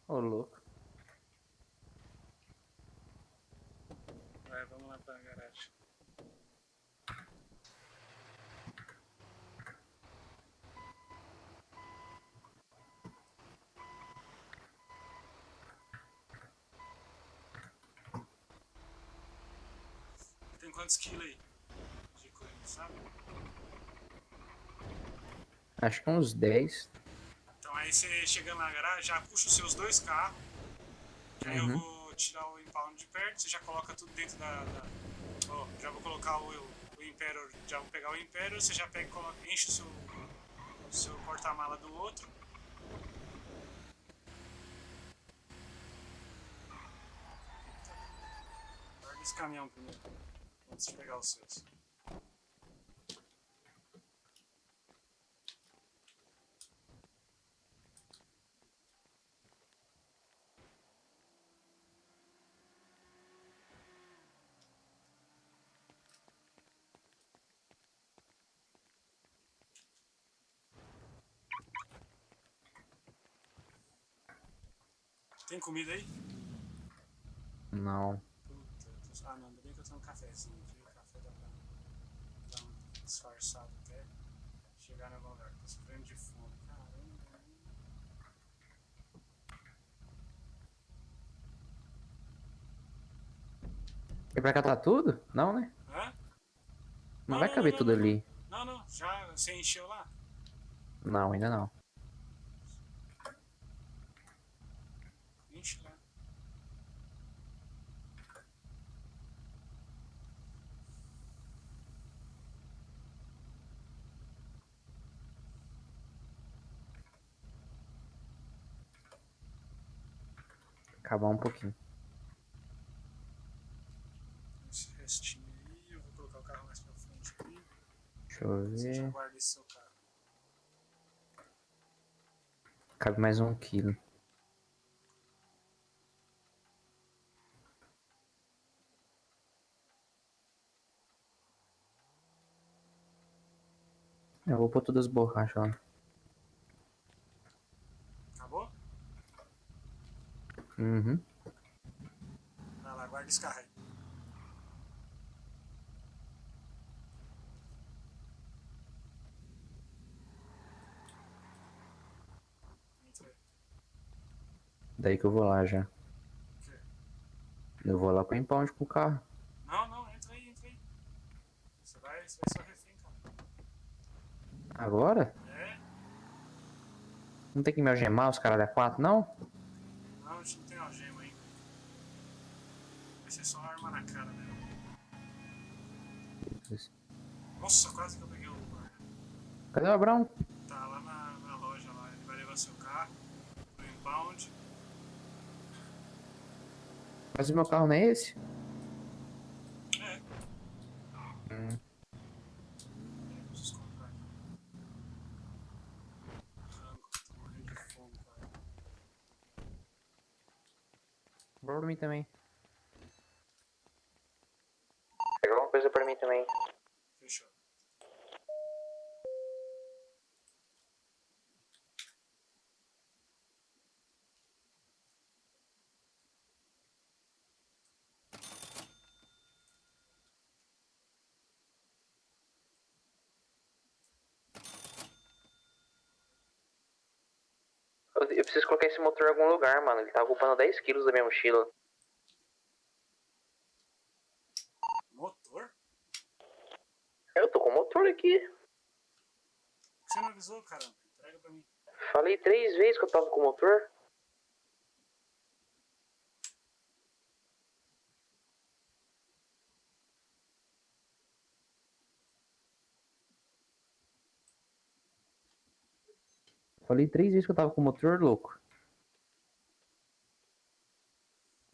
Ô, louco. Vai, vamos lá pra garagem. Tem quantos quilos aí? De coisa, sabe? Acho que uns 10. Então aí você chegando na garagem, já puxa os seus 2 carros. Que aí eu vou tirar o impound de perto, você já coloca tudo dentro Ó, já vou colocar o Imperial, já vou pegar o Imperial, você já pega e coloca, enche o seu porta-mala do outro. Guarda esse caminhão primeiro, antes de pegar os seus. Tem comida aí? Não. Puta, não, ainda bem que eu tenho um cafezinho aqui. O café dá pra dar um disfarçado até chegar em algum lugar. Tô sofrendo de fome, caramba. E pra cá tá tudo? Não, né? Hã? Não vai caber tudo ali. Não, já você encheu lá? Não, ainda não. Enche lá. Acabar um pouquinho. Esse restinho aí, eu vou colocar o carro mais pra frente aqui. Deixa eu Você já ver. guarda esse seu carro. Cabe mais 1 quilo. Eu vou pôr todas as borrachas lá. Acabou? Uhum. Vai lá, guarda esse carro aí. Entra aí. Daí que eu vou lá já. Eu vou lá pro impound com o carro. Não, entra aí. Você vai ser refém, cara. Agora? É? Não tem que me algemar os caras da 4, não? Não, a gente não tem algema ainda. Vai ser só arma na cara mesmo. Nossa, quase que eu peguei o guarda. Cadê o Abrão? Tá lá na loja lá. Ele vai levar seu carro pro impound. Mas o meu carro não é esse? É. Preciso comprar aqui. Frango, tô morrendo de fome, cara. Bora pra mim também. Pega alguma coisa pra mim também. Fechou. Eu preciso colocar esse motor em algum lugar, mano. Ele tá ocupando 10 quilos da minha mochila. Motor? Eu tô com o motor aqui. Você não avisou, caramba? Entrega pra mim. Falei 3 vezes que eu tava com o motor. Falei 3 vezes que eu tava com o motor, louco.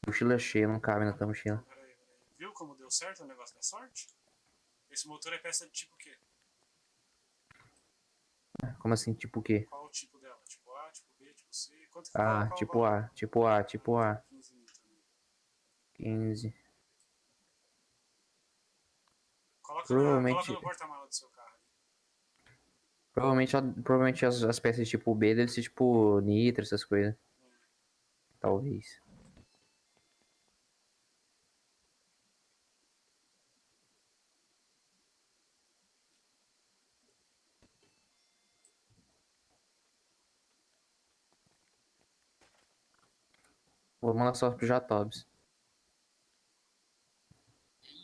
Mochila cheia, não cabe na tua mochila. Peraí. Viu como deu certo o negócio da sorte? Esse motor é peça de tipo o quê? Como assim, tipo o quê? Qual o tipo dela? Tipo A, tipo B, tipo C? Quanto que qual Tipo valor? A, tipo A, tipo A. 15 mil também. 15. Coloca Provavelmente, no porta-mala do seu carro. provavelmente as peças tipo B devem ser tipo nitro, essas coisas. Talvez. Vou mandar só pro Jatobs. Eu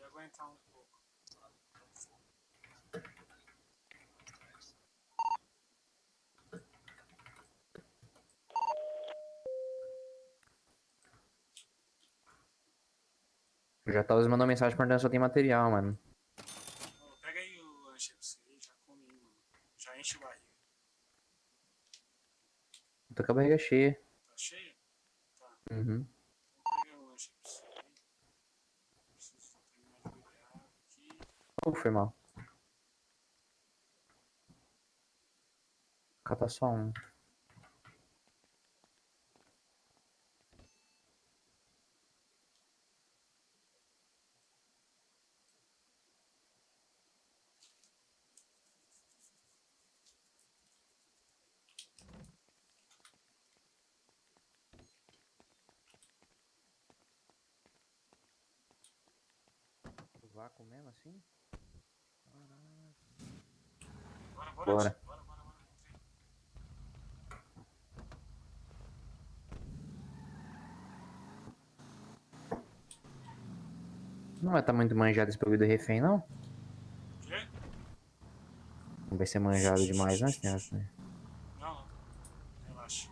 ia aguentar um pouco. O Jatobs mandou mensagem perguntando se eu tenho material, mano. Oh, pega aí o lanche pra você e já come aí, mano. Já enche o barriga. Eu tô com a barriga cheia. Tá cheio? Tá. Uhum. Então pega o lanche pra você aí. Preciso terminar de beber água aqui. Foi mal. Cata só um. Vácuo mesmo assim? Bora. Não vai estar muito manjado esse bagulho do refém, não? Quê? Não vai ser manjado demais, não, esse negócio, né? Não. Relaxa.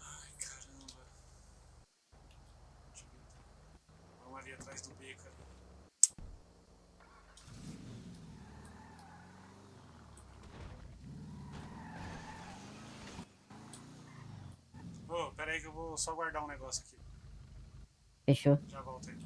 Ai, caramba. Vamos ali atrás do beco ali. Ô, pera aí que eu vou só guardar um negócio aqui. Fechou. Já volto aí.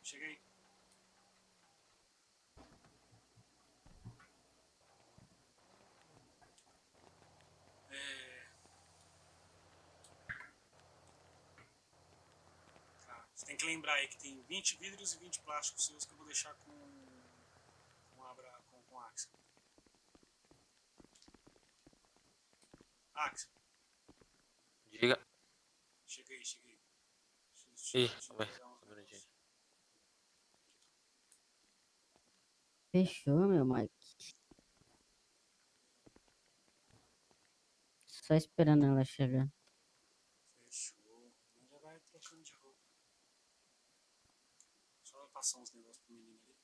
Cheguei. Você tem que lembrar aí que tem 20 vidros e 20 plásticos seus que eu vou deixar com Axel. Axel. Diga. Cheguei. Ih, vai. Um minutinho. Fechou, meu Mike. Só esperando ela chegar. Fechou. Já vai trocando de roupa. Só passar uns negócios pro menino ali.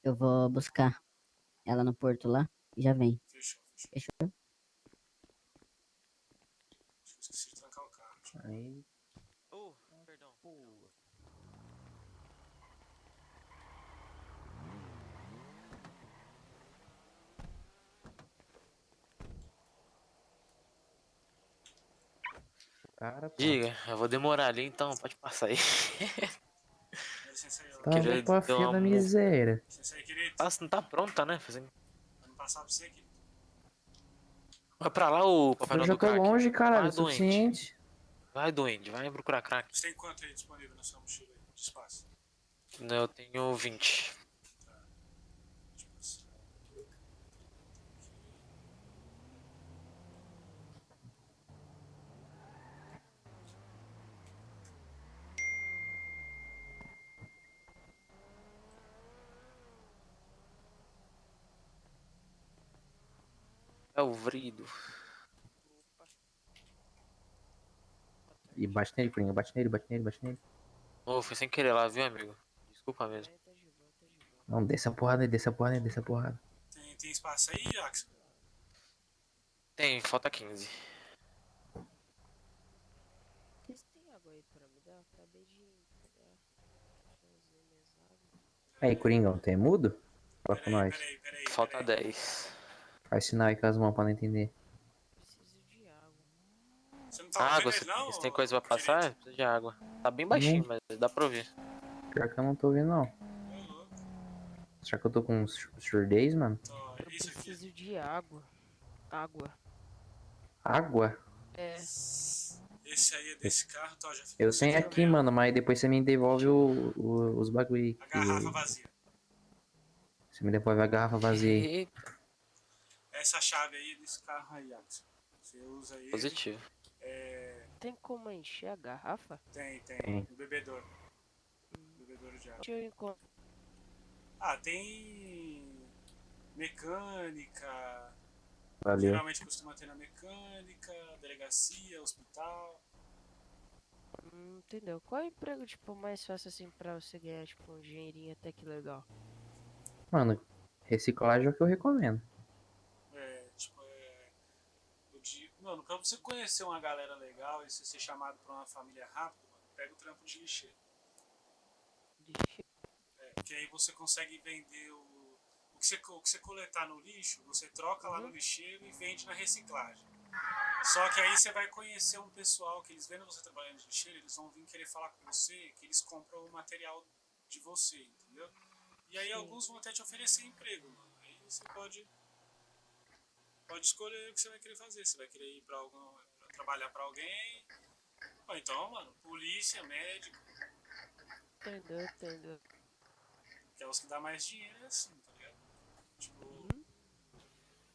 Eu vou buscar ela no porto lá e já vem. Fechou. Fechou? Acho que eu esqueci de trancar o carro. Aí. Perdão. Cara, pô. Diga, eu vou demorar ali, então pode passar aí. Tá, vou pra fia da miséria. Passa, não tá pronta, né? Fazendo... Pra não passar pra você aqui. Vai pra lá, o Papai Eu Noel já do tô crack. longe, caralho, Vai, o suficiente. Vai, doente, vai procurar crack. Você tem quanto aí disponível na sua mochila aí, de espaço? Eu tenho 20. É o vrido. E bate nele, Coringa, bate nele. Ô, foi sem querer lá, viu, amigo? Desculpa mesmo. Não, desce a porrada aí, desce a porrada. Tem espaço aí, Axel? Tem, falta 15. Vocês têm água aí pra me dar? Acabei de pegar. Fazer minhas águas. Aí, Coringão, tem mudo? Fala com nós. Falta 10. Faz sinal aí com as mãos pra não entender. Preciso de água. Você não tá Água, ouvindo ele, não? se tem coisa pra passar, precisa de água. Tá bem baixinho, mas dá pra ouvir. Pior que eu não tô ouvindo, não. Será que eu tô com surdez, mano? Eu preciso de água. Água. Água? É. Esse aí é desse carro, tá? Já Eu tenho aqui, mano, mas depois você me devolve os bagulho aí. A garrafa vazia. Você me devolve a garrafa vazia aí. Essa chave aí desse carro aí, Axel. Você usa aí. Positivo. Tem como encher a garrafa? Tem. No bebedouro. Bebedouro de água. Deixa eu encontrar. Ah, tem mecânica. Valeu. Geralmente costuma ter na mecânica, delegacia, hospital. Entendeu? Qual é o emprego, tipo, mais fácil assim pra você ganhar, tipo, um dinheirinho até que legal? Mano, reciclagem é o que eu recomendo. Mano, pra você conhecer uma galera legal e você ser chamado pra uma família rápido, mano, pega o trampo de lixeiro. Que aí você consegue vender o que você coletar no lixo, você troca lá no lixeiro e vende na reciclagem. Só que aí você vai conhecer um pessoal que eles vendo você trabalhando de lixeiro, eles vão vir querer falar com você, que eles compram o material de você, entendeu? E aí alguns vão até te oferecer emprego, mano. Aí você pode escolher o que você vai querer fazer. Você vai querer ir pra trabalhar pra alguém, ou então, mano, polícia, médico. Entendeu. Que é os que dá mais dinheiro, é assim, tá ligado? Tipo,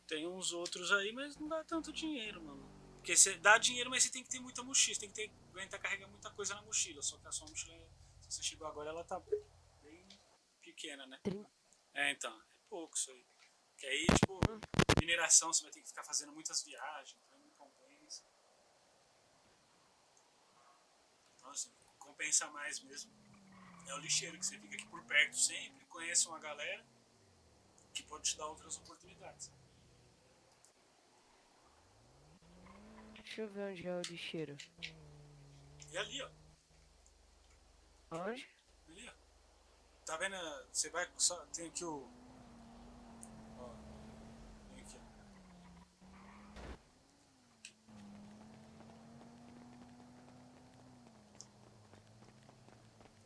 tem uns outros aí, mas não dá tanto dinheiro, mano. Porque você dá dinheiro, mas você tem que ter muita mochila, você tem que aguentar carregar muita coisa na mochila. Só que a sua mochila, se você chegou agora, ela tá bem pequena, né? Então, é pouco isso aí. Que aí, tipo, mineração você vai ter que ficar fazendo muitas viagens, então não compensa. Então, assim, compensa mais mesmo. É o lixeiro, que você fica aqui por perto sempre, conhece uma galera que pode te dar outras oportunidades. Deixa eu ver onde é o lixeiro. E ali, ó. Onde? Ali, ó. Tá vendo? Você vai. Tem aqui o. Ó. Tem aqui, ó.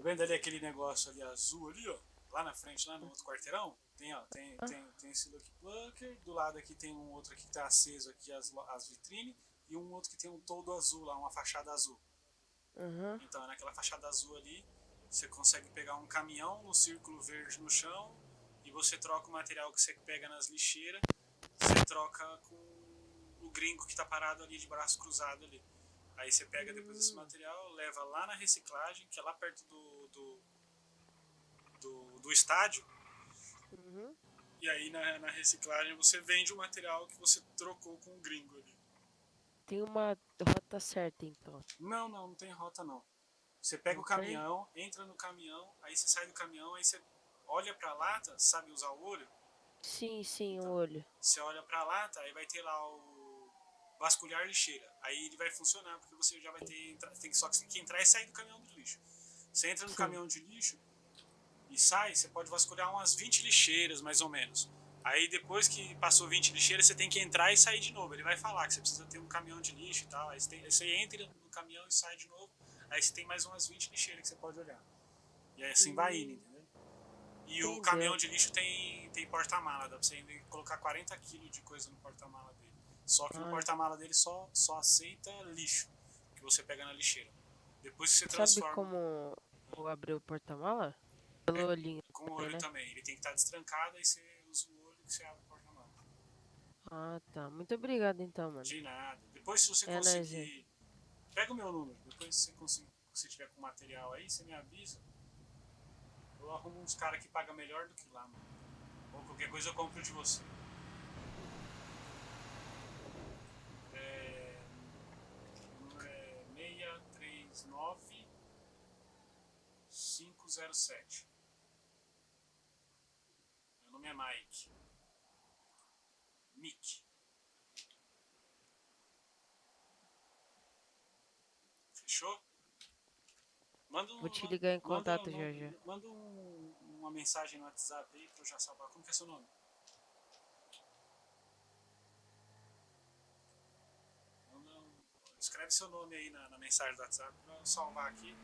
vendo ali aquele negócio ali azul ali, ó? Lá na frente, lá no outro quarteirão, tem esse Lucky Bunker, do lado aqui tem um outro aqui que tá aceso aqui as vitrines, e um outro que tem um toldo azul lá, uma fachada azul. Então naquela fachada azul ali, você consegue pegar um caminhão no círculo verde no chão, e você troca o material que você pega nas lixeiras, você troca com o gringo que tá parado ali de braço cruzado ali. Aí você pega depois esse material, leva lá na reciclagem, que é lá perto do estádio. E aí na reciclagem você vende o material que você trocou com o gringo ali. Tem uma rota certa, então. Não tem rota não. Você pega o caminhão, entra no caminhão, aí você sai do caminhão, aí você olha pra lata, sabe usar o olho? Sim, o olho. Você olha pra lata, aí vai ter lá o vasculhar lixeira. Aí ele vai funcionar, porque você já vai ter... Só que você tem que entrar e sair do caminhão de lixo. Você entra no caminhão de lixo e sai, você pode vasculhar umas 20 lixeiras, mais ou menos. Aí depois que passou 20 lixeiras, você tem que entrar e sair de novo. Ele vai falar que você precisa ter um caminhão de lixo e tal. Aí você entra no caminhão e sai de novo. Aí você tem mais umas 20 lixeiras que você pode olhar. E aí assim vai indo, entendeu? E o caminhão de lixo tem porta-mala. Dá pra você ainda colocar 40 kg de coisa no porta-mala dele. Só que no porta-mala dele só aceita lixo, que você pega na lixeira. Depois que você transforma... Sabe como eu abrir o porta-mala? Pelo olhinho. Com o olho também. Ele tem que estar destrancado, aí você usa o olho que você abre o porta-mala. Ah, tá. Muito obrigado então, mano. De nada. Depois se você conseguir... Pega o meu número. Depois se você tiver com material aí, você me avisa. Eu arrumo uns caras que pagam melhor do que lá, mano. Ou qualquer coisa eu compro de você. O número é 639-507. Meu nome é Mike. Mick. Fechou? Vou te ligar em contato já. Manda uma mensagem no WhatsApp aí pra eu já salvar. Como que é seu nome? Escreve seu nome aí na mensagem do WhatsApp pra eu salvar aqui.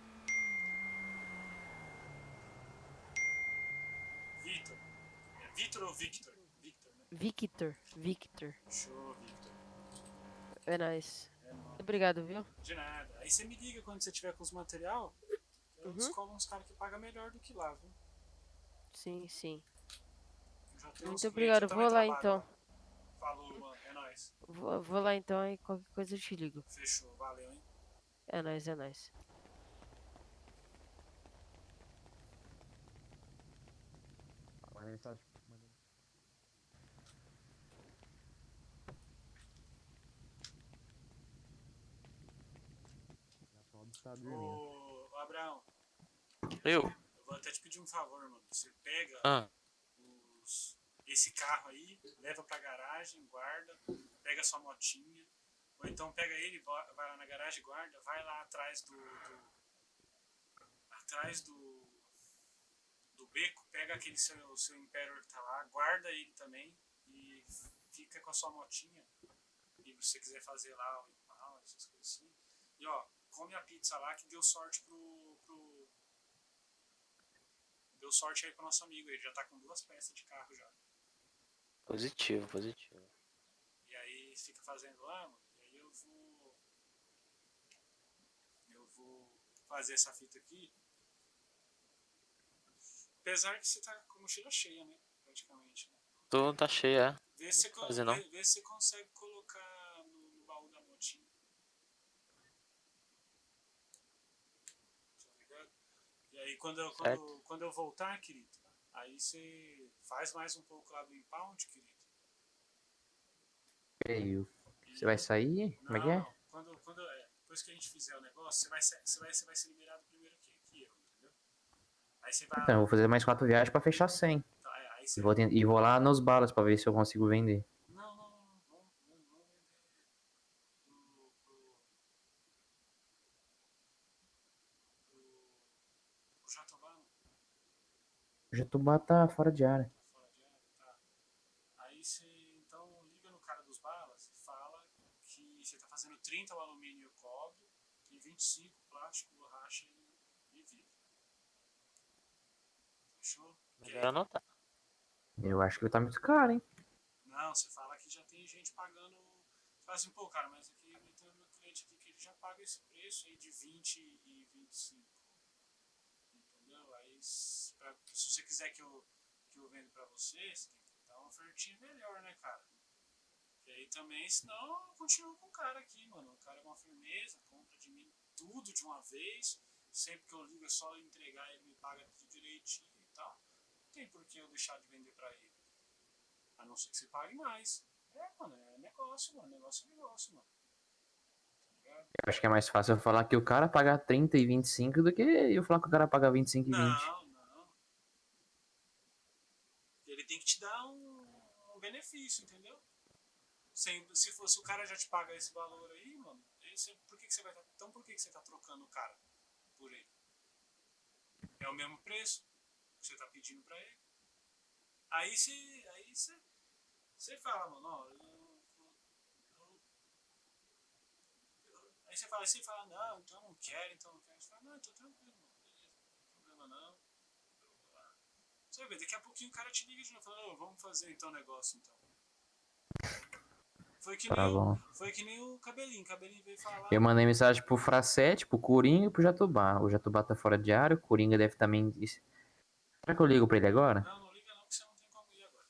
Vitor. É Vitor ou Victor? Victor, né? Victor. Show, Victor. É nóis. Muito obrigado, viu? De nada. Aí você me liga quando você tiver com os material. Eu descolo uns caras que pagam melhor do que lá, viu? Sim. Muito muito obrigado. Vou lá então. Falou, mano. É nóis. Vou lá então e qualquer coisa eu te ligo. Fechou. Valeu, hein? É nóis. Ô, Abraão. Eu vou até te pedir um favor, mano. Você pega esse carro aí, leva pra garagem, guarda, pega sua motinha. Ou então pega ele, vai lá na garagem, guarda, vai lá atrás do beco, pega aquele seu Imperial que tá lá, guarda ele também e fica com a sua motinha. E se você quiser fazer lá o impau, essas coisas assim. E ó, come a pizza lá que deu sorte deu sorte aí pro nosso amigo, ele já tá com 2 peças de carro já. Positivo. E aí fica fazendo lá, mano, e aí eu vou fazer essa fita aqui. Apesar que você tá com a mochila cheia, né, praticamente, né? Tá cheia, Vê se você consegue colocar no baú da motinha. Tá ligado? E aí quando eu voltar, querido, aí você faz mais um pouco lá do impound, querido. Você vai sair? Como é que é? Não. Depois que a gente fizer o negócio, você vai ser liberado primeiro que eu, entendeu? Aí você vai... Então, eu vou fazer mais 4 viagens pra fechar 100. Tá, aí você... E vou lá nos balas pra ver se eu consigo vender. Não. Vamos vender pro Jatobá, não. O Jatobá tá fora de área. Tá. Aí você, então, liga no cara dos balas e fala que você tá fazendo 30 o alumínio e o cobre e 25 plástico, borracha e vidro. Melhor anotar. Eu acho que ele tá muito caro, hein? Não, você fala que já tem gente pagando. Você fala assim, pô, cara, mas aqui tem o meu cliente aqui que ele já paga esse preço aí de 20 e 25. Entendeu? Aí, se você quiser que eu venda pra você, você tem que dar uma ofertinha melhor, né, cara? E aí também, senão eu continuo com o cara aqui, mano. O cara é uma firmeza, compra de mim tudo de uma vez. Sempre que eu ligo é só entregar, ele me paga tudo direitinho e tal. Não tem por que eu deixar de vender pra ele. A não ser que você pague mais. É, mano, é negócio, mano. Negócio é negócio, mano. Tá ligado? Eu acho que é mais fácil eu falar que o cara paga 30 e 25 do que eu falar que o cara paga 25 e 20. Não. Ele tem que te dar um benefício, entendeu? Se fosse o cara já te paga esse valor aí, mano, por que você vai estar. Então por que você tá trocando o cara por ele? É o mesmo preço que você tá pedindo pra ele. Aí você fala, mano, ó, aí você fala, não, então não quero. Você fala, não, então tranquilo, mano, beleza, não tem problema não. Você vê, daqui a pouquinho o cara te liga de novo, fala, vamos fazer então o negócio então. Foi que nem o Cabelinho veio falar. Eu mandei mensagem pro Fracete, pro Coringa e pro Jatobá. O Jatobá tá fora de área, o Coringa deve também. Será que eu ligo pra ele agora? Não liga não, que você não tem como ir agora.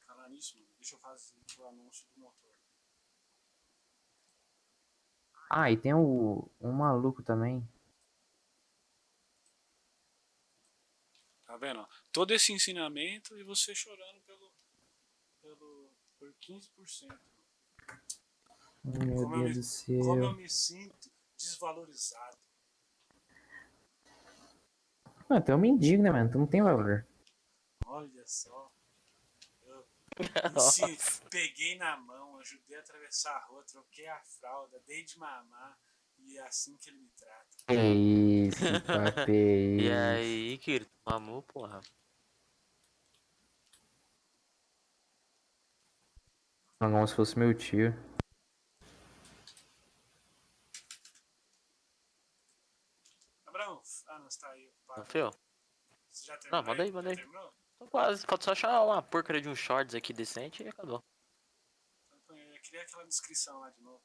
Falar nisso, mano, deixa eu fazer o anúncio do motor. Ah, e tem um maluco também. Tá vendo? Todo esse ensinamento e você chorando por 15%. Meu Deus do céu. Como eu me sinto desvalorizado. Ah, tu é um mendigo, né, mano? Tu não tem valor. Olha só. Eu peguei na mão, ajudei a atravessar a rua, troquei a fralda, dei de mamar. E é assim que ele me trata. Que isso, papo, E aí, querido, mamou, porra. Como se fosse meu tio. Abraão, não, você tá aí. Não, fio? Você já terminou? Não, manda aí. Terminou? Tô quase. Falta só achar uma porcaria de um shorts aqui decente e acabou. Eu queria aquela descrição lá de novo.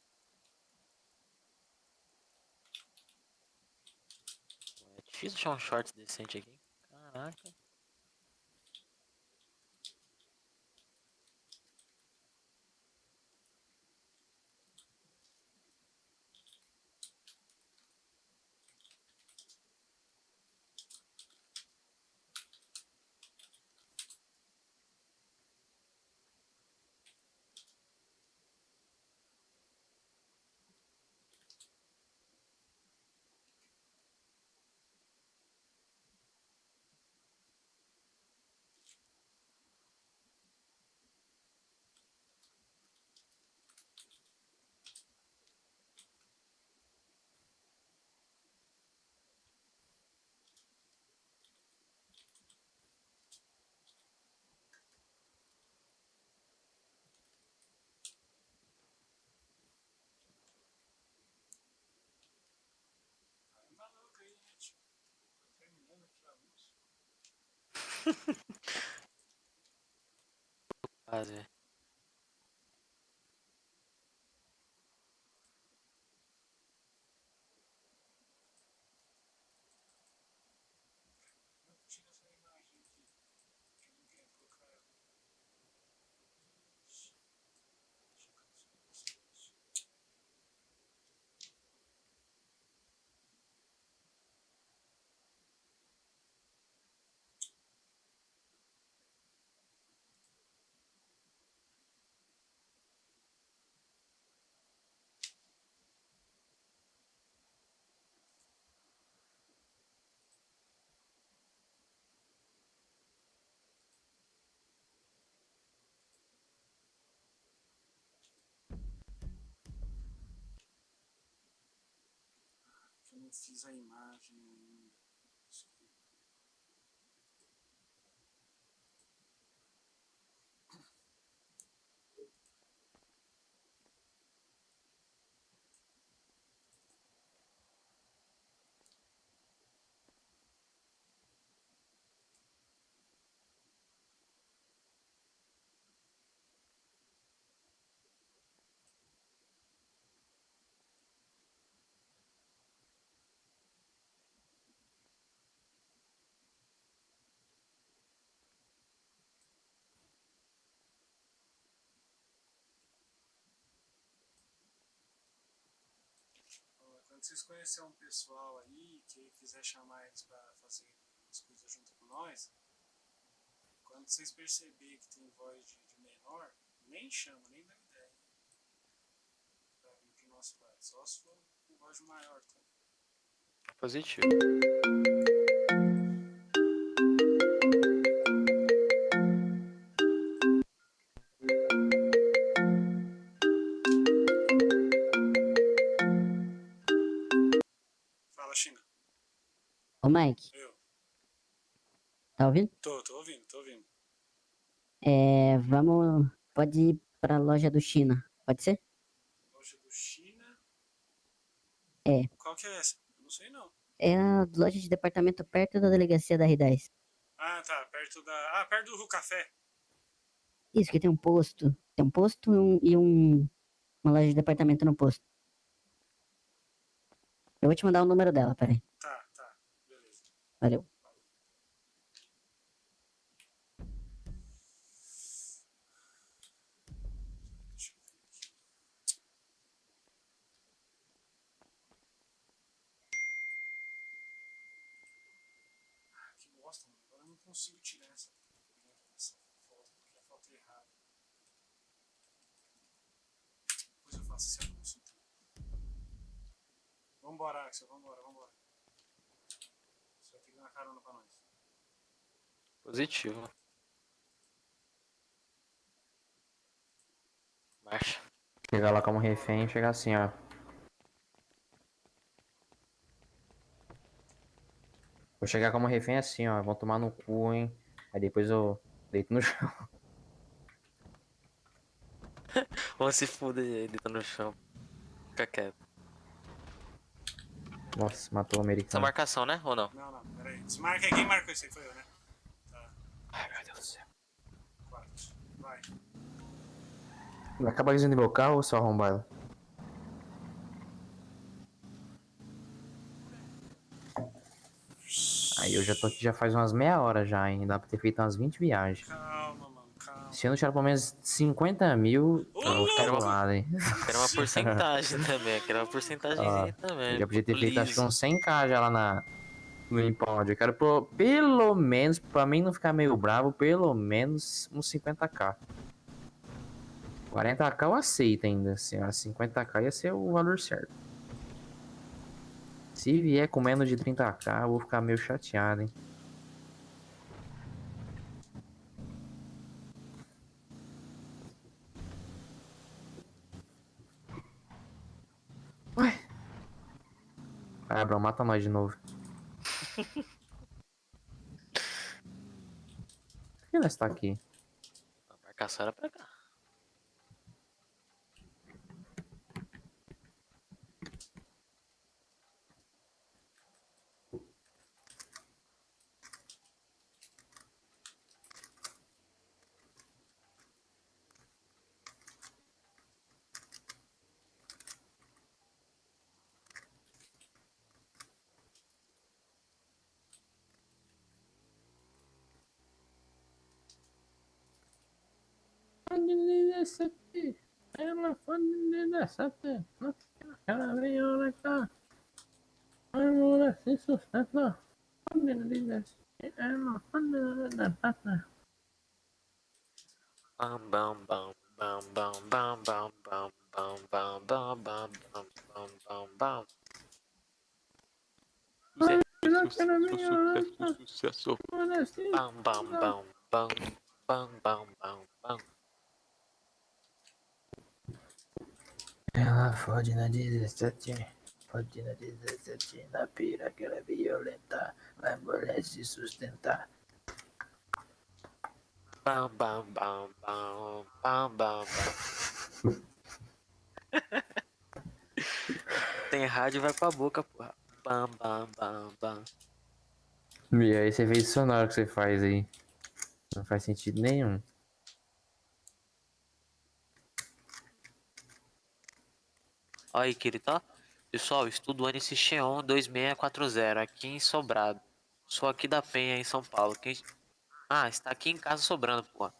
É difícil achar um shorts decente aqui. Caraca. Quase. Eu não fiz a imagem ainda. quando vocês conhecerem um pessoal aí que quiser chamar eles pra fazer as coisas junto com nós, quando vocês perceberem que tem voz de menor, nem chama, nem dá ideia pra vir pro nosso lado. Só se for com voz maior, tá? Positivo. Fala, China. Ô, Mike. Eu. Tá ouvindo? Tô ouvindo. Vamos... Pode ir pra loja do China, pode ser? Loja do China? É. Qual que é essa? Eu não sei não. É a loja de departamento perto da delegacia da R10. Ah, tá, perto do Ru Café. Isso, que tem um posto. Tem um posto e uma loja de departamento no posto. Eu vou te mandar o número dela, peraí. Tá, beleza. Valeu. Que bosta, mano. Agora eu não consigo tirar essa foto, porque a foto é errada. Depois eu faço esse anúncio, então. Vambora, Axel, vambora. Você vai ter que dar uma carona pra nós. Positivo. Marcha. Chegar lá como refém e chegar assim, ó. Vou chegar como refém assim, ó. Vão tomar no cu, hein. Aí depois eu deito no chão. Vamos se fuder, deita no chão. Fica quieto. Nossa, matou o americano. Essa marcação, né? Ou não? Não, peraí. Desmarca aí. Quem marcou isso aí? Foi eu, né? Tá. Ai, meu Deus do céu. 4. Vai. Vai acabar dizendo meu carro ou só arrombado? Aí eu já tô aqui já faz umas meia hora já, hein? Dá pra ter feito umas 20 viagens. Calma, mano, calma. Se eu não tirar pelo menos 50 mil, eu vou ficar bolado, hein? Quero uma porcentagem também. Quero uma porcentagemzinha também. Eu já podia ter feito acho que Please. uns 100k já lá no impound. Eu quero pelo menos, pra mim não ficar meio bravo, pelo menos uns 50k. 40k eu aceito ainda, assim, ó, 50k ia ser o valor certo. Se vier com menos de 30k, eu vou ficar meio chateado, hein? Ué. Ah, Abrão, mata nós de novo. Por que nós tá aqui? A marcação era pra cá. Ela foi dessa ela veio cá. Agora se sustenta. Ela foi Bam bam bam bam bam bam bam bam bam bam bam bam bam bam bam bam. Sucesso. Bam bam bam bam bam bam bam bam. Ela fode na 17, fode na 17, na pira que ela é violenta, vai mulher se sustentar. Bam bam bam bam bam bam bam. Tem rádio, vai pra boca, porra. Bam bam bam bam. E aí você vê esse sonoro que você faz aí. Não faz sentido nenhum. Olha aí que ele tá. Pessoal, estudo Anice Xeon 2640 aqui em Sobrado. Sou aqui da Penha em São Paulo. Ah, está aqui em casa sobrando, porra.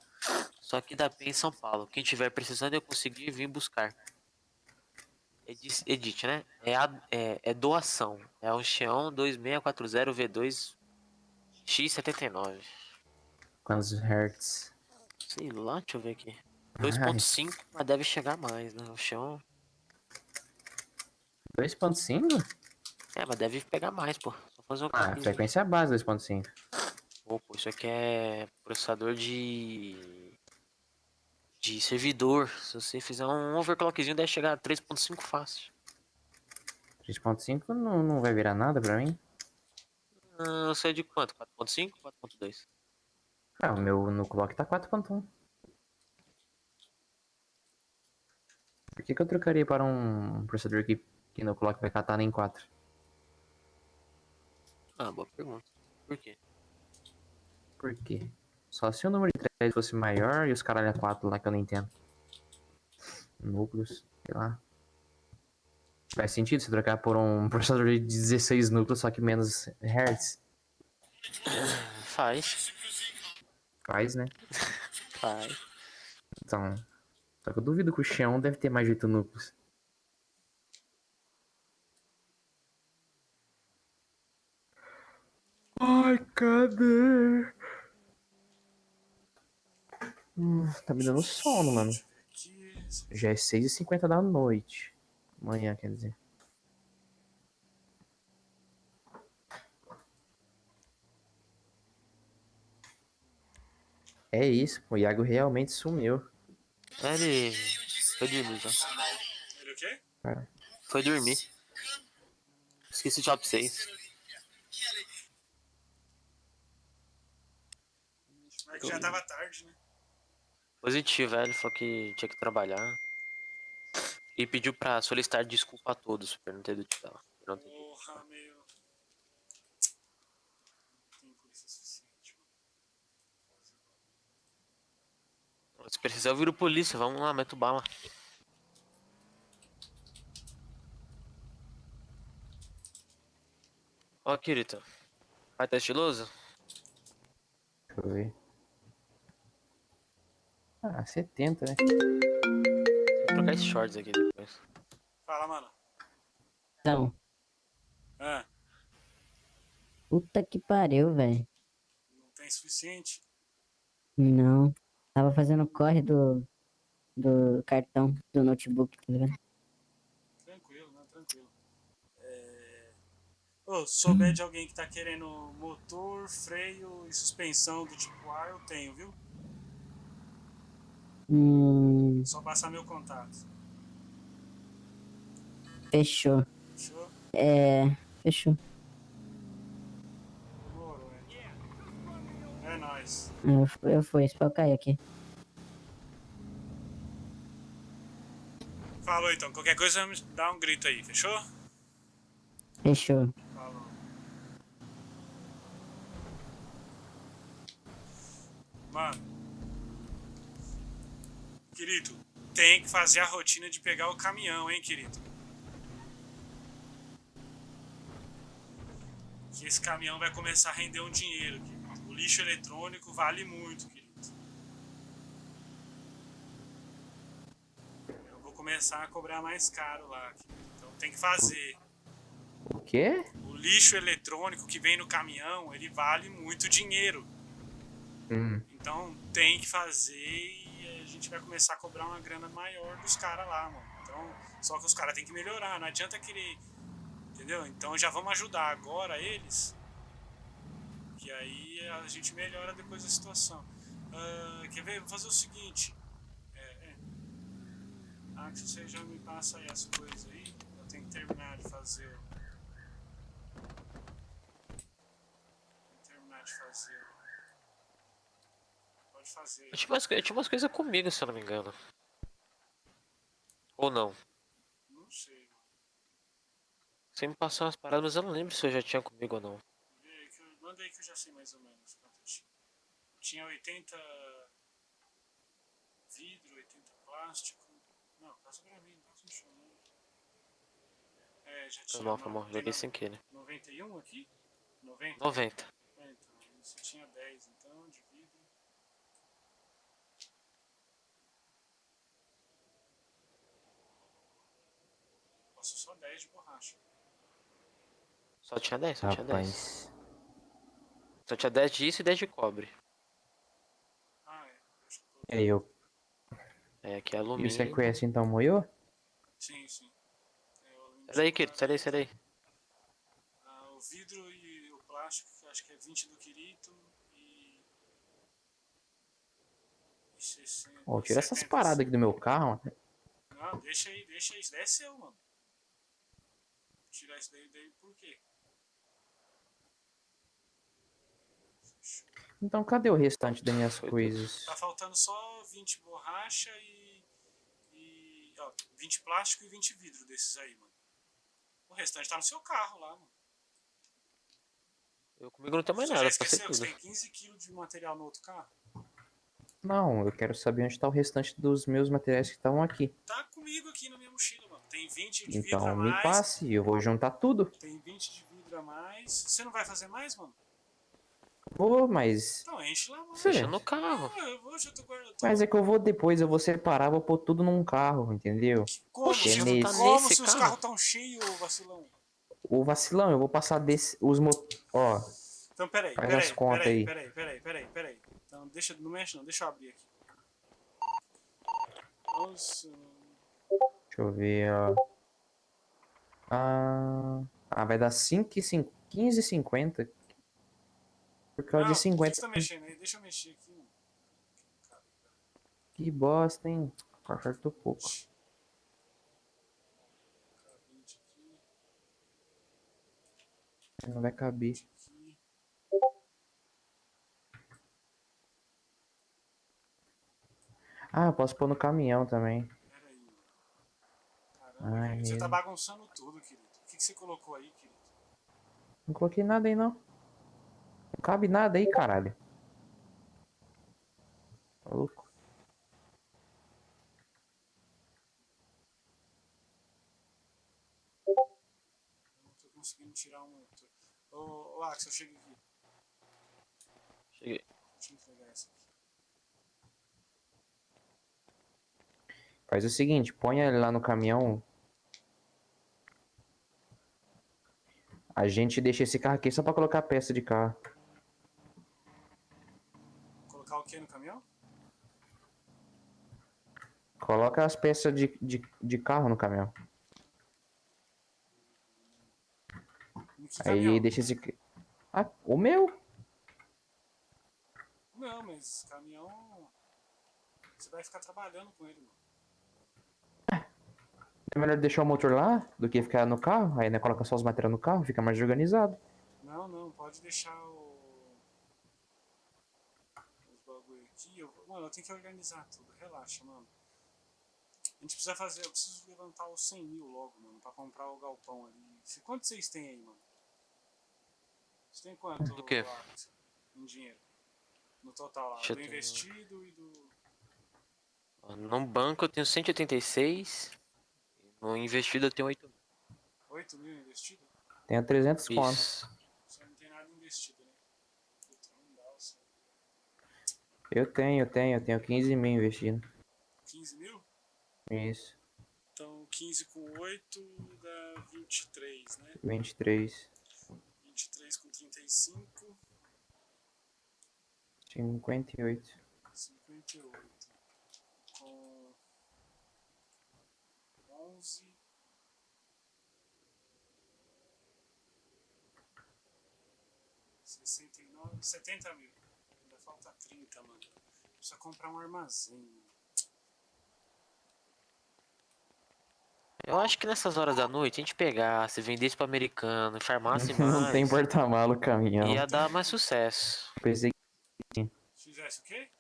Sou aqui da Penha em São Paulo. Quem tiver precisando eu conseguir vir buscar. Edit, né? É doação. É um Xeon 2640V2 X79. Quantos hertz? Sei lá, deixa eu ver aqui. Ai, 2.5, mas deve chegar mais, né? O Xeon. 2.5? Mas deve pegar mais, pô. Só fazer um Ah, cálculo. frequência base 2.5. Pô, isso aqui é processador de servidor. Se você fizer um overclockzinho, deve chegar a 3.5 fácil. 3.5 não vai virar nada pra mim? Você é de quanto? 4.5 ou 4.2? Ah, o meu no clock tá 4.1. Por que eu trocaria para um processador que no clock vai catar nem 4? Boa pergunta. Por quê? Por quê? Só se o número de threads fosse maior e os caralho a 4 lá que eu não entendo. Núcleos, sei lá. Faz sentido se trocar por um processador de 16 núcleos, só que menos hertz? Faz. Faz, né? Faz. Então, só que eu duvido que o Xeon deve ter mais de 8 núcleos. Ai, cadê? Tá me dando sono, mano. Já é 6h50 da noite. Manhã, quer dizer. É isso, o Iago realmente sumiu. Ele foi dormir já. Ele o quê? Cara. Foi dormir. Esqueci o top 6. Mas que já tava tarde, né? Positivo, ele falou que tinha que trabalhar. E pediu pra solicitar desculpa a todos por não ter dito dela. Porra, meu. Não tem polícia suficiente, mano. Se precisar, eu viro polícia. Vamos lá, mete o bala. Ó, Kirito. Vai tá estiloso? Deixa eu ver. Ah, 70, né? Vou trocar esses shorts aqui depois. Fala, mano. Então, Ah, puta que pariu, velho. não tem suficiente? Não. Tava fazendo corre do cartão do notebook, tá ligado? Tranquilo, né? Tranquilo. Ô, se souber de alguém que tá querendo motor, freio e suspensão do tipo A, eu tenho, viu? Só passar meu contato. Fechou. Fechou? Fechou. Demorou, é nóis. Eu fui, espero cair aqui. Falou então, qualquer coisa me dá um grito aí, fechou? Fechou. Falou. Mano, querido, tem que fazer a rotina de pegar o caminhão, hein, querido? Que esse caminhão vai começar a render um dinheiro, querido. O lixo eletrônico vale muito, querido. Eu vou começar a cobrar mais caro lá, querido. Então tem que fazer. O quê? O lixo eletrônico que vem no caminhão, ele vale muito dinheiro. Então tem que fazer e a gente vai começar a cobrar uma grana maior dos caras lá, mano. Então, só que os caras tem que melhorar, não adianta querer, entendeu? Então já vamos ajudar agora eles, que aí a gente melhora depois da situação. Quer ver? Vou fazer o seguinte. Que você já me passa aí as coisas aí, eu tenho que terminar de fazer. Pode fazer. Eu tinha umas coisas comigo, se eu não me engano. Ou não? Não sei. Você me passou umas paradas, mas eu não lembro se eu já tinha comigo ou não. Manda aí que eu já sei mais ou menos quanto eu tinha. Tinha 80 vidro, 80 plástico. Não, passa pra mim, não passa no chão, não. Já tinha. Foi mal, joguei sem querer. 91 aqui? 90? 90. Então, você tinha 10, então, de vidro. 10 de borracha. Só tinha 10, só tinha 10. Rapaz. Só tinha 10 disso e 10 de cobre. Ah, é. E aí, eu. É, aqui é E o alumínio. sequestro então moiou? Sim, sim. Sai daí, querido, sai daí, sai daí. O vidro e o plástico, acho que é 20 do Kirito e 60. Ó, tira essas paradas aqui do meu carro. Não, deixa aí, isso daí é seu, mano. Tirar isso daí por quê? Então cadê o restante das minhas coisas? Tá faltando só 20 borracha ó, 20 plástico e 20 vidro desses aí, mano. O restante tá no seu carro lá, mano. Comigo não tem mais Você nada, já passei esqueceu que tudo. você tem 15 kg de material no outro carro? Não, eu quero saber onde tá o restante dos meus materiais que estavam aqui. Tá comigo aqui na minha mochila, mano. Tem 20 de vidro a Então me mais. passe, eu vou juntar tudo. Tem 20 de vidro a mais. Você não vai fazer mais, mano? Vou, mas. Então enche lá, mano. Deixa no carro. Ah, eu vou, já tô guardando. Mas é que eu vou depois, eu vou separar, vou pôr tudo num carro, entendeu? Como, Que é você nesse. como se os carros tão cheios, vacilão? O vacilão, eu vou passar desse. Os Ó. Então peraí, Faz as contas aí. peraí. Então deixa, não mexe não, deixa eu abrir aqui. Nossa. Deixa eu ver, ó. Vai dar 15,50. Por causa de Por que 50. você tá mexendo aí? Deixa eu mexer aqui, mano. Que bosta, hein? Acertou pouco. Não vai caber. Eu posso pôr no caminhão também. Ai, Você tá meu. bagunçando tudo, querido. O que você colocou aí, querido? Não coloquei nada aí, não. Não cabe nada aí, caralho. Tá louco? Eu não tô conseguindo tirar um motor. Ô, Axel, chega aqui. Cheguei. Deixa eu entregar essa aqui. Faz o seguinte, põe ele lá no caminhão. A gente deixa esse carro aqui só pra colocar peça de carro. Colocar o que no caminhão? Coloca as peças de carro no caminhão. Em que Aí caminhão? deixa esse... o meu? Não, mas caminhão... Você vai ficar trabalhando com ele, mano. É melhor deixar o motor lá do que ficar no carro. Aí, né, coloca só os materiais no carro, fica mais organizado. Não, pode deixar os bagulho aqui. Mano, eu tenho que organizar tudo. Relaxa, mano. A gente precisa fazer... Eu preciso levantar os 100 mil logo, mano, pra comprar o galpão ali. Quanto vocês têm aí, mano? Você tem quanto? Do quê? Em dinheiro? No total lá. Deixa Do eu ter- investido e do... No banco eu tenho 186. No investido eu tenho 8 mil. 8 mil investido? Tenho 300 Isso. contos. Você não tem nada investido, né? Puta, não dá, você... Eu tenho 15 mil investido. 15 mil? Isso, Então 15 com 8 dá 23, né? 23. 23 com 35, 58. 58. Com 11... 69, 70 mil. Ainda falta 30, mano. Precisa comprar um armazém, mano. Eu acho que nessas horas da noite a gente pegasse, vendesse pro americano, farmasse mais. Não tem porta-malo o caminhão. Ia dar mais sucesso. Pensei que sim. Fizesse o quê?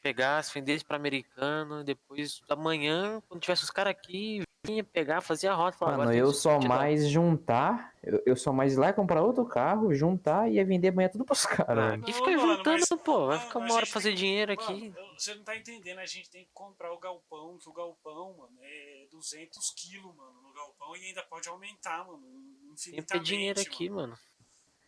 Pegasse, vendesse pro americano, depois amanhã, quando tivesse os caras aqui, vinha pegar, fazia a rota. Falava, Mano, agora tem eu que só te dar. mais juntar. Eu só mais ir lá comprar outro carro, juntar e ia vender amanhã tudo pros caras. Aqui fica juntando, pô. Vai ficar uma hora pra fazer tem... dinheiro Mano, aqui. você não tá entendendo, a gente tem que comprar o galpão, que o galpão, mano, é 200 quilos, mano, no galpão e ainda pode aumentar, mano, Tem que ter infinitamente, dinheiro aqui, mano.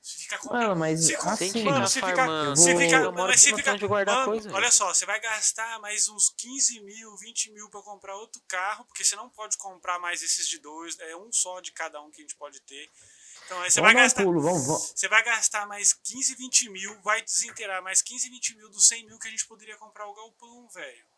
Você fica Mano, mas assim, mano, você fica, farmando. você fica, Eu moro mas você com fica, vontade de guardar mano, coisa, olha só, você vai gastar mais uns 15 mil, 20 mil pra comprar outro carro, porque você não pode comprar mais esses de dois, é um só de cada um que a gente pode ter. Então aí você vai gastar, você vai gastar mais 15, 20 mil, vai desinteirar mais 15, 20 mil dos 100 mil que a gente poderia comprar o galpão, velho.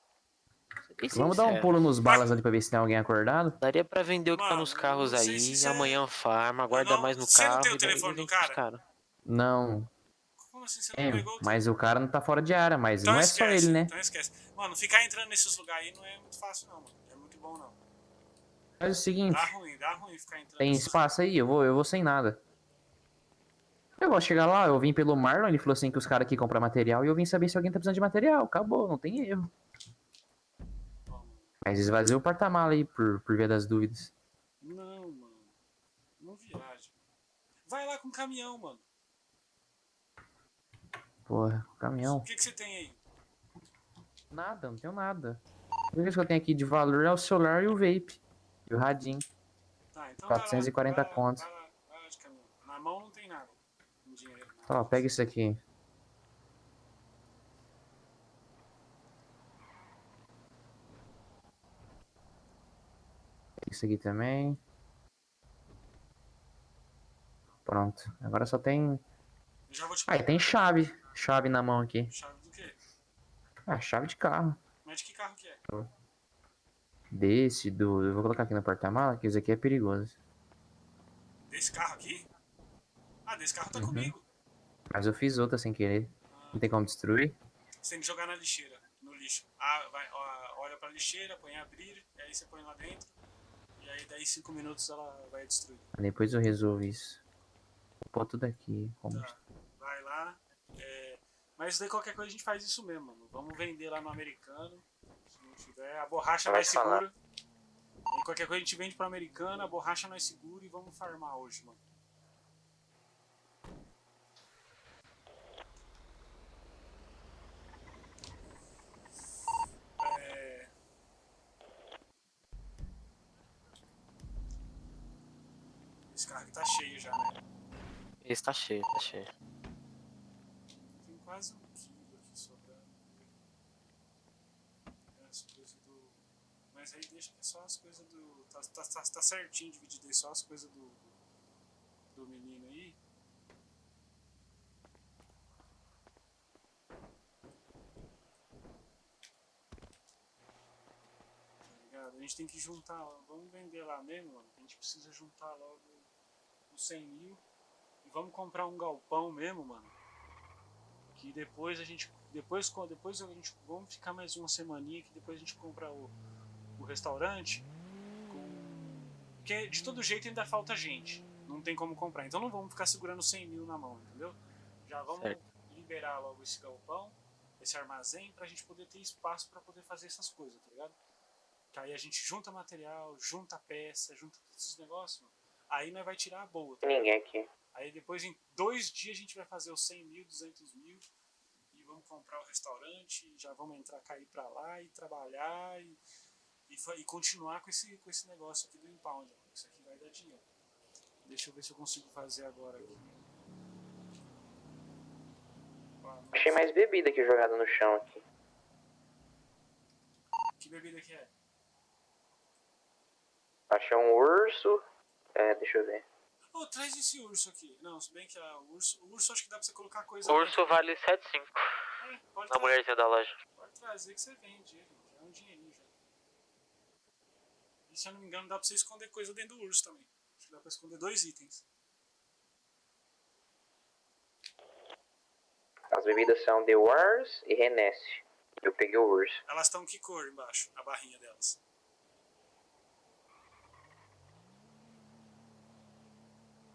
Vamos dar um pulo nos balas ali pra ver se tem alguém acordado? Daria pra vender o que tá nos carros aí, amanhã farma, guarda mais no Você não carro tem o e daí telefone do vende pros cara? Não. Como assim você É, não pegou? mas o cara não tá fora de área, mas Então não é esquece, só ele, né? então esquece. Mano, ficar entrando nesses lugares aí não é muito fácil não, mano. É muito bom não. Faz o seguinte, Dá ruim ficar entrando tem nesses espaço aí? Eu vou sem nada. Eu vou chegar lá, eu vim pelo Marlon, ele falou assim que os caras aqui compram material e eu vim saber se alguém tá precisando de material. Acabou, não tem erro. Mas esvazia o porta-mala aí, por via das dúvidas. Não, mano. Não viaja. Vai lá com o caminhão, mano. Porra, caminhão. O que você tem aí? Nada, não tenho nada. A única coisa que eu tenho aqui de valor é o celular e o vape. E o radinho. Tá, então 440 conto. Vai lá de caminhão. Na mão não tem nada. Dinheiro. Ó, pega isso aqui. Isso aqui também. Pronto. Agora só tem... Já vou te Ah, e tem chave. Chave na mão aqui. Chave do quê? Ah, chave de carro. Mas de que carro que é? Desse, Eu vou colocar aqui no porta-mala, que esse aqui é perigoso. Desse carro aqui? Ah, desse carro tá comigo. Mas eu fiz outra sem querer. Não tem como destruir? Você tem que jogar na lixeira, no lixo. Ah, olha pra lixeira, põe abrir, e aí você põe lá dentro. E aí daí 5 minutos ela vai destruir. Depois eu resolvo isso. Vou pôr tudo aqui. Tá, vai lá. Mas daí qualquer coisa a gente faz isso mesmo, mano. Vamos vender lá no americano. Se não tiver, a borracha mais segura. E qualquer coisa a gente vende pro americano, a borracha nós segura e vamos farmar hoje, mano. Esse carro aqui tá cheio já, né? Esse tá cheio, tá cheio. Tem quase 1 quilo aqui sobrando. As coisas do... Mas aí deixa que é só as coisas do... Tá certinho dividido aí, só as coisas do menino aí. Tá ligado? A gente tem que juntar, vamos vender lá mesmo, mano. A gente precisa juntar logo os 100 mil. E vamos comprar um galpão mesmo, mano. Que depois a gente... Depois a gente... Vamos ficar mais uma semaninha que depois a gente compra o restaurante. Porque de todo jeito ainda falta gente. Não tem como comprar. Então não vamos ficar segurando 100 mil na mão, entendeu? Já vamos liberar logo esse galpão, esse armazém, pra gente poder ter espaço pra poder fazer essas coisas, tá ligado? Que aí a gente junta material, junta peça, junta todos esses negócios, mano. Aí nós vai tirar a boa. Tá? Ninguém aqui. Aí depois em 2 dias a gente vai fazer os 100 mil, 200 mil. E vamos comprar o restaurante, já vamos cair pra lá e trabalhar e continuar com esse negócio aqui do impound. Mano. Isso aqui vai dar dinheiro. Deixa eu ver se eu consigo fazer agora aqui. Achei mais bebida aqui jogada no chão aqui. Que bebida que é? Achei um urso. Deixa eu ver. Oh, traz esse urso aqui. Não, se bem que o urso acho que dá pra você colocar coisa... O urso vale 7,5. Na mulherzinha da loja. Pode trazer que você vende ele. Já é um dinheirinho já. E se eu não me engano dá pra você esconder coisa dentro do urso também. Acho que dá pra esconder 2 itens. As bebidas são The Wars e Renesse. Eu peguei o urso. Elas estão que cor embaixo? A barrinha delas.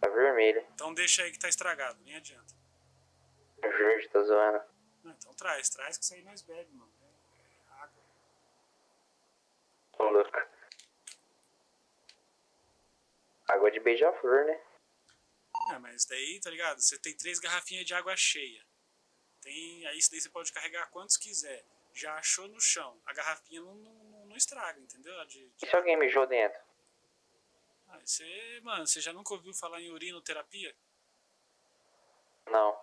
Tá vermelho. Então deixa aí que tá estragado, nem adianta. Verde, tá zoando. Não, então traz que isso aí nós bebe, mano. É água. Ô, louco. Água de beija-flor, né? Mas daí, tá ligado? Você tem 3 garrafinhas de água cheia. Aí isso daí você pode carregar quantos quiser. Já achou no chão. A garrafinha não estraga, entendeu? E se alguém mijou dentro? Mano, você já nunca ouviu falar em urinoterapia?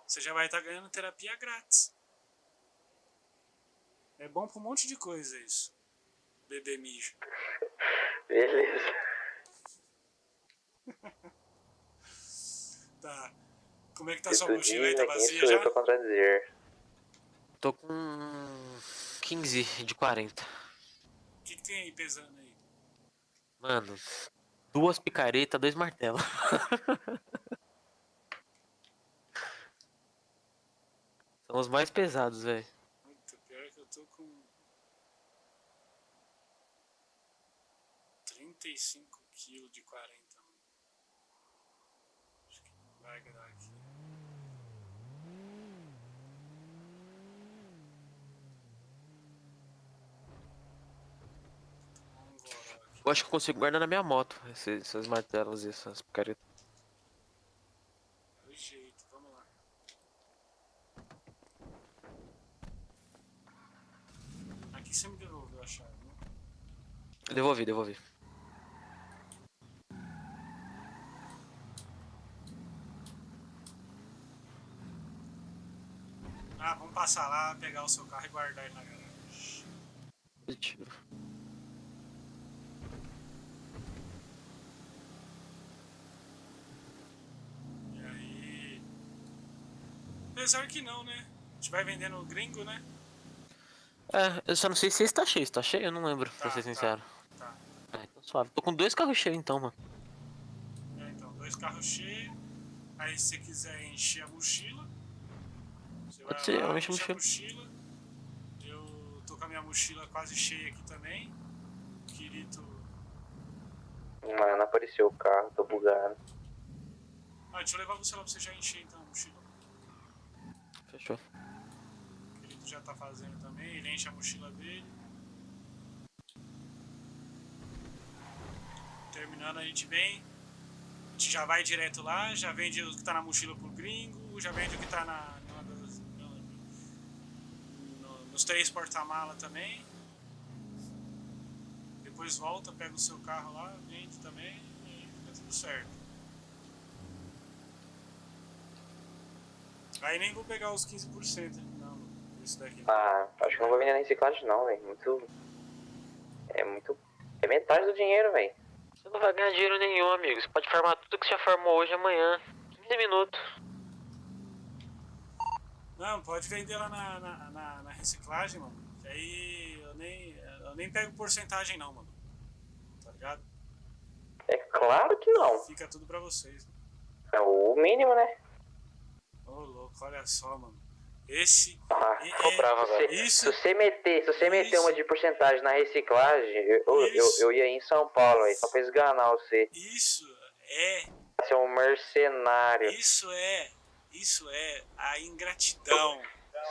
você já vai estar ganhando terapia grátis. É bom pra um monte de coisa isso. Beber mijo. Beleza. Tá. Como é que tá sua Tu mochila aí? diz, Tá né, quem vazia sou eu já? pra contradizer? Tô com 15 de 40. O que tem aí pesando aí? Mano, 2 picaretas, 2 martelos. São os mais pesados, velho. Puta, pior que eu tô com 35 quilos de 40, mano. Acho que não vai dar aqui. Eu acho que eu consigo guardar na minha moto esses martelos e essas picaretas. Do jeito, vamos lá. Aqui você me devolveu a chave, né? Devolvi. Ah, vamos passar lá, pegar o seu carro e guardar ele na garagem. Positivo. E aí... Apesar que não, né? A gente vai vendendo gringo, né? Eu só não sei se esse tá cheio. Se tá cheio, eu não lembro, pra ser sincero. Tá. Então suave. Tô com 2 carros cheios então, mano. Então, 2 carros cheios. Aí se você quiser encher a mochila, você Pode vai ser, lá, eu encho a enche a mochila. mochila. Eu tô com a minha mochila quase cheia aqui também. Querido. Mano, apareceu o carro, tô bugado. Ah, deixa eu levar você lá pra você já encher então a mochila. Fechou. O querido já tá fazendo também, ele enche a mochila dele. Terminando a gente vem. A gente já vai direto lá, já vende o que tá na mochila pro gringo, já vende o que tá nos 3 porta-mala também. Depois volta, pega o seu carro lá, vende também e fica tudo certo. Aí nem vou pegar os 15%, não, isso daqui. Ah, acho que não vou vender na reciclagem não, velho. É metade do dinheiro, velho. Você não vai ganhar dinheiro nenhum, amigo. Você pode farmar tudo que você já farmou hoje e amanhã. 15 minutos. Não, pode vender lá na reciclagem, mano. Que aí eu nem pego porcentagem não, mano. Tá ligado? É claro que não. Fica tudo pra vocês. É o mínimo, né? Ô, louco, olha só, mano. Esse... Tô bravo agora. Se você meter uma de porcentagem na reciclagem, eu ia em São Paulo, véio, só pra esganar você. Isso é... Você é um mercenário. Isso é a ingratidão.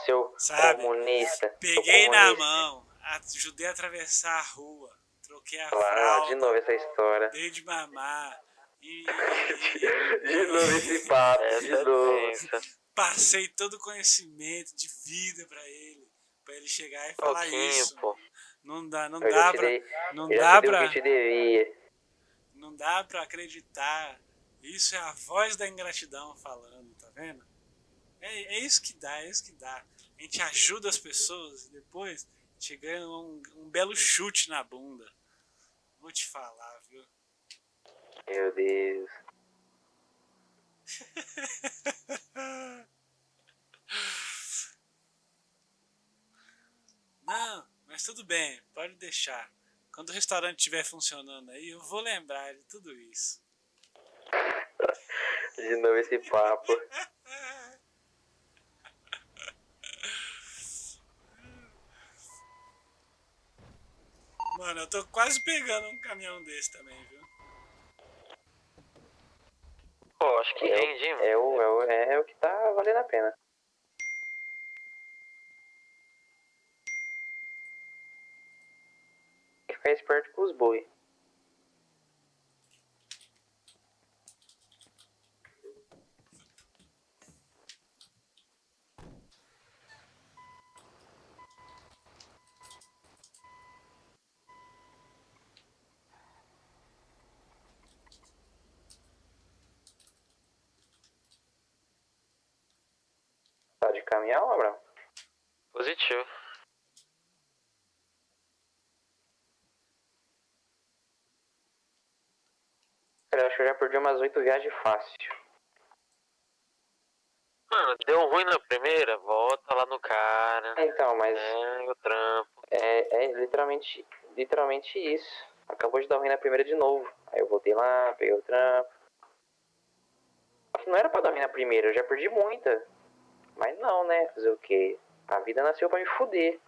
Seu sabe? Comunista. Peguei na mão, ajudei a atravessar a rua, troquei a fralda. De novo essa história. Dei de mamar. De novo esse papo, de novo. Passei todo o conhecimento de vida pra ele chegar e falar isso. Pô. Não dá pra acreditar. Isso é a voz da ingratidão falando, tá vendo? É isso que dá. A gente ajuda as pessoas e depois a gente ganha um belo chute na bunda. Vou te falar, viu? Meu Deus. Não, mas tudo bem, pode deixar. Quando o restaurante estiver funcionando aí, eu vou lembrar de tudo isso. De novo esse papo. Mano, eu tô quase pegando um caminhão desse também, viu? Pô, acho que rende, hein, mano? É o que tá valendo a pena. Tem que ficar esperto com os boi. caminhão, Abraão? Positivo. Eu acho que eu já perdi umas 8 viagens fácil. Mano, deu ruim na primeira, volta lá no cara. Então, mas... É, o trampo. É literalmente isso. Acabou de dar ruim na primeira de novo. Aí eu voltei lá, peguei o trampo. Não era pra dar ruim na primeira, eu já perdi muita. Mas não, né? Fazer o quê? A vida nasceu pra me fuder.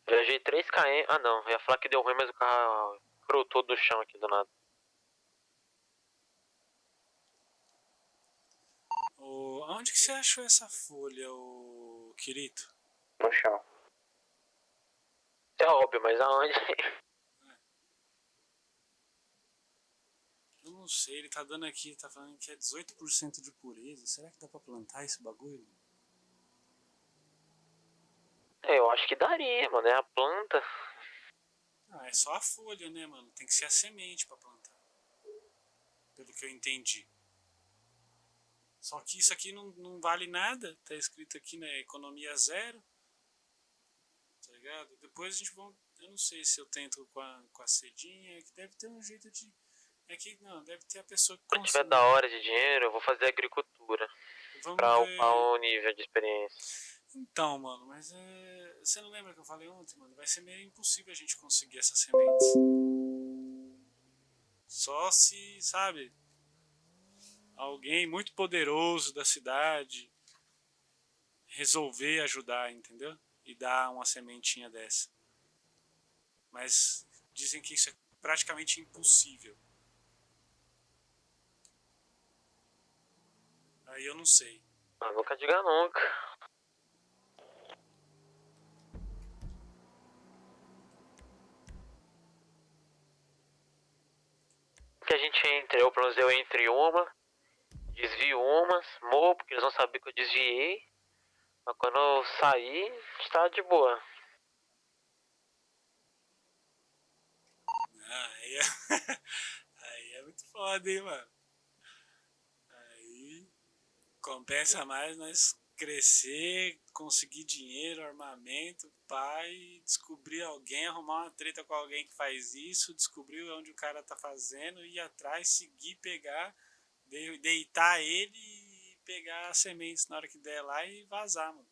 Viajei 3 km. Ah não, eu ia falar que deu ruim, mas o carro brotou do chão aqui do nada. Aonde que você achou essa folha, ô Kirito? No chão. É óbvio, mas aonde? Eu não sei, ele tá dando aqui, tá falando que é 18% de pureza. Será que dá pra plantar esse bagulho? Eu acho que daria, mano, é a planta. Ah, é só a folha, né, mano? Tem que ser a semente pra plantar. Pelo que eu entendi. Só que isso aqui não vale nada. Tá escrito aqui, né? Economia zero. Tá ligado? Depois a gente vai... Eu não sei se eu tento com a cedinha. Que deve ter um jeito de... É que não, deve ter a pessoa que Se tiver da hora de dinheiro, eu vou fazer agricultura. Pra upar o nível de experiência. Então, mano, mas você não lembra que eu falei ontem, mano? Vai ser meio impossível a gente conseguir essas sementes. Só se, sabe, alguém muito poderoso da cidade resolver ajudar, entendeu? E dar uma sementinha dessa. Mas dizem que isso é praticamente impossível. Aí eu não sei. Ah, nunca diga nunca. Que a gente entre, eu pelo menos eu entre uma, desvio umas, morro, porque eles vão saber que eu desviei. Mas quando eu sair, está de boa. Ah, aí é muito foda, hein, mano. Aí compensa mais nós crescer, conseguir dinheiro, armamento, pai, descobrir alguém, arrumar uma treta com alguém que faz isso, descobrir onde o cara tá fazendo, ir atrás, seguir, pegar, deitar ele e pegar as sementes na hora que der lá e vazar, mano.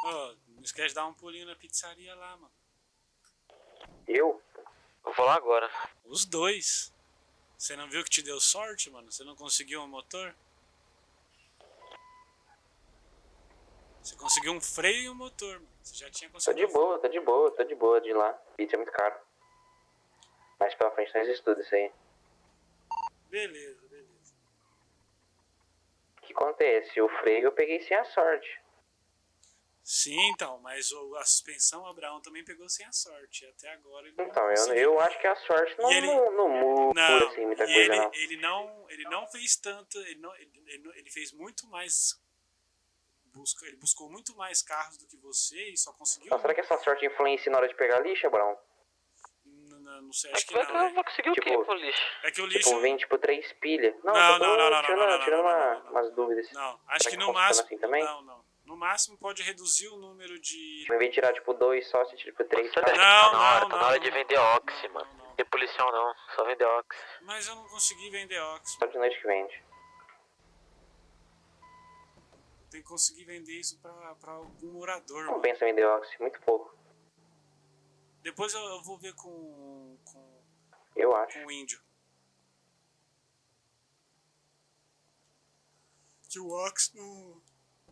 Oh, não esquece de dar um pulinho na pizzaria lá, mano. Eu? Eu vou lá agora. Os dois. Você não viu que te deu sorte, mano? Você não conseguiu um motor? Você conseguiu um freio e um motor, mano. Você já tinha conseguido. Tô de boa de ir lá. Pizza é muito caro. Mais pra frente nós estudamos isso aí. Beleza. O que acontece? O freio eu peguei sem a sorte. Sim, então, mas a suspensão, o Abraão também pegou sem a sorte. Até agora ele Então, eu acho que a sorte não muda assim, muita coisa, não. Ele não fez tanto. Ele fez muito mais. Ele buscou muito mais carros do que você e só conseguiu. Será que essa sorte influencia na hora de pegar lixo, Abraão? Não sei, acho que não. Eu vou conseguir o quê com o lixo? É que o lixo. Tipo, vem 3 pilhas. Não. Tirando umas dúvidas. Não, acho que no máximo. Assim também? Não. No máximo pode reduzir o número de. Em vez de tirar tipo 2 só, você tira tipo 3. Tá na hora de vender oxi, mano. Não tem policial não, só vender oxi. Mas eu não consegui vender oxi. Só de noite que vende. Tem que conseguir vender isso pra algum morador. Não pensa em vender oxi, muito pouco. Depois eu vou ver com eu acho. Com o índio. Que o ox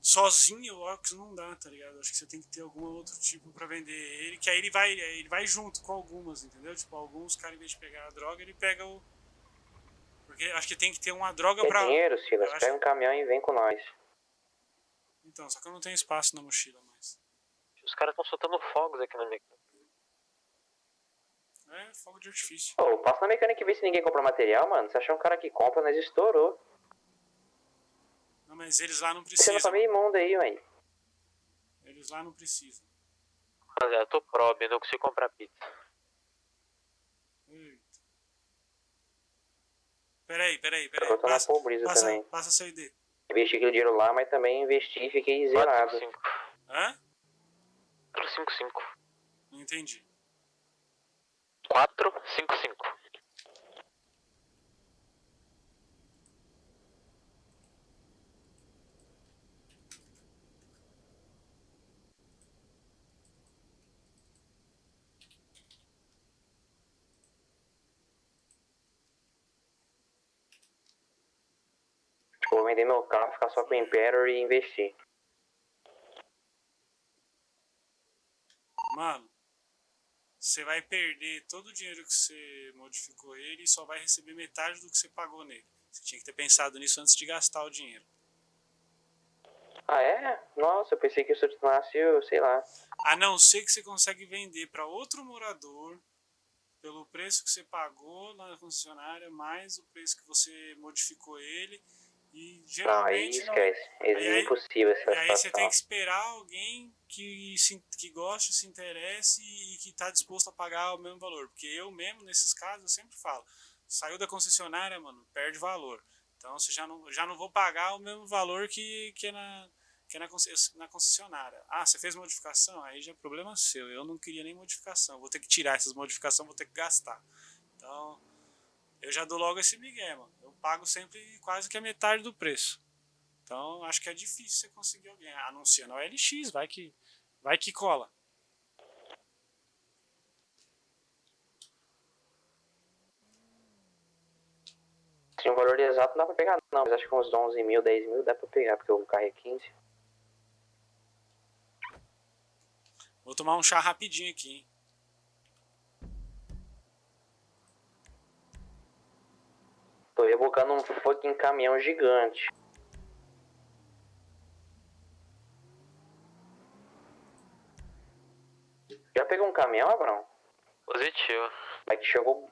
sozinho o Ox não dá, tá ligado? Acho que você tem que ter algum outro tipo pra vender ele, que aí ele vai junto com algumas, entendeu? Tipo, alguns caras, em vez de pegar a droga, ele pega o... Porque acho que tem que ter uma droga Tem pra... dinheiro, Silas? Pega um caminhão e vem com nós. Então, só que eu não tenho espaço na mochila mais. Os caras estão soltando fogos aqui na mecânica. É, fogo de artifício. Ô, passa na mecânica e vê se ninguém compra material, mano. Se achar um cara que compra, nós estourou. Não, mas eles lá não Você precisam. não tá meio imundo aí, ué. Eles lá não precisam. Rapaziada, eu tô probe, não consigo comprar pizza. Eita. Peraí. Eu tô na pobreza também. Passa seu ID. Investi aquele dinheiro lá, mas também investi e fiquei zerado. 455. Hã? 455. Não entendi. 455. Vou vender meu carro, ficar só com o Imperator e investir. Mano, você vai perder todo o dinheiro que você modificou ele e só vai receber metade do que você pagou nele. Você tinha que ter pensado nisso antes de gastar o dinheiro. Ah, é? Nossa, eu pensei que isso tornasse, sei lá. A não ser que você consegue vender para outro morador pelo preço que você pagou na concessionária, mais o preço que você modificou ele. E geralmente não, aí esquece. É impossível essa situação. E aí você tem que esperar alguém que goste, se interesse e que está disposto a pagar o mesmo valor. Porque eu mesmo, nesses casos, eu sempre falo, saiu da concessionária, mano, perde valor. Então você já não vou pagar o mesmo valor que é na concessionária. Ah, você fez modificação? Aí já é problema seu. Eu não queria nem modificação. Vou ter que tirar essas modificações, vou ter que gastar. Então, eu já dou logo esse migué, mano. Eu pago sempre quase que a metade do preço. Então, acho que é difícil você conseguir alguém. Anuncia na OLX, vai que cola. Sim, o valor exato não dá pra pegar não, mas acho que uns 11 mil, 10 mil dá pra pegar, porque o carro é 15. Vou tomar um chá rapidinho aqui, hein. Tô rebocando um fucking caminhão gigante. Já pegou um caminhão, Abrão? Positivo. É que chegou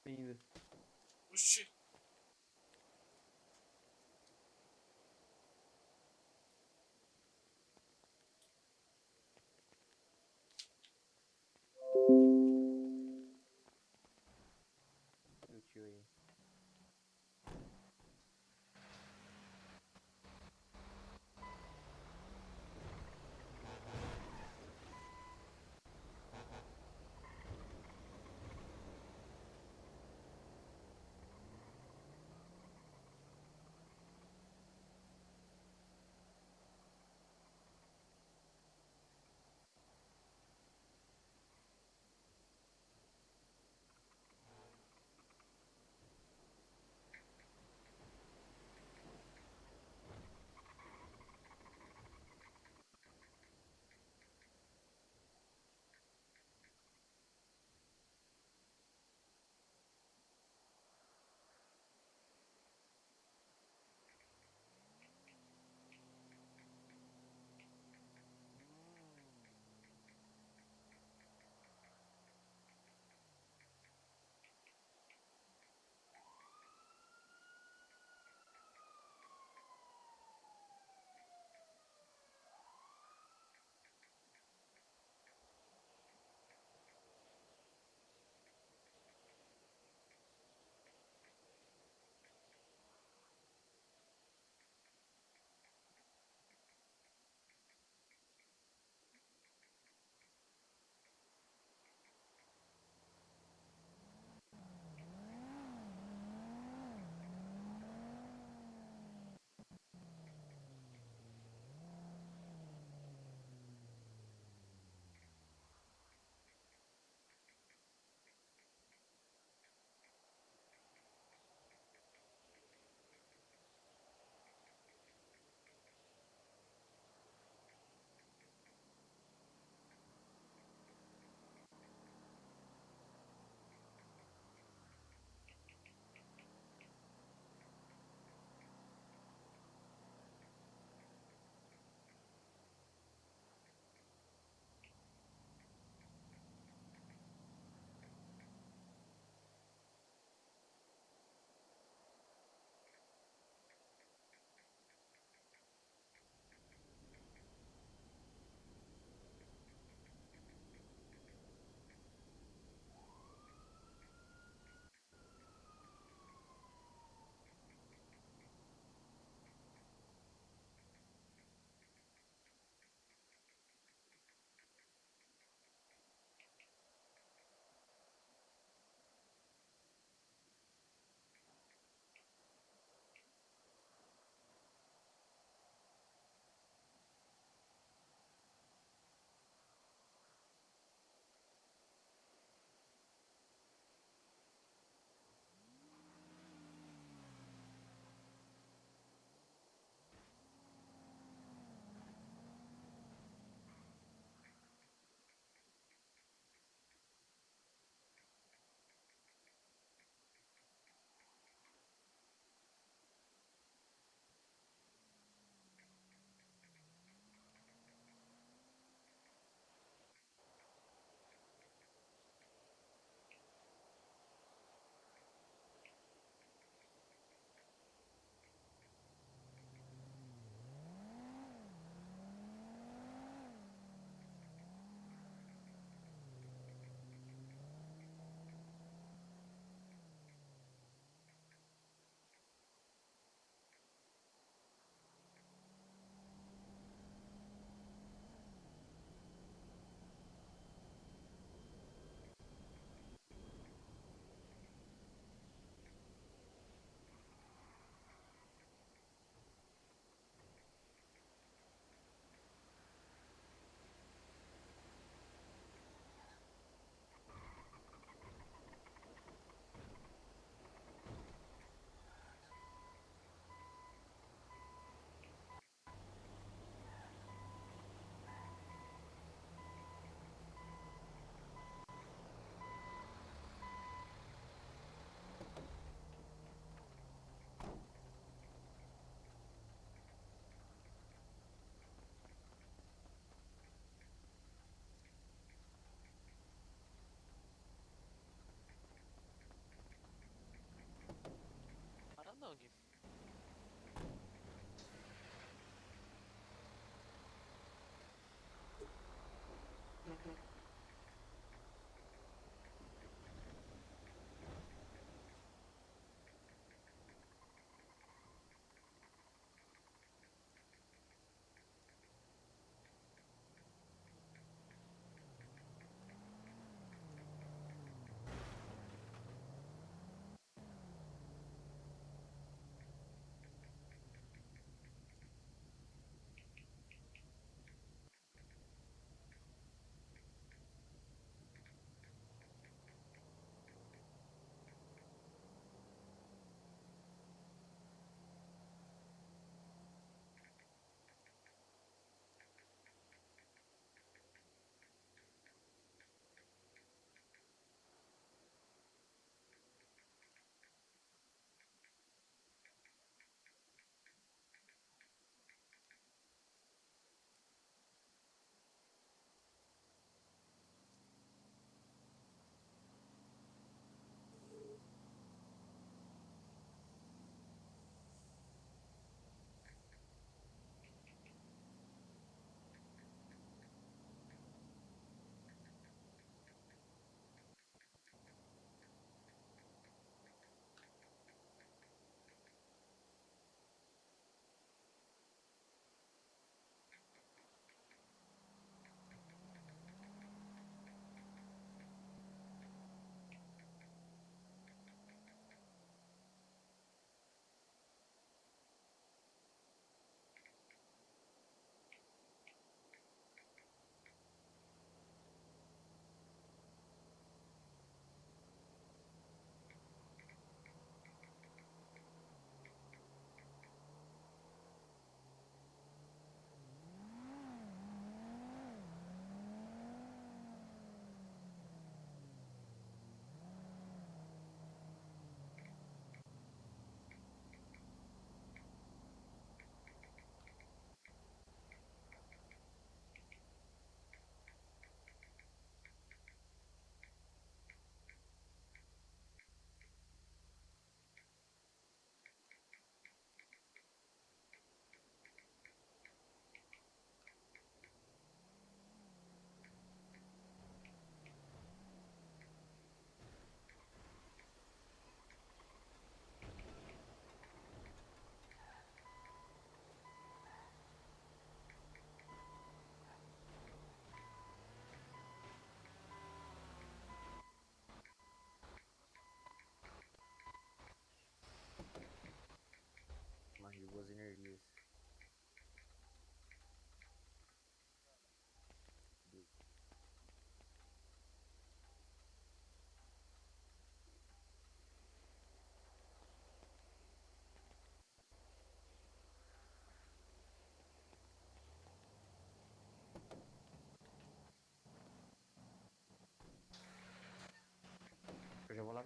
Ainda. Oxi. O tio aí.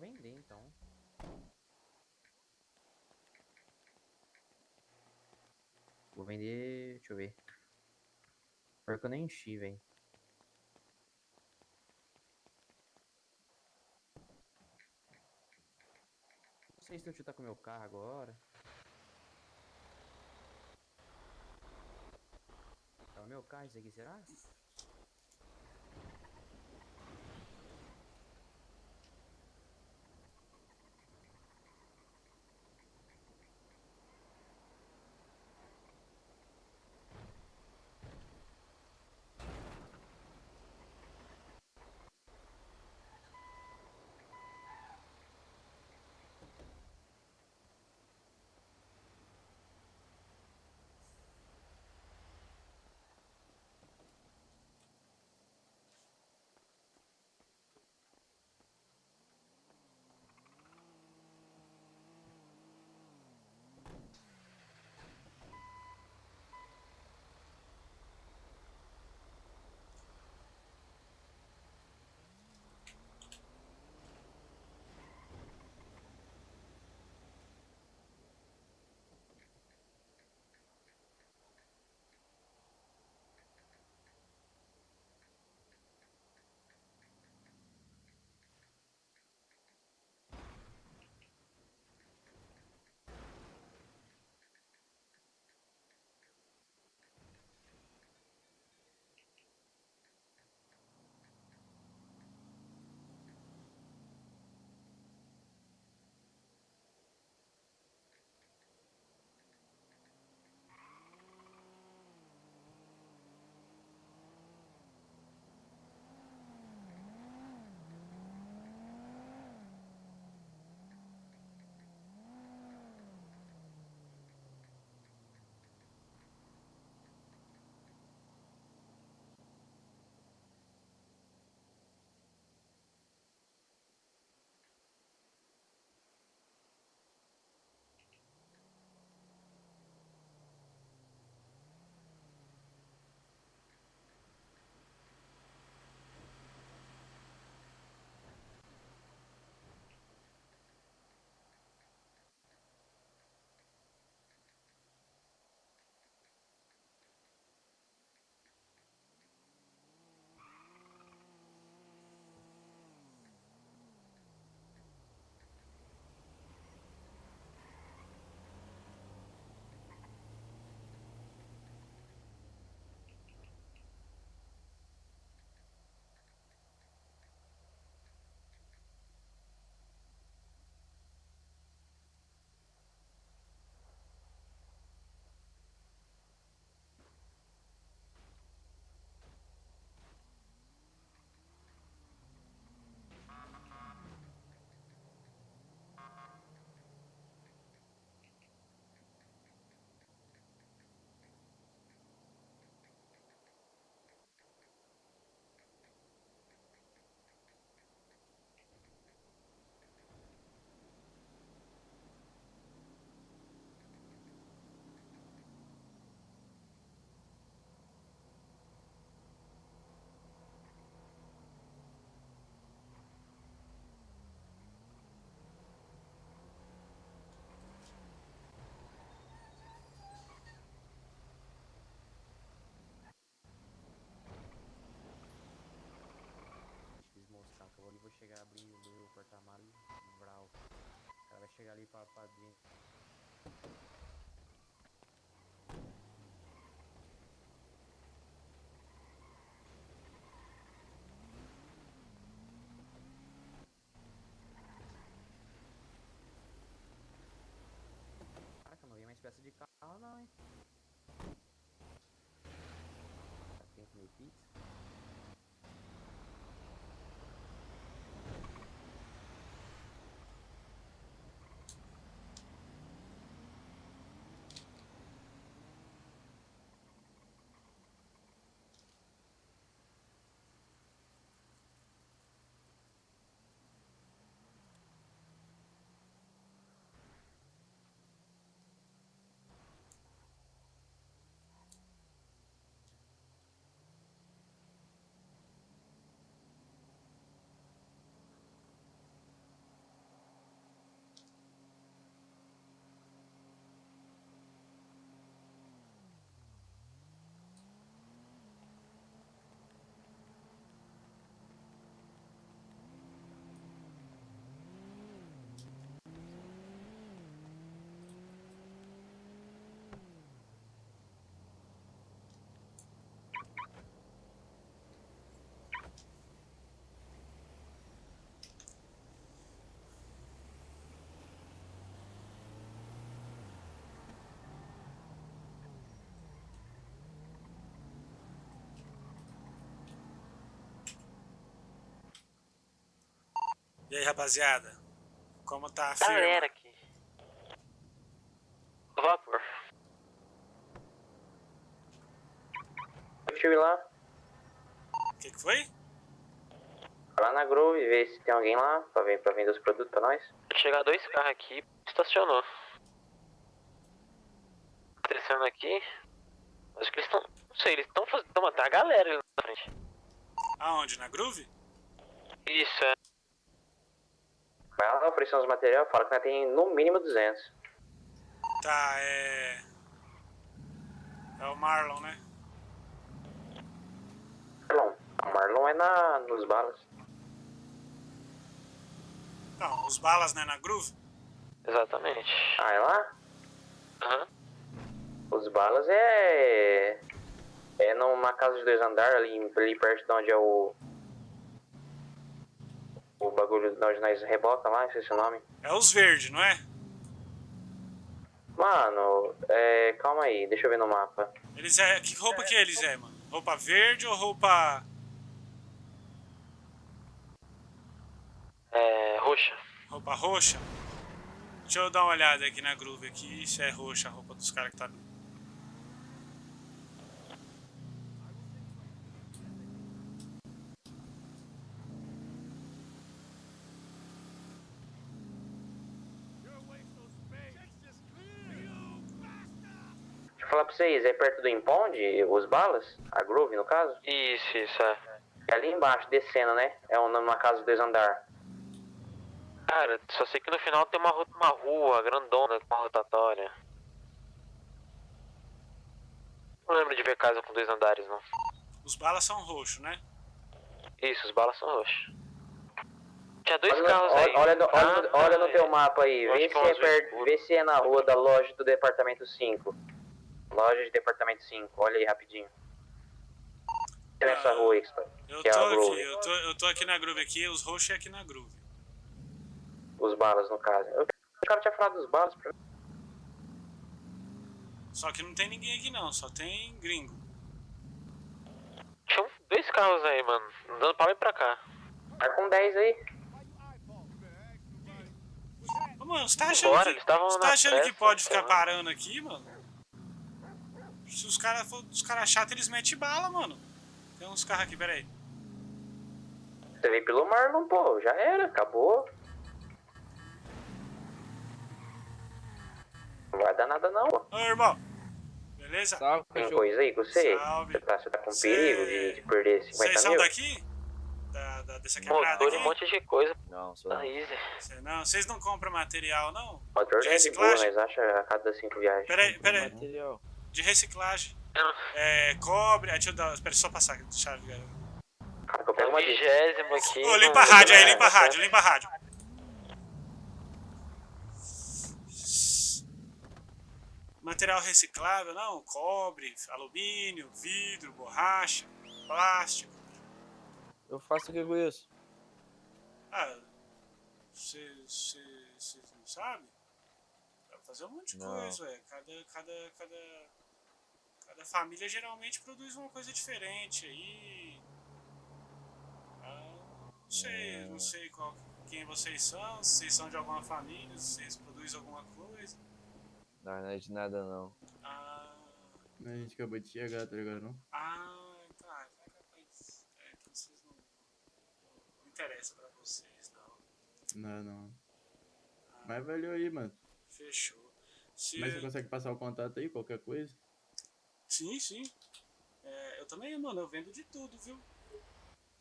vender, então. Vou vender... Deixa eu ver. Pior que eu nem enchi, velho. Não sei se eu chutar com o meu carro agora. É o meu carro esse aqui, será? Desmostrar que eu vou chegar abrindo o porta-malas e vral. O cara vai chegar ali pra dentro. Caraca, não vi mais peça de carro não, hein? Tem que comer pizza? E aí, rapaziada? Como tá a firma? Galera aqui. Vapor. Eu estive lá. O que foi? Lá na Grove, ver se tem alguém lá pra vender os produtos pra nós. Chegar 2 carros aqui, estacionou. Descendo aqui. Acho que eles estão. Não sei, eles estão fazendo. Estão matando a galera ali na frente. Aonde? Na Groove? Isso, é. Vai lá, oferecer uns materiais, fala que nós tem no mínimo 200. Tá, é o Marlon, né? O Marlon é nos balas. Não, os balas, né, na Groove? Exatamente. Ah, é lá? Aham. Os balas é numa casa de 2 andares, ali perto de onde é o bagulho de onde nós reboca lá, esqueci o nome. É os verdes, não é? Mano, calma aí, deixa eu ver no mapa. Eles é. Que roupa que eles é, mano? Roupa verde ou roupa. Roxa. Roupa roxa? Deixa eu dar uma olhada aqui na Groove aqui, se é roxa a roupa dos caras que tá ali. Deixa eu falar pra vocês, é perto do Impound, os balas? A Groove, no caso? Isso, é. É ali embaixo, descendo, né? É numa casa de 2 andares. Cara, só sei que no final tem uma rua grandona com uma rotatória. Não lembro de ver casa com 2 andares, não. Os balas são roxos, né? Isso, os balas são roxos. Tinha 2 carros aí. Olha no teu mapa aí, vê se é na rua da loja do departamento 5. Loja de departamento 5, olha aí rapidinho. Nessa rua aí, Eu que é tô a aqui, Groove. eu tô aqui na Groove aqui, os roxos é aqui na Groove. Os balas, no caso. O cara tinha falado dos balas pra mim. Só que não tem ninguém aqui não, só tem gringo. Tinha 2 carros aí, mano. Andando pra lá e pra cá. Tá com 10 aí. Ô, mano, você tá achando, que pode ficar parando aqui, mano? Se os caras chatos, eles metem bala, mano. Tem uns carros aqui, peraí. Você veio pelo Marlon, pô, já era, acabou. Não vai dar nada não, pô. Ô, irmão. Beleza? Tem coisa aí com você? Salve. Você tá com perigo de perder 50 Vocês são mil? daqui? Dessa quebrada Motor aqui? e um monte de coisa. Não, sou tá easy. Vocês não compram material, não? Motor De é de boa, reciclagem? nós acha a cada 5 viagens. Peraí. De reciclagem. Cobre. Deixa eu dar. Espera só passar a chave, galera. Cara, que eu pego uma 20º aqui. Ô, limpa a rádio aí, limpa a rádio. Material reciclável, não? Cobre, alumínio, vidro, borracha, plástico. Eu faço o que com isso? Ah, você não sabe? Dá pra fazer um monte de coisa, velho. Cada família geralmente produz uma coisa diferente aí. Não sei quem vocês são, se vocês são de alguma família, se vocês produzem alguma coisa. Não é de nada não. A gente acabou de chegar, tá ligado, não? Tá. Então vocês não interessa pra vocês, não. Não. Mas valeu aí, mano. Fechou. Mas você consegue passar o contato aí, qualquer coisa? Sim. Eu também, mano, eu vendo de tudo, viu?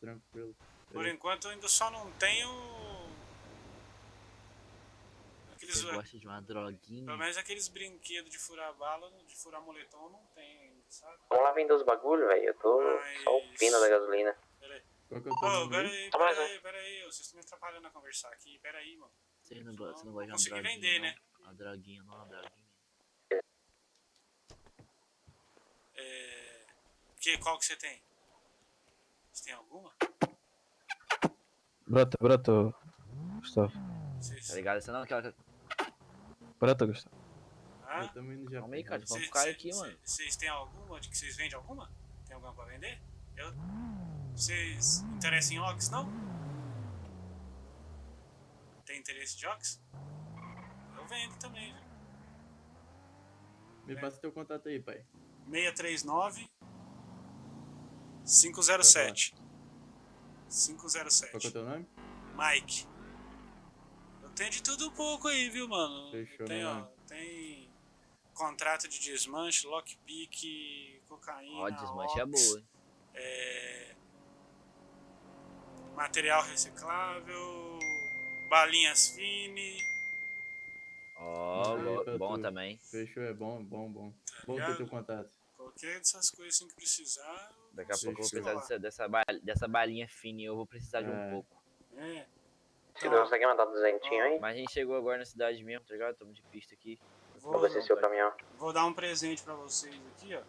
Tranquilo. Por enquanto eu ainda só não tenho... Você gosta de uma droguinha? Pelo menos aqueles brinquedos de furar bala, de furar moletom, eu não tenho ainda, sabe? Vamos lá vender os bagulho, velho. Eu tô só o pino da gasolina. Peraí. Qual que é o teu Peraí, vocês estão me atrapalhando a conversar aqui, peraí, mano. Você não gosta de uma consegui droguinha, vender, não? né? Uma droguinha, não, uma droguinha. Qual que você tem? Você tem alguma? Broto, Gustavo. Tá ligado? Você não aquela... Broto, Gustavo. Eu também já... Calma aí, cara, vamos ficar aqui, mano. Vocês têm alguma? De que vocês vendem alguma? Tem alguma pra vender? Vocês interessam em Ox, não? interesse de Ox? Eu vendo também, viu? Me passa teu contato aí, pai. 639 507. 507. Qual que é o teu nome? Mike. Eu tenho de tudo um pouco aí, viu, mano? Fechou, Tem, meu ó, mano. tem contrato de desmanche, lockpick, cocaína, Ó, desmanche é ox, boa. material reciclável, balinhas fine. Ó, Manda aí pra bom tu. também. Fechou, é bom, bom, bom. Bom ter ligado? teu contato. Qualquer dessas coisas assim que precisar. Daqui a pouco eu vou consigo precisar desenrolar. dessa balinha fina e eu vou precisar de um pouco. É. Se não consegue mandar 200 aí, Mas a gente chegou agora na cidade mesmo, tá ligado? Estamos de pista aqui. pra você seu caminhão. Vou dar um presente pra vocês aqui, ó.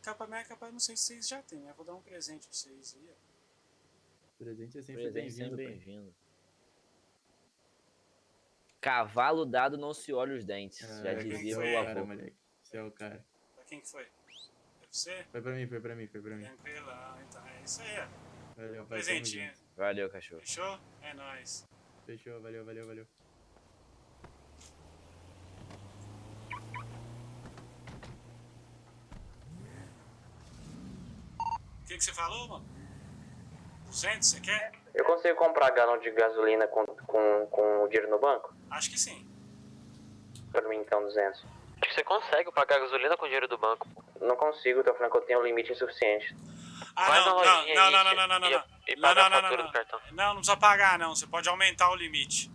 Capaz, não sei se vocês já têm, né? Vou dar um presente pra vocês aí, ó. Presente é sempre Presente sempre bem-vindo, pai. bem-vindo. Cavalo dado não se olha os dentes. Já Quem dizia foi? meu avô. Cara, moleque. Você é o cara. Pra quem que foi? Foi você? Foi pra mim, foi pra mim, foi pra mim. Tranquilão, então é isso aí, ó. Valeu, pai. Presentinho. Valeu, cachorro. Fechou? É nóis. Fechou, valeu, valeu, valeu. O que você falou, mano? 200, você quer? Eu consigo comprar galão de gasolina com o dinheiro no banco? Acho que sim. Pra mim, então, 200. Acho que você consegue pagar gasolina com dinheiro do banco. Não consigo, tô falando que eu tenho um limite insuficiente. Ah, não, não precisa pagar, não. Você pode aumentar o limite.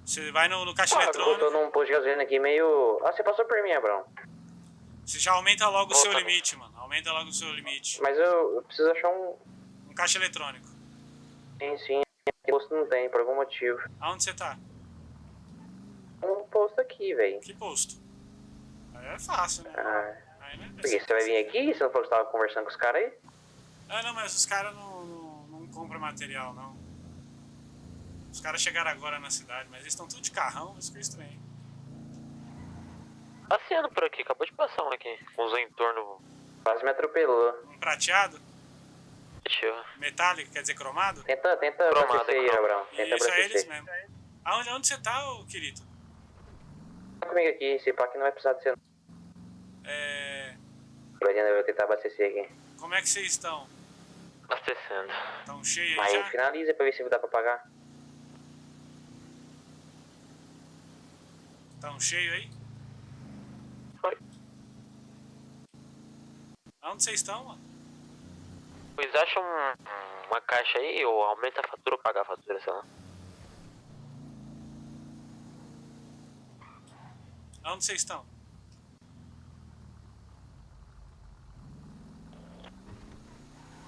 Você vai no caixa Eu eletrônico, tô num posto de gasolina aqui meio... Ah, você passou por mim, Abrão. você já aumenta logo o seu limite, mano. Aumenta logo o seu limite. Mas eu preciso achar um caixa eletrônico. Sim. Posto não tem, por algum motivo. Aonde você tá? Um posto aqui, velho. Que posto? Aí é fácil, né? Aí, né? Por quê? Você vai vir aqui? Você não falou que você tava conversando com os caras aí? Ah, não, mas os caras não compram material, não. Os caras chegaram agora na cidade, mas eles estão tudo de carrão, isso que é estranho. Passeando por aqui, acabou de passar um aqui. Com os entornos. Quase me atropelou. Um prateado? Deixa eu... Metálico, quer dizer cromado? Tenta abastecer aí, Abrão. Tenta Isso, é eles abastecer. mesmo. Aonde você tá, ô querido? Tá comigo aqui, esse pack não vai precisar de ser. Eu vou tentar abastecer aqui. Como é que vocês estão? Abastecendo. Estão cheios Aí já? finaliza pra ver se dá pra pagar. Estão cheios aí? Foi. Aonde vocês estão, mano? Pois acha uma caixa aí, ou aumenta a fatura ou paga a fatura, sei lá. Aonde vocês estão?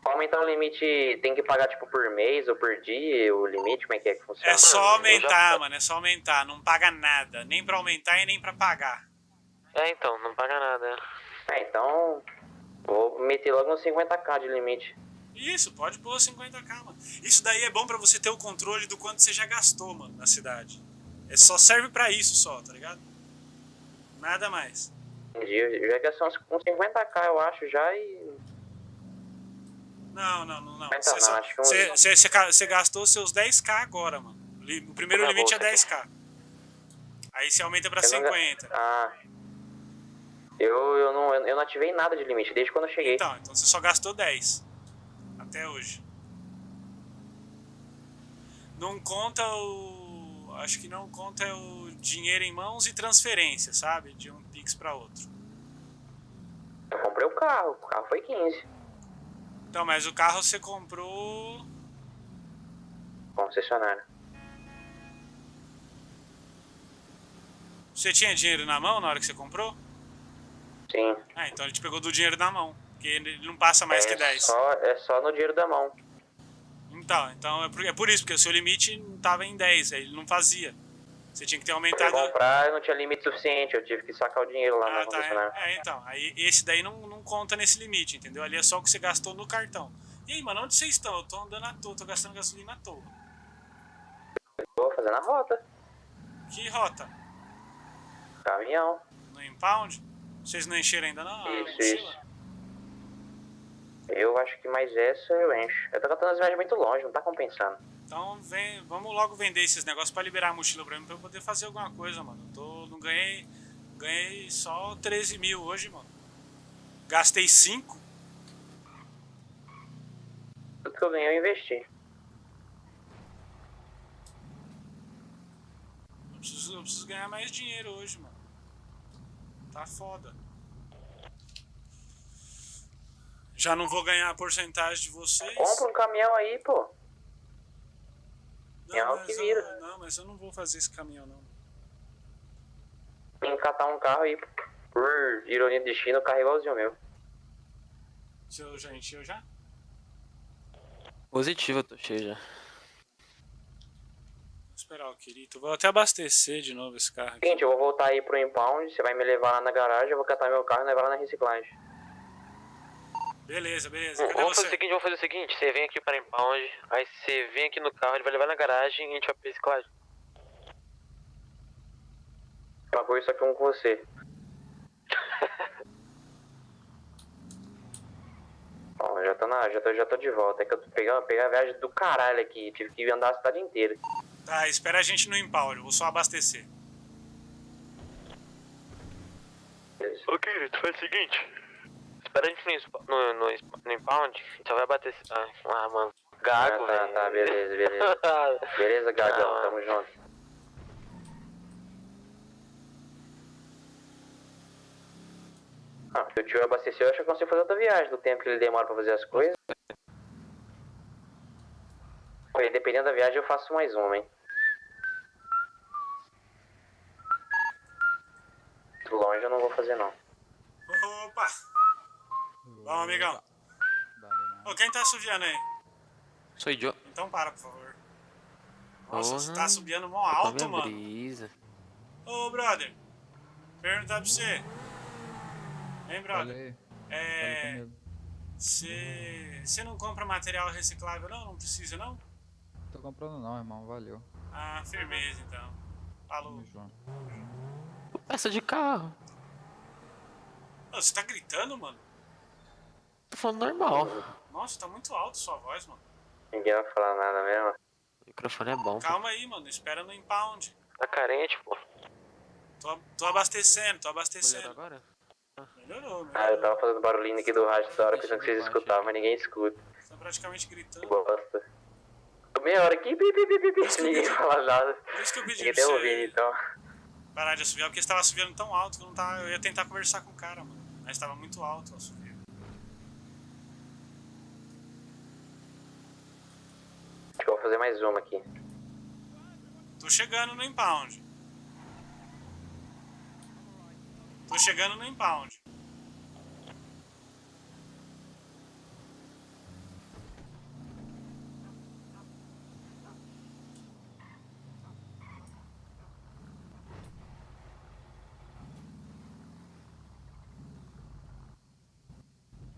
Pra aumentar o limite, tem que pagar tipo por mês ou por dia, o limite, como é que funciona? É só aumentar, mano, é só aumentar. Não paga nada, nem pra aumentar e nem pra pagar. É, então, não paga nada. Então, vou meter logo uns 50k de limite. Isso, pode pôr 50k, mano. Isso daí é bom pra você ter o controle do quanto você já gastou, mano, na cidade. É só serve pra isso só, tá ligado? Nada mais. Entendi, eu já gastei uns 50k, eu acho, já e... Não. Então, acho que Você gastou seus 10k agora, mano. O primeiro limite é 10k. Aí você aumenta pra 50. Eu não ativei nada de limite desde quando eu cheguei. Então você só gastou 10. Até hoje. Não conta o... Acho que não conta o dinheiro em mãos e transferência, sabe? De um Pix pra outro. Eu comprei o carro foi 15. Então, mas o carro você comprou... Concessionário. Você tinha dinheiro na mão na hora que você comprou? Sim. Ah, então ele te pegou do dinheiro na mão. Porque ele não passa mais que 10. É só no dinheiro da mão. Então é por isso, porque o seu limite não tava em 10, aí ele não fazia. Você tinha que ter aumentado... Pra comprar, eu não tinha limite suficiente, eu tive que sacar o dinheiro lá na concessionária. Então, aí esse daí não conta nesse limite, entendeu? Ali é só o que você gastou no cartão. E aí, mano, onde vocês estão? Eu tô andando à toa, tô gastando gasolina à toa. Tô fazendo a rota. Que rota? Caminhão. No impound? Vocês não encheram ainda não? Isso. Eu acho que mais essa eu encho. Eu tô gastando as viagens muito longe, não tá compensando. Então vamos logo vender esses negócios pra liberar a mochila pra mim, pra eu poder fazer alguma coisa, mano. Não ganhei só 13 mil hoje, mano. Gastei 5. Tudo que eu ganhei eu investi. Eu preciso ganhar mais dinheiro hoje, mano. Tá foda. Já não vou ganhar a porcentagem de vocês. Compra um caminhão aí, pô. Não, mas eu não vou fazer esse caminhão, não. Tem que catar um carro aí. Por ironia do destino, o carro é igualzinho ao meu. Já encheu já? Positivo, eu tô cheio já. Vou esperar o Kirito. Vou até abastecer de novo esse carro aqui. Seguinte, eu vou voltar aí pro impound. Você vai me levar lá na garagem. Eu vou catar meu carro e levar lá na reciclagem. Beleza. Cadê Vamos você? fazer o seguinte, você vem aqui para impound, aí você vem aqui no carro, ele vai levar na garagem e a gente vai pra reciclagem. Uma coisa só que um com você. Bom, já tô de volta. É que eu peguei a viagem do caralho aqui. Tive que andar a cidade inteira. Tá, espera a gente no impound. Eu vou só abastecer. Ô querido, faz o seguinte. Espera a gente no impound, a gente só vai bater esse... Ah, mano. Gago, velho. Tá, beleza. Beleza, Gagão, tamo junto. Se o tio abasteceu, eu acho que eu consigo fazer outra viagem do tempo que ele demora pra fazer as coisas. Pô, dependendo da viagem, eu faço mais uma, hein. Muito longe eu não vou fazer, não. Opa! Vamos, amigão. Ô, quem tá assoviando aí? Sou eu. Então para, por favor. Nossa, Porra, você tá assoviando mó alto, mano. Brisa. Ô, brother. Perguntar pra você. Hein, brother? Você não compra material reciclável, não? Não precisa, não? Tô comprando não, irmão. Valeu. Ah, firmeza, então. Falou. Peça de carro. Ô, você tá gritando, mano? Tô falando normal. Nossa, tá muito alto sua voz, mano. Ninguém vai falar nada mesmo. O microfone é bom. Calma aí, mano. Espera no impound. Tá carente, pô. Tô abastecendo. Melhorou agora? Melhorou. Eu tava fazendo barulhinho aqui do rádio da hora, pensando que vocês escutavam, mas ninguém escuta. Você tá praticamente gritando. Bosta. Tô meia hora aqui, ninguém fala nada. Por isso que eu pedi ninguém pra tá você ouvindo, então. parar de assoviar, porque você tava assoviando tão alto que eu ia tentar conversar com o cara, mano. Mas tava muito alto o assovio. Acho que eu vou fazer mais uma aqui. Tô chegando no impound.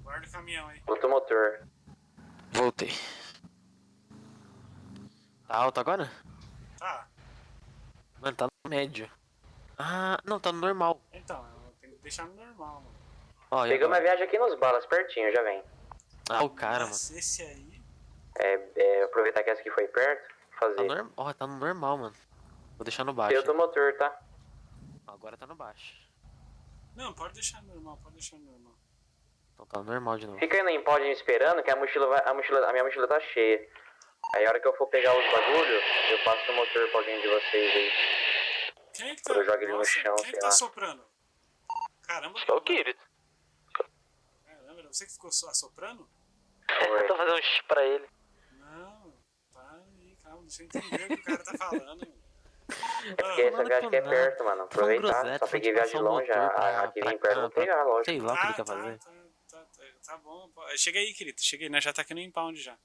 Guarda o caminhão aí. Bota o motor. Voltei. Tá alto agora? Tá. Mano, tá no médio. Ah, não, tá no normal. Então, eu tenho que deixar no normal, mano. Ó, Pegamos a viagem aqui nos balas, pertinho, já vem. Ah, o cara, mano. Nossa, esse aí... Aproveitar que essa aqui foi perto, fazer. Tá no normal, mano. Vou deixar no baixo. Eu tô motor, tá? Agora tá no baixo. Não, pode deixar no normal. Então tá no normal de novo. Fica aí no impound me esperando que a minha mochila tá cheia. Aí a hora que eu for pegar os bagulhos, eu passo o motor pra alguém de vocês aí. Quem é que tá... Eu jogo ele no chão, quem é que sei tá lá. soprando? Caramba. É o Kirito. Caramba, você que ficou assoprando? Eu tô fazendo um x pra ele. Não, para aí, calma, deixa eu entender o que o cara tá falando. É porque essa viagem aqui é perto, mano. Aproveitar, só peguei viagem de longe, aqui vem perto, vou pegar, lógico. Sei lá o que ele quer fazer. Tá bom. Chega aí, querido. Chega aí, nós já tá aqui no impound já.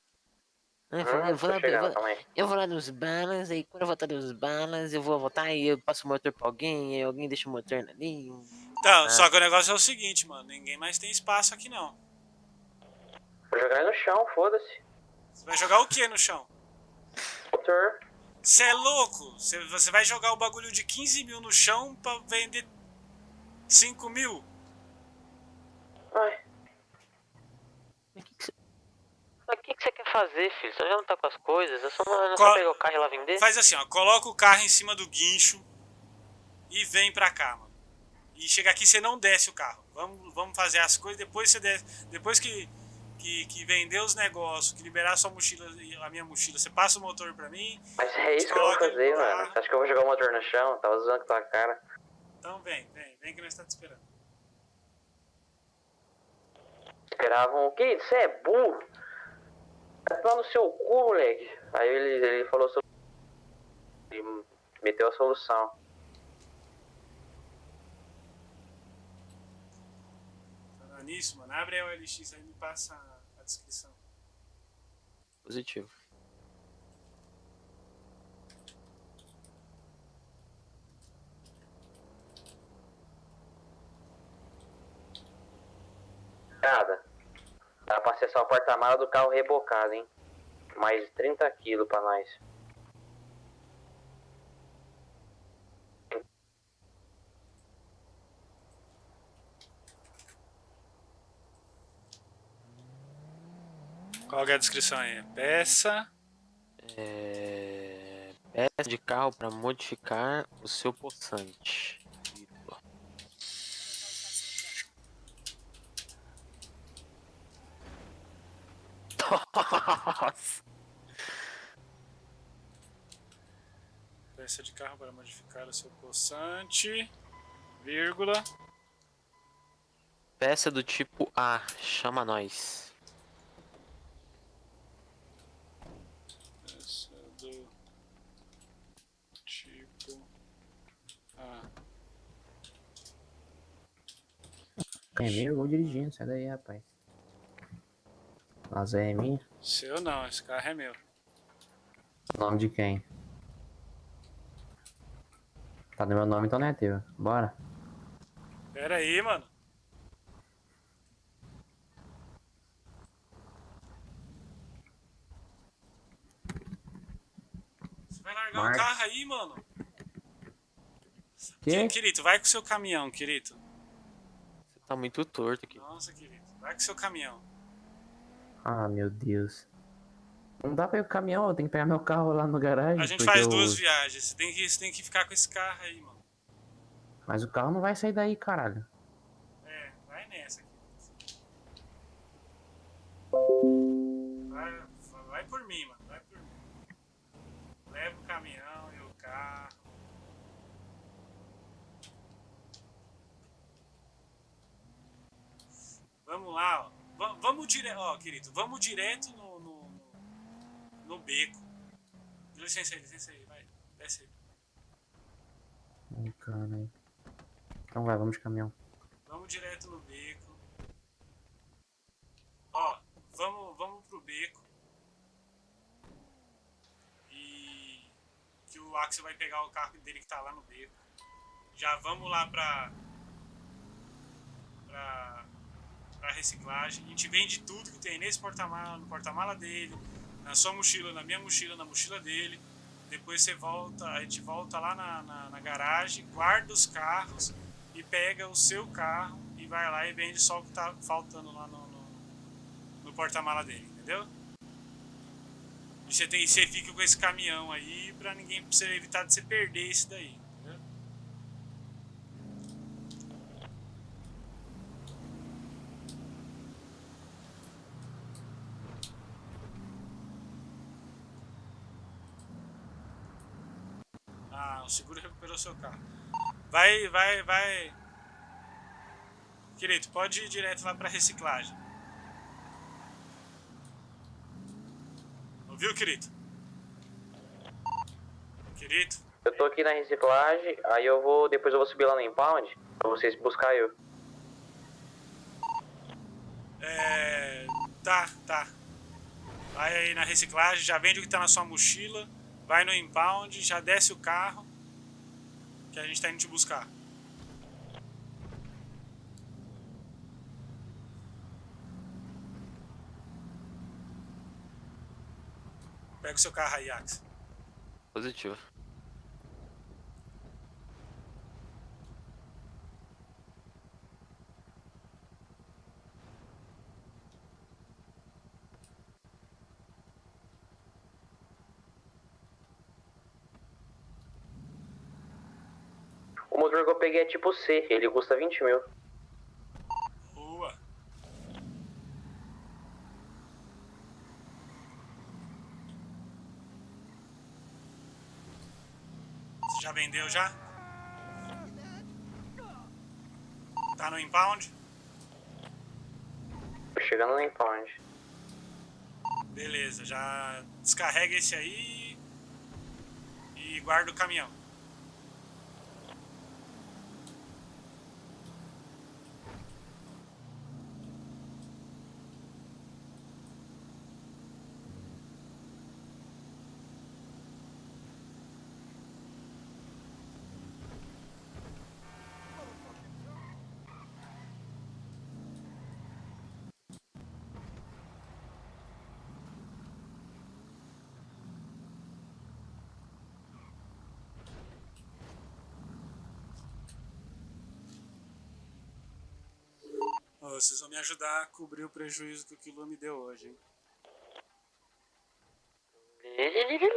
Eu vou lá nos balas, aí quando eu voltar nos balas, eu vou voltar e eu passo o motor pra alguém, aí alguém deixa o motor ali. Então, só que o negócio é o seguinte, mano. Ninguém mais tem espaço aqui, não. Vou jogar no chão, foda-se. Você vai jogar o que no chão? Motor. Você é louco? Você vai jogar o bagulho de 15 mil no chão pra vender 5 mil? Ai. que você quer fazer, filho? Você já não tá com as coisas? É só pegar o carro e ir lá vender? Faz assim, ó. Coloca o carro em cima do guincho e vem pra cá, mano. E chega aqui, você não desce o carro. Vamos fazer as coisas, depois você desce. Depois que vender os negócios, que liberar a sua mochila e a minha mochila, você passa o motor pra mim. Mas é isso que eu vou fazer, mano. Você acha que eu vou jogar o motor no chão? Tava zoando com a tua cara. Então vem que nós estamos te esperando. Esperavam o quê? Você é burro? Vai tomar no seu cu, moleque. Aí ele falou sobre... Ele meteu a solução. Falando nisso, mano, abre a OLX aí e me passa a descrição. Positivo. Dá pra acessar o porta-mala do carro rebocado, hein? Mais 30 quilos pra nós. Qual que é a descrição aí? Peça. Peça de carro para modificar o seu possante. Nossa. Peça de carro para modificar o seu possante. Vírgula. Peça do tipo A, chama nós. Peça do tipo A. É meu, eu vou dirigindo, sai daí, rapaz. Mas é minha? Seu não, esse carro é meu. Nome de quem? Tá no meu nome, então não é teu. Bora. Pera aí, mano. Você vai largar o carro aí, mano? Que? Querido, vai com o seu caminhão, querido. Você tá muito torto aqui. Nossa, querido, vai com o seu caminhão. Ah, meu Deus. Não dá pra ir com o caminhão, eu tenho que pegar meu carro lá no garagem. A gente faz duas viagens, você tem que ficar com esse carro aí, mano. Mas o carro não vai sair daí, caralho. É, vai nessa aqui. Vai por mim, mano, vai por mim. Leva o caminhão e o carro. Vamos lá, ó. Vamos direto, ó, querido, vamos direto no beco. Licença aí, vai, desce aí. Ai, caralho. Então vai, vamos de caminhão. Vamos direto no beco. Ó, vamos pro beco. E que o Axel vai pegar o carro dele que tá lá no beco. Já vamos lá pra reciclagem. A gente vende tudo que tem nesse porta-mala, no porta-mala dele, na sua mochila, na minha mochila, na mochila dele. Depois você volta, a gente volta lá na garagem, guarda os carros e pega o seu carro e vai lá e vende só o que tá faltando lá no porta-mala dele, entendeu? E você fica com esse caminhão aí pra você evitar de você perder esse daí, entendeu? Ah, o seguro recuperou seu carro. Vai. Querido, pode ir direto lá pra reciclagem. Ouviu, querido? Querido? Eu tô aqui na reciclagem, aí depois eu vou subir lá no impound pra vocês buscar eu. Tá. Vai aí na reciclagem, já vende o que tá na sua mochila, vai no impound, já desce o carro, que a gente tá indo te buscar. Pega o seu carro aí, Axel. Positivo. motor que eu peguei é tipo C, ele custa 20 mil. Boa. Você já vendeu já? Tá no impound? Tô chegando no impound. Beleza, já descarrega esse aí e guarda o caminhão. Ô, vocês vão me ajudar a cobrir o prejuízo que o Kilo me deu hoje, hein?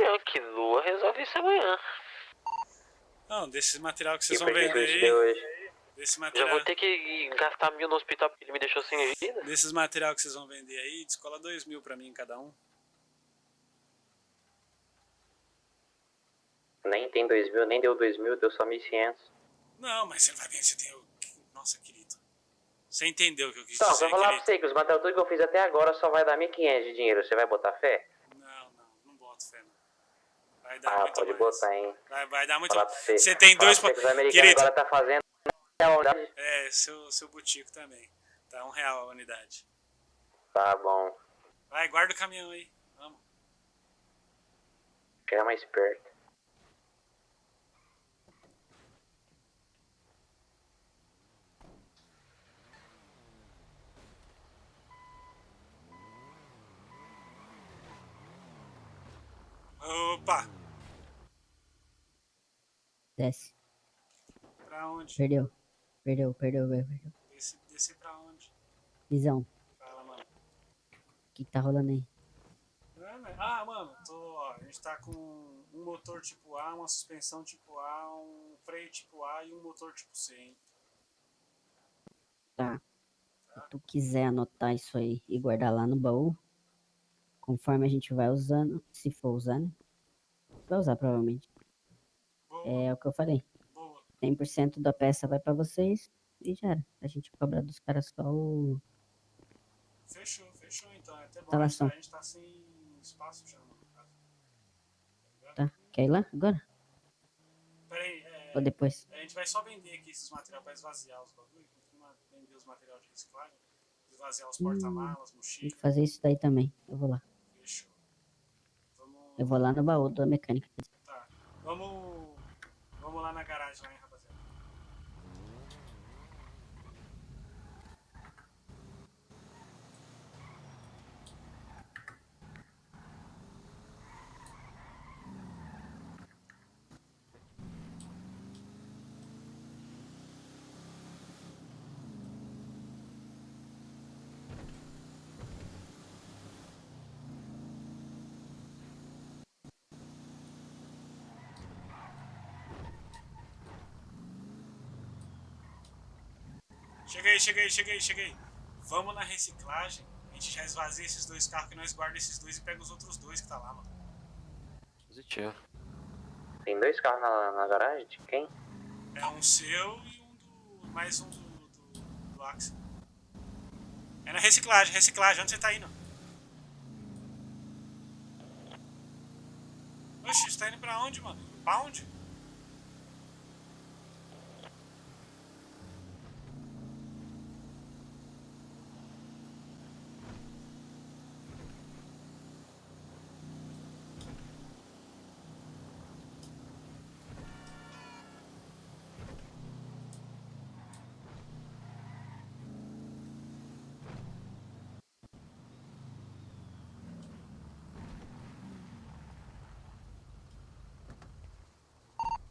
Não, que Lua resolve isso amanhã. Não, desse material que vocês Que vão vender prejuízo deu aí. hoje? Desse Já material, vou ter que gastar 1.000 no hospital porque ele me deixou sem vida. desses material que vocês vão vender aí, descola 2.000 pra mim cada um. Nem tem 2 mil, nem deu 2 mil, deu só 1.500. Não, mas você vai ver, você tem o... Nossa, querido. Você entendeu o que eu quis Então, dizer, vou falar pra querido? você que os materiais tudo que eu fiz até agora só vai dar 1.500 de dinheiro. Você vai botar fé? Não boto fé, não. Vai dar muito pode mais. botar, hein. Vai dar muito Falar mais. pra você. Você tem Falar dois... pra você que os americanos Querido, agora tá fazendo... é, seu butico também. Tá R$1 a unidade. Tá bom. Vai, guarda o caminhão aí. Vamos. Chega mais perto. Opa! Desce. Pra onde? Perdeu. Perdeu. Descer pra onde? Visão. Fala, mano. O que tá rolando aí? Ah, mano, ó, a gente tá com um motor tipo A, uma suspensão tipo A, um freio tipo A e um motor tipo C, hein? Tá. Se tu quiser anotar isso aí e guardar lá no baú, conforme a gente vai usando, se for usar, né? Vai usar provavelmente. É o que eu falei. 100% da peça vai pra vocês e já era. A gente cobra dos caras só o... Fechou então. É até bom, Instalação. a gente tá sem espaço já, no caso. Tá? Quer ir lá agora? Pera aí, Ou depois? a gente vai só vender aqui esses materiais pra esvaziar os bagulhos. Vender os materiais de reciclagem, esvaziar os porta-malas, Tem mochilas. que fazer isso daí também. Eu vou lá. Fechou. Eu vou lá no baú da mecânica. Tá. Vamos lá na garagem, lá, hein, rapaziada. Cheguei. Vamos na reciclagem. A gente já esvazia esses dois carros que nós guardamos esses dois e pega os outros dois que tá lá, mano. Positivo. Tem 2 carros na garagem? De quem? É um seu e um do... mais um do Axel. É na reciclagem. Onde você tá indo? Oxi, você tá indo pra onde, mano? Pra onde?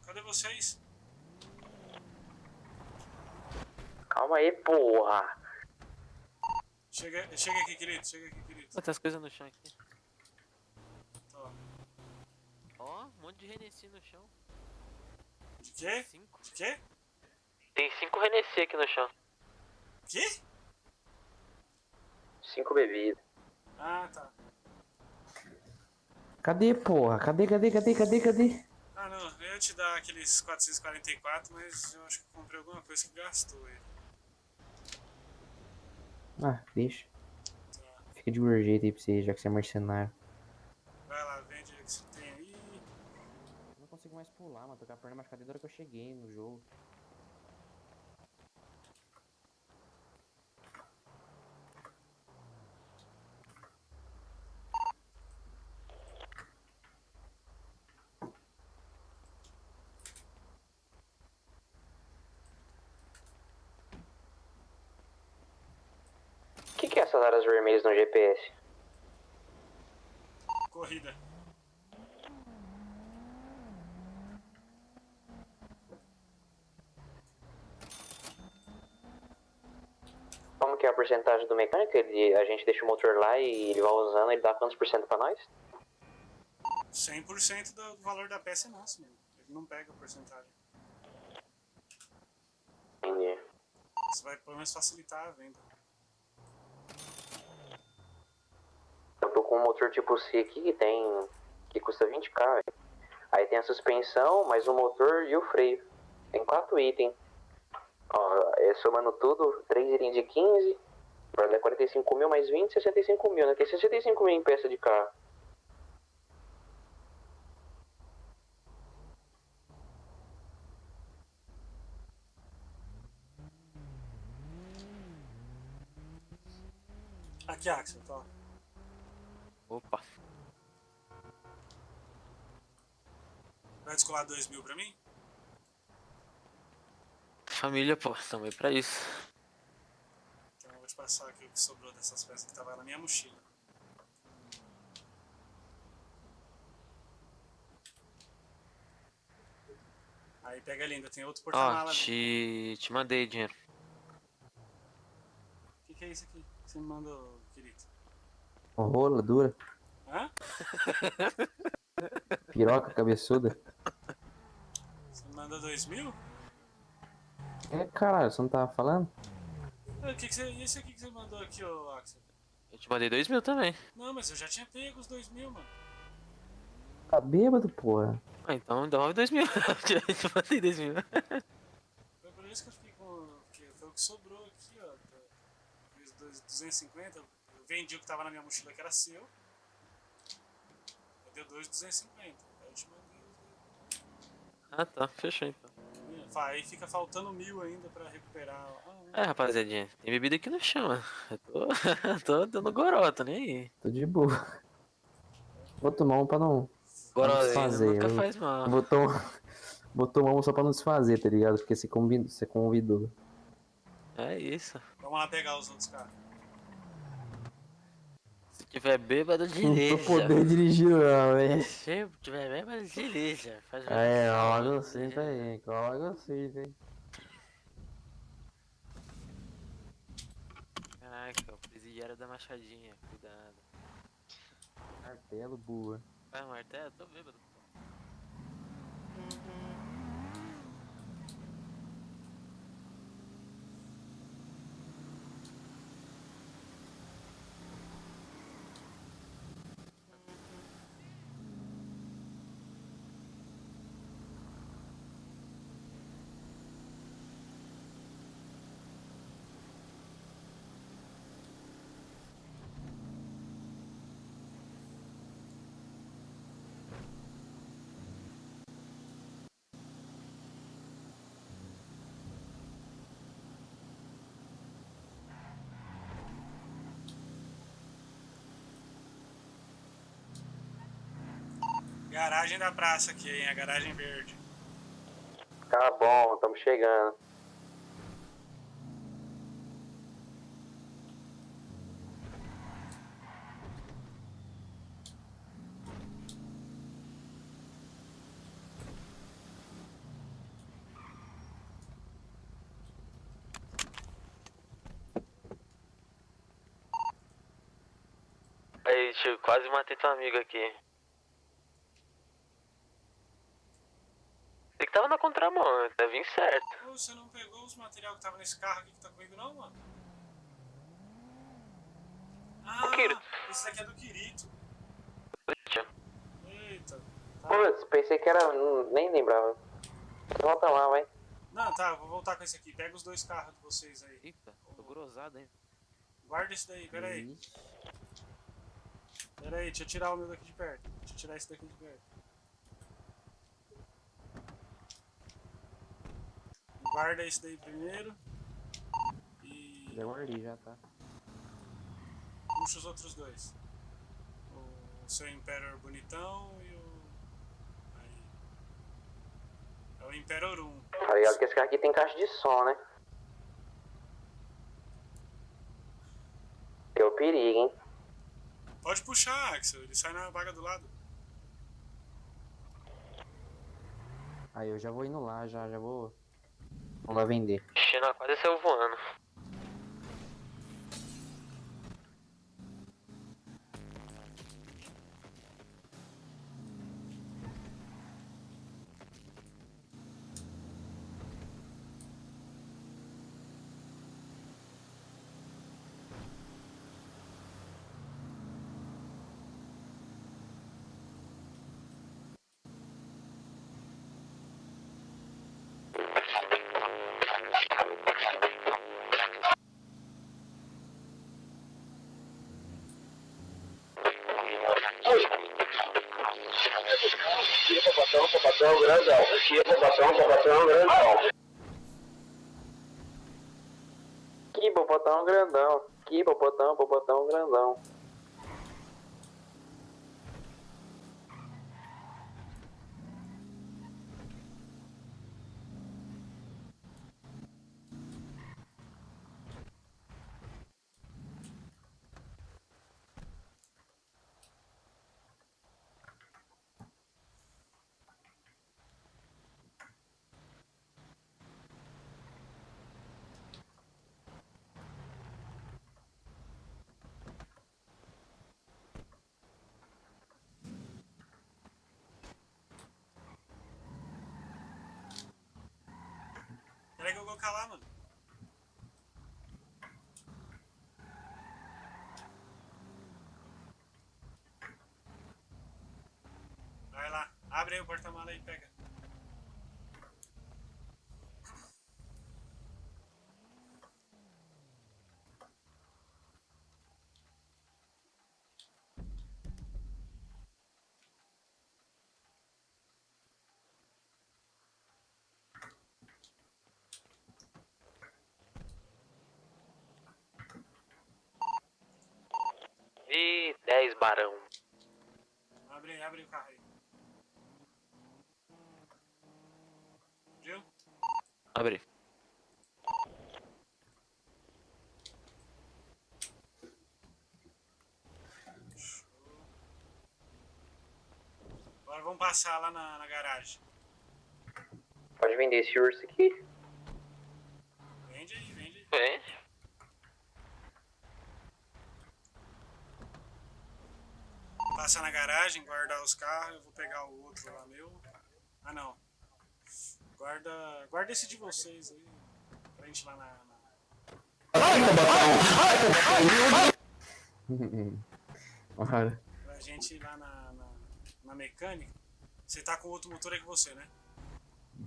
Cadê vocês? Calma aí, porra. Chega aqui, querido. Bota as coisas no chão aqui. Tô. Ó, um monte de Hennessy no chão. De quê? 5. De quê? Tem 5 Renesci aqui no chão. Quê? 5 bebidas. Ah, tá. Cadê, porra? Cadê? Ah, não. Eu ia te dar aqueles 444, mas eu acho que eu comprei alguma coisa que gastou ele. Ah, deixa. Fica de qualquer jeito aí pra você, já que você é mercenário. Vai lá, vende o que você tem aí. Eu não consigo mais pular, mano. Tô com a perna machucada desde a hora que eu cheguei no jogo. O que é essas áreas vermelhas no GPS? Corrida. Como que é a porcentagem do mecânico? A gente deixa o motor lá e ele vai usando, ele dá quantos por cento pra nós? 100% do valor da peça é nosso, mano. Ele não pega a porcentagem. Entendi. Isso vai pelo menos facilitar a venda. Eu tô com um motor tipo C aqui que custa 20k, velho. Aí tem a suspensão, mais o motor e o freio. Tem 4 itens. Ó, somando tudo, 3 itens de 15, vai dar 45 mil mais 20, 65 mil, né? Tem 65 mil em peça de carro. Aqui, Axel, tá. Opa. Vai descolar 2.000 pra mim? Família, pô, também pra isso. Então eu vou te passar aqui o que sobrou dessas peças que tava na minha mochila. Aí pega ali, ainda tem outro Ó, porta-mala. te mandei dinheiro. O que é isso aqui que você me mandou, querido? Rola dura. Hã? Piroca cabeçuda. Você me mandou 2.000? É, caralho, você não tava falando? E esse aqui que você mandou aqui, ô Axel? Eu te mandei 2.000 também. Não, mas eu já tinha pego os 2.000, mano. Tá bêbado, porra. Ah, então devolve 2.000. Eu te mandei 2.000. Foi por isso que eu fiquei com... Foi o que sobrou aqui, ó. Os 250. Eu vendi o que tava na minha mochila que era seu. Eu dei 2.250. Aí eu te mandei os 2.000. Ah, tá. Fechou então. Aí fica faltando 1.000 ainda pra recuperar. É, rapaziadinha, tem bebida aqui no chão, mano. Eu tô dando goró, tô nem aí. Tô de boa. Vou tomar um pra não desfazer. Nunca faz mal. Vou tomar um só pra não desfazer, tá ligado? Porque você convidou. É isso. Vamos lá pegar os outros carros. Se tiver bêbado, Não dirija. tô podendo dirigir não, velho. Se tiver bêbado, dirija. Faz É, logo assim, tá aí. Logo assim, hein. Caraca, o presidiário da Machadinha, cuidado. Martelo, boa. Vai, martelo? Tô bêbado. Garagem da praça aqui, hein? A garagem verde. Tá bom, estamos chegando. Aí, tio, quase matei teu amigo aqui. Ele que tava na conta contramão, tá vindo certo. Pô, você não pegou os materiais que tava nesse carro aqui que tá comigo não, mano? Ah, esse daqui é do Kirito. Eita. Tá. Putz, pensei que era... nem lembrava. Volta lá, vai. Não, tá, vou voltar com esse aqui. Pega os dois carros de vocês aí. Eita, tô grosado, hein. Guarda esse daí, pera aí. Pera aí, deixa eu tirar o meu daqui de perto. Deixa eu tirar esse daqui de perto. Guarda esse daí primeiro. E... Já guardei, já tá. puxa os outros dois. O seu Imperor bonitão e o... aí. É o Imperor 1. Tá ligado que esse cara aqui tem caixa de som, né? Tem o perigo, hein? Pode puxar, Axel. Ele sai na vaga do lado. Aí eu já vou indo lá, já vou... vamos lá vender. China quase saiu voando. Popatão grandão. Popatão grandão. Que popotão grandão. Que popotão grandão. Peraí que eu vou colocar lá, mano. Vai lá. Abre aí o porta-mala e pega. E 10 barão. Abre o carro aí. Viu? Abre. Agora vamos passar lá na garagem. Pode vender esse urso aqui? Vende aí, vende aí. Vende. Passar na garagem, guardar os carros, eu vou pegar o outro lá meu. Ah não. Guarda esse de vocês aí. Pra gente ir lá na... Olha. Pra gente ir lá na mecânica. Você tá com outro motor aí que você, né?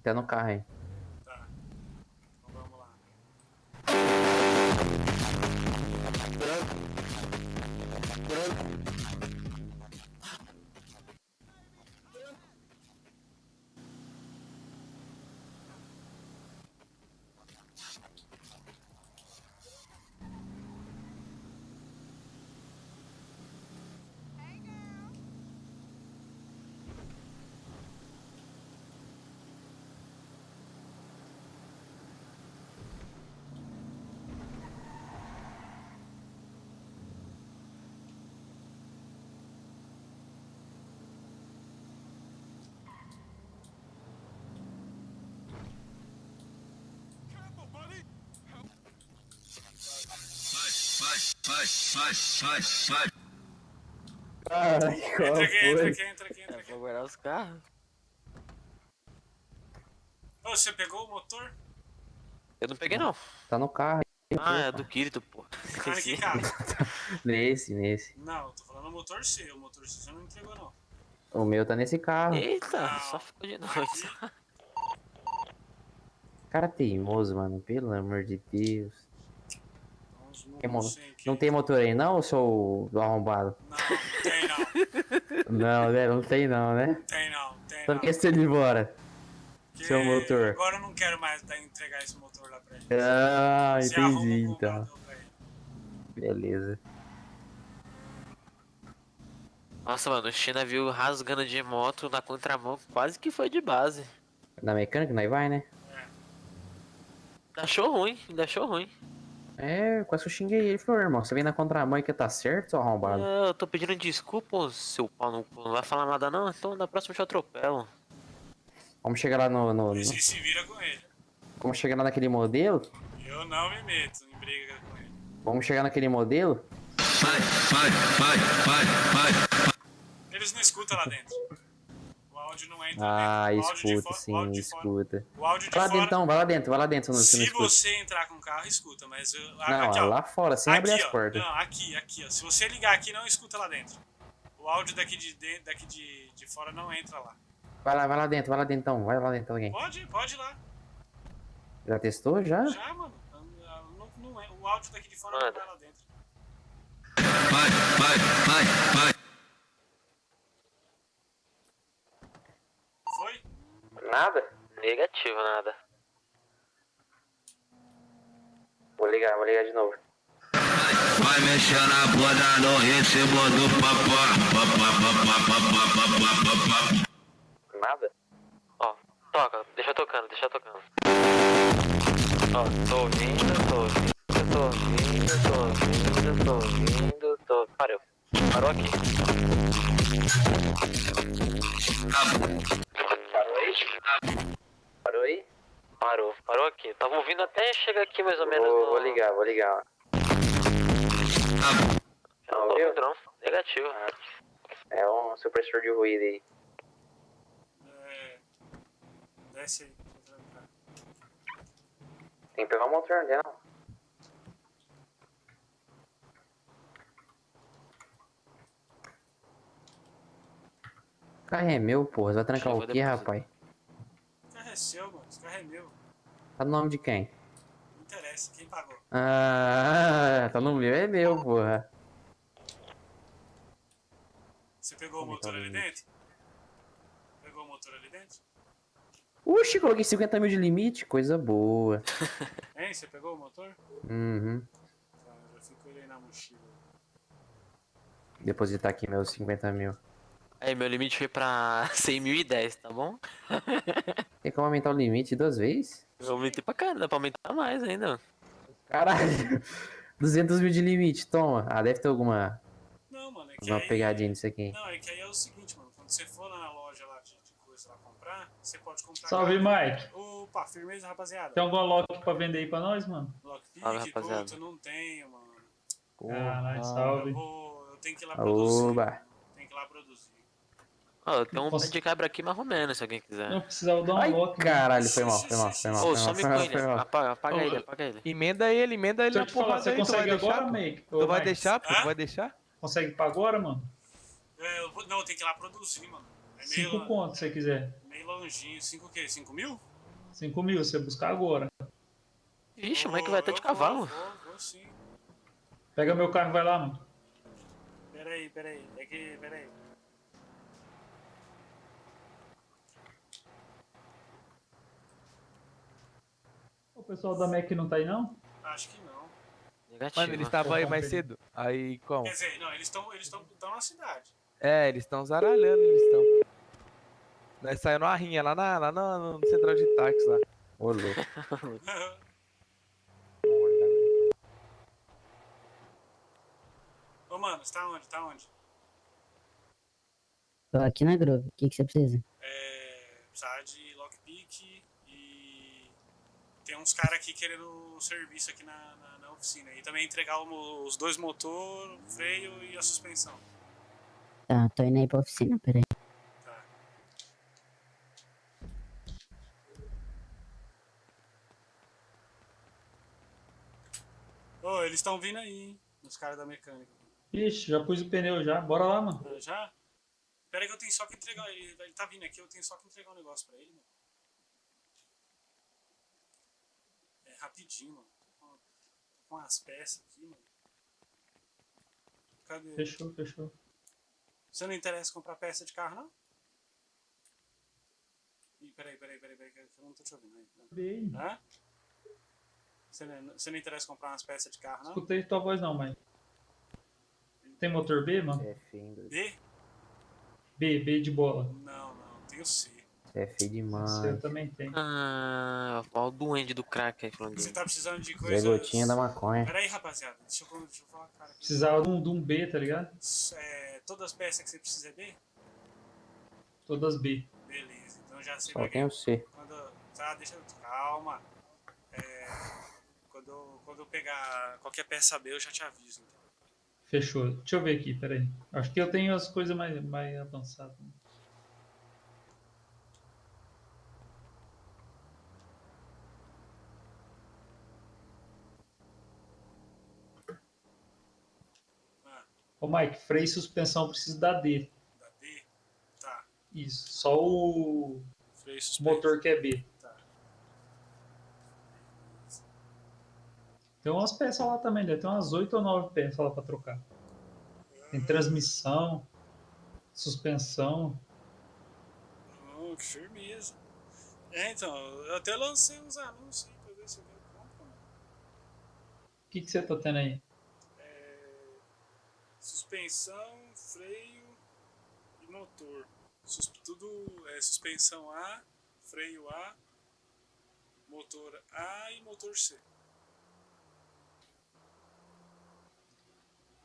Tá no carro aí. Tá. Então vamos lá. Sai. Ai, qual Entra aqui. É pra guardar os carros. Ô, Ô, você pegou o motor? Eu não peguei, não. Tá no carro. Ah, é do Kirito, pô. Cara, que carro? Nesse. Não, tô falando o motor C. O motor C você não entregou, não. O meu tá nesse carro. Eita, só ficou de noite. Cara teimoso, mano. Pelo amor de Deus. Não tem motor aí não, seu do arrombado? Não tem não. Não, né? Não tem não, né? Tem não. Só porque você ir embora. Seu motor. Agora eu não quero mais entregar esse motor lá pra ele. Ah, Você entendi arruma um então. comprador pra ele. Beleza. Nossa, mano, o China viu rasgando de moto na contramão, quase que foi de base. Na mecânica, nós vai, né? Ainda achou ruim. É, quase que eu xinguei ele. Falou, irmão, você vem na contramão e que tá certo, seu arrombado? Eu tô pedindo desculpa, ô, seu pau no cu. Não vai falar nada não, então na próxima eu te atropelo. Vamos chegar lá no... Você se vira com ele. Vamos chegar lá naquele modelo? Eu não me meto em briga com ele. Vamos chegar naquele modelo? Eles não escutam lá dentro. O áudio não entra Ah, dentro. escuta, sim, escuta. O áudio de Vai lá fora... dentro, então, vai lá dentro. Se você entrar com o carro, escuta, mas... Não, aqui, ó. lá fora, sem abrir as ó. portas. Não, aqui, ó. Se você ligar aqui, não escuta lá dentro. O áudio daqui de fora não entra lá. Vai lá dentro então. Vai lá dentro alguém. Pode ir lá. Já testou, já? Já, mano. Não é. O áudio daqui de fora não vai lá dentro. Vai. Foi? Nada? Negativo, nada. Vou ligar de novo. Vai mexer na boda no ritmo do papá. Nada? Ó, toca, deixa tocando. Ó, tô ouvindo. Parou aqui. Parou aí? Parou aqui. Tava ouvindo até chegar aqui mais ou menos. Vou ligar. Não tô ouvindo não. Negativo. É um supressor de ruído aí. Desce aí. Tem que pegar o motor dela. O carro é meu, porra. Você vai trancar o quê, rapaz? Esse carro é seu, mano. Esse carro é meu. Tá no nome de quem? Não interessa. Quem pagou? Ah, tá no meu, é meu, porra. Você pegou o motor ali dentro? Pegou o motor ali dentro? Uxi, coloquei 50 mil de limite, coisa boa. Hein, você pegou o motor? Uhum. Tá, eu já fico ele aí na mochila. Depositar aqui meus 50 mil. Aí, meu limite foi pra 100.010, tá bom? Tem como aumentar o limite 2 vezes? Eu aumentei pra caramba, dá pra aumentar mais ainda. Caralho. 200 mil de limite, toma. Ah, deve ter alguma... Não, mano, é que uma aí... pegadinha nisso aqui. Não, é que aí é o seguinte, mano. Quando você for lá na loja lá de coisa lá comprar, você pode comprar... Salve, Mike. Opa, firmeza, rapaziada. Tem alguma lock pra vender aí pra nós, mano? Lockpick, puta, não tenho, mano. Caralho, salve. Eu tenho que ir lá produzir. Oba. Tem que ir lá produzir. Ó, tem um pé de cabra aqui mais ou menos, se alguém quiser. Não precisava dar uma Ai, lock. caralho, foi mal. Ô, some com ele. Apaga ele. Emenda ele Deixa na eu te falar, porrada você aí. Tu vai consegue agora, deixar, Mike? Tu vai deixar, pô? Tu vai deixar? Consegue pra agora, mano? Não, eu tenho que ir lá produzir, mano. É 5 conto, se você quiser. Meio longinho. 5 o quê? 5 mil? 5 mil, você buscar agora. Vixe, o Mike vai até de cavalo. Vou sim. Pega meu carro e vai lá, mano. Peraí. É que, peraí. O pessoal da Mac não tá aí, não? Acho que não. Negativo. Mano, eles estavam aí mais cedo. Aí, como? Quer dizer, não, eles estão na cidade. É, eles estão zaralhando, eles estão. Nós saímos numa rinha lá no central de táxi lá. Ô, louco. Ô, mano, você tá onde? Tô aqui na Grove. O que você precisa? Precisar de lockpick e tem uns caras aqui querendo serviço aqui na oficina. E também entregar os 2 motor, o freio e a suspensão. Tá, tô indo aí pra oficina, peraí. Tá. Ô, eles estão vindo aí, hein? Os caras da mecânica. Ixi, já pus o pneu já. Bora lá, mano. Já? Pera aí que eu tenho só que entregar. Ele tá vindo aqui, eu tenho só que entregar um negócio pra ele, mano. É rapidinho, mano. Tô com umas peças aqui, mano. Cadê? Fechou, fechou. Você não interessa em comprar peça de carro, não? Ih, peraí, que eu não tô te ouvindo aí. Bem. Hã? Você não interessa em comprar umas peças de carro, não? Escutei tua voz não, mãe. Tem motor B, mano? É feio, doido. B? B de bola. Não, tenho C. É feio demais. C eu também tenho. Ah, ó o duende do crack aí falando Você dele. tá precisando de Zé coisas... Gotinha da maconha. Pera aí, rapaziada. Deixa eu falar, cara. Precisava de um B, tá ligado? Todas as peças que você precisa é B? Todas B. Beleza, então já sei Só pra tem o C. Tá, deixa eu... Calma. Quando eu pegar qualquer peça B, eu já te aviso. Então. Fechou. Deixa eu ver aqui, peraí. Acho que eu tenho as coisas mais avançadas. Ô Mike, freio e suspensão precisa da D. Da D? Tá. Isso. Só o motor que é B. Tá. Tem umas peças lá também, né? Tem umas 8 ou 9 peças lá pra trocar. Tem transmissão, suspensão. Oh, que firmeza. Então, eu até lancei uns anúncios aí pra ver se alguém compra, mano. O que você tá tendo aí? Suspensão, freio e motor. Tudo é suspensão A, freio A, motor A e motor C.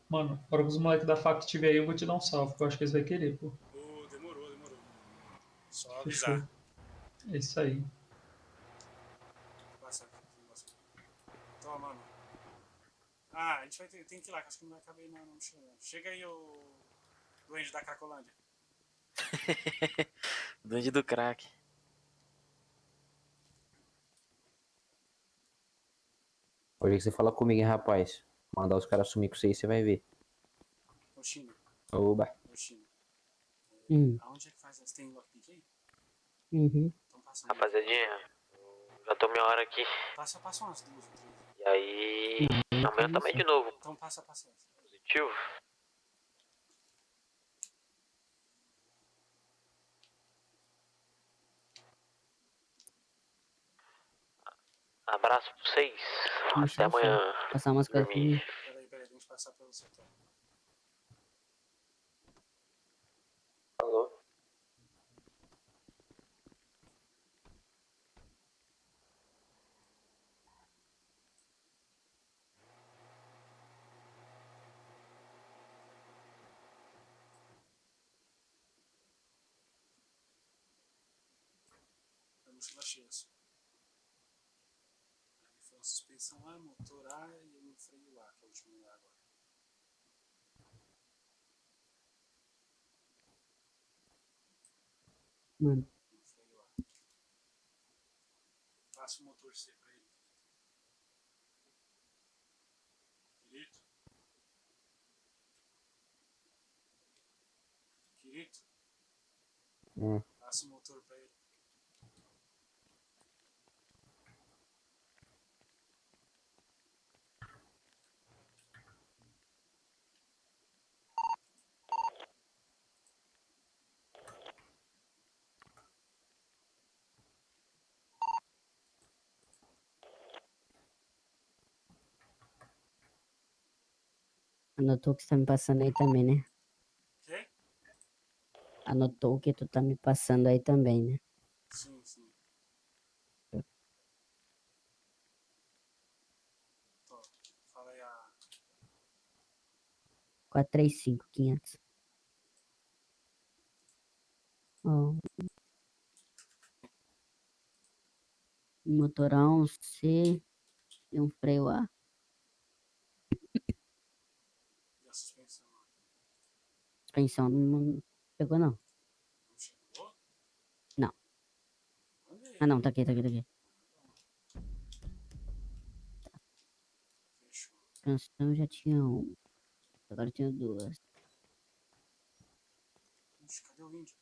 Mano, para os moleques da fac estiver aí, eu vou te dar um salve, que eu acho que eles vão querer, pô. Demorou. Só Fechou. avisar. É isso aí. Toma, mano. Ah, a gente tem que ir lá, que acho que não vai caber não chega. Chega aí, o duende da Cracolândia. Duende do crack. Hoje que você fala comigo, hein, rapaz. Mandar os caras sumir com você aí, você vai ver. Oxina. Oba. Oxina. Hum. Aonde é que faz? Você tem lockpick aí? Uhum. Então passa aí. Rapaziadinha, já tô meia hora aqui. Passa umas 2 ou 3. E aí, amanhã também de novo. Então passa. Positivo. Abraço pra vocês. Até amanhã. Passar umas coisas pra mim. Peraí, deixa eu passar pelo setor. Alô? Mochila cheia. Aí foi a suspensão A, motor A e o freio A, que é o último lugar agora. Mano. Freio A. Passa o motor C pra ele. Quirito. Passa o motor pra ele. Anotou o que você tá me passando aí também, né? Quê? Anotou o que tu tá me passando aí também, né? Sim. Tô, fala aí a... 435.500. Ó. Um motorão C e um freio A. E a suspensão? Suspensão não pegou, não. Não chegou? Não. Ah, não, tá aqui. Fechou. suspensão já tinha uma. Agora eu tenho duas. Ixi, cadê o índio?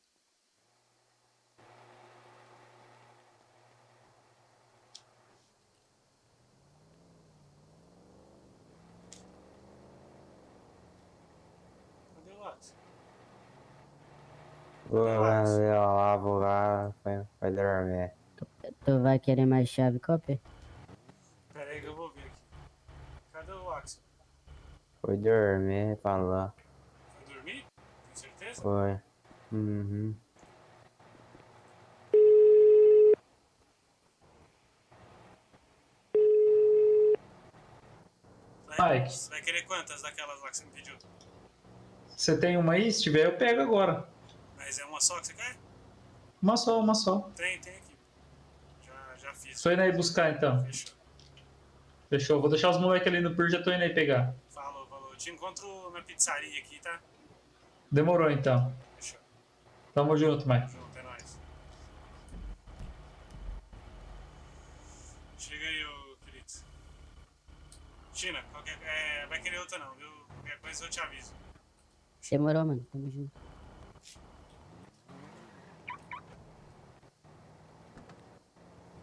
Cadê o Watson? Vou lá, vai dormir. Tu vai querer mais chave, Copper? Pera aí que eu vou ver aqui. Cadê o Axel? Foi dormir, falou. Foi dormir? Tem certeza? Foi. Uhum. Mike, Você vai querer quantas daquelas lá que você me pediu? você tem uma aí? Se tiver, eu pego agora. Mas é uma só que você quer? Uma só, uma só. Tem aqui. Já fiz. Tô indo aí buscar então. Fechou. Fechou. Vou deixar os moleques ali no PIR, já tô indo aí pegar. Falou. Eu te encontro na pizzaria aqui, tá? Demorou então. Fechou. Tamo junto, Mike. Junto, é nóis. Chega aí, ô querido. China, vai querer outra não, viu? Qualquer coisa eu te aviso. Demorou, mano. Tamo junto.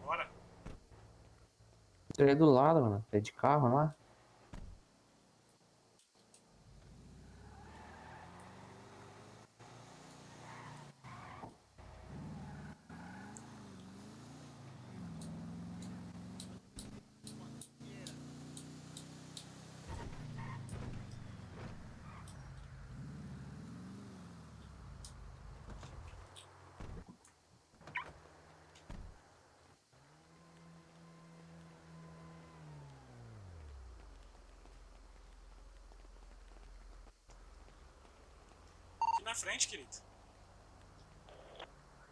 Bora. Tô do lado, mano. É de carro lá. Aqui na frente, querido.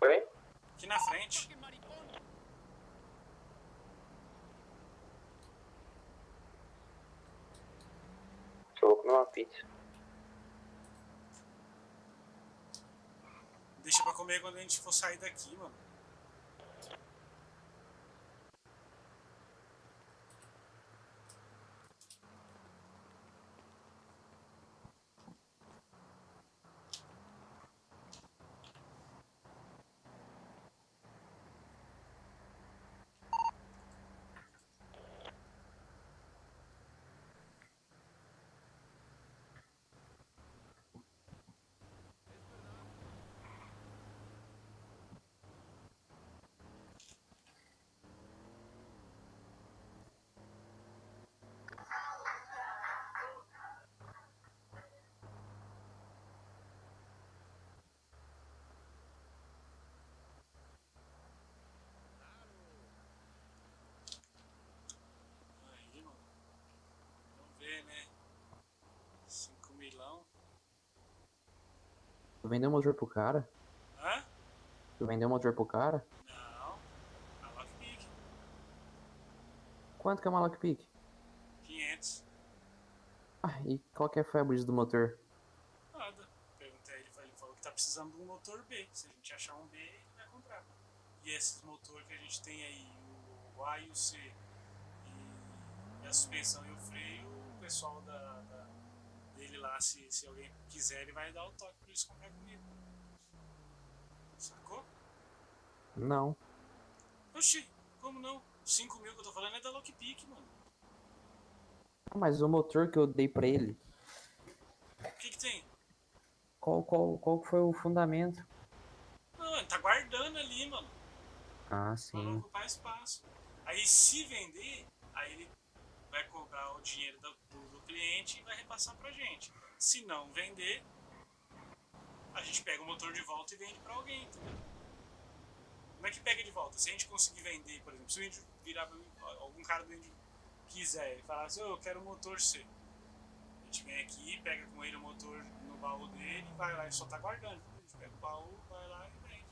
Oi? Aqui na frente. Eu vou comer uma pizza. Deixa pra comer quando a gente for sair daqui, mano. Aí, mano. Vamos ver, né? 5 milão. Tu vendeu o motor pro cara? Hã? Tu vendeu o motor pro cara? Não. A lockpick. Quanto que é uma lockpick? 500. Ah, e qual que foi a brisa do motor? Nada. Perguntei a ele, ele falou que tá precisando de um motor B. Se a gente achar um B, ele vai comprar. E esses motores que a gente tem aí, o A e o C, e a suspensão e o freio, o pessoal dele lá, se alguém quiser, ele vai dar o toque pra eles comprar comigo. Sacou? Não. Oxi, como não? 5 mil que eu tô falando é da Lockpick, mano. Mas o motor que eu dei pra ele, O que tem? qual que foi o fundamento? Não, ele tá guardando ali, mano. Ah, Pra não sim. ocupar espaço. Aí se vender, aí ele vai cobrar o dinheiro do cliente e vai repassar pra gente. Se não vender, a gente pega o motor de volta e vende pra alguém, entendeu? Como é que pega de volta? Se a gente conseguir vender, por exemplo, se o índio virar pra mim, algum cara do índio quiser, ele falar assim, eu quero o motor C. A gente vem aqui, pega com ele o motor no baú dele, vai lá e só tá guardando. A gente pega o baú, vai lá e vende.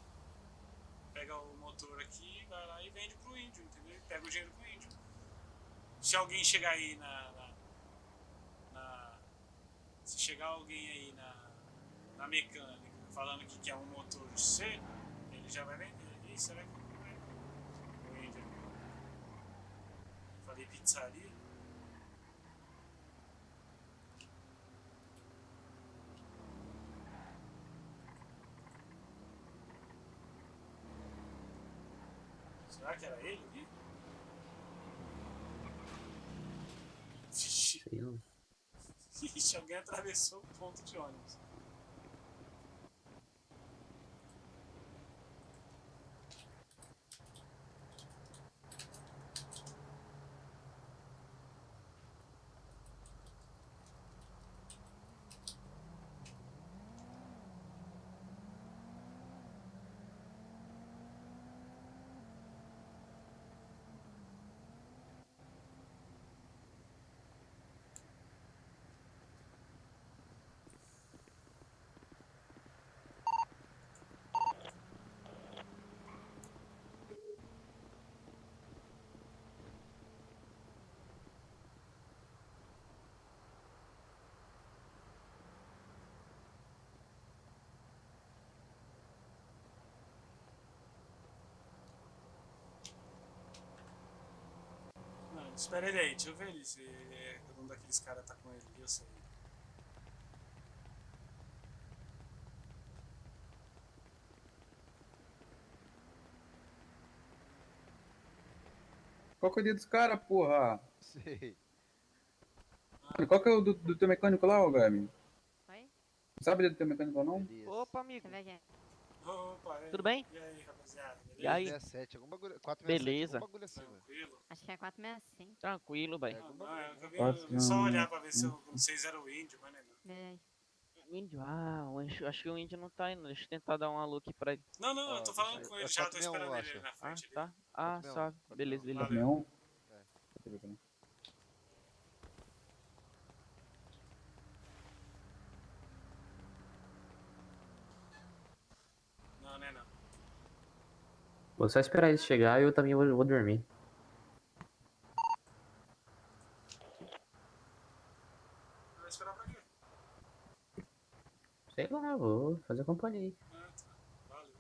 Pega o motor aqui, vai lá e vende pro índio, entendeu? E pega o dinheiro pro índio. Se alguém chegar aí se chegar alguém aí na mecânica falando que quer um motor C, ele já vai vender. E aí será que vai o índio? Falei pizzaria. Será que era ele ali? Vixe. Sei lá. Vixe, alguém atravessou o ponto de ônibus. Não, espera ele aí, deixa eu ver ele se um daqueles caras tá com ele, eu sei. Qual que é o dia dos caras, porra? Sei. Qual que é o do teu mecânico lá, ô Gabi? Oi? Não sabe o dia do teu mecânico não? Opa, amigo. Deixa eu ver aqui. Opa, Tudo bem? E aí, rapaziada? E aí? 67, algum bagulho. 467, Beleza. algum bagulho assim, velho. Tranquilo? Acho que é 465. Tranquilo, velho. Eu vi só olhar pra ver se vocês eram o índio, mas não é não. Vê aí. Índio? Ah, acho que o índio não tá indo. Deixa eu tentar dar uma look pra ele. Não, não, eu tô falando com ele já, tô esperando ele ali na frente. Ah, tá. Ah, só. Beleza, beleza. Não. Não, né, não. Vou só esperar eles chegar e eu também vou dormir. Vai esperar pra quê? Sei lá, vou fazer companhia aí. Ah, tá. Valeu.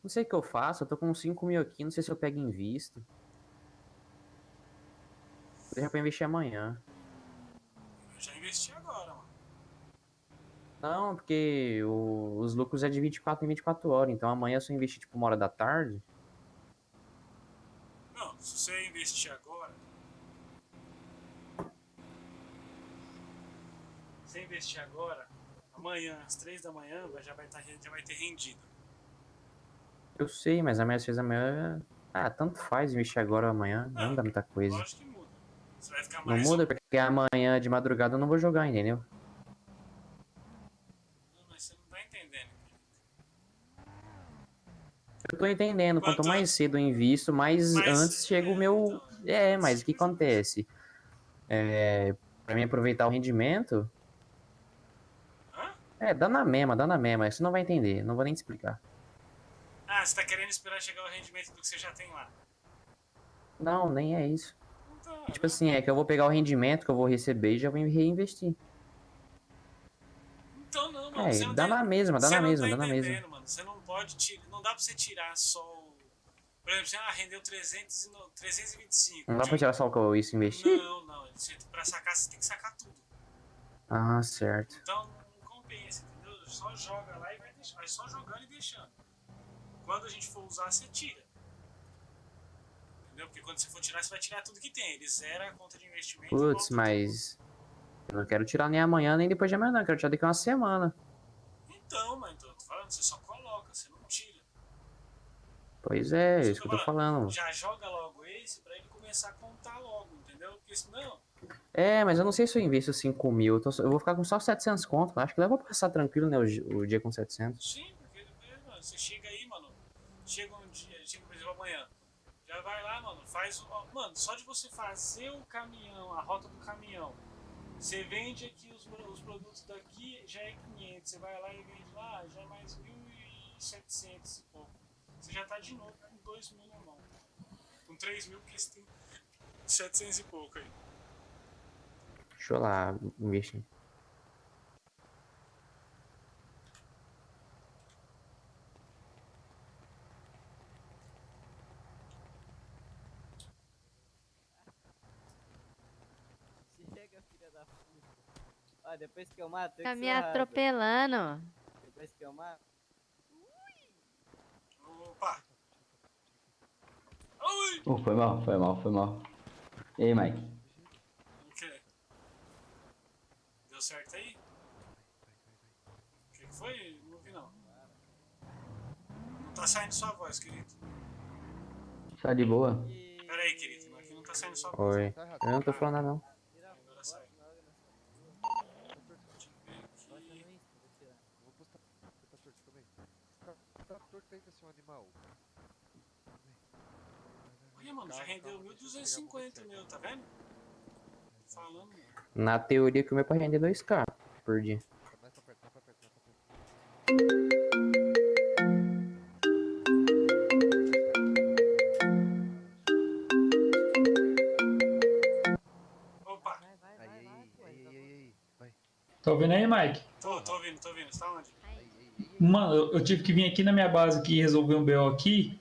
Não sei o que eu faço, eu tô com 5 mil aqui, não sei se eu pego em visto. Deixa pra investir amanhã. Eu já investi agora, mano. Não, porque os lucros é de 24 em 24 horas, então amanhã se eu investir tipo 1 hora da tarde. Não, se você investir agora. Se você investir agora, amanhã, às 3 da manhã, já vai ter rendido. Eu sei, mas amanhã às 6 da manhã. Ah, tanto faz investir agora ou amanhã, não dá muita coisa. Lógico que muda. Você vai ficar Não mais. muda porque amanhã de madrugada eu não vou jogar, entendeu? Não, mas você não tá entendendo. Eu tô entendendo, quanto mais cedo eu invisto, mais antes chega o meu. É, mas o que acontece? Pra mim aproveitar o rendimento. Dá na mesma, você não vai entender, não vou nem te explicar. Ah, você tá querendo esperar chegar o rendimento do que você já tem lá. Não, nem é isso. Então, Tipo assim, é que eu vou pegar o rendimento que eu vou receber e já vou reinvestir. Então não, mano. Você não Dá tem- na mesma, você não tá dá na mesma. entendendo, mano. Você não pode tirar. Não dá pra você tirar só o. Por exemplo, você rendeu 325. Não dá pra tirar só o que eu isso investir? Não. Pra sacar, você tem que sacar tudo. Ah, certo. Então não compensa, entendeu? Só joga lá e vai deixar. Vai só jogando e deixando. Quando a gente for usar, você tira. Entendeu? Porque quando você for tirar, você vai tirar tudo que tem. Ele zera a conta de investimento. Putz, mas. Eu não quero tirar nem amanhã, nem depois de amanhã, não. Eu quero tirar daqui a uma semana. Então, mas então, eu tô falando, você só coloca, você não tira. Pois é, isso que eu tô falando. Já joga logo esse pra ele começar a contar logo, entendeu? Porque senão. É, mas eu não sei se eu invisto 5 mil. Eu vou ficar com só 700 conto. Acho que dá pra passar tranquilo, né? O dia com 700. Sim, porque mano, você chega aí, mano. Chega um dia, chega por exemplo amanhã. Já vai lá, mano, faz. Mano, só de você fazer o caminhão, a rota do caminhão. Você vende aqui os produtos daqui, já é 500. Você vai lá e vende lá, já é mais 1.700 e pouco. Você já tá de novo com 2 mil na mão. Com 3 mil, porque você tem 700 e pouco aí. Deixa eu lá investir. Chega, filha da puta. Ó, depois que eu mato, Tá que me você raiva. atropelando. Depois que eu mato. Oh, foi mal, foi mal, foi mal. E aí, Mike? O quê? Deu certo aí? O que foi? Não ouvi não. Não tá saindo sua voz, querido. Tá de boa? Pera aí, querido, aqui não tá saindo sua voz. Oi. Eu não tô falando nada, não. Agora sai. Vou postar. Tá torto, calma aí. Tá torto aí, seu animal. Olha, mano, já rendeu 1.250 meu, tá vendo? Falando, mano. Na teoria que o meu é pra render 2k por dia. Mais pra perto, mais pra perto, mais pra perto. Opa! Aí, vai. Tá ouvindo aí, Mike? Tô ouvindo, tô ouvindo. Você tá onde? Mano, eu tive que vir aqui na minha base aqui e resolver um BO aqui.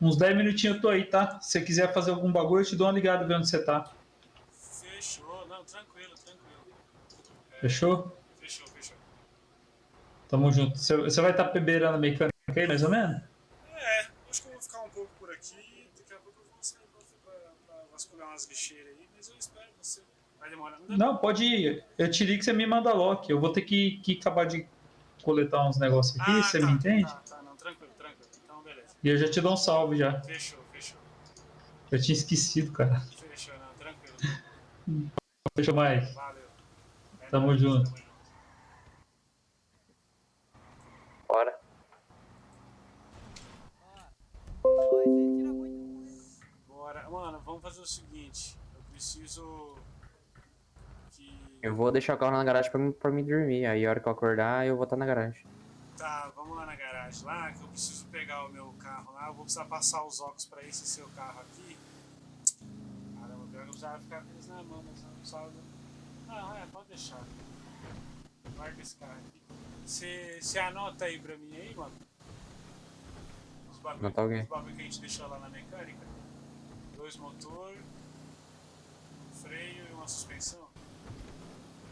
Uns 10 minutinhos eu tô aí, tá? Se você quiser fazer algum bagulho, eu te dou uma ligada ver onde você tá. Fechou, não, tranquilo. Fechou? Fechou. Tamo junto. Você vai estar beberando a mecânica aí, mais ou menos? Acho que eu vou ficar um pouco por aqui. Daqui a pouco eu vou sair pra vasculhar umas lixeiras aí, mas eu espero você. Vai demorar. Não, pode ir. Eu te ligo que você me manda lock. Eu vou ter que acabar de coletar uns negócios aqui, você me entende? Tá, não, tranquilo. Então, beleza. E eu já te dou um salve já. Fechou. Eu tinha esquecido, cara. Fechou, não, tranquilo. Fechou mais. Valeu. Tamo junto. Bora. Bora. Mano, vamos fazer o seguinte. Eu preciso que... Eu vou deixar o carro na garagem pra mim dormir. Aí a hora que eu acordar, eu vou estar na garagem. Tá, vamos lá na garagem lá, que eu preciso pegar o meu carro lá. Eu vou precisar passar os óculos pra esse seu carro aqui. Caramba, pior que eu precisava ficar com eles na mão, mas eu não precisava... Não, pode deixar. Marca esse carro aqui. Você anota aí pra mim aí, mano? Os bagulho que a gente deixou lá na mecânica. 2 motor, um freio e uma suspensão.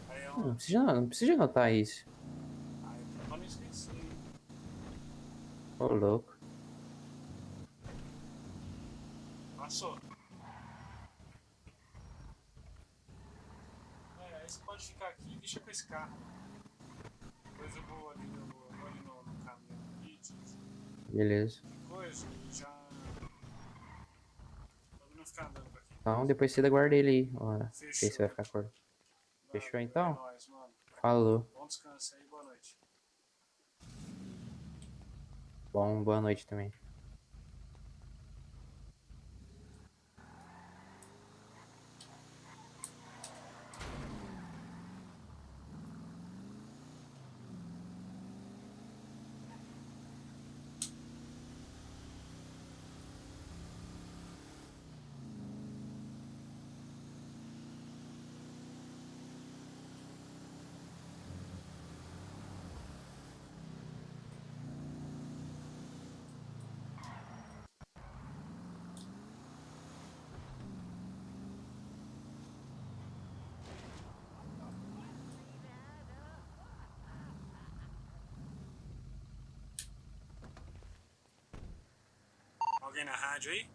Aí é Não precisa anotar isso. Pra não esquecer. Ô, louco. Passou. Aí você pode ficar aqui e deixa com esse carro. Depois eu vou ali no caminhão aqui. Beleza. Coisa, já... Pra não ficar andando pra aqui. Então, depois você guarda ele aí. Ó, não sei Fechou. se vai ficar acordado. Fechou então? É nóis, mano. Falou. Bom descanso aí, boa noite. Boa noite também. Alguém na rádio aí?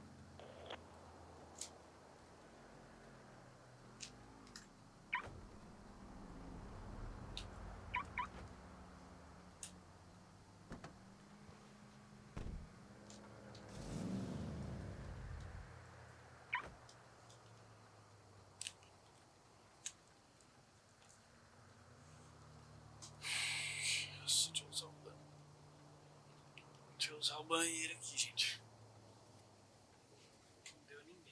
Deixa eu usar o banheiro aqui, gente. Não deu ninguém.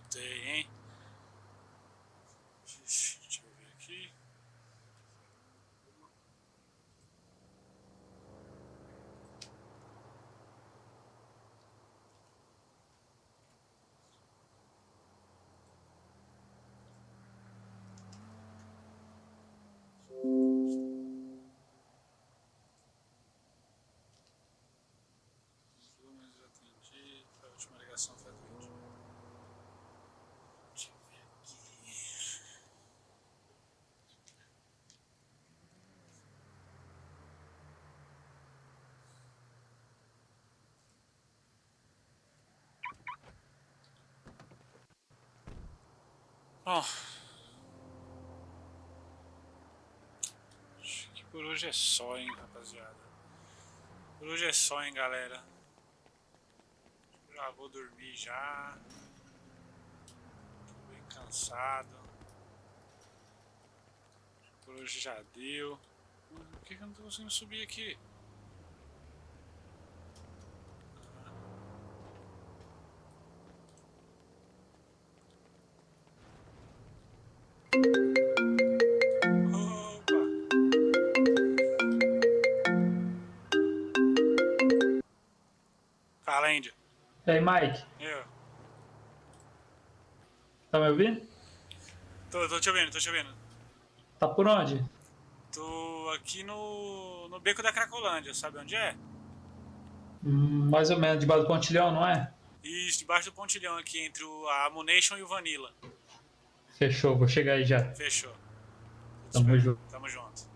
escutei, hein? Ixi, deixa eu ver aqui. Mas eu atendi. A última ligação foi do vídeo. Deixa eu ver aqui. Bom, acho que por hoje é só, hein, rapaziada. Por hoje é só, hein, galera. Já vou dormir já. Tô bem cansado. Por hoje já deu. Por que eu não tô conseguindo subir aqui? Fala, Índio. E aí, Mike? Eu. Tá me ouvindo? Tô te ouvindo, tô te ouvindo. Tá por onde? Tô aqui no beco da Cracolândia, sabe onde é? Mais ou menos, debaixo do pontilhão, não é? Isso, debaixo do pontilhão aqui, entre a Ammunition e o Vanilla. Fechou, vou chegar aí já. Fechou. Tamo junto. Tamo junto.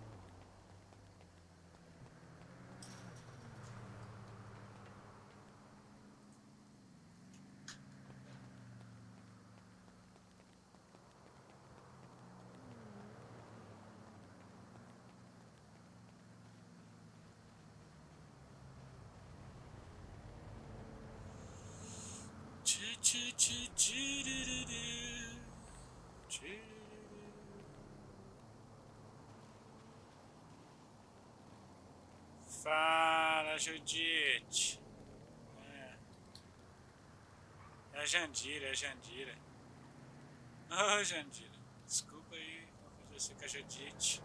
Fala, Judite. É a Jandira, é a Jandira. Ô, Jandira, desculpa aí, não podia ser com a Judite.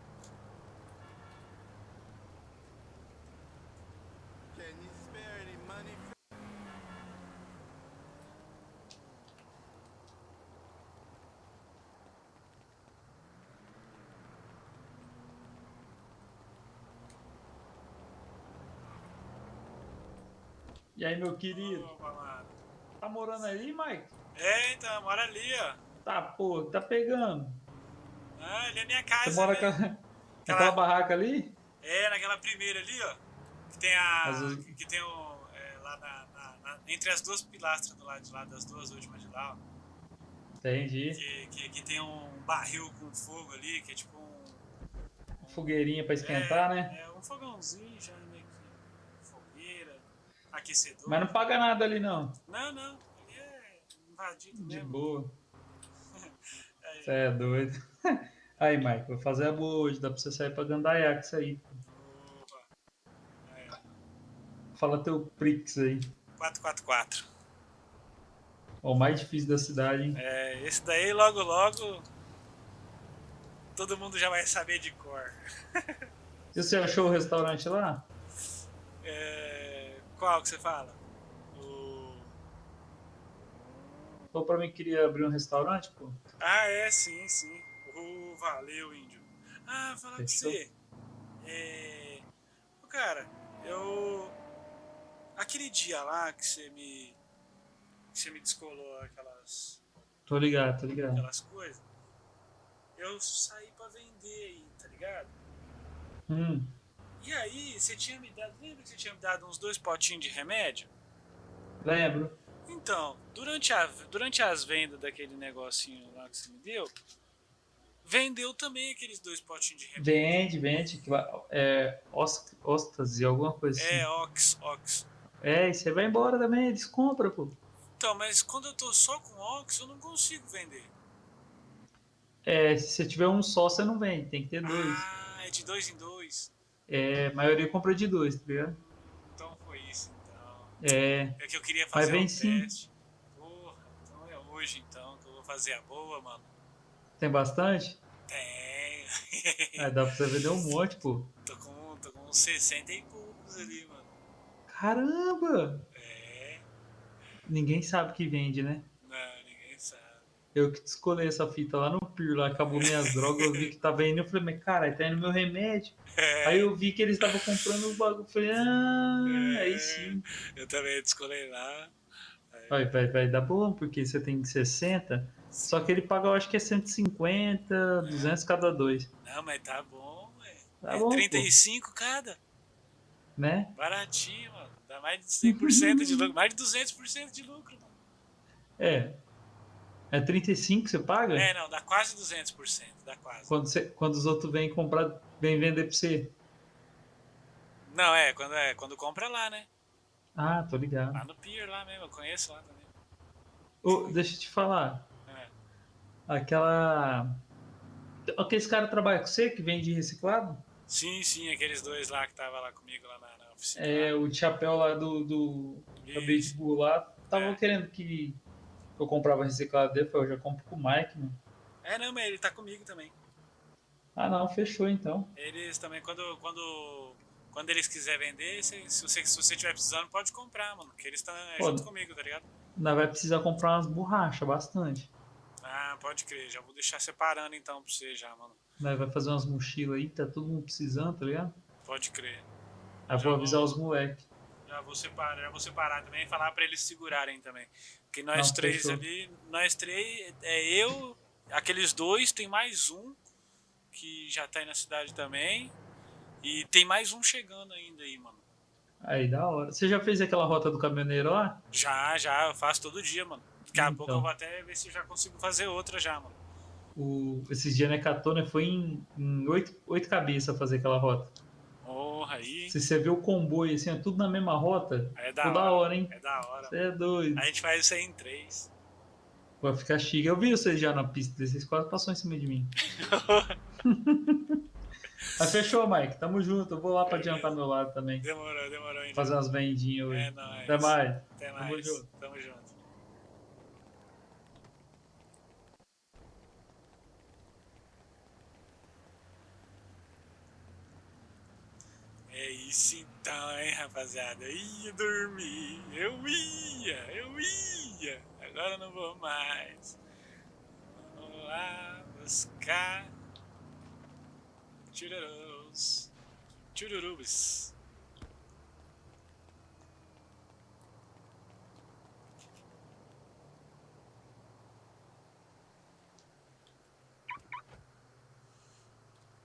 E aí, meu querido? Opa, mano. Tá morando aí, Mike? É, então, mora ali, ó. Tá, pô, tá pegando. Ah, ali é minha casa. Você mora né? naquela barraca ali? É, naquela primeira ali, ó. Que tem a. As- Que tem o. Lá entre as duas pilastras do lado de lá, das duas últimas de lá, ó. Entendi. Que tem um barril com fogo ali, que é tipo Fogueirinha pra esquentar, né? É um fogãozinho já, meio que fogueira, aquecedor. Mas não paga nada ali, não. Não, ali é invadido De mesmo. boa. Você é doido. Aí, Mike, vou fazer a boa hoje. Dá pra você sair pra Gandaiá com isso aí. Opa. É. Fala teu Prix aí. 444. O mais difícil da cidade, hein? É, esse daí logo todo mundo já vai saber de cor. E você achou o restaurante lá? Qual que você fala? Falou pra mim que queria abrir um restaurante, pô. Ah, sim. Valeu, Índio. Ah, falar com Fechou? você. Cara, aquele dia lá que você me descolou aquelas Tô ligado. aquelas coisas, eu saí pra vender aí, tá ligado? E aí, você tinha me dado, lembra que você tinha me dado uns 2 potinhos de remédio? Lembro. Então, durante as vendas daquele negocinho lá que você me deu, vendeu também aqueles 2 potinhos de remédio. Vende. Óstase, alguma coisa assim. É, Ox. É, e você vai embora também, eles compram, pô. Então, mas quando eu tô só com Ox, eu não consigo vender. É, se você tiver um só, você não vende, tem que ter 2. Ah, é de 2 em 2. É, a maioria compra de 2, tá ligado? Então foi isso, então. É. É que eu queria Mas fazer vem um sim. teste. Porra, então é hoje então, fazer a boa, mano. Tem bastante? Tem. Aí dá pra você vender um monte, pô. Tô com uns 60 e poucos ali, mano. Caramba! É. Ninguém sabe que vende, né? Não, ninguém sabe. Eu que descolei essa fita lá no Pier, lá acabou minhas drogas, eu vi que tava indo, eu falei, mas caralho, tá indo meu remédio. Aí eu vi que eles estavam comprando os bagulho, falei, aí sim. Eu também descolei lá. Vai dar bom, porque você tem 60, só que ele paga, eu acho que é 150, 200 cada dois. Não, mas tá bom, velho. Tá É bom, 35 cada. Né? Baratinho, mano. Dá mais de 100% de lucro, mais de 200% de lucro, mano. É 35 que você paga? É, não, dá quase 200%, dá quase. Quando os outros vêm comprar, vêm vender pra você. Não, quando compra lá, né? Ah, tô ligado. Lá no Pier, lá mesmo, eu conheço lá também. Ô, deixa eu te falar. Aqueles caras trabalham com você que vende reciclado? Sim, aqueles dois lá que tava lá comigo lá na oficina. É, o chapéu lá do Red Bull lá, tava querendo que eu comprava reciclado dele, eu já compro com o Mike, mano. É, não, mas ele tá comigo também. Ah, não, fechou então. Eles também, quando eles quiserem vender, se você tiver precisando, pode comprar, mano, porque eles estão junto comigo, tá ligado? Nós vai precisar comprar umas borrachas, bastante. Ah, pode crer, já vou deixar separando então pra você já, mano. Nós vai fazer umas mochilas aí, tá todo mundo precisando, tá ligado? Pode crer. Aí vou avisar os moleques. Já vou separar também e falar pra eles segurarem também. Porque nós três fechou. ali, nós três, eu, aqueles dois, tem mais um que já tá aí na cidade também. E tem mais um chegando ainda aí, mano. Aí, da hora. Você já fez aquela rota do caminhoneiro lá? Já, eu faço todo dia, mano. Daqui a pouco eu vou até ver se eu já consigo fazer outra já, mano. Esses dias, né, Catona foi em 8 cabeças fazer aquela rota. Porra, aí. Se você vê o comboio, assim, é tudo na mesma rota, É da ficou da hora, hein? É da hora. Você é doido. A gente faz isso aí em 3. Vai ficar chique. Eu vi vocês já na pista, vocês quase passou em cima de mim. Mas fechou, Mike. Tamo junto. Eu vou lá pra adiantar meu lado também. Demorou, então. Fazer umas vendinhas hoje. É nóis. Até mais. Até Tamo mais. junto. Tamo junto. É isso então, hein, rapaziada. Eu ia dormir. Eu ia. Agora eu não vou mais. Vamos lá buscar chururubes.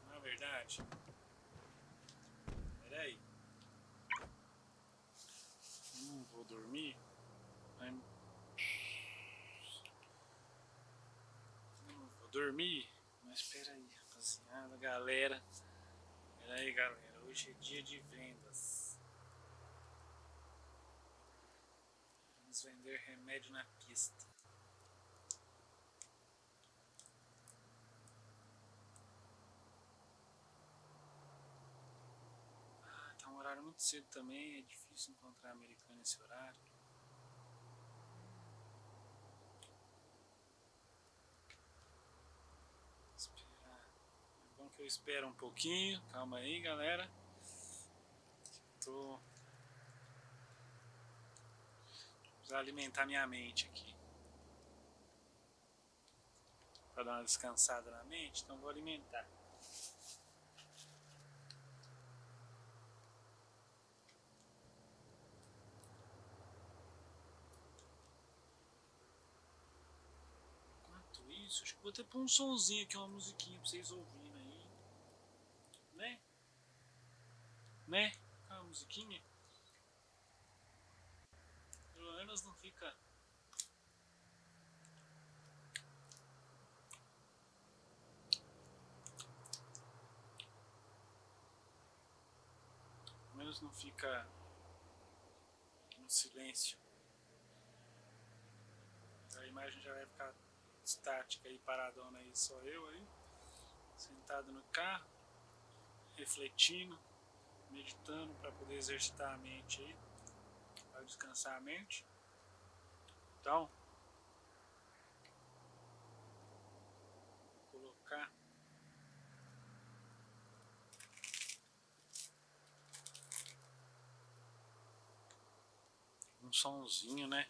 Não é verdade? Peraí. Não vou dormir. Não vou dormir. Mas peraí, rapaziada, galera. Peraí, galera. Hoje é dia de vendas. Vamos vender remédio na pista. Ah, tá um horário muito cedo também. É difícil encontrar americano nesse horário. É bom que eu espero um pouquinho. Calma aí, galera. Vou alimentar minha mente aqui. Para dar uma descansada na mente, então vou alimentar. Enquanto isso, acho que vou até pôr um sonzinho aqui, uma musiquinha pra vocês ouvirem aí. Né? Uma musiquinha. Pelo menos não fica. Pelo menos não fica no silêncio. A imagem já vai ficar estática aí, paradona aí, só eu aí, sentado no carro, refletindo, meditando para poder exercitar a mente aí, para descansar a mente. Então, um sonzinho, né?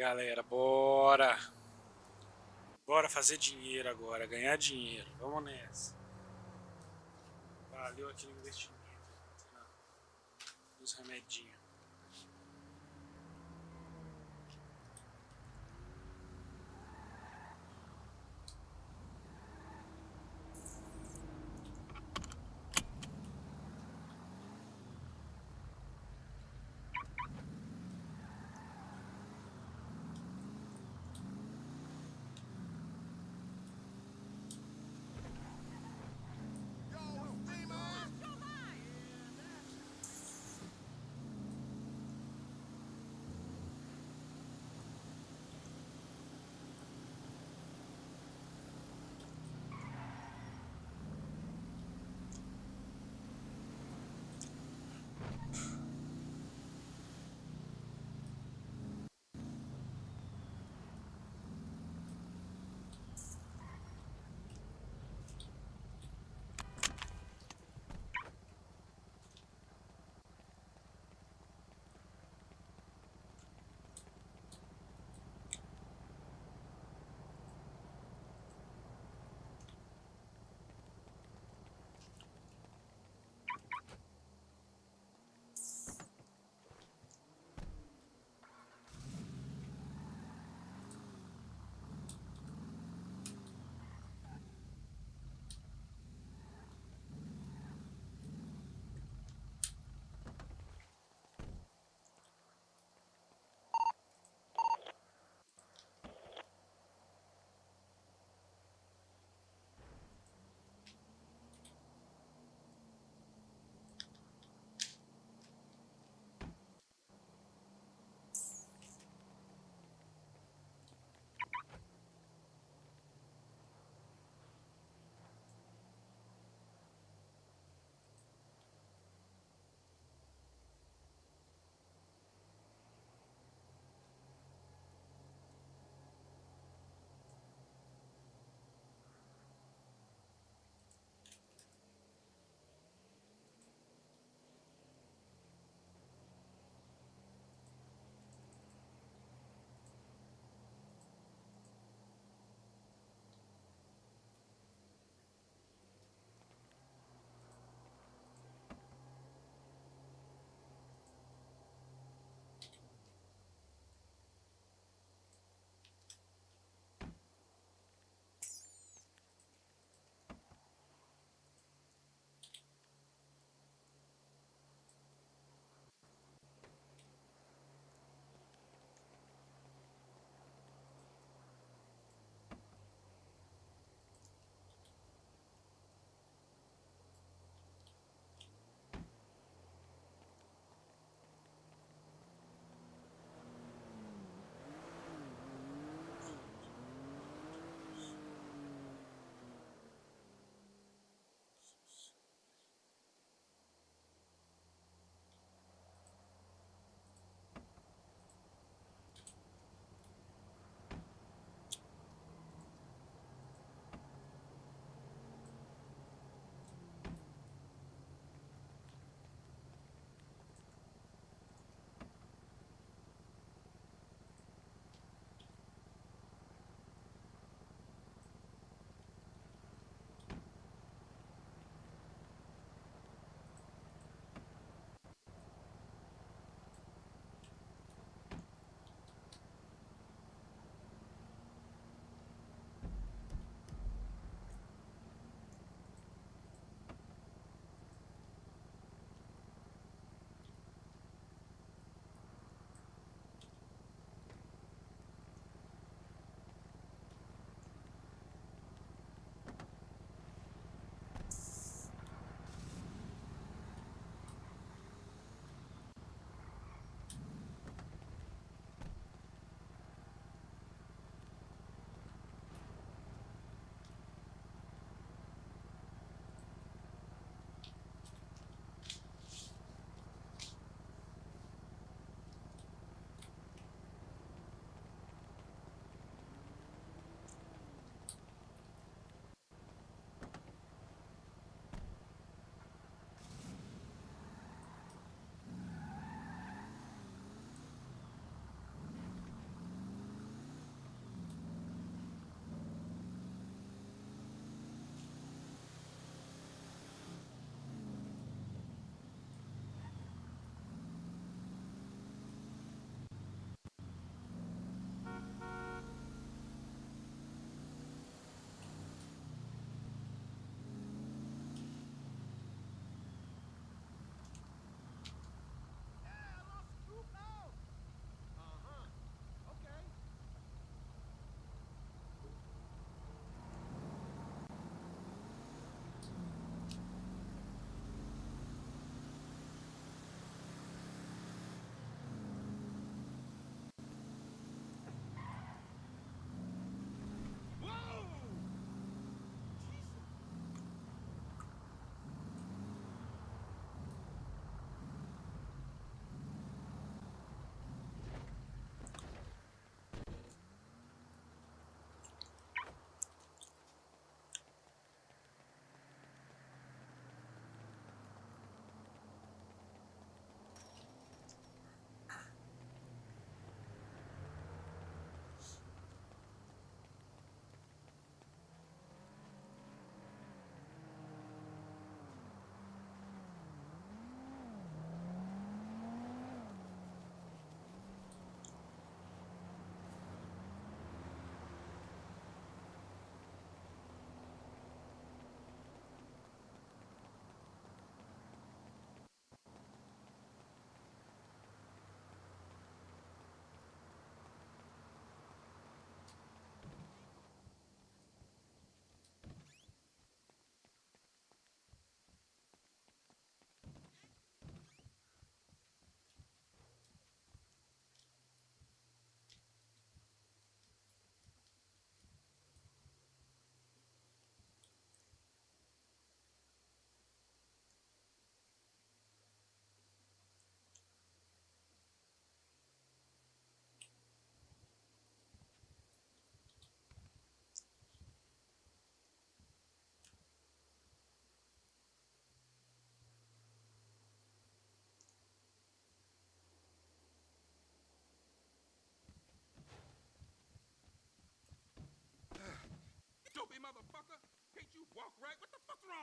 galera, bora. Bora fazer dinheiro agora, ganhar dinheiro. Vamos nessa. Valeu aquele investimento. Os remedinhos.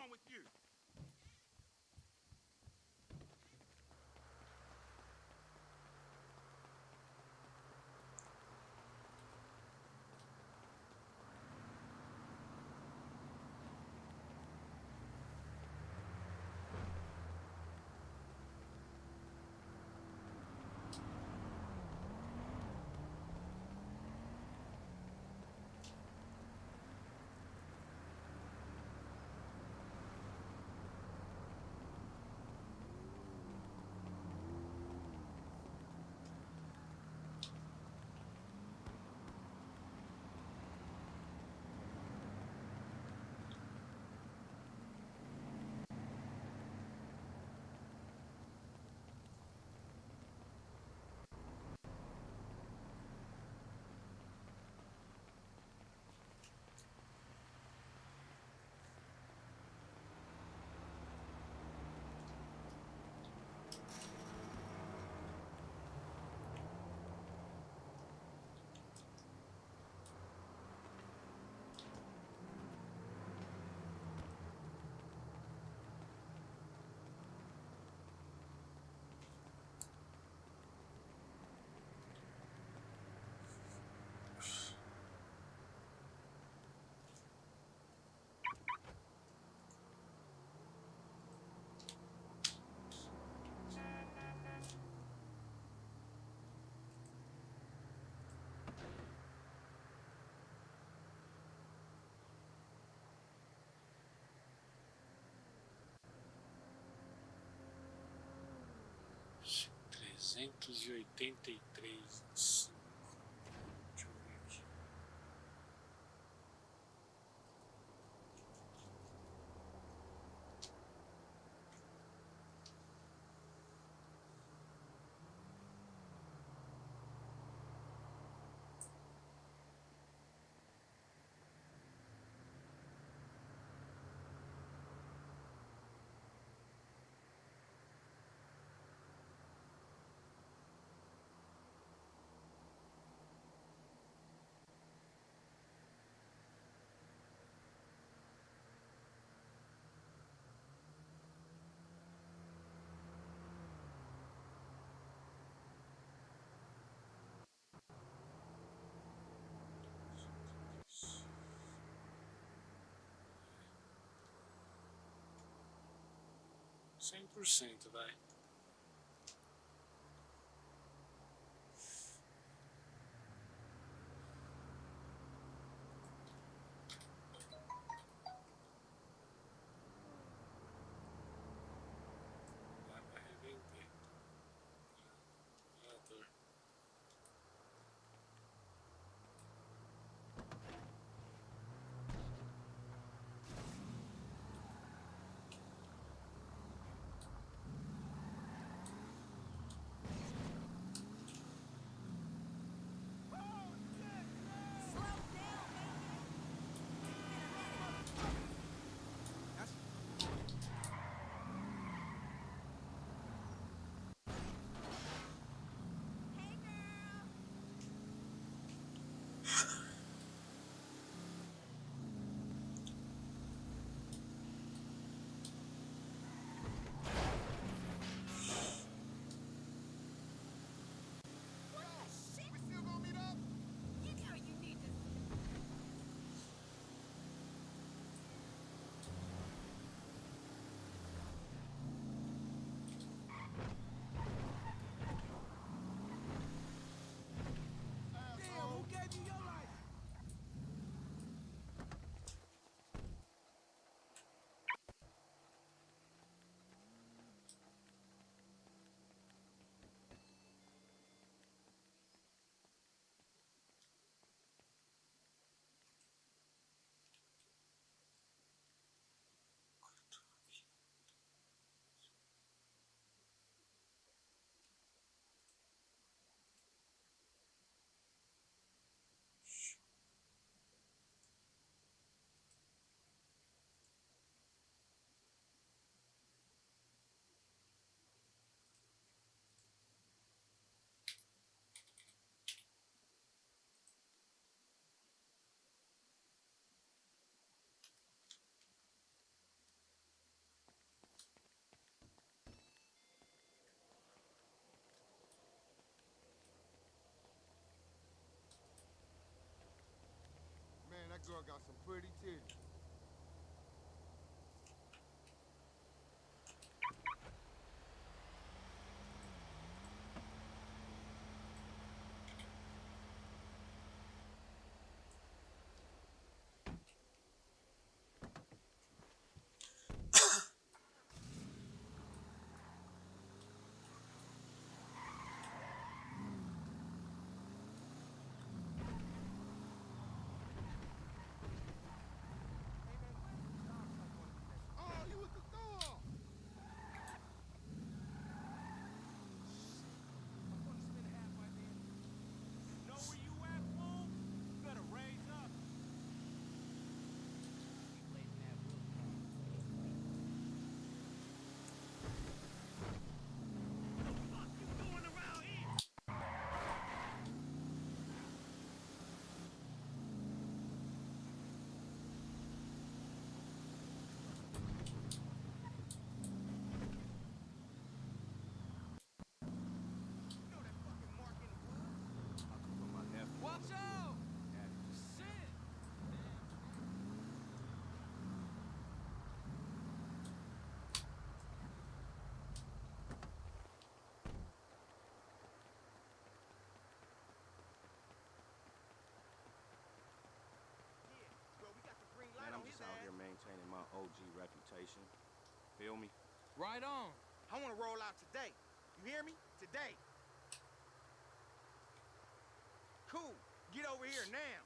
wrong with you? Trezentos e oitenta e três. Deixa eu ver aqui. Cem por cento, vai. Vai pra revender. Gerador. that girl got some pretty titties. Watch out! Shit! Man, I'm just out here maintaining my OG reputation. Feel me? Right on. I want to roll out today. You hear me? Today. Cool. Get over here now.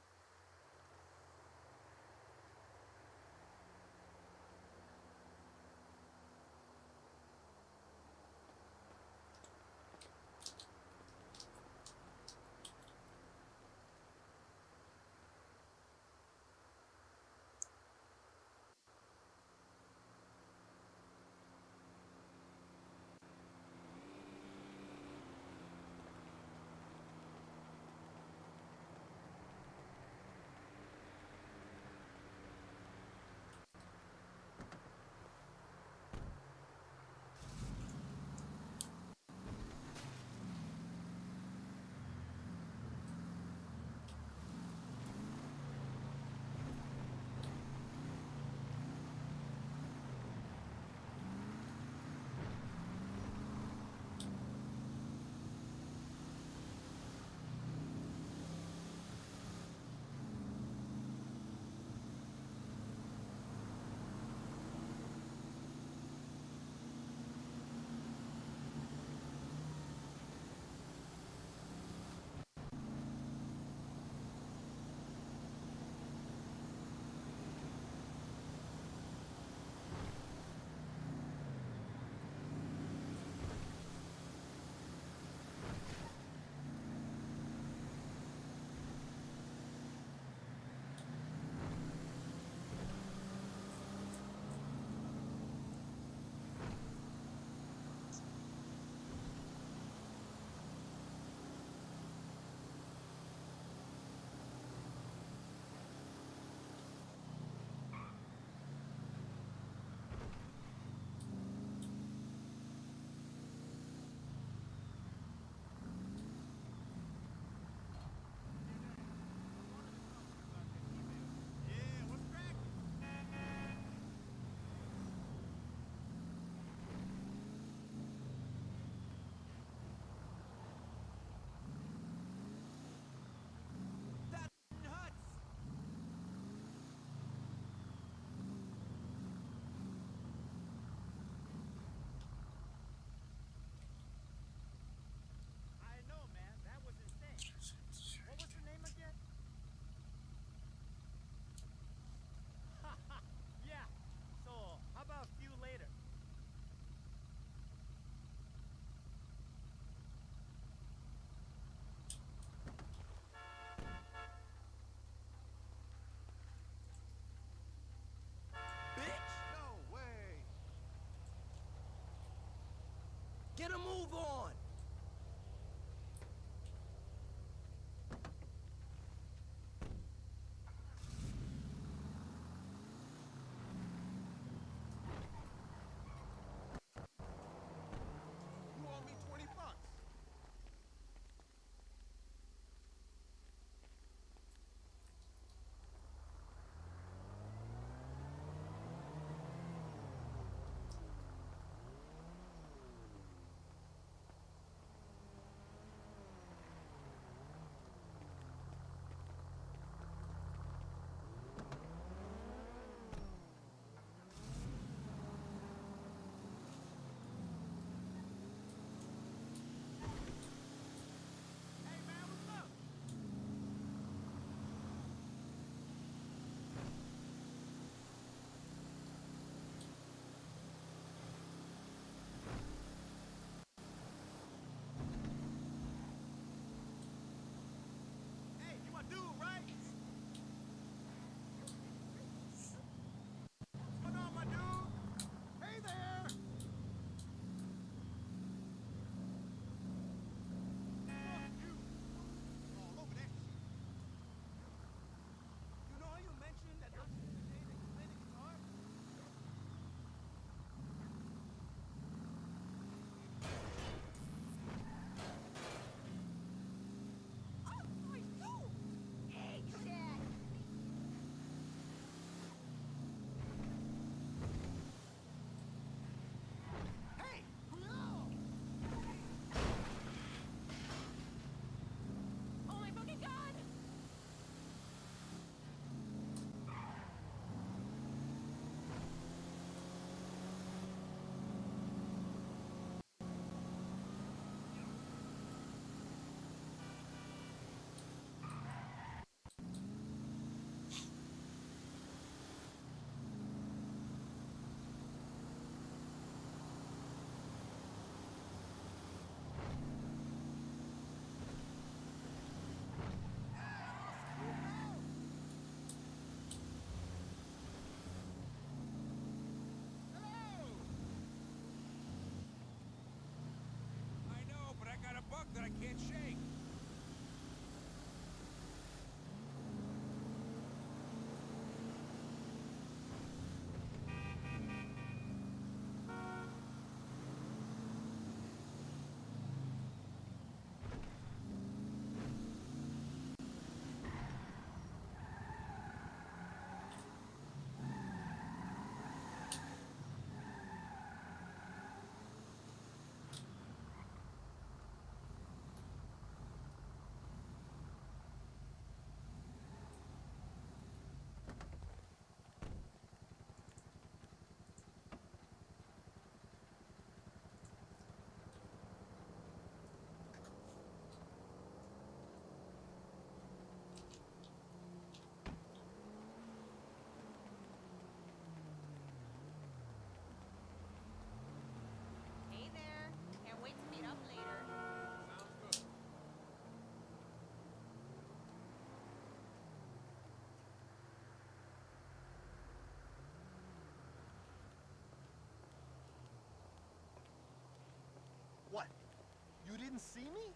You didn't see me?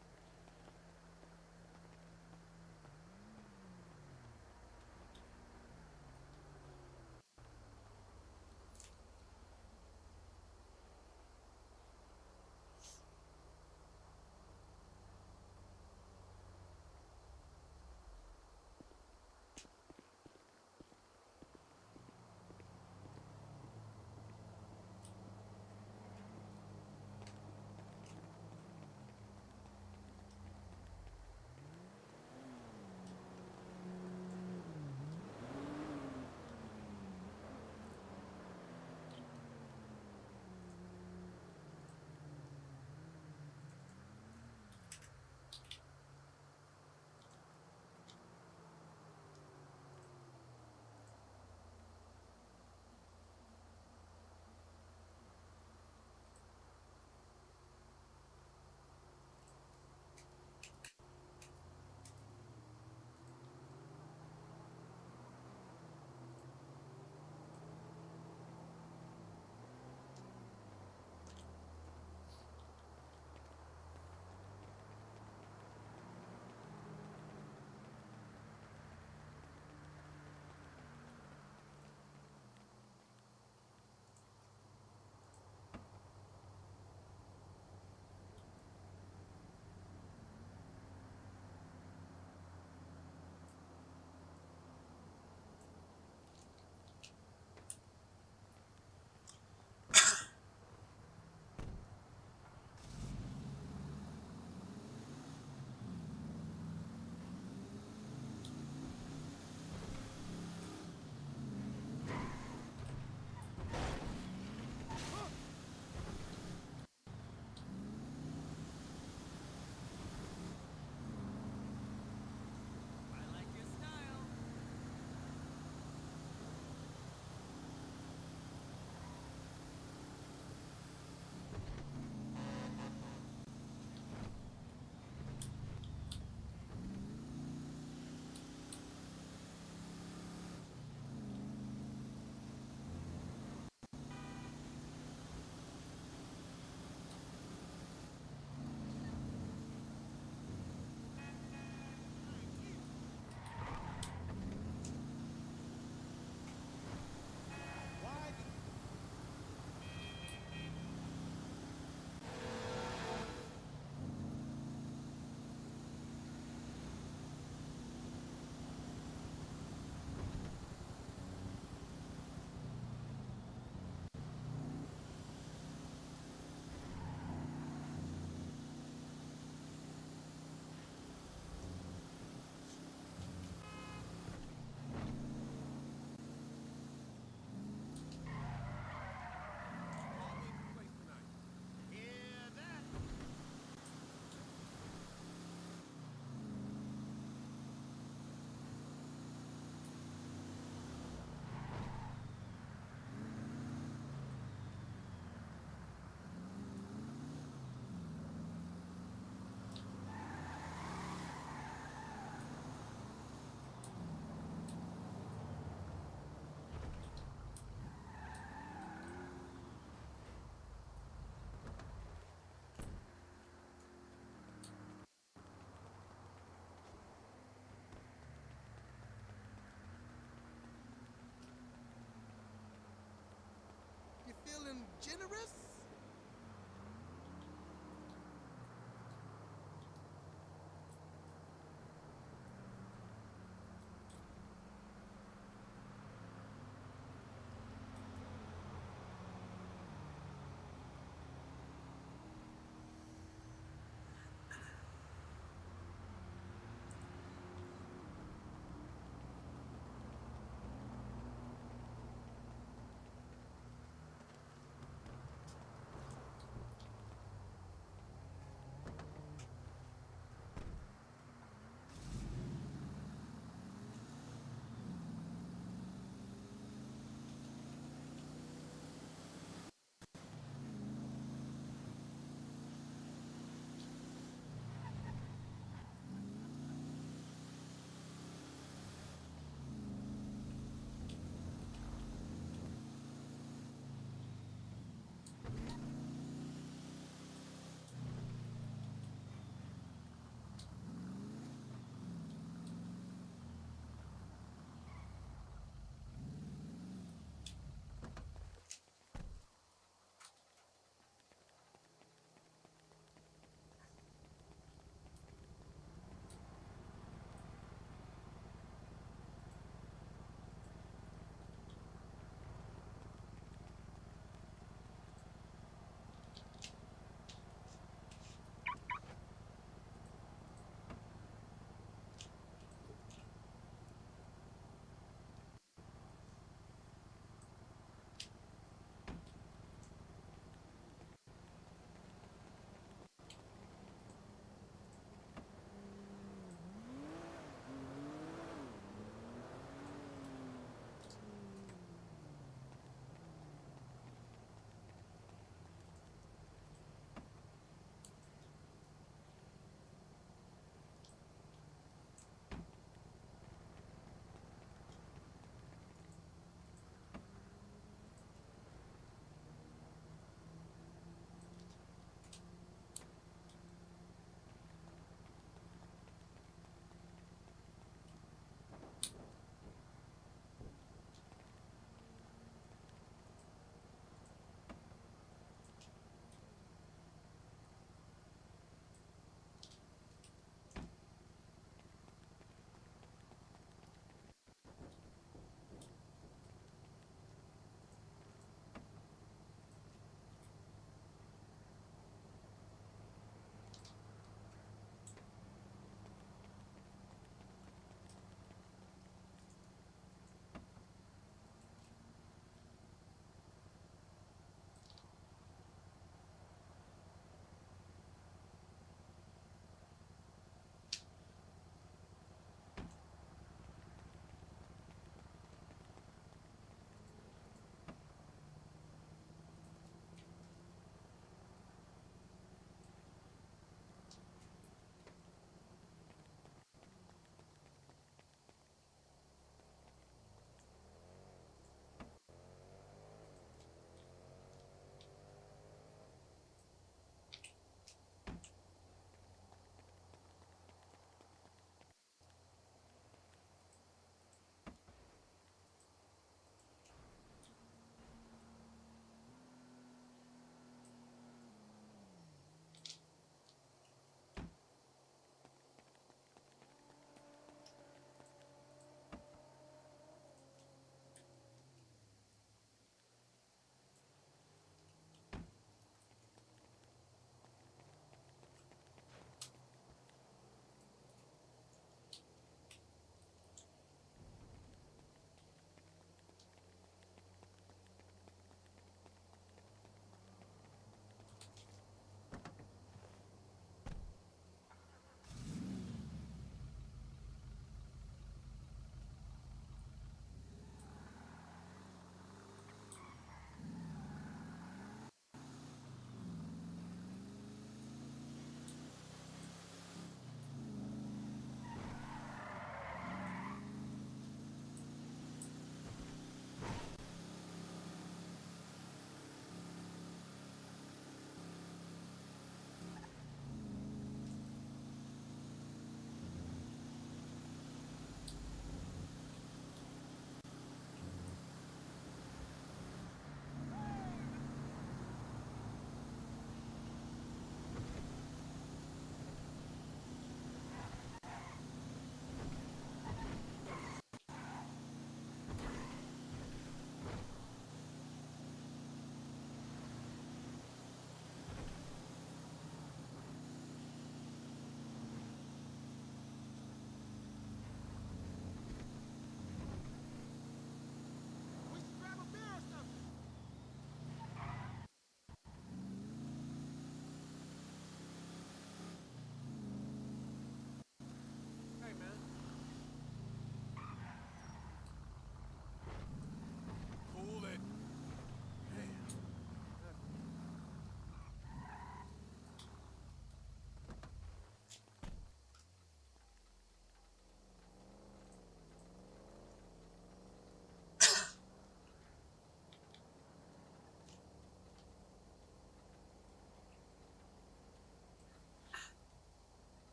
Feeling generous?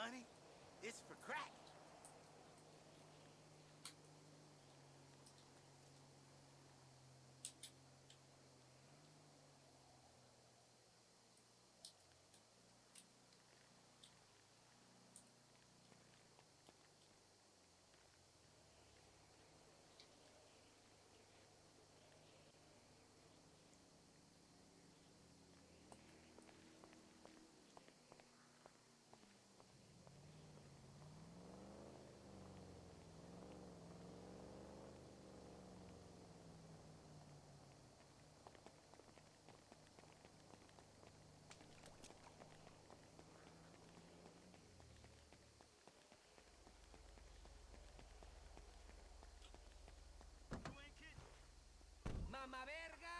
honey. It's for crack. Mamma verga!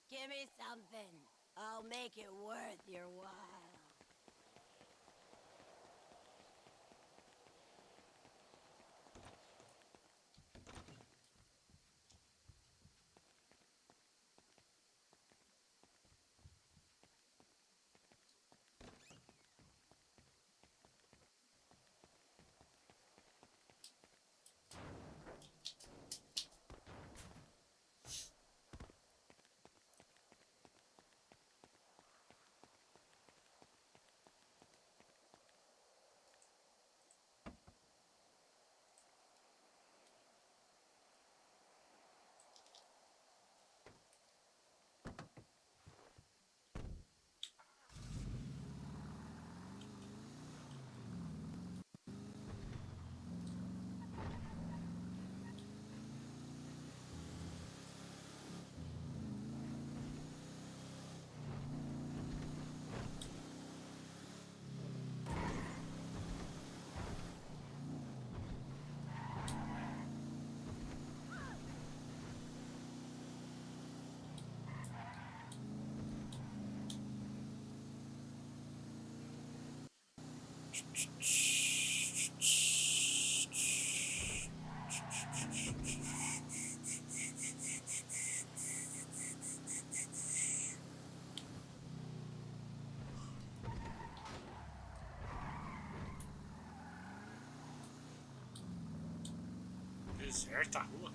Give me something. I'll make it worth your while. Deserta a rua.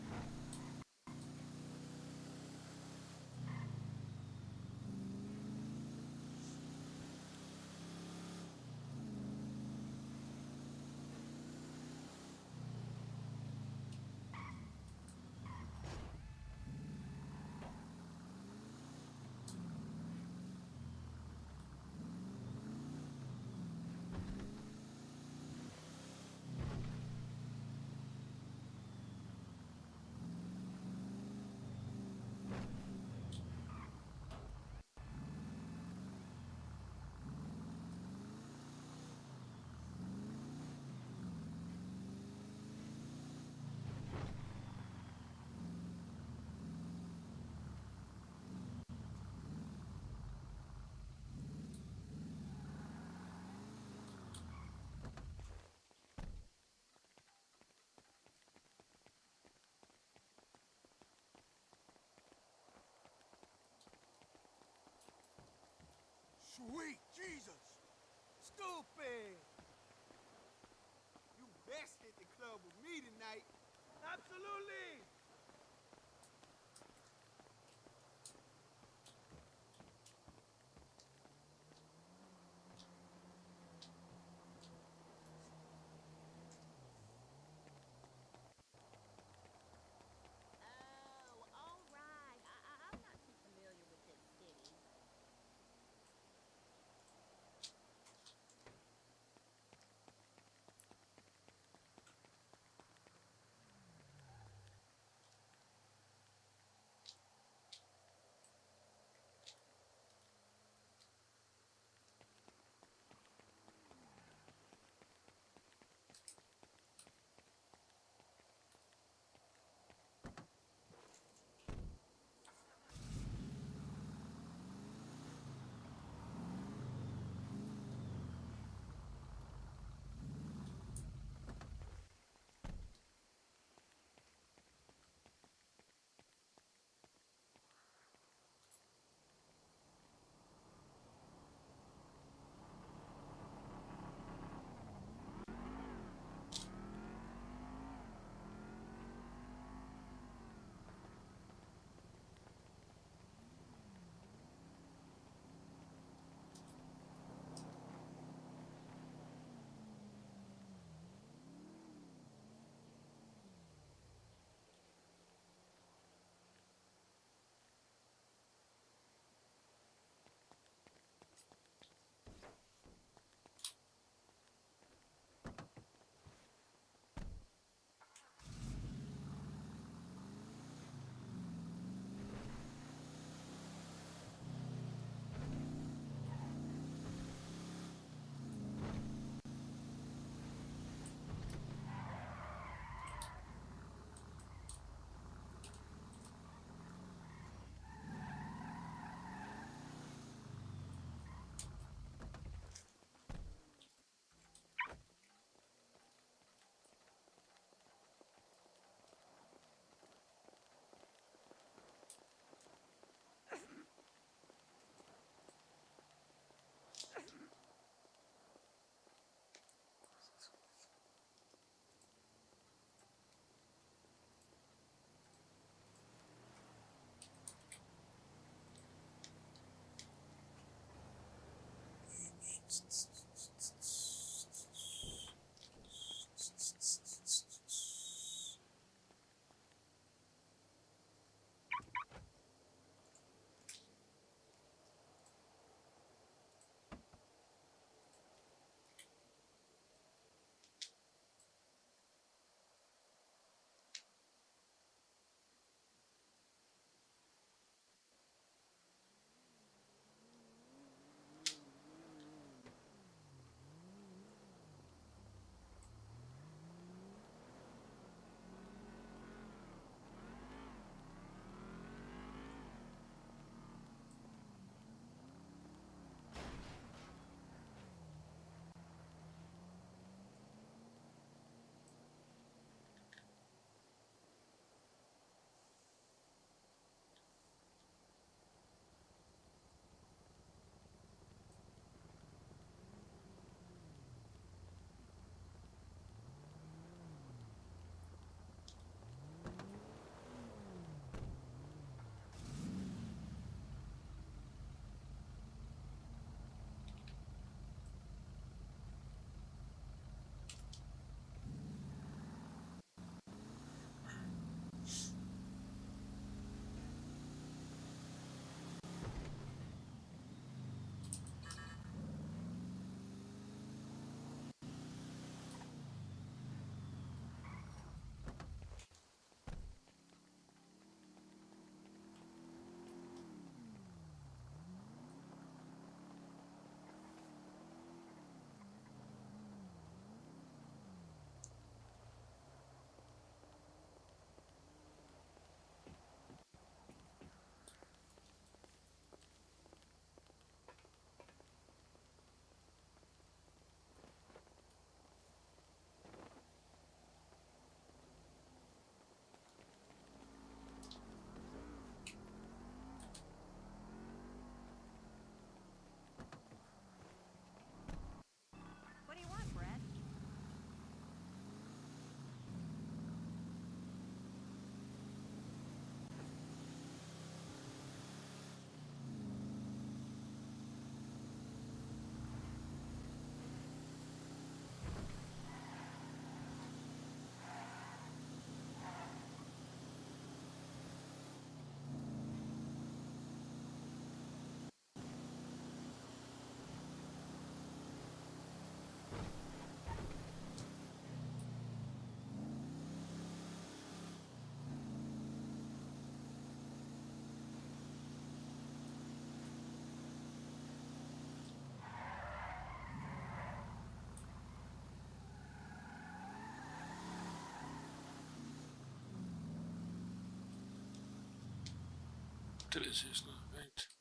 390.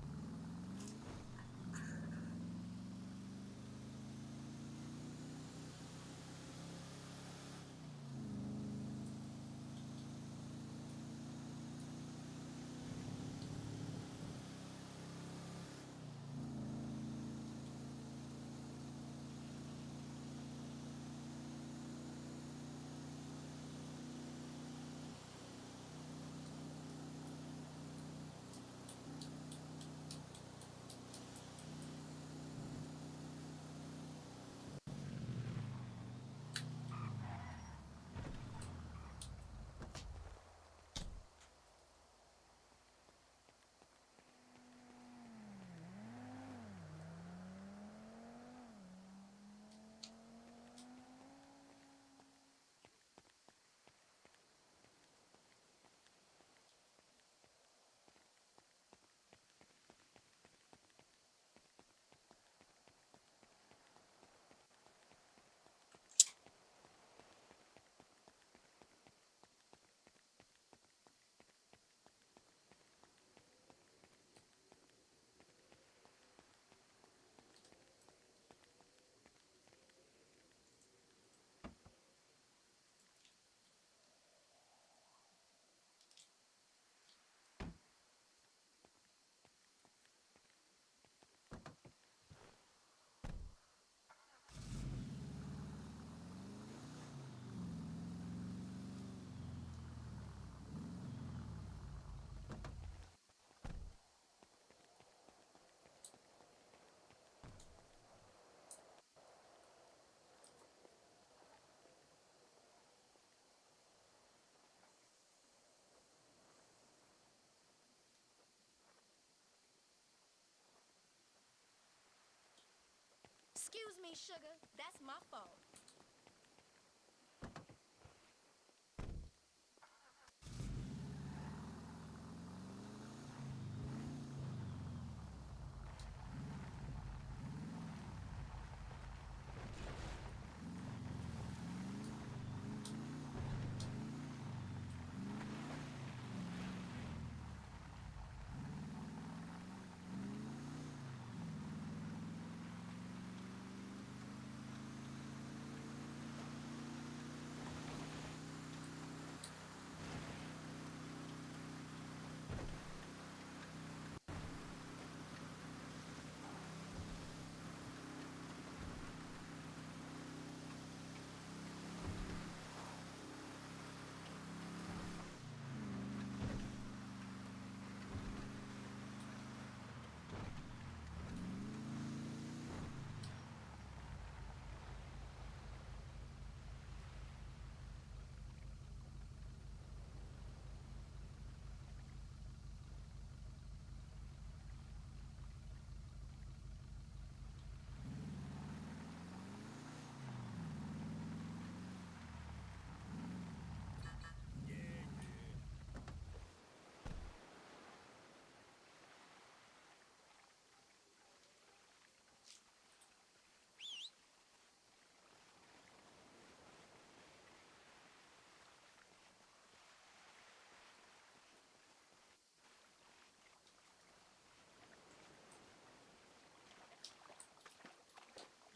Excuse me, sugar. That's my fault.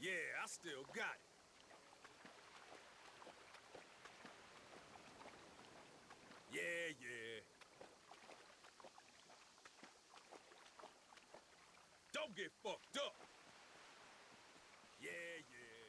Yeah, I still got it. Yeah, yeah. Don't get fucked up. Yeah, yeah.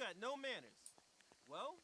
got no manners. Well,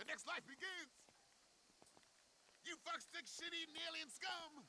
The next life begins! You fuckstick shit-eating alien scum!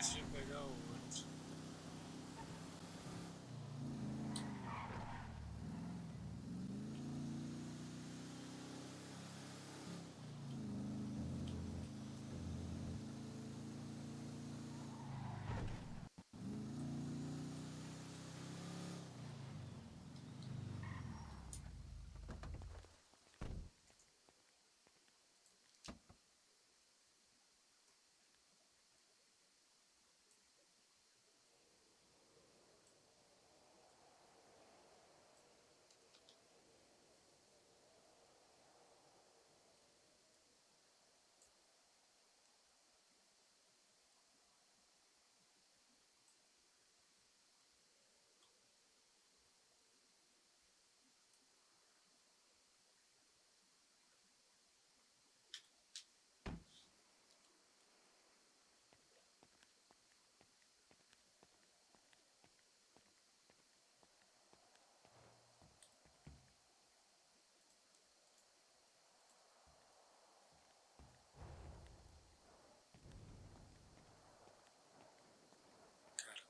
esquece de pegar o outro.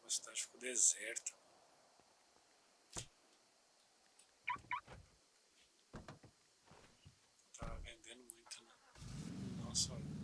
A cidade ficou deserta. Tá vendendo muito, né? Não só eu.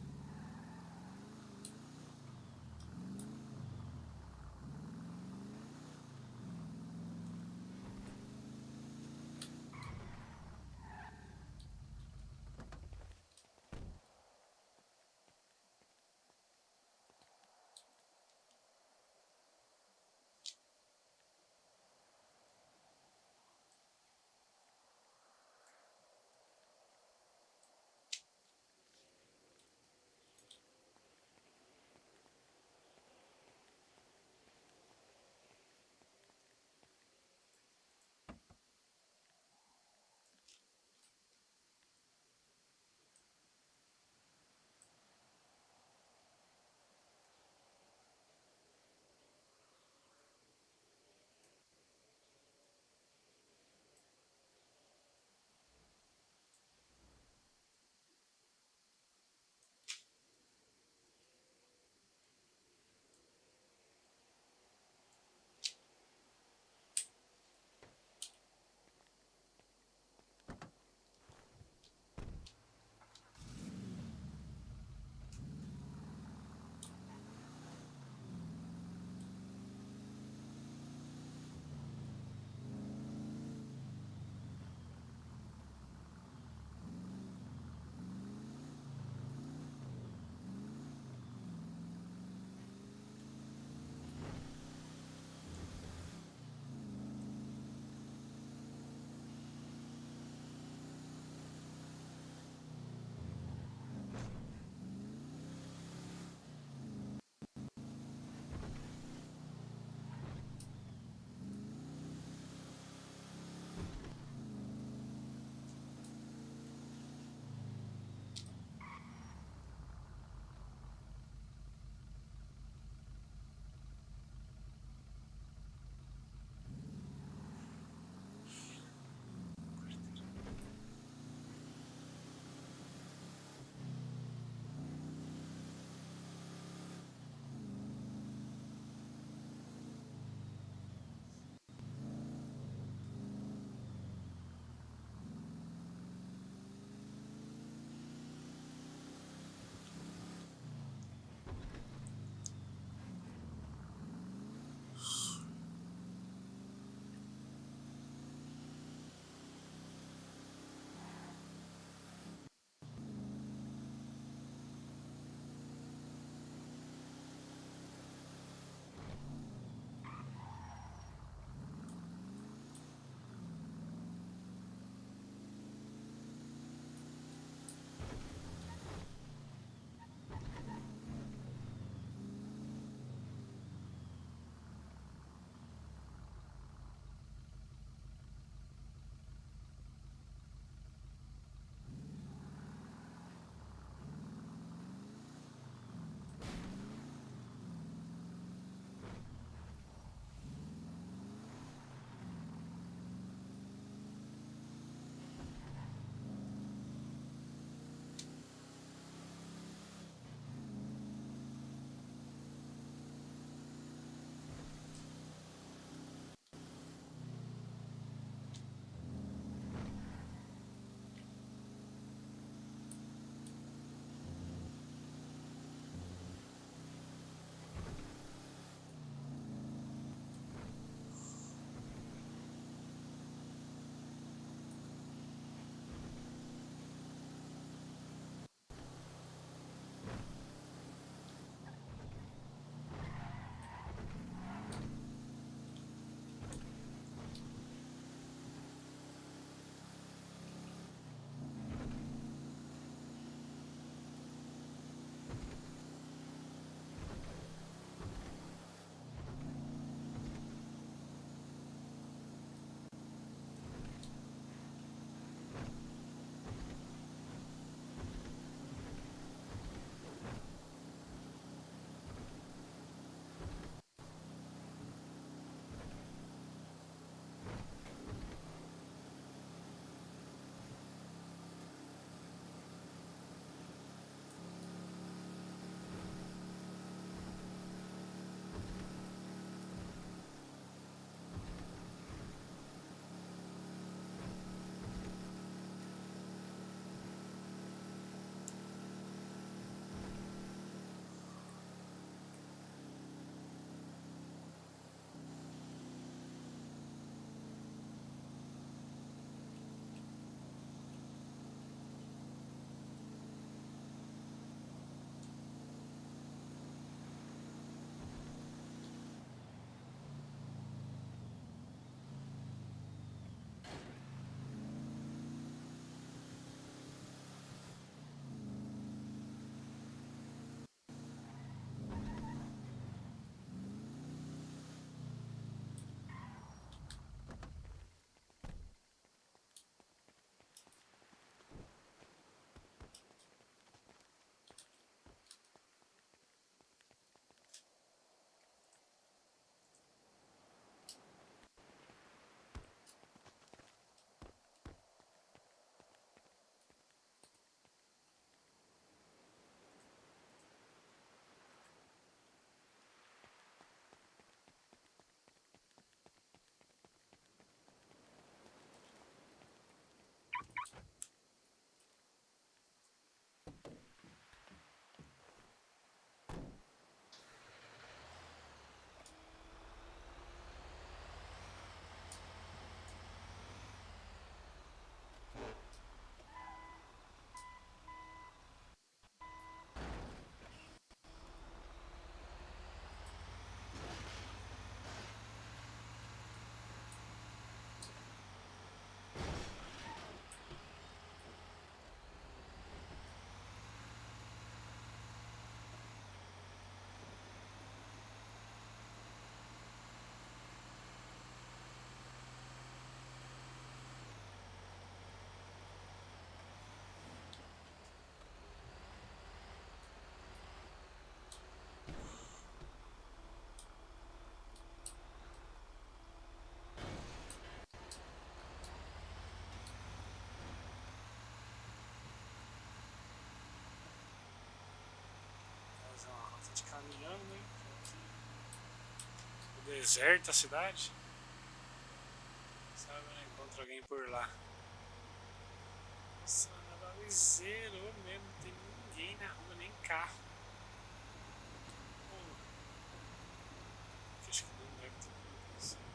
gente caminhando, né? O deserto da cidade. Sabe, né? Encontra alguém por lá. Nossa, a bagulho zerou mesmo, não tem ninguém na rua, nem carro. Pô. Acho que não deve ter acontecido.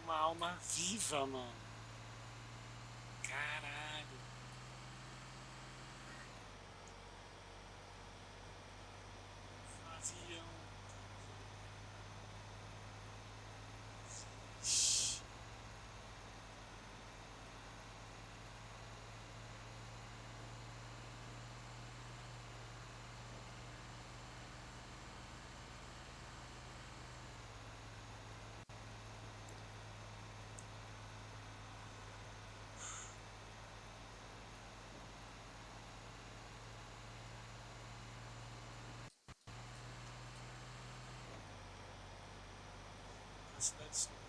uma alma viva, mano. Caralho. Um avião. Ixi. A cidade de São Paulo.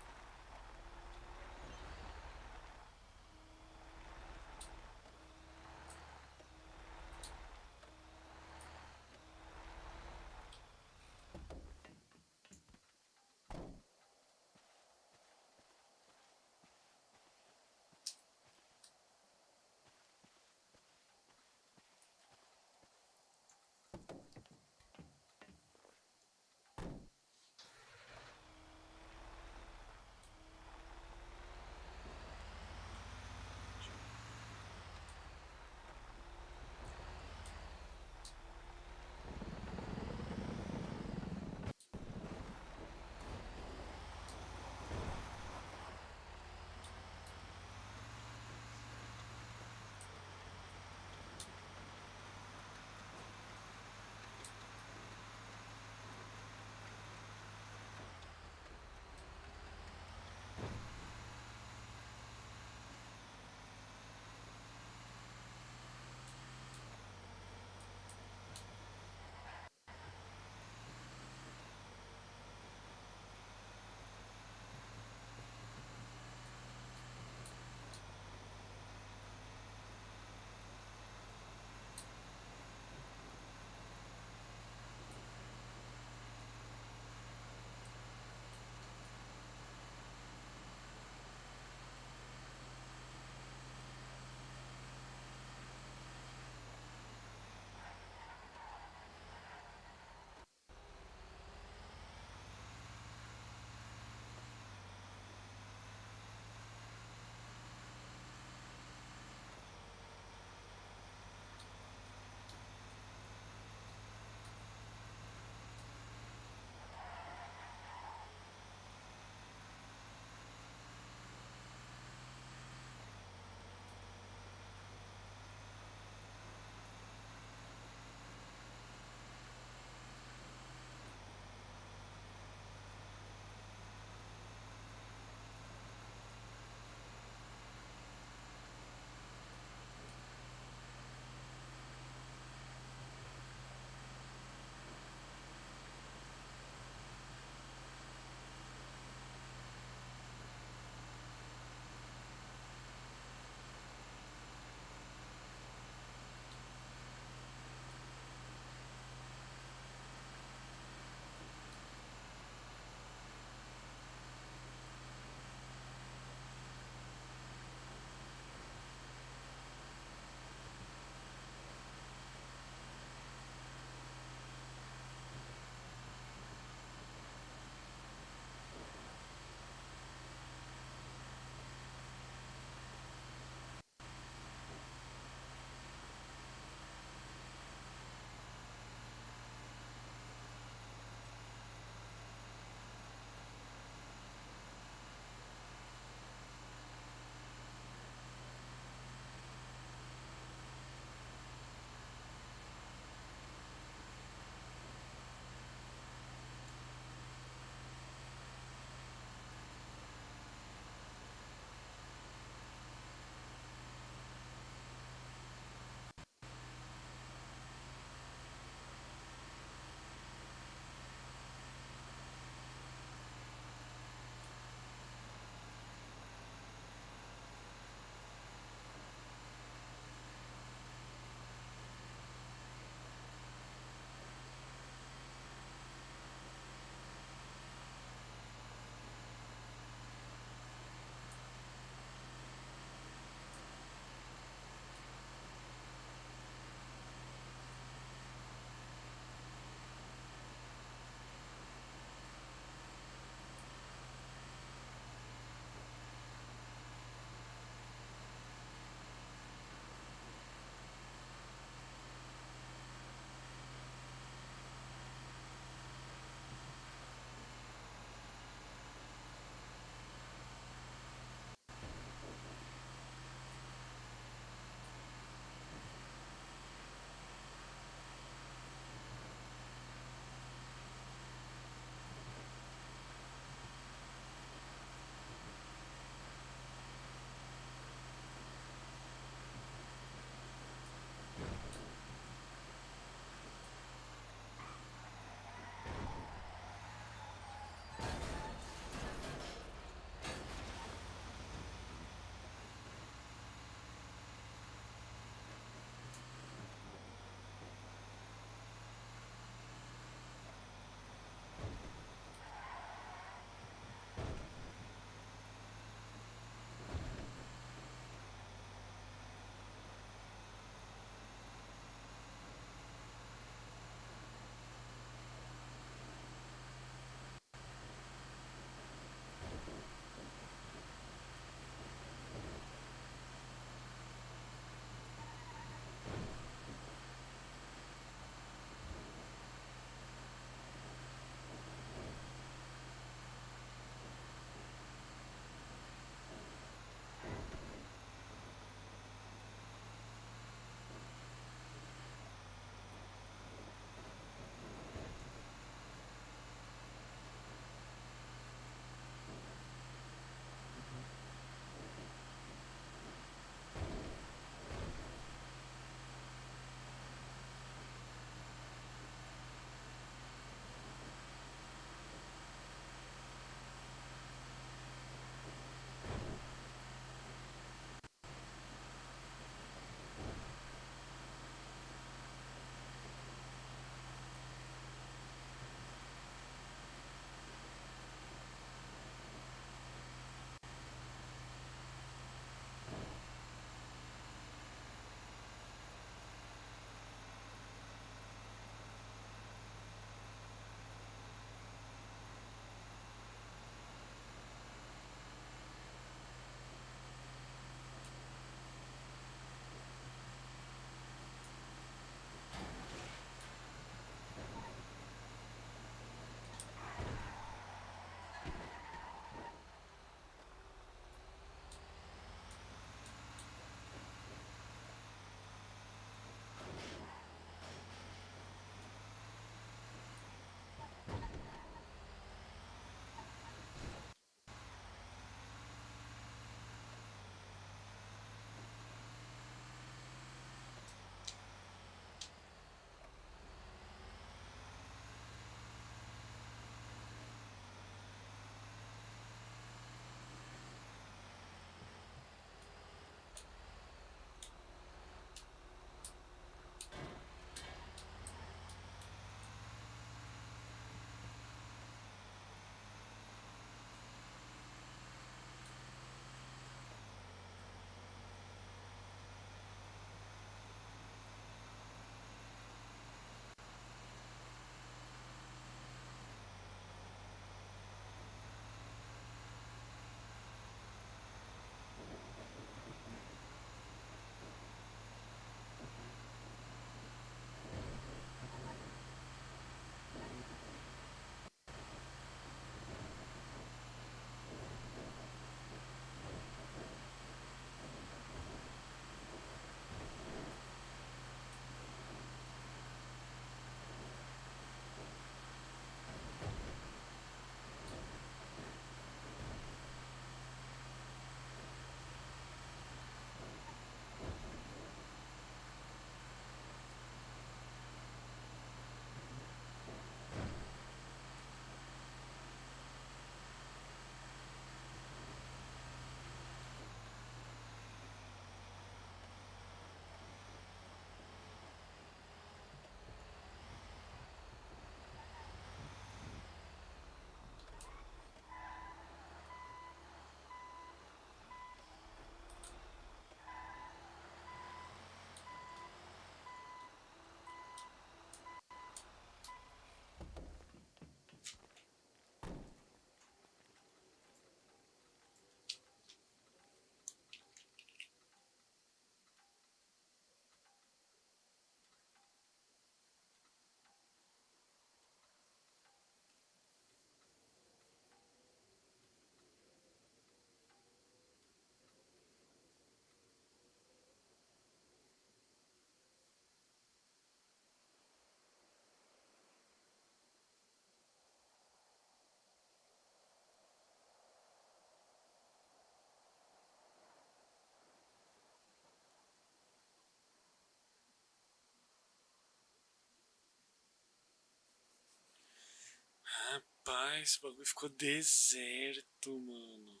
Rapaz, o bagulho ficou deserto, mano.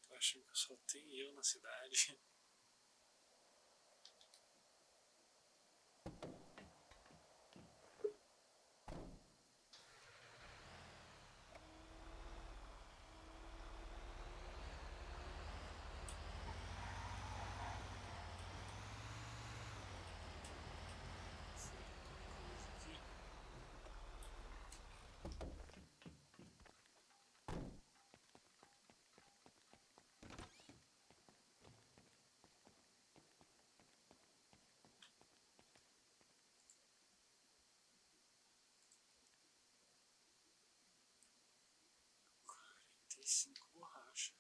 Tô achando que só tem eu na cidade. Tem 5 borrachas.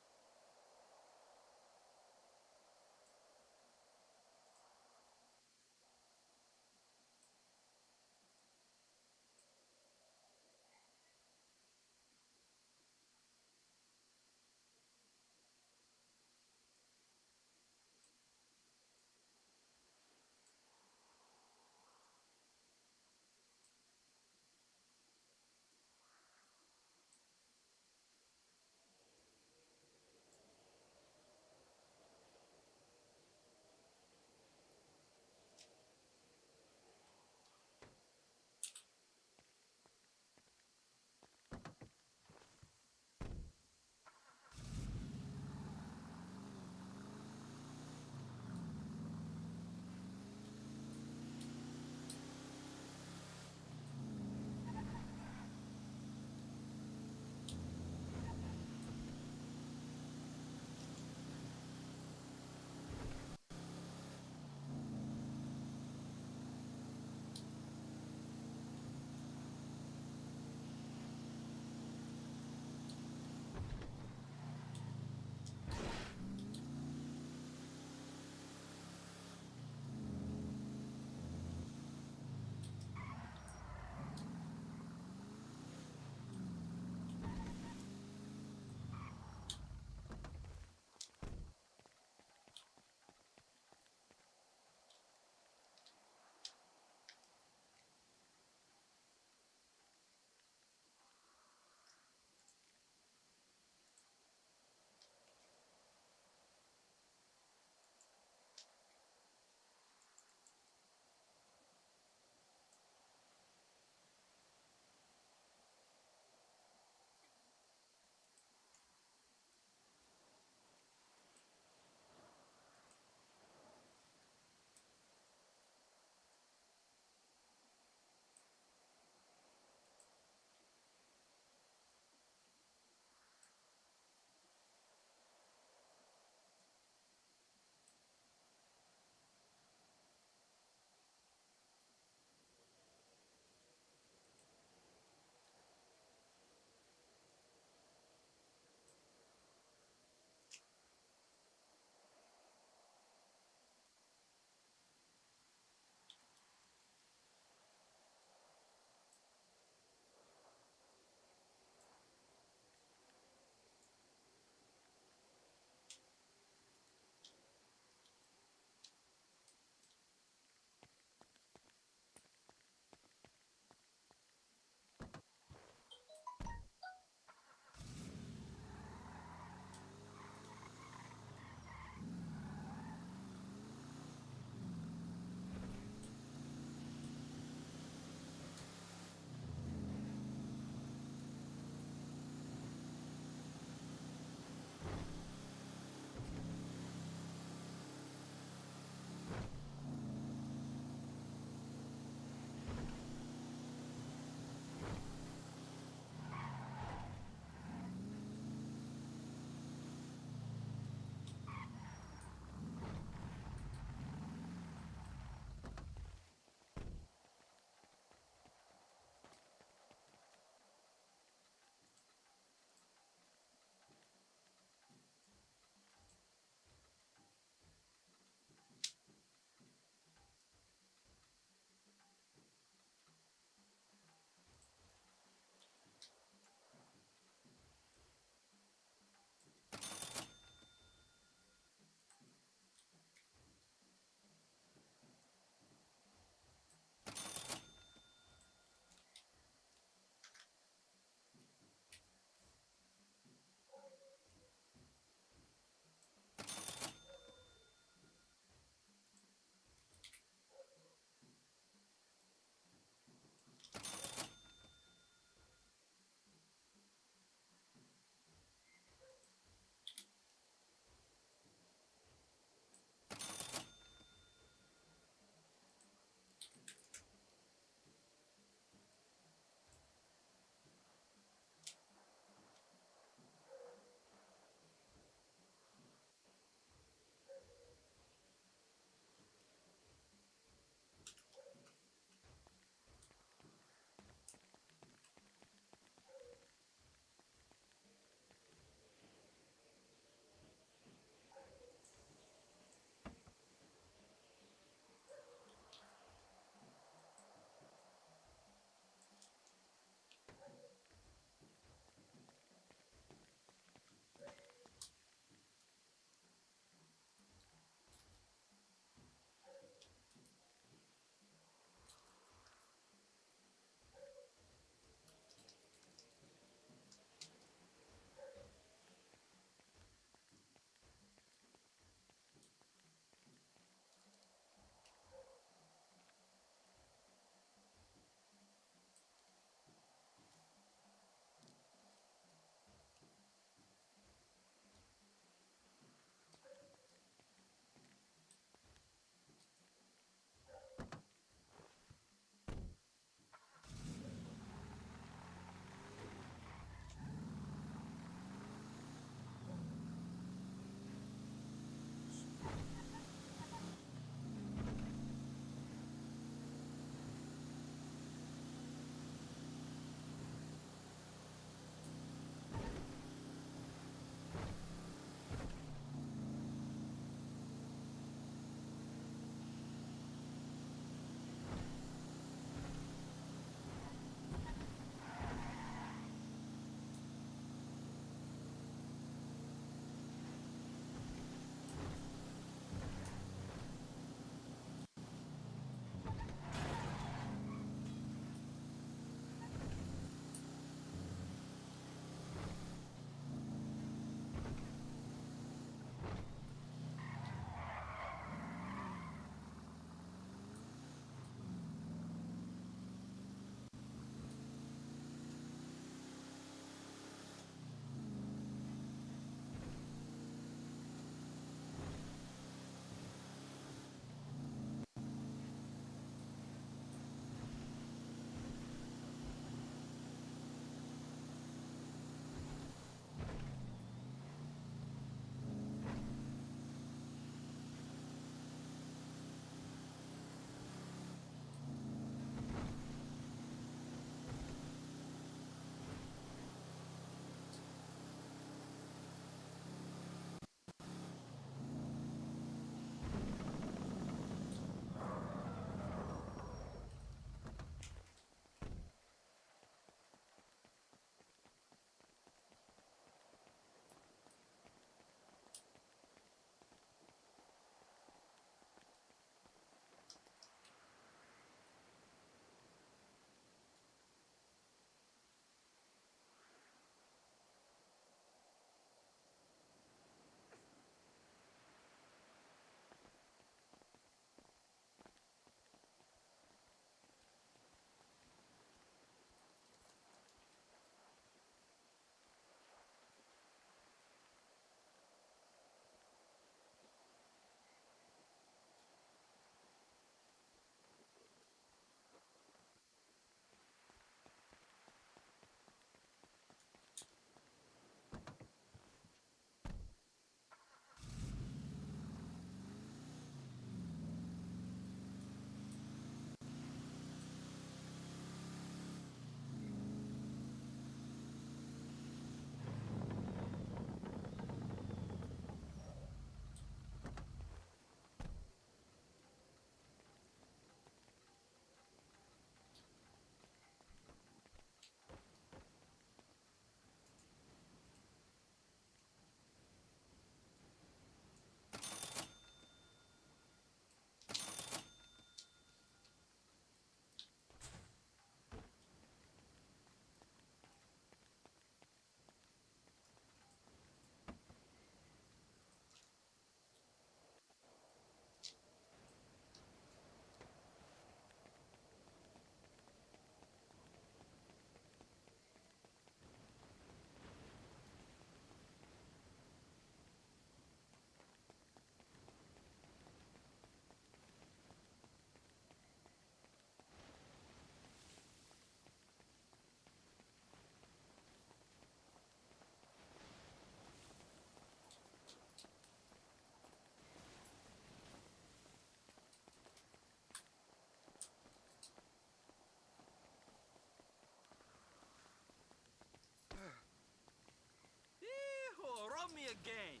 again.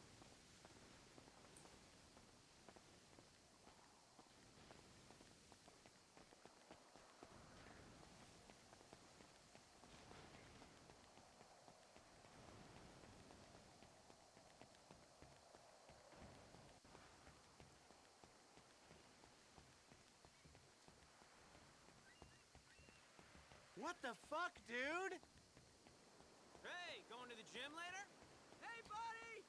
What the fuck, dude? Hey, going to the gym later? Hey, buddy!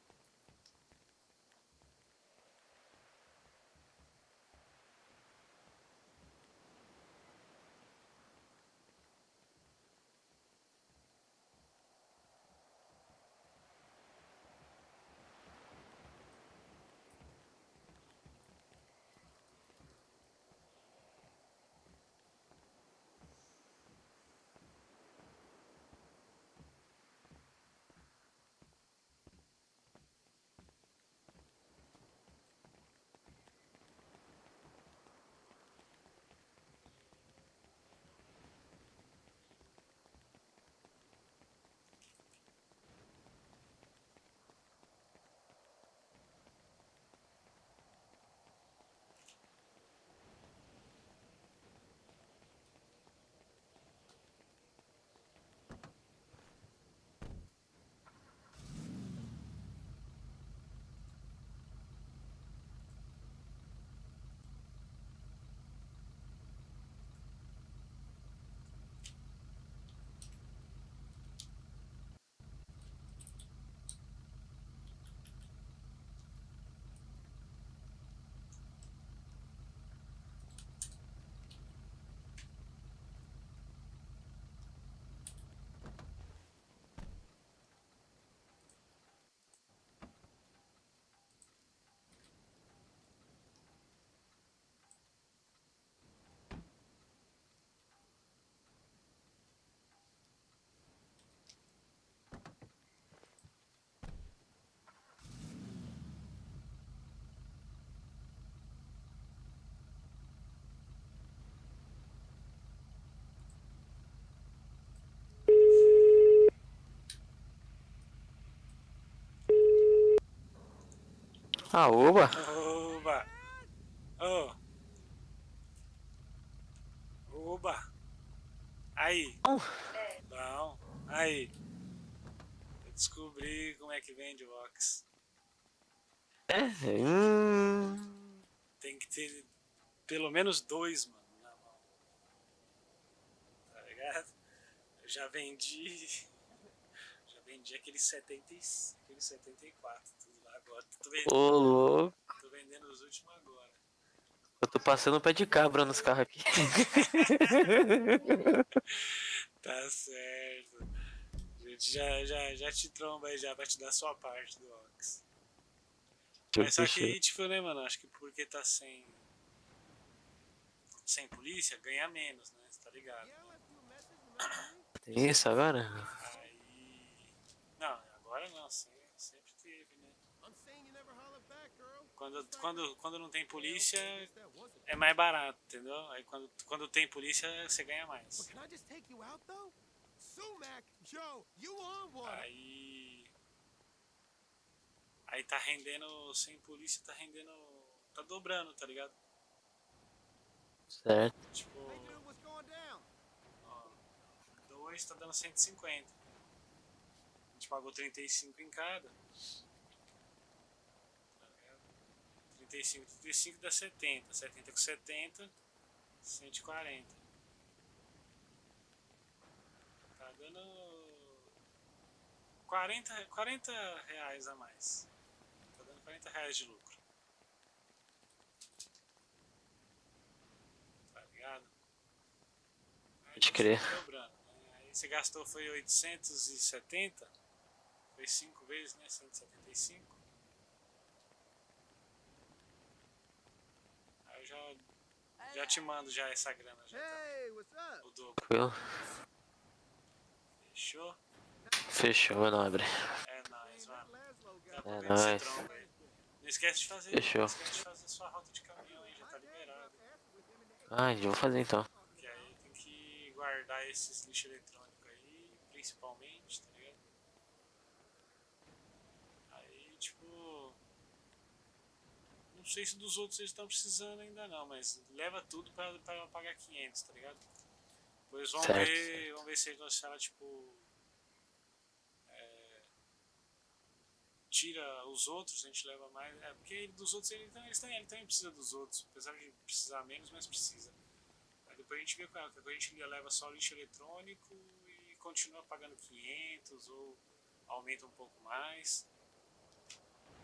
Ah, oba! Oba! Oh! Oba! Aí! Bom! Aí! Eu descobri como é que vende o Ox. Tem que ter pelo menos 2, mano, na mão. Tá ligado? Eu já vendi aquele 74, tudo lá agora. Ô, louco. Tô vendendo os últimos agora. Eu tô passando o pé de cabra nos carros aqui. Tá certo. A gente já te tromba aí já pra te dar sua parte do Ox. Mas só que, tipo, né, mano? Acho que porque tá sem polícia, ganha menos, né? Você tá ligado? Tem isso agora? Aí. Não, agora não, sempre teve, né? Quando não tem polícia, é mais barato, entendeu? Aí quando tem polícia, você ganha mais. Aí tá rendendo, sem polícia, tá dobrando, tá ligado? Certo. Tipo, ó, 2 tá dando 150. A gente pagou 35 em cada. 35 dá 70. 70 com 70, 140. Tá dando 40 reais a mais. Tá dando 40 reais de lucro. Tá ligado? Pode crer. Dobrando, né? Aí você gastou foi 870. Foi 5 vezes, né? 175. Aí eu já te mando já essa grana já. Tá? O dobro. Tranquilo. Fechou? Fechou, meu nobre. É nóis, mano. É nóis. Não esquece de fazer. Fechou. Não esquece de fazer sua rota de caminhão aí, já tá liberado. Ah, já vou fazer então. Porque aí tem que guardar esses lixos eletrônicos aí, principalmente, tá ligado? Aí Não sei se dos outros eles estão precisando ainda não, mas leva tudo pra pagar 500, tá ligado? Depois vamos ver se ela tipo tira os outros, a gente leva mais. Porque dos outros ele também precisa dos outros, apesar de precisar menos, mas precisa. Aí depois a gente vê com ela, depois a gente leva só o lixo eletrônico e continua pagando 500 ou aumenta um pouco mais.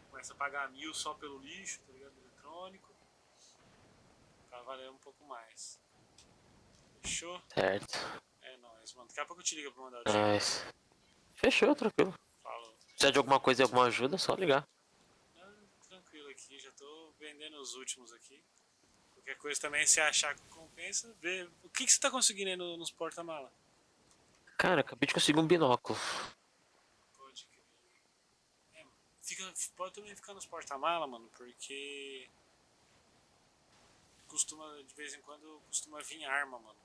Começa a pagar 1000 só pelo lixo, tá ligado? Eletrônico. Pra valer um pouco mais. Fechou? Certo. É nóis, mano. Daqui a pouco eu te ligo pra mandar o dinheiro. Nice. Fechou, tranquilo. Falou. Se precisar de alguma coisa e alguma ajuda, é só ligar. Tranquilo aqui, já tô vendendo os últimos aqui. Qualquer coisa também, se achar que compensa, vê. O que você tá conseguindo aí nos porta-mala? Cara, acabei de conseguir um binóculo. Pode crer. Pode também ficar nos porta-mala, mano, porque de vez em quando costuma vir arma, mano,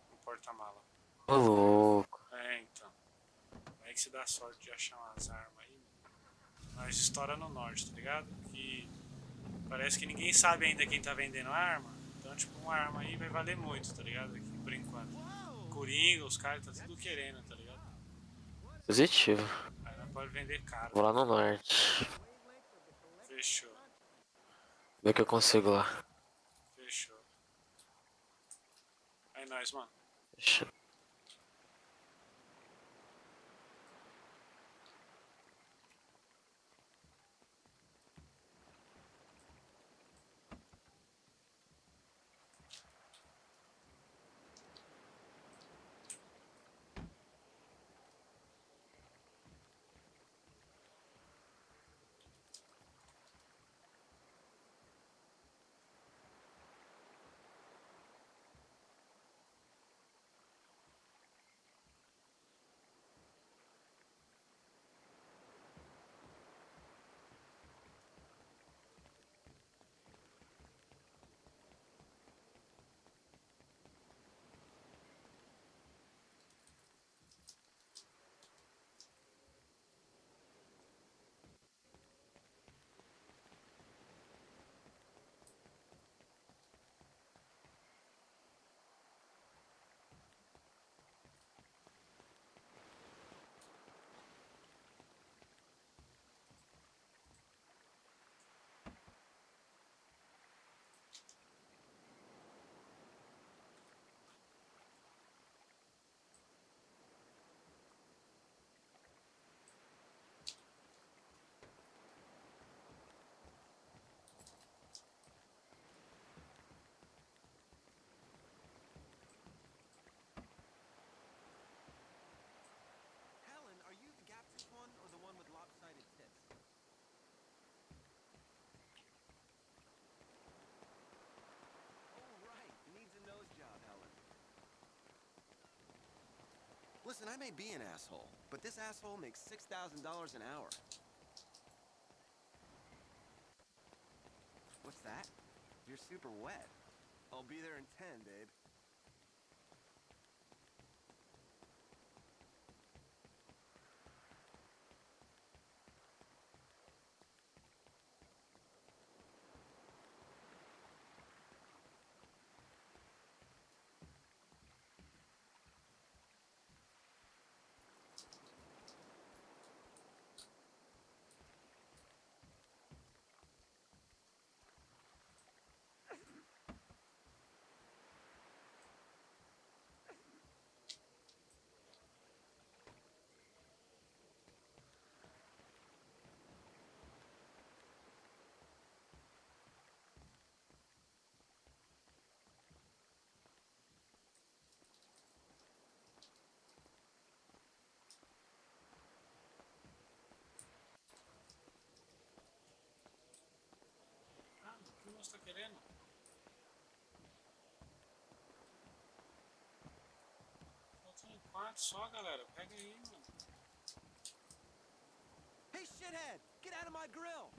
no porta-mala. Ô louco. Então. Aí que você dá sorte de achar umas armas aí. Nós estoura no norte, tá ligado? Que parece que ninguém sabe ainda quem tá vendendo arma. Então, tipo, uma arma aí vai valer muito, tá ligado? Aqui por enquanto. Coringa, os caras tá tudo querendo, tá ligado? Positivo. Aí nós pode vender caro. Vou lá no norte. Fechou. Ver o que eu consigo lá. Fechou. Aí nós, mano. Fechou. Listen, I may be an asshole, but this asshole makes $6,000 an hour. What's that? You're super wet. I'll be there in 10, babe. O que o moço tá querendo? Faltam 4 só, galera. Pega aí, mano. Hey, shithead! Get out of my grill!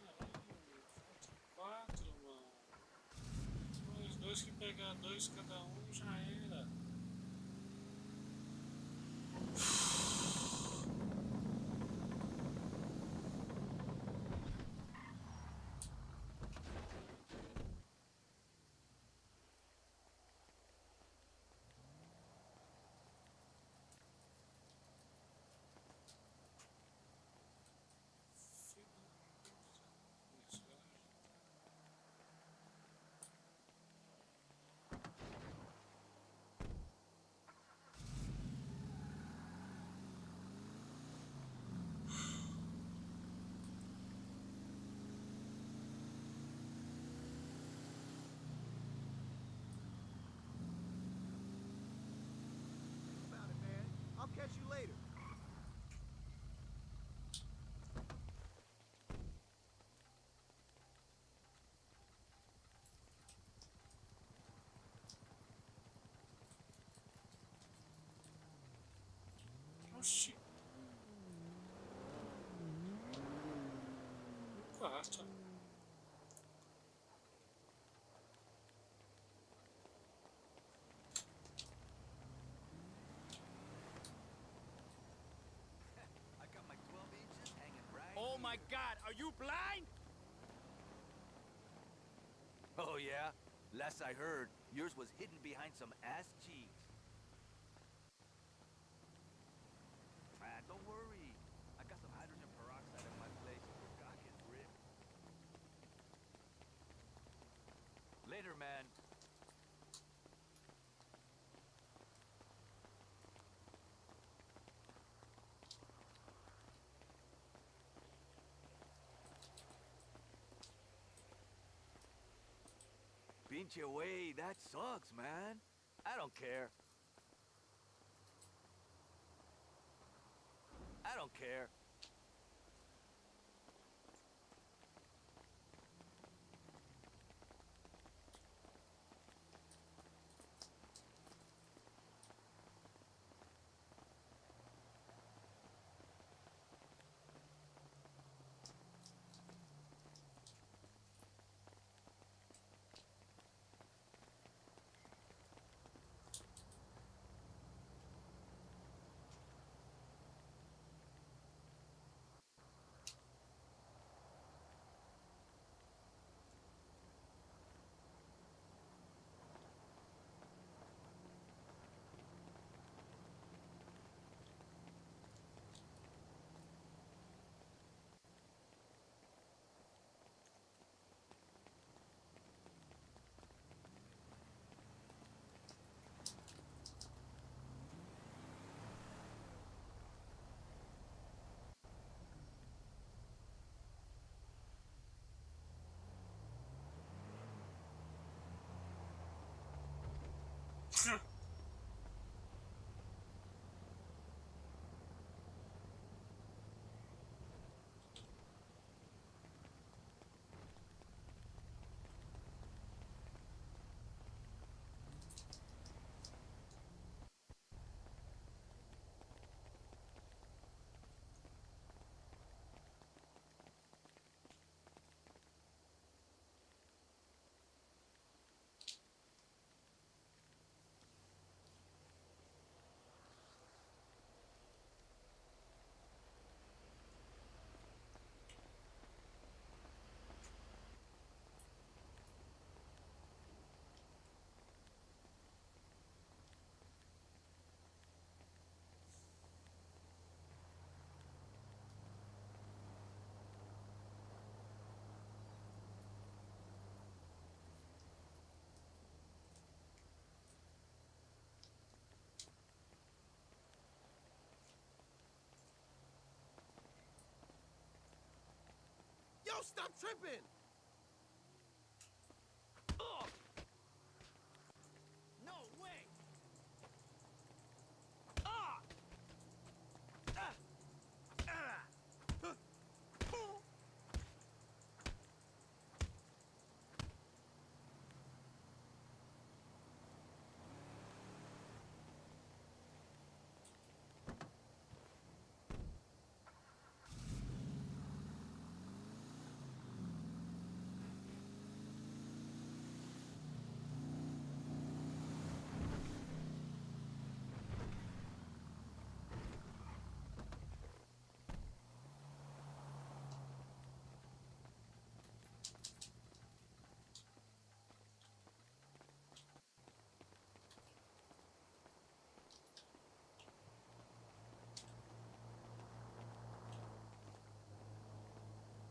Caralho, faltam 4, mano. Os dois que pegar 2 cada um já era. Oxi. Quarto. Oh my god, are you blind? Oh yeah? Last I heard, yours was hidden behind some ass cheeks. Ah, don't worry. I got some hydrogen peroxide at my place. God gets ripped. Later, man. Pinche way, that sucks, man. I don't care. I don't care. Yo, stop tripping! Ugh. No way! Ah! Ah! Ah! Huh. Oh.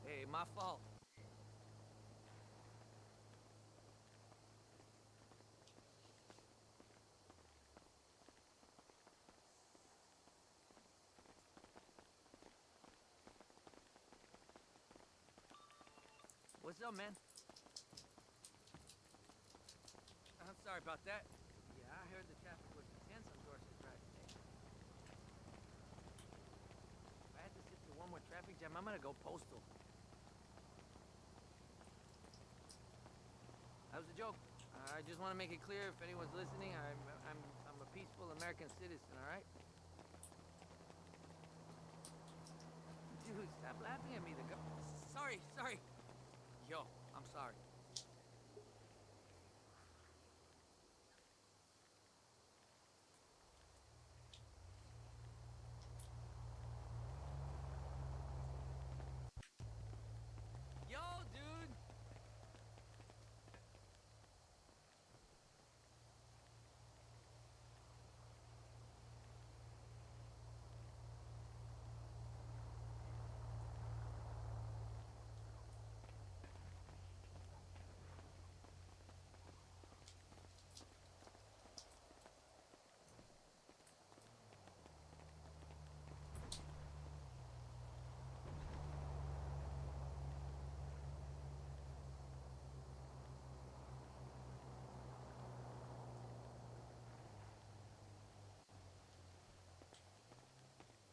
Hey, my fault. What's up, man? I'm sorry about that. Yeah, I heard the traffic was intense on Dorset Drive today. If I had to sit through one more traffic jam, I'm gonna go postal. That was a joke. I just want to make it clear if anyone's listening, I'm a peaceful American citizen, all right? dude, stop laughing at me. The guy. Sorry, sorry. Yo, I'm sorry. Yo, dude.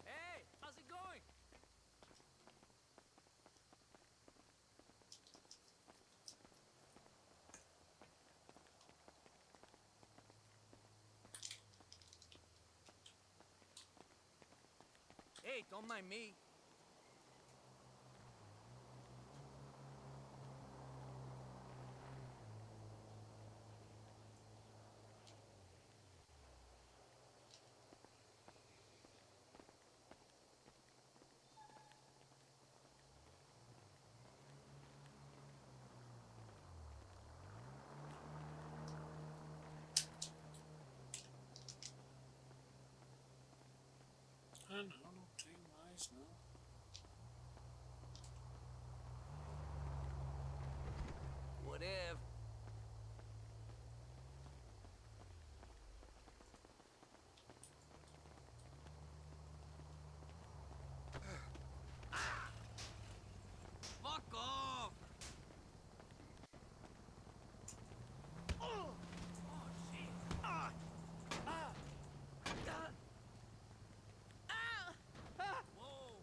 Hey, how's it going? Hey, don't mind me. Ah, não tem mais, não. Whatever. Fuck off! Oh, shit! Ah! Ah! Ah! Ah! Whoa!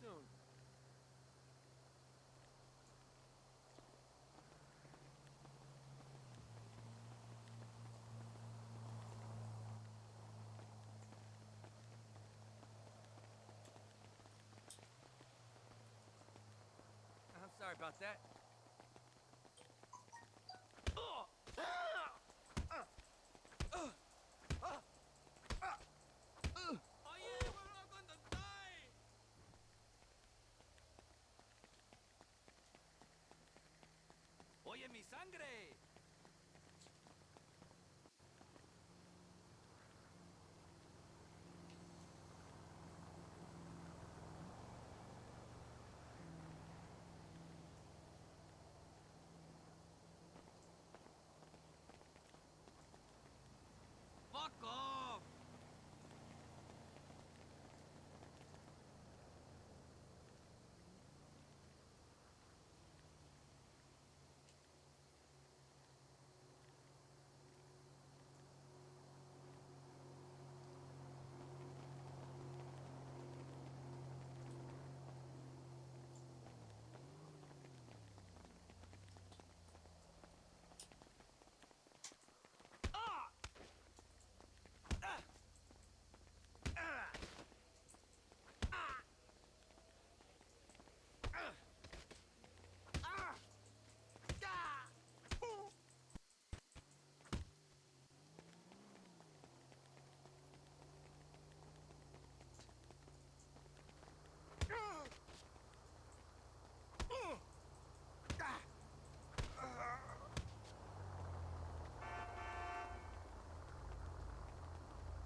soon. I'm sorry about that. Oye, mi sangre. Fuck off.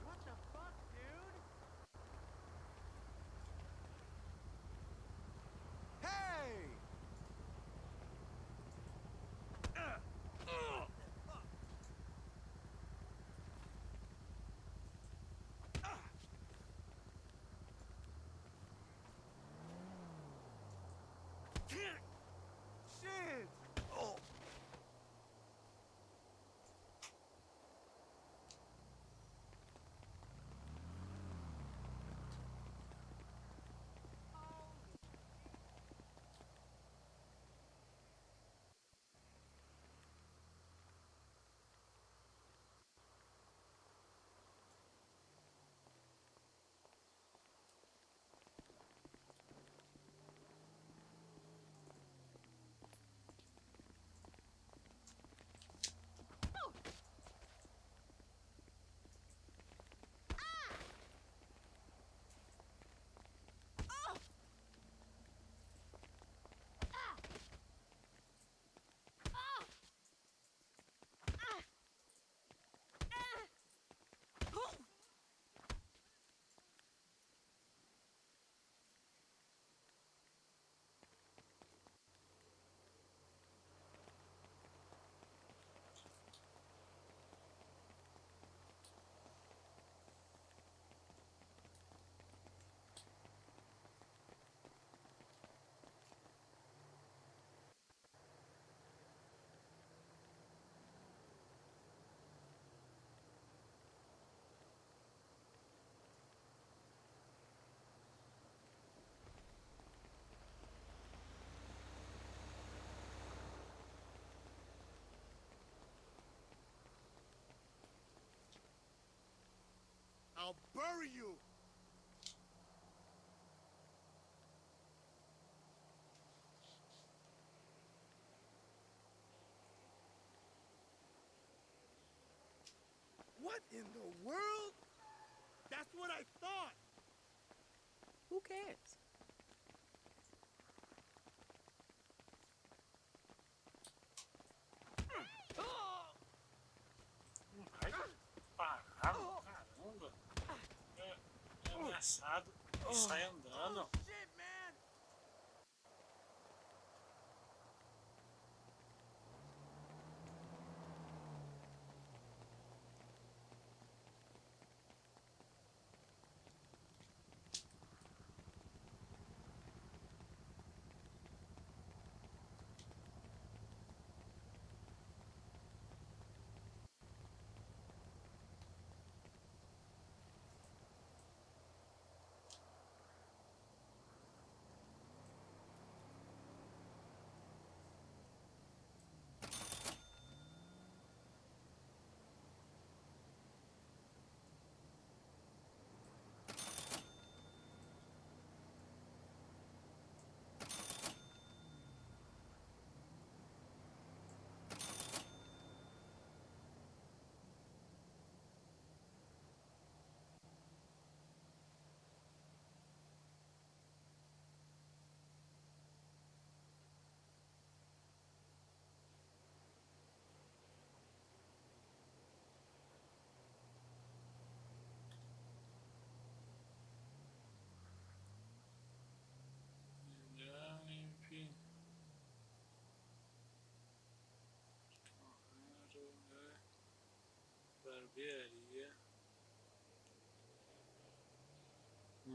What the fuck, dude? Hey! Shit! Oh. I'll bury you! What in the world? That's what I thought! Who cares? Vai parar, caramba. É ameaçado e sai andando.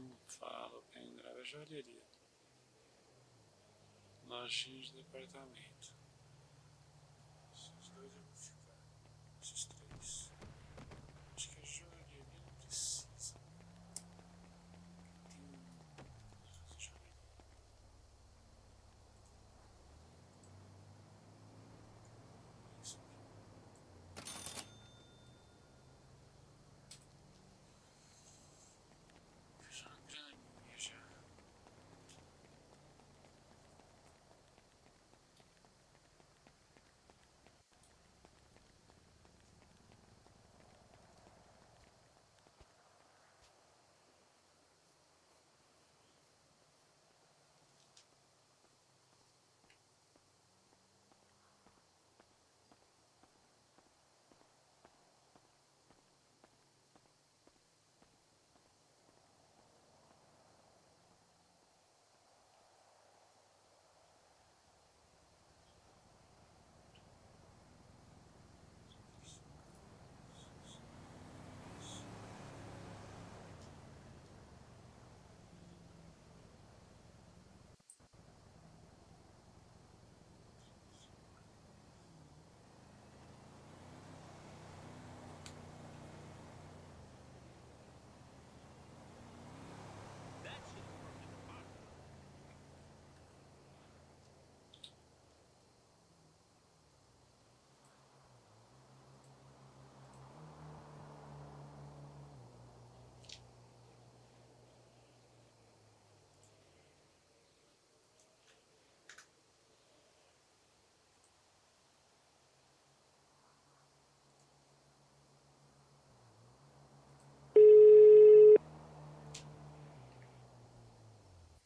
Não falo, pendrive é joalheria. Lojinha de departamento. Esses dois eu vou ficar. Esses três. Acho que a joalheria não precisa. Tem joalheria. Isso aqui. Já graninha já.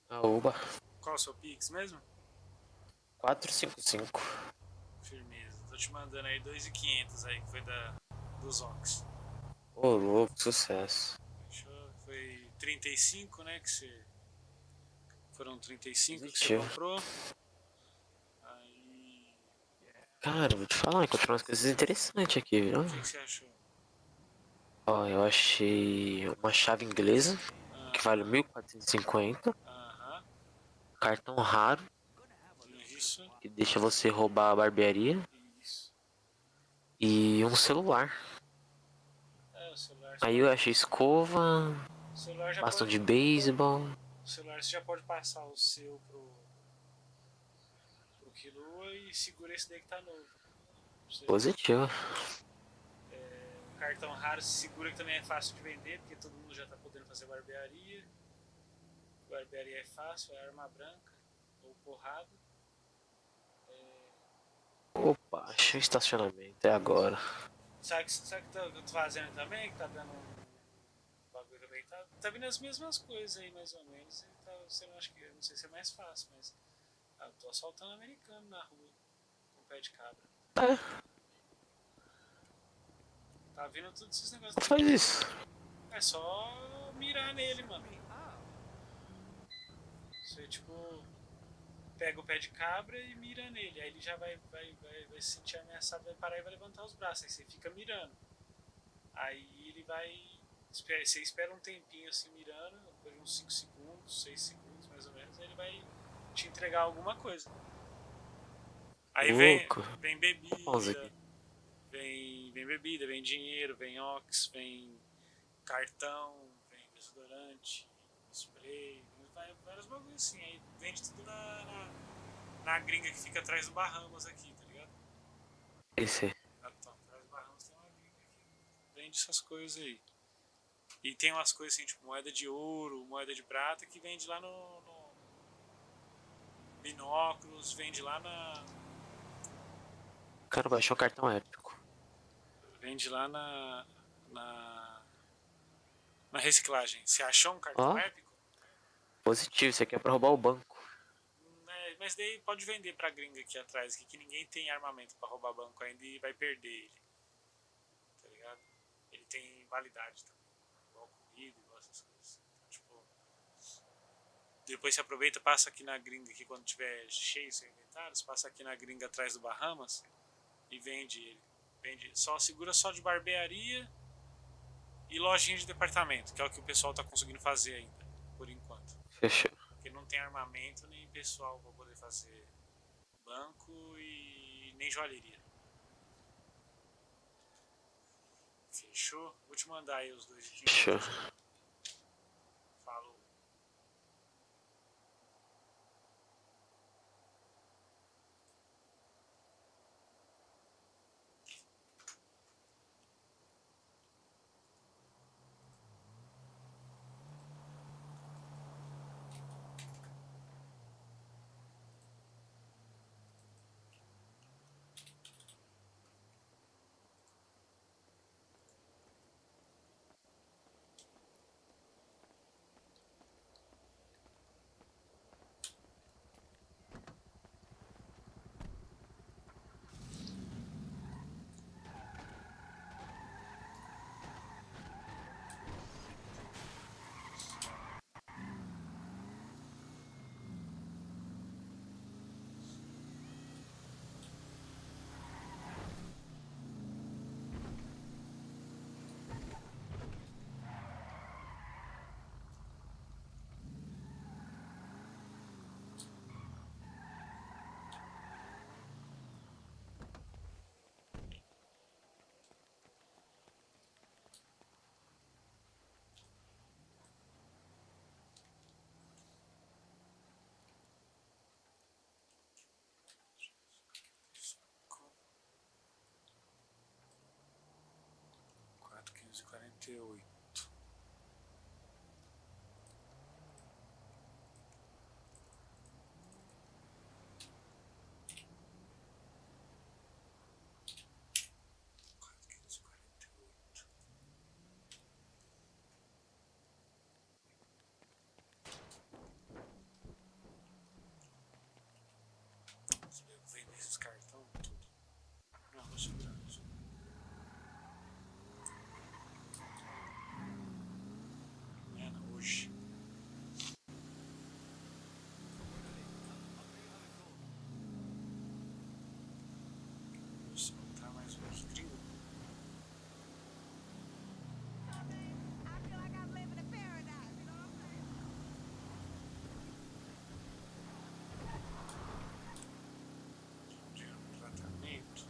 Aoba. Qual é o seu Pix mesmo? 455. Firmeza. Tô te mandando aí 2.500 aí, que foi dos Ox. Ô, louco, sucesso. Foi 35, né, que você... Foram 35 que você Positivo. comprou. Aí... Cara, vou te falar, encontrei umas coisas interessantes aqui, viu? O que você achou? Ó, eu achei uma chave inglesa, que vale 1.450. Cartão raro, Isso. que deixa você roubar a barbearia. Isso. E um celular. O celular... Aí eu achei escova, O celular já bastão pode... de beisebol. O celular você já pode passar o seu pro Kilua e segura esse daí que tá novo. Positivo. Cartão raro se segura, que também é fácil de vender, porque todo mundo já tá podendo fazer barbearia. Barbearia é fácil, é arma branca ou porrada. Opa, achei um estacionamento, é agora. Sabe o que eu tô fazendo também? Que tá dando um bagulho também. Tá vindo as mesmas coisas aí, mais ou menos. E tá, você não acha que, não sei se é mais fácil, mas eu tô assaltando americano na rua com pé de cabra. Tá vindo tudo esses negócios. Faz isso. É só mirar nele, mano. Você, tipo, pega o pé de cabra e mira nele. Aí ele já vai se sentir ameaçado, vai parar e vai levantar os braços. Aí você fica mirando. Aí ele vai... Você espera um tempinho assim mirando, depois de uns 5 segundos, 6 segundos mais ou menos, aí ele vai te entregar alguma coisa. Aí vem bebida, vem bebida, vem dinheiro, vem Ox, vem cartão, vem desodorante, spray, vários bagulhos assim. Aí vende tudo na gringa que fica atrás do Bahamas aqui, tá ligado? Esse. Atrás do Bahamas tem uma gringa aqui. Vende essas coisas aí. E tem umas coisas assim, tipo moeda de ouro, moeda de prata, que vende lá no binóculos, vende lá na... Cara, baixou o cartão épico. Vende lá na reciclagem. Você achou um cartão épico? Positivo, isso aqui é pra roubar o banco. Mas daí pode vender pra gringa aqui atrás, que ninguém tem armamento pra roubar banco ainda e vai perder ele. Tá ligado? Ele tem validade também. Igual comida, igual essas coisas. Então, tipo, depois você aproveita, passa aqui na gringa, aqui quando tiver cheio seu inventário, você passa aqui na gringa atrás do Bahamas e vende ele. Segura só de barbearia e lojinha de departamento, que é o que o pessoal tá conseguindo fazer ainda. por enquanto. Fechou. Porque não tem armamento nem pessoal pra poder fazer banco e nem joalheria. Fechou? Vou te mandar aí os dois aqui. Fechou. Falou. Quatro, 15:48. Vender esses cartão tudo. Não, vou segurar. Hoje. Vou soltar mais um aqui, gringo. Tratamento.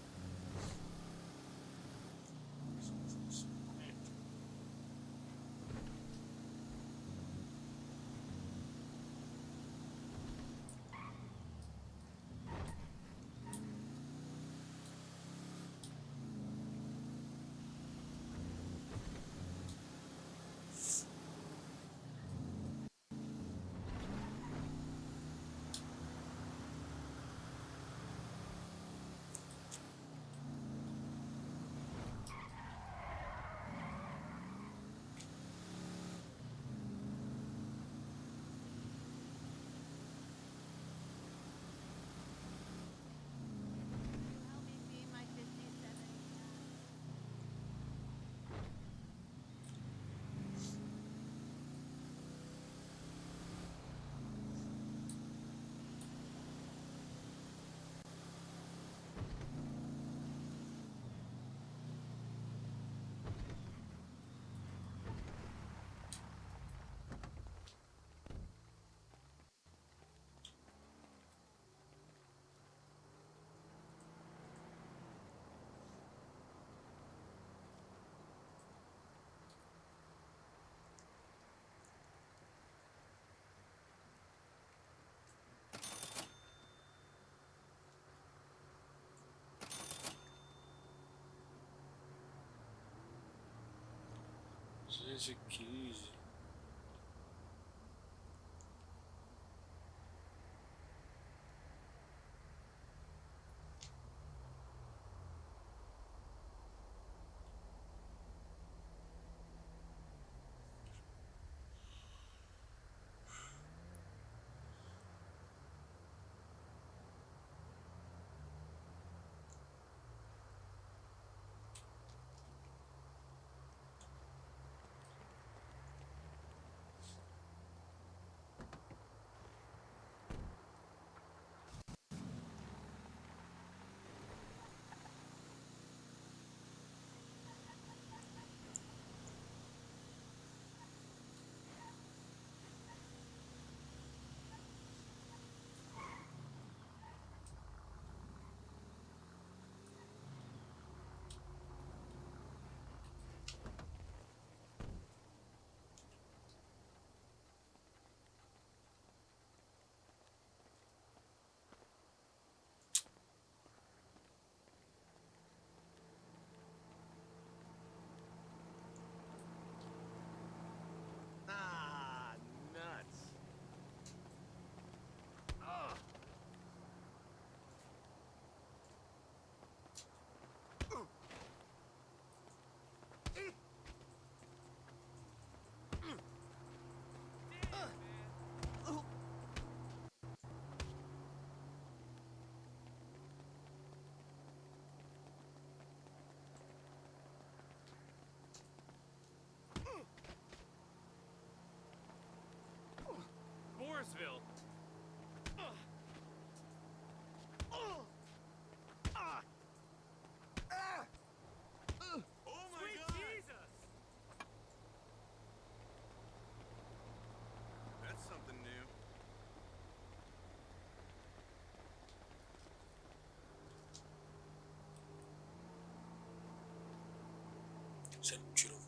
Desde 15.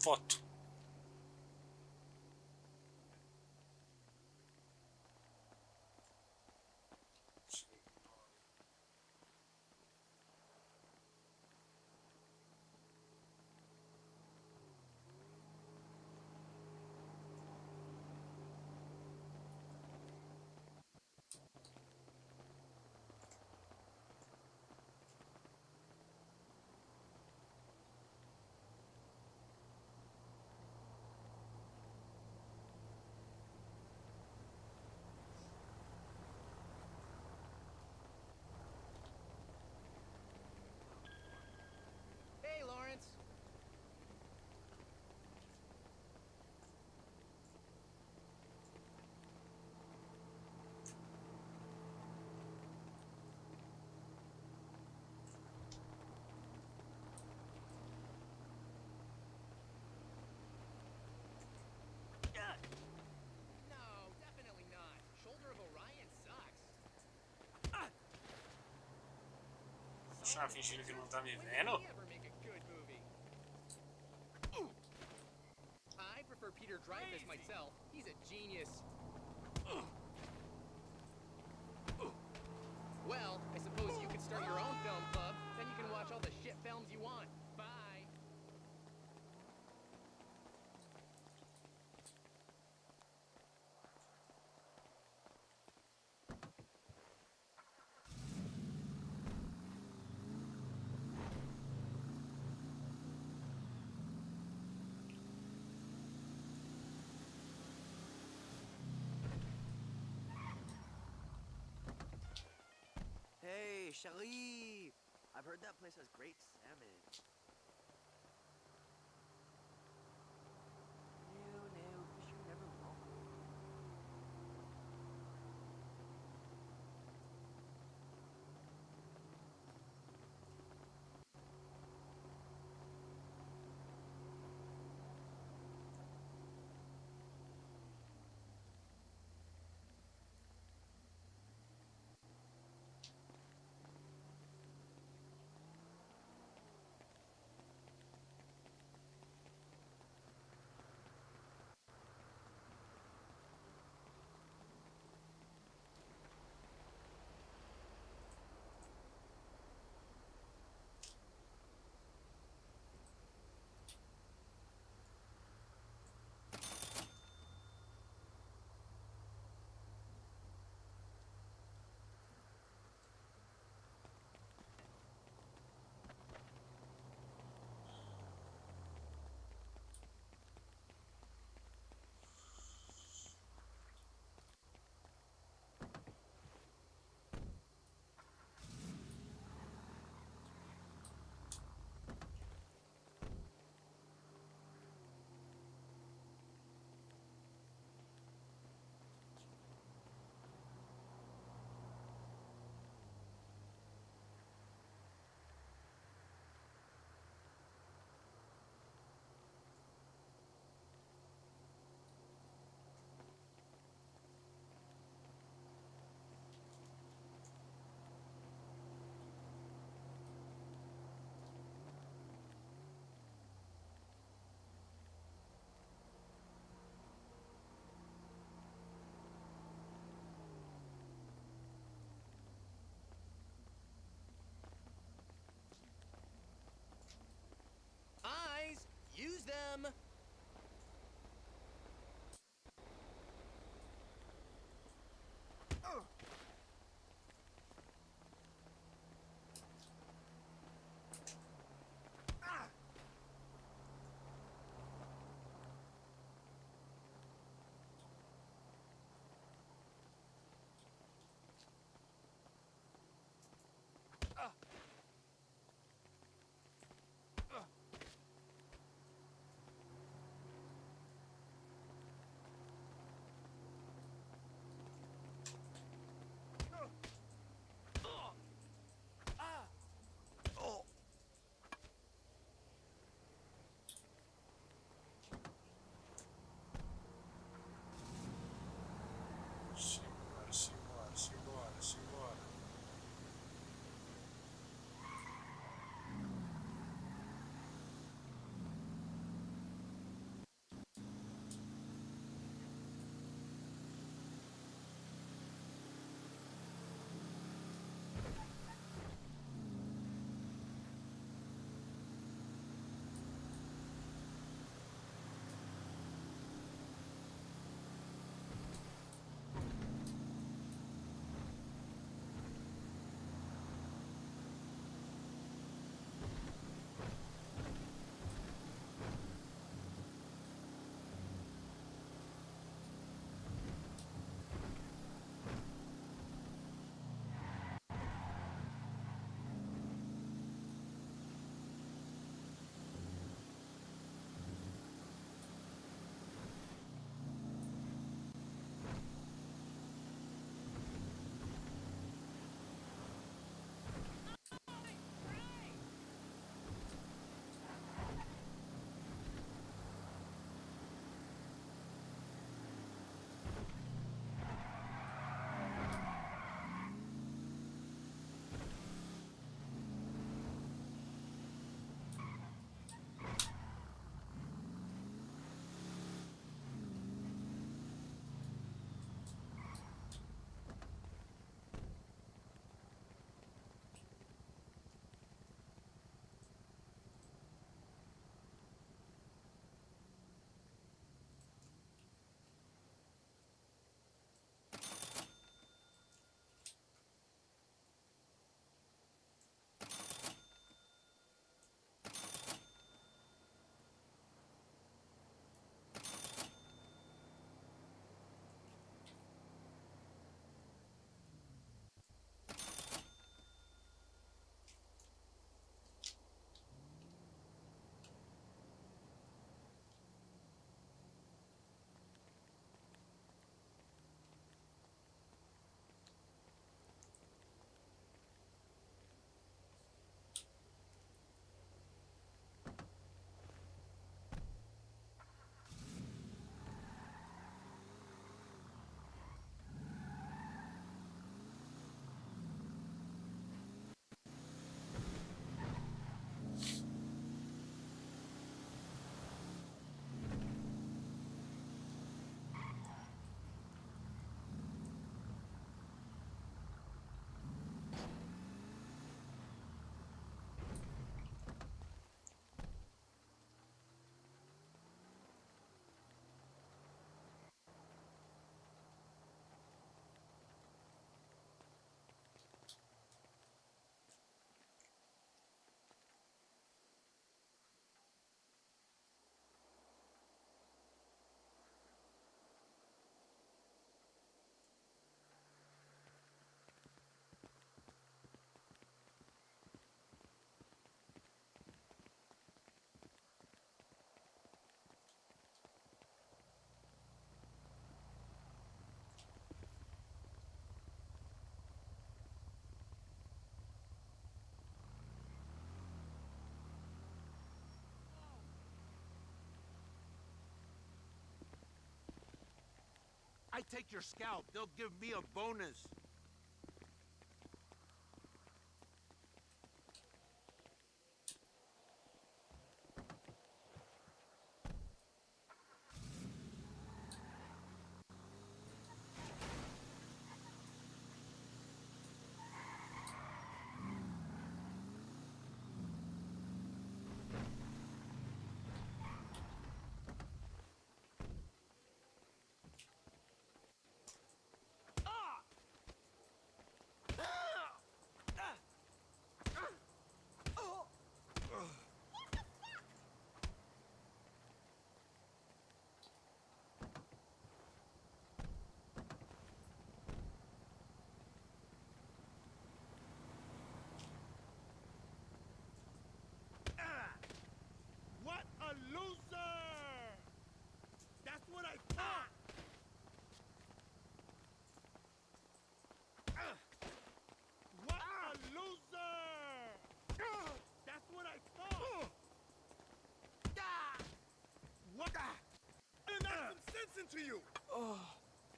foto. Hey, Lawrence. No, definitely not. Shoulder of Orion sucks. Deixa fingindo que não tá me vendo. I prefer Peter Dreyfuss myself. He's a genius. Well, I suppose you could start your own film club. Then you can watch all the shit films you want. Bye. Hey, Charlie! I've heard that place has great salmon. No, fish are never wrong. Eyes, use them. I take your scalp, they'll give me a bonus. What a loser! That's what I thought! What a loser! That's what I thought! What? And that's some sense into you!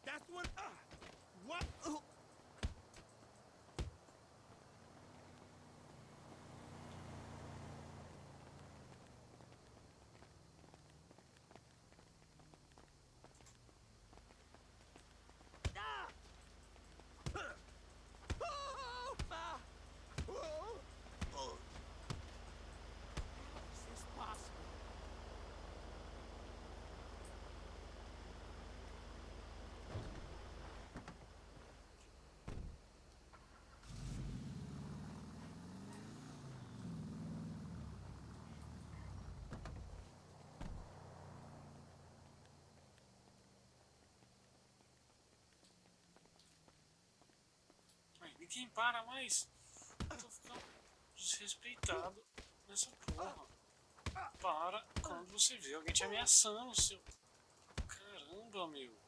That's what... What? Is this possible? Ai, ninguém para mais. Eu tô ficando desrespeitado nessa porra. Para quando você vê alguém te ameaçando, seu. Caramba, meu.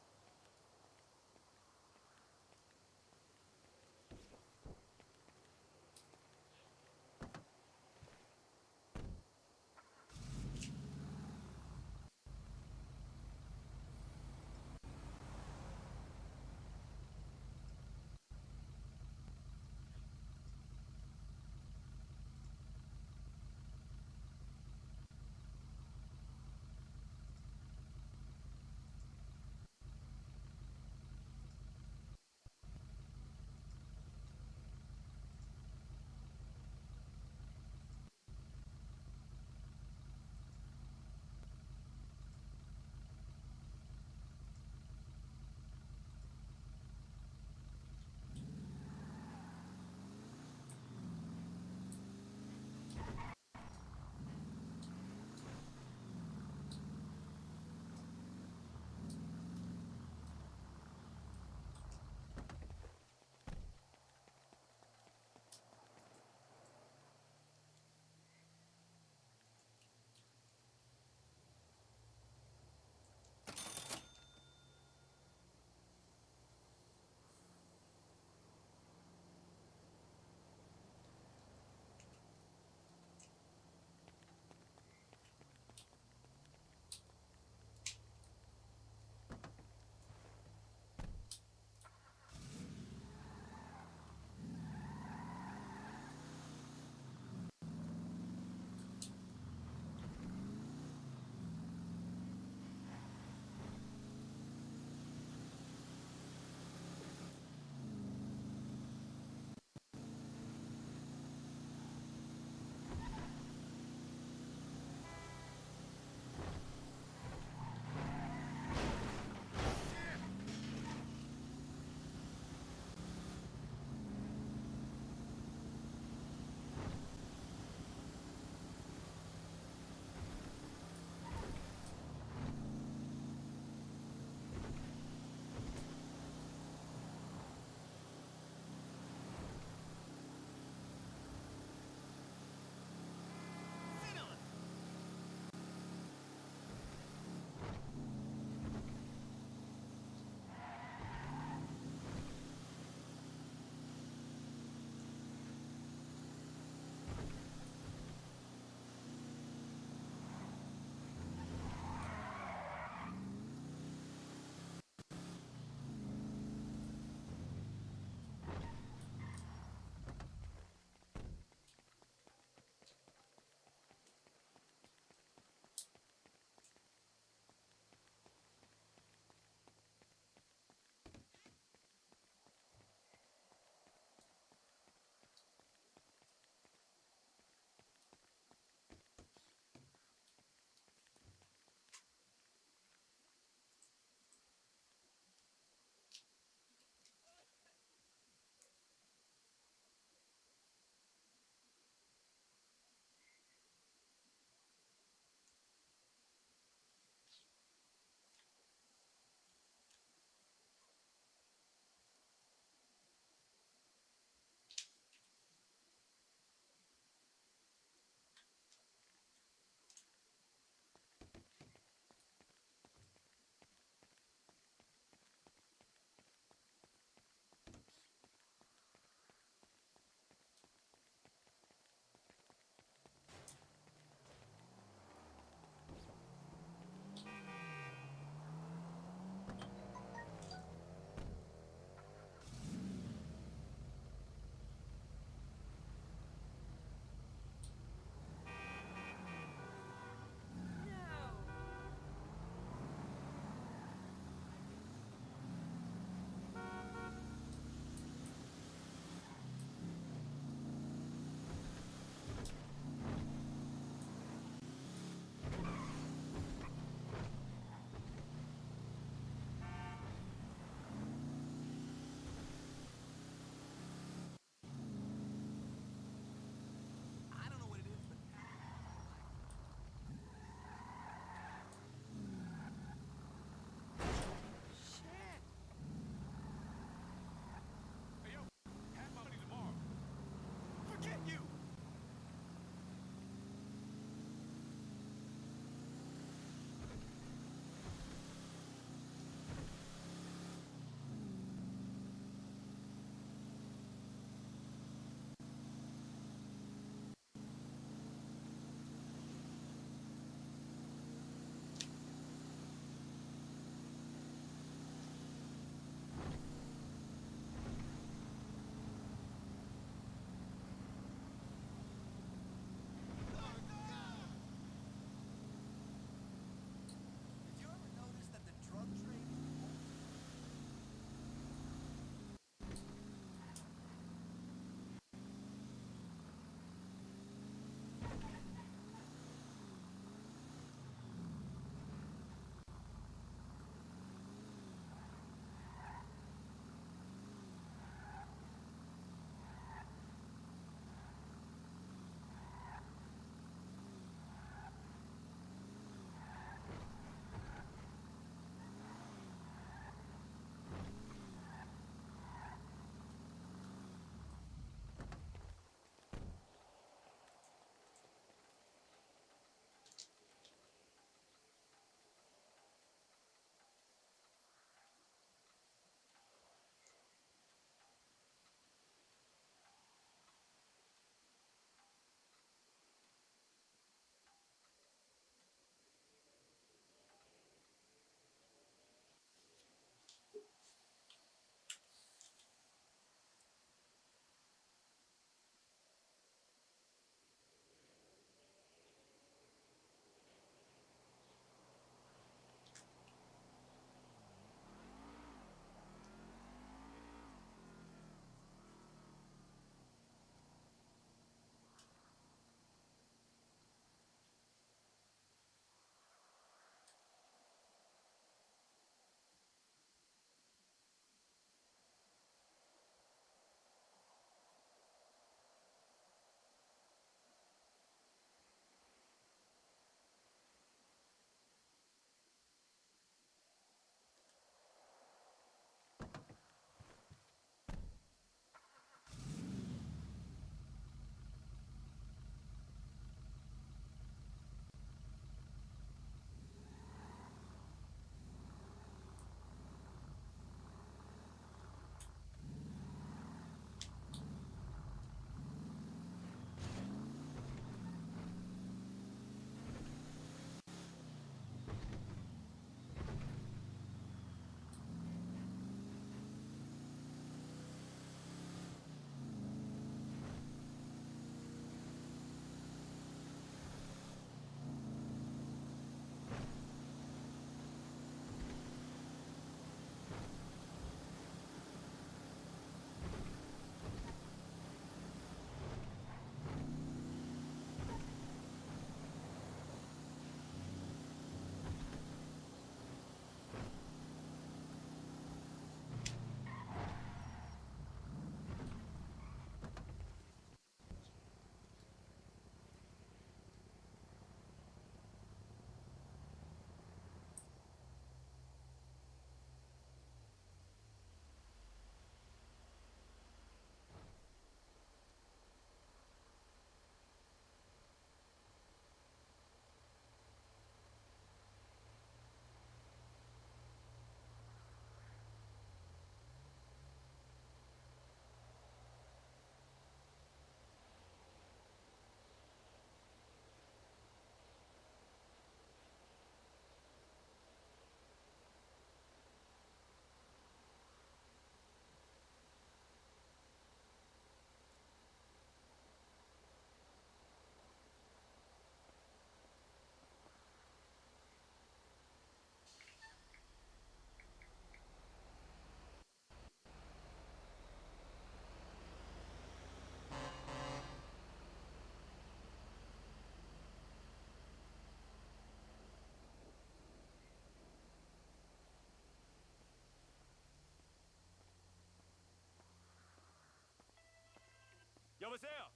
여보세요.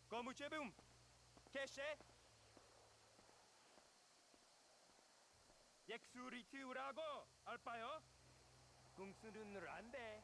거무죄범 캐시. 엑스리티우라고 알바요? 궁수는 안 돼.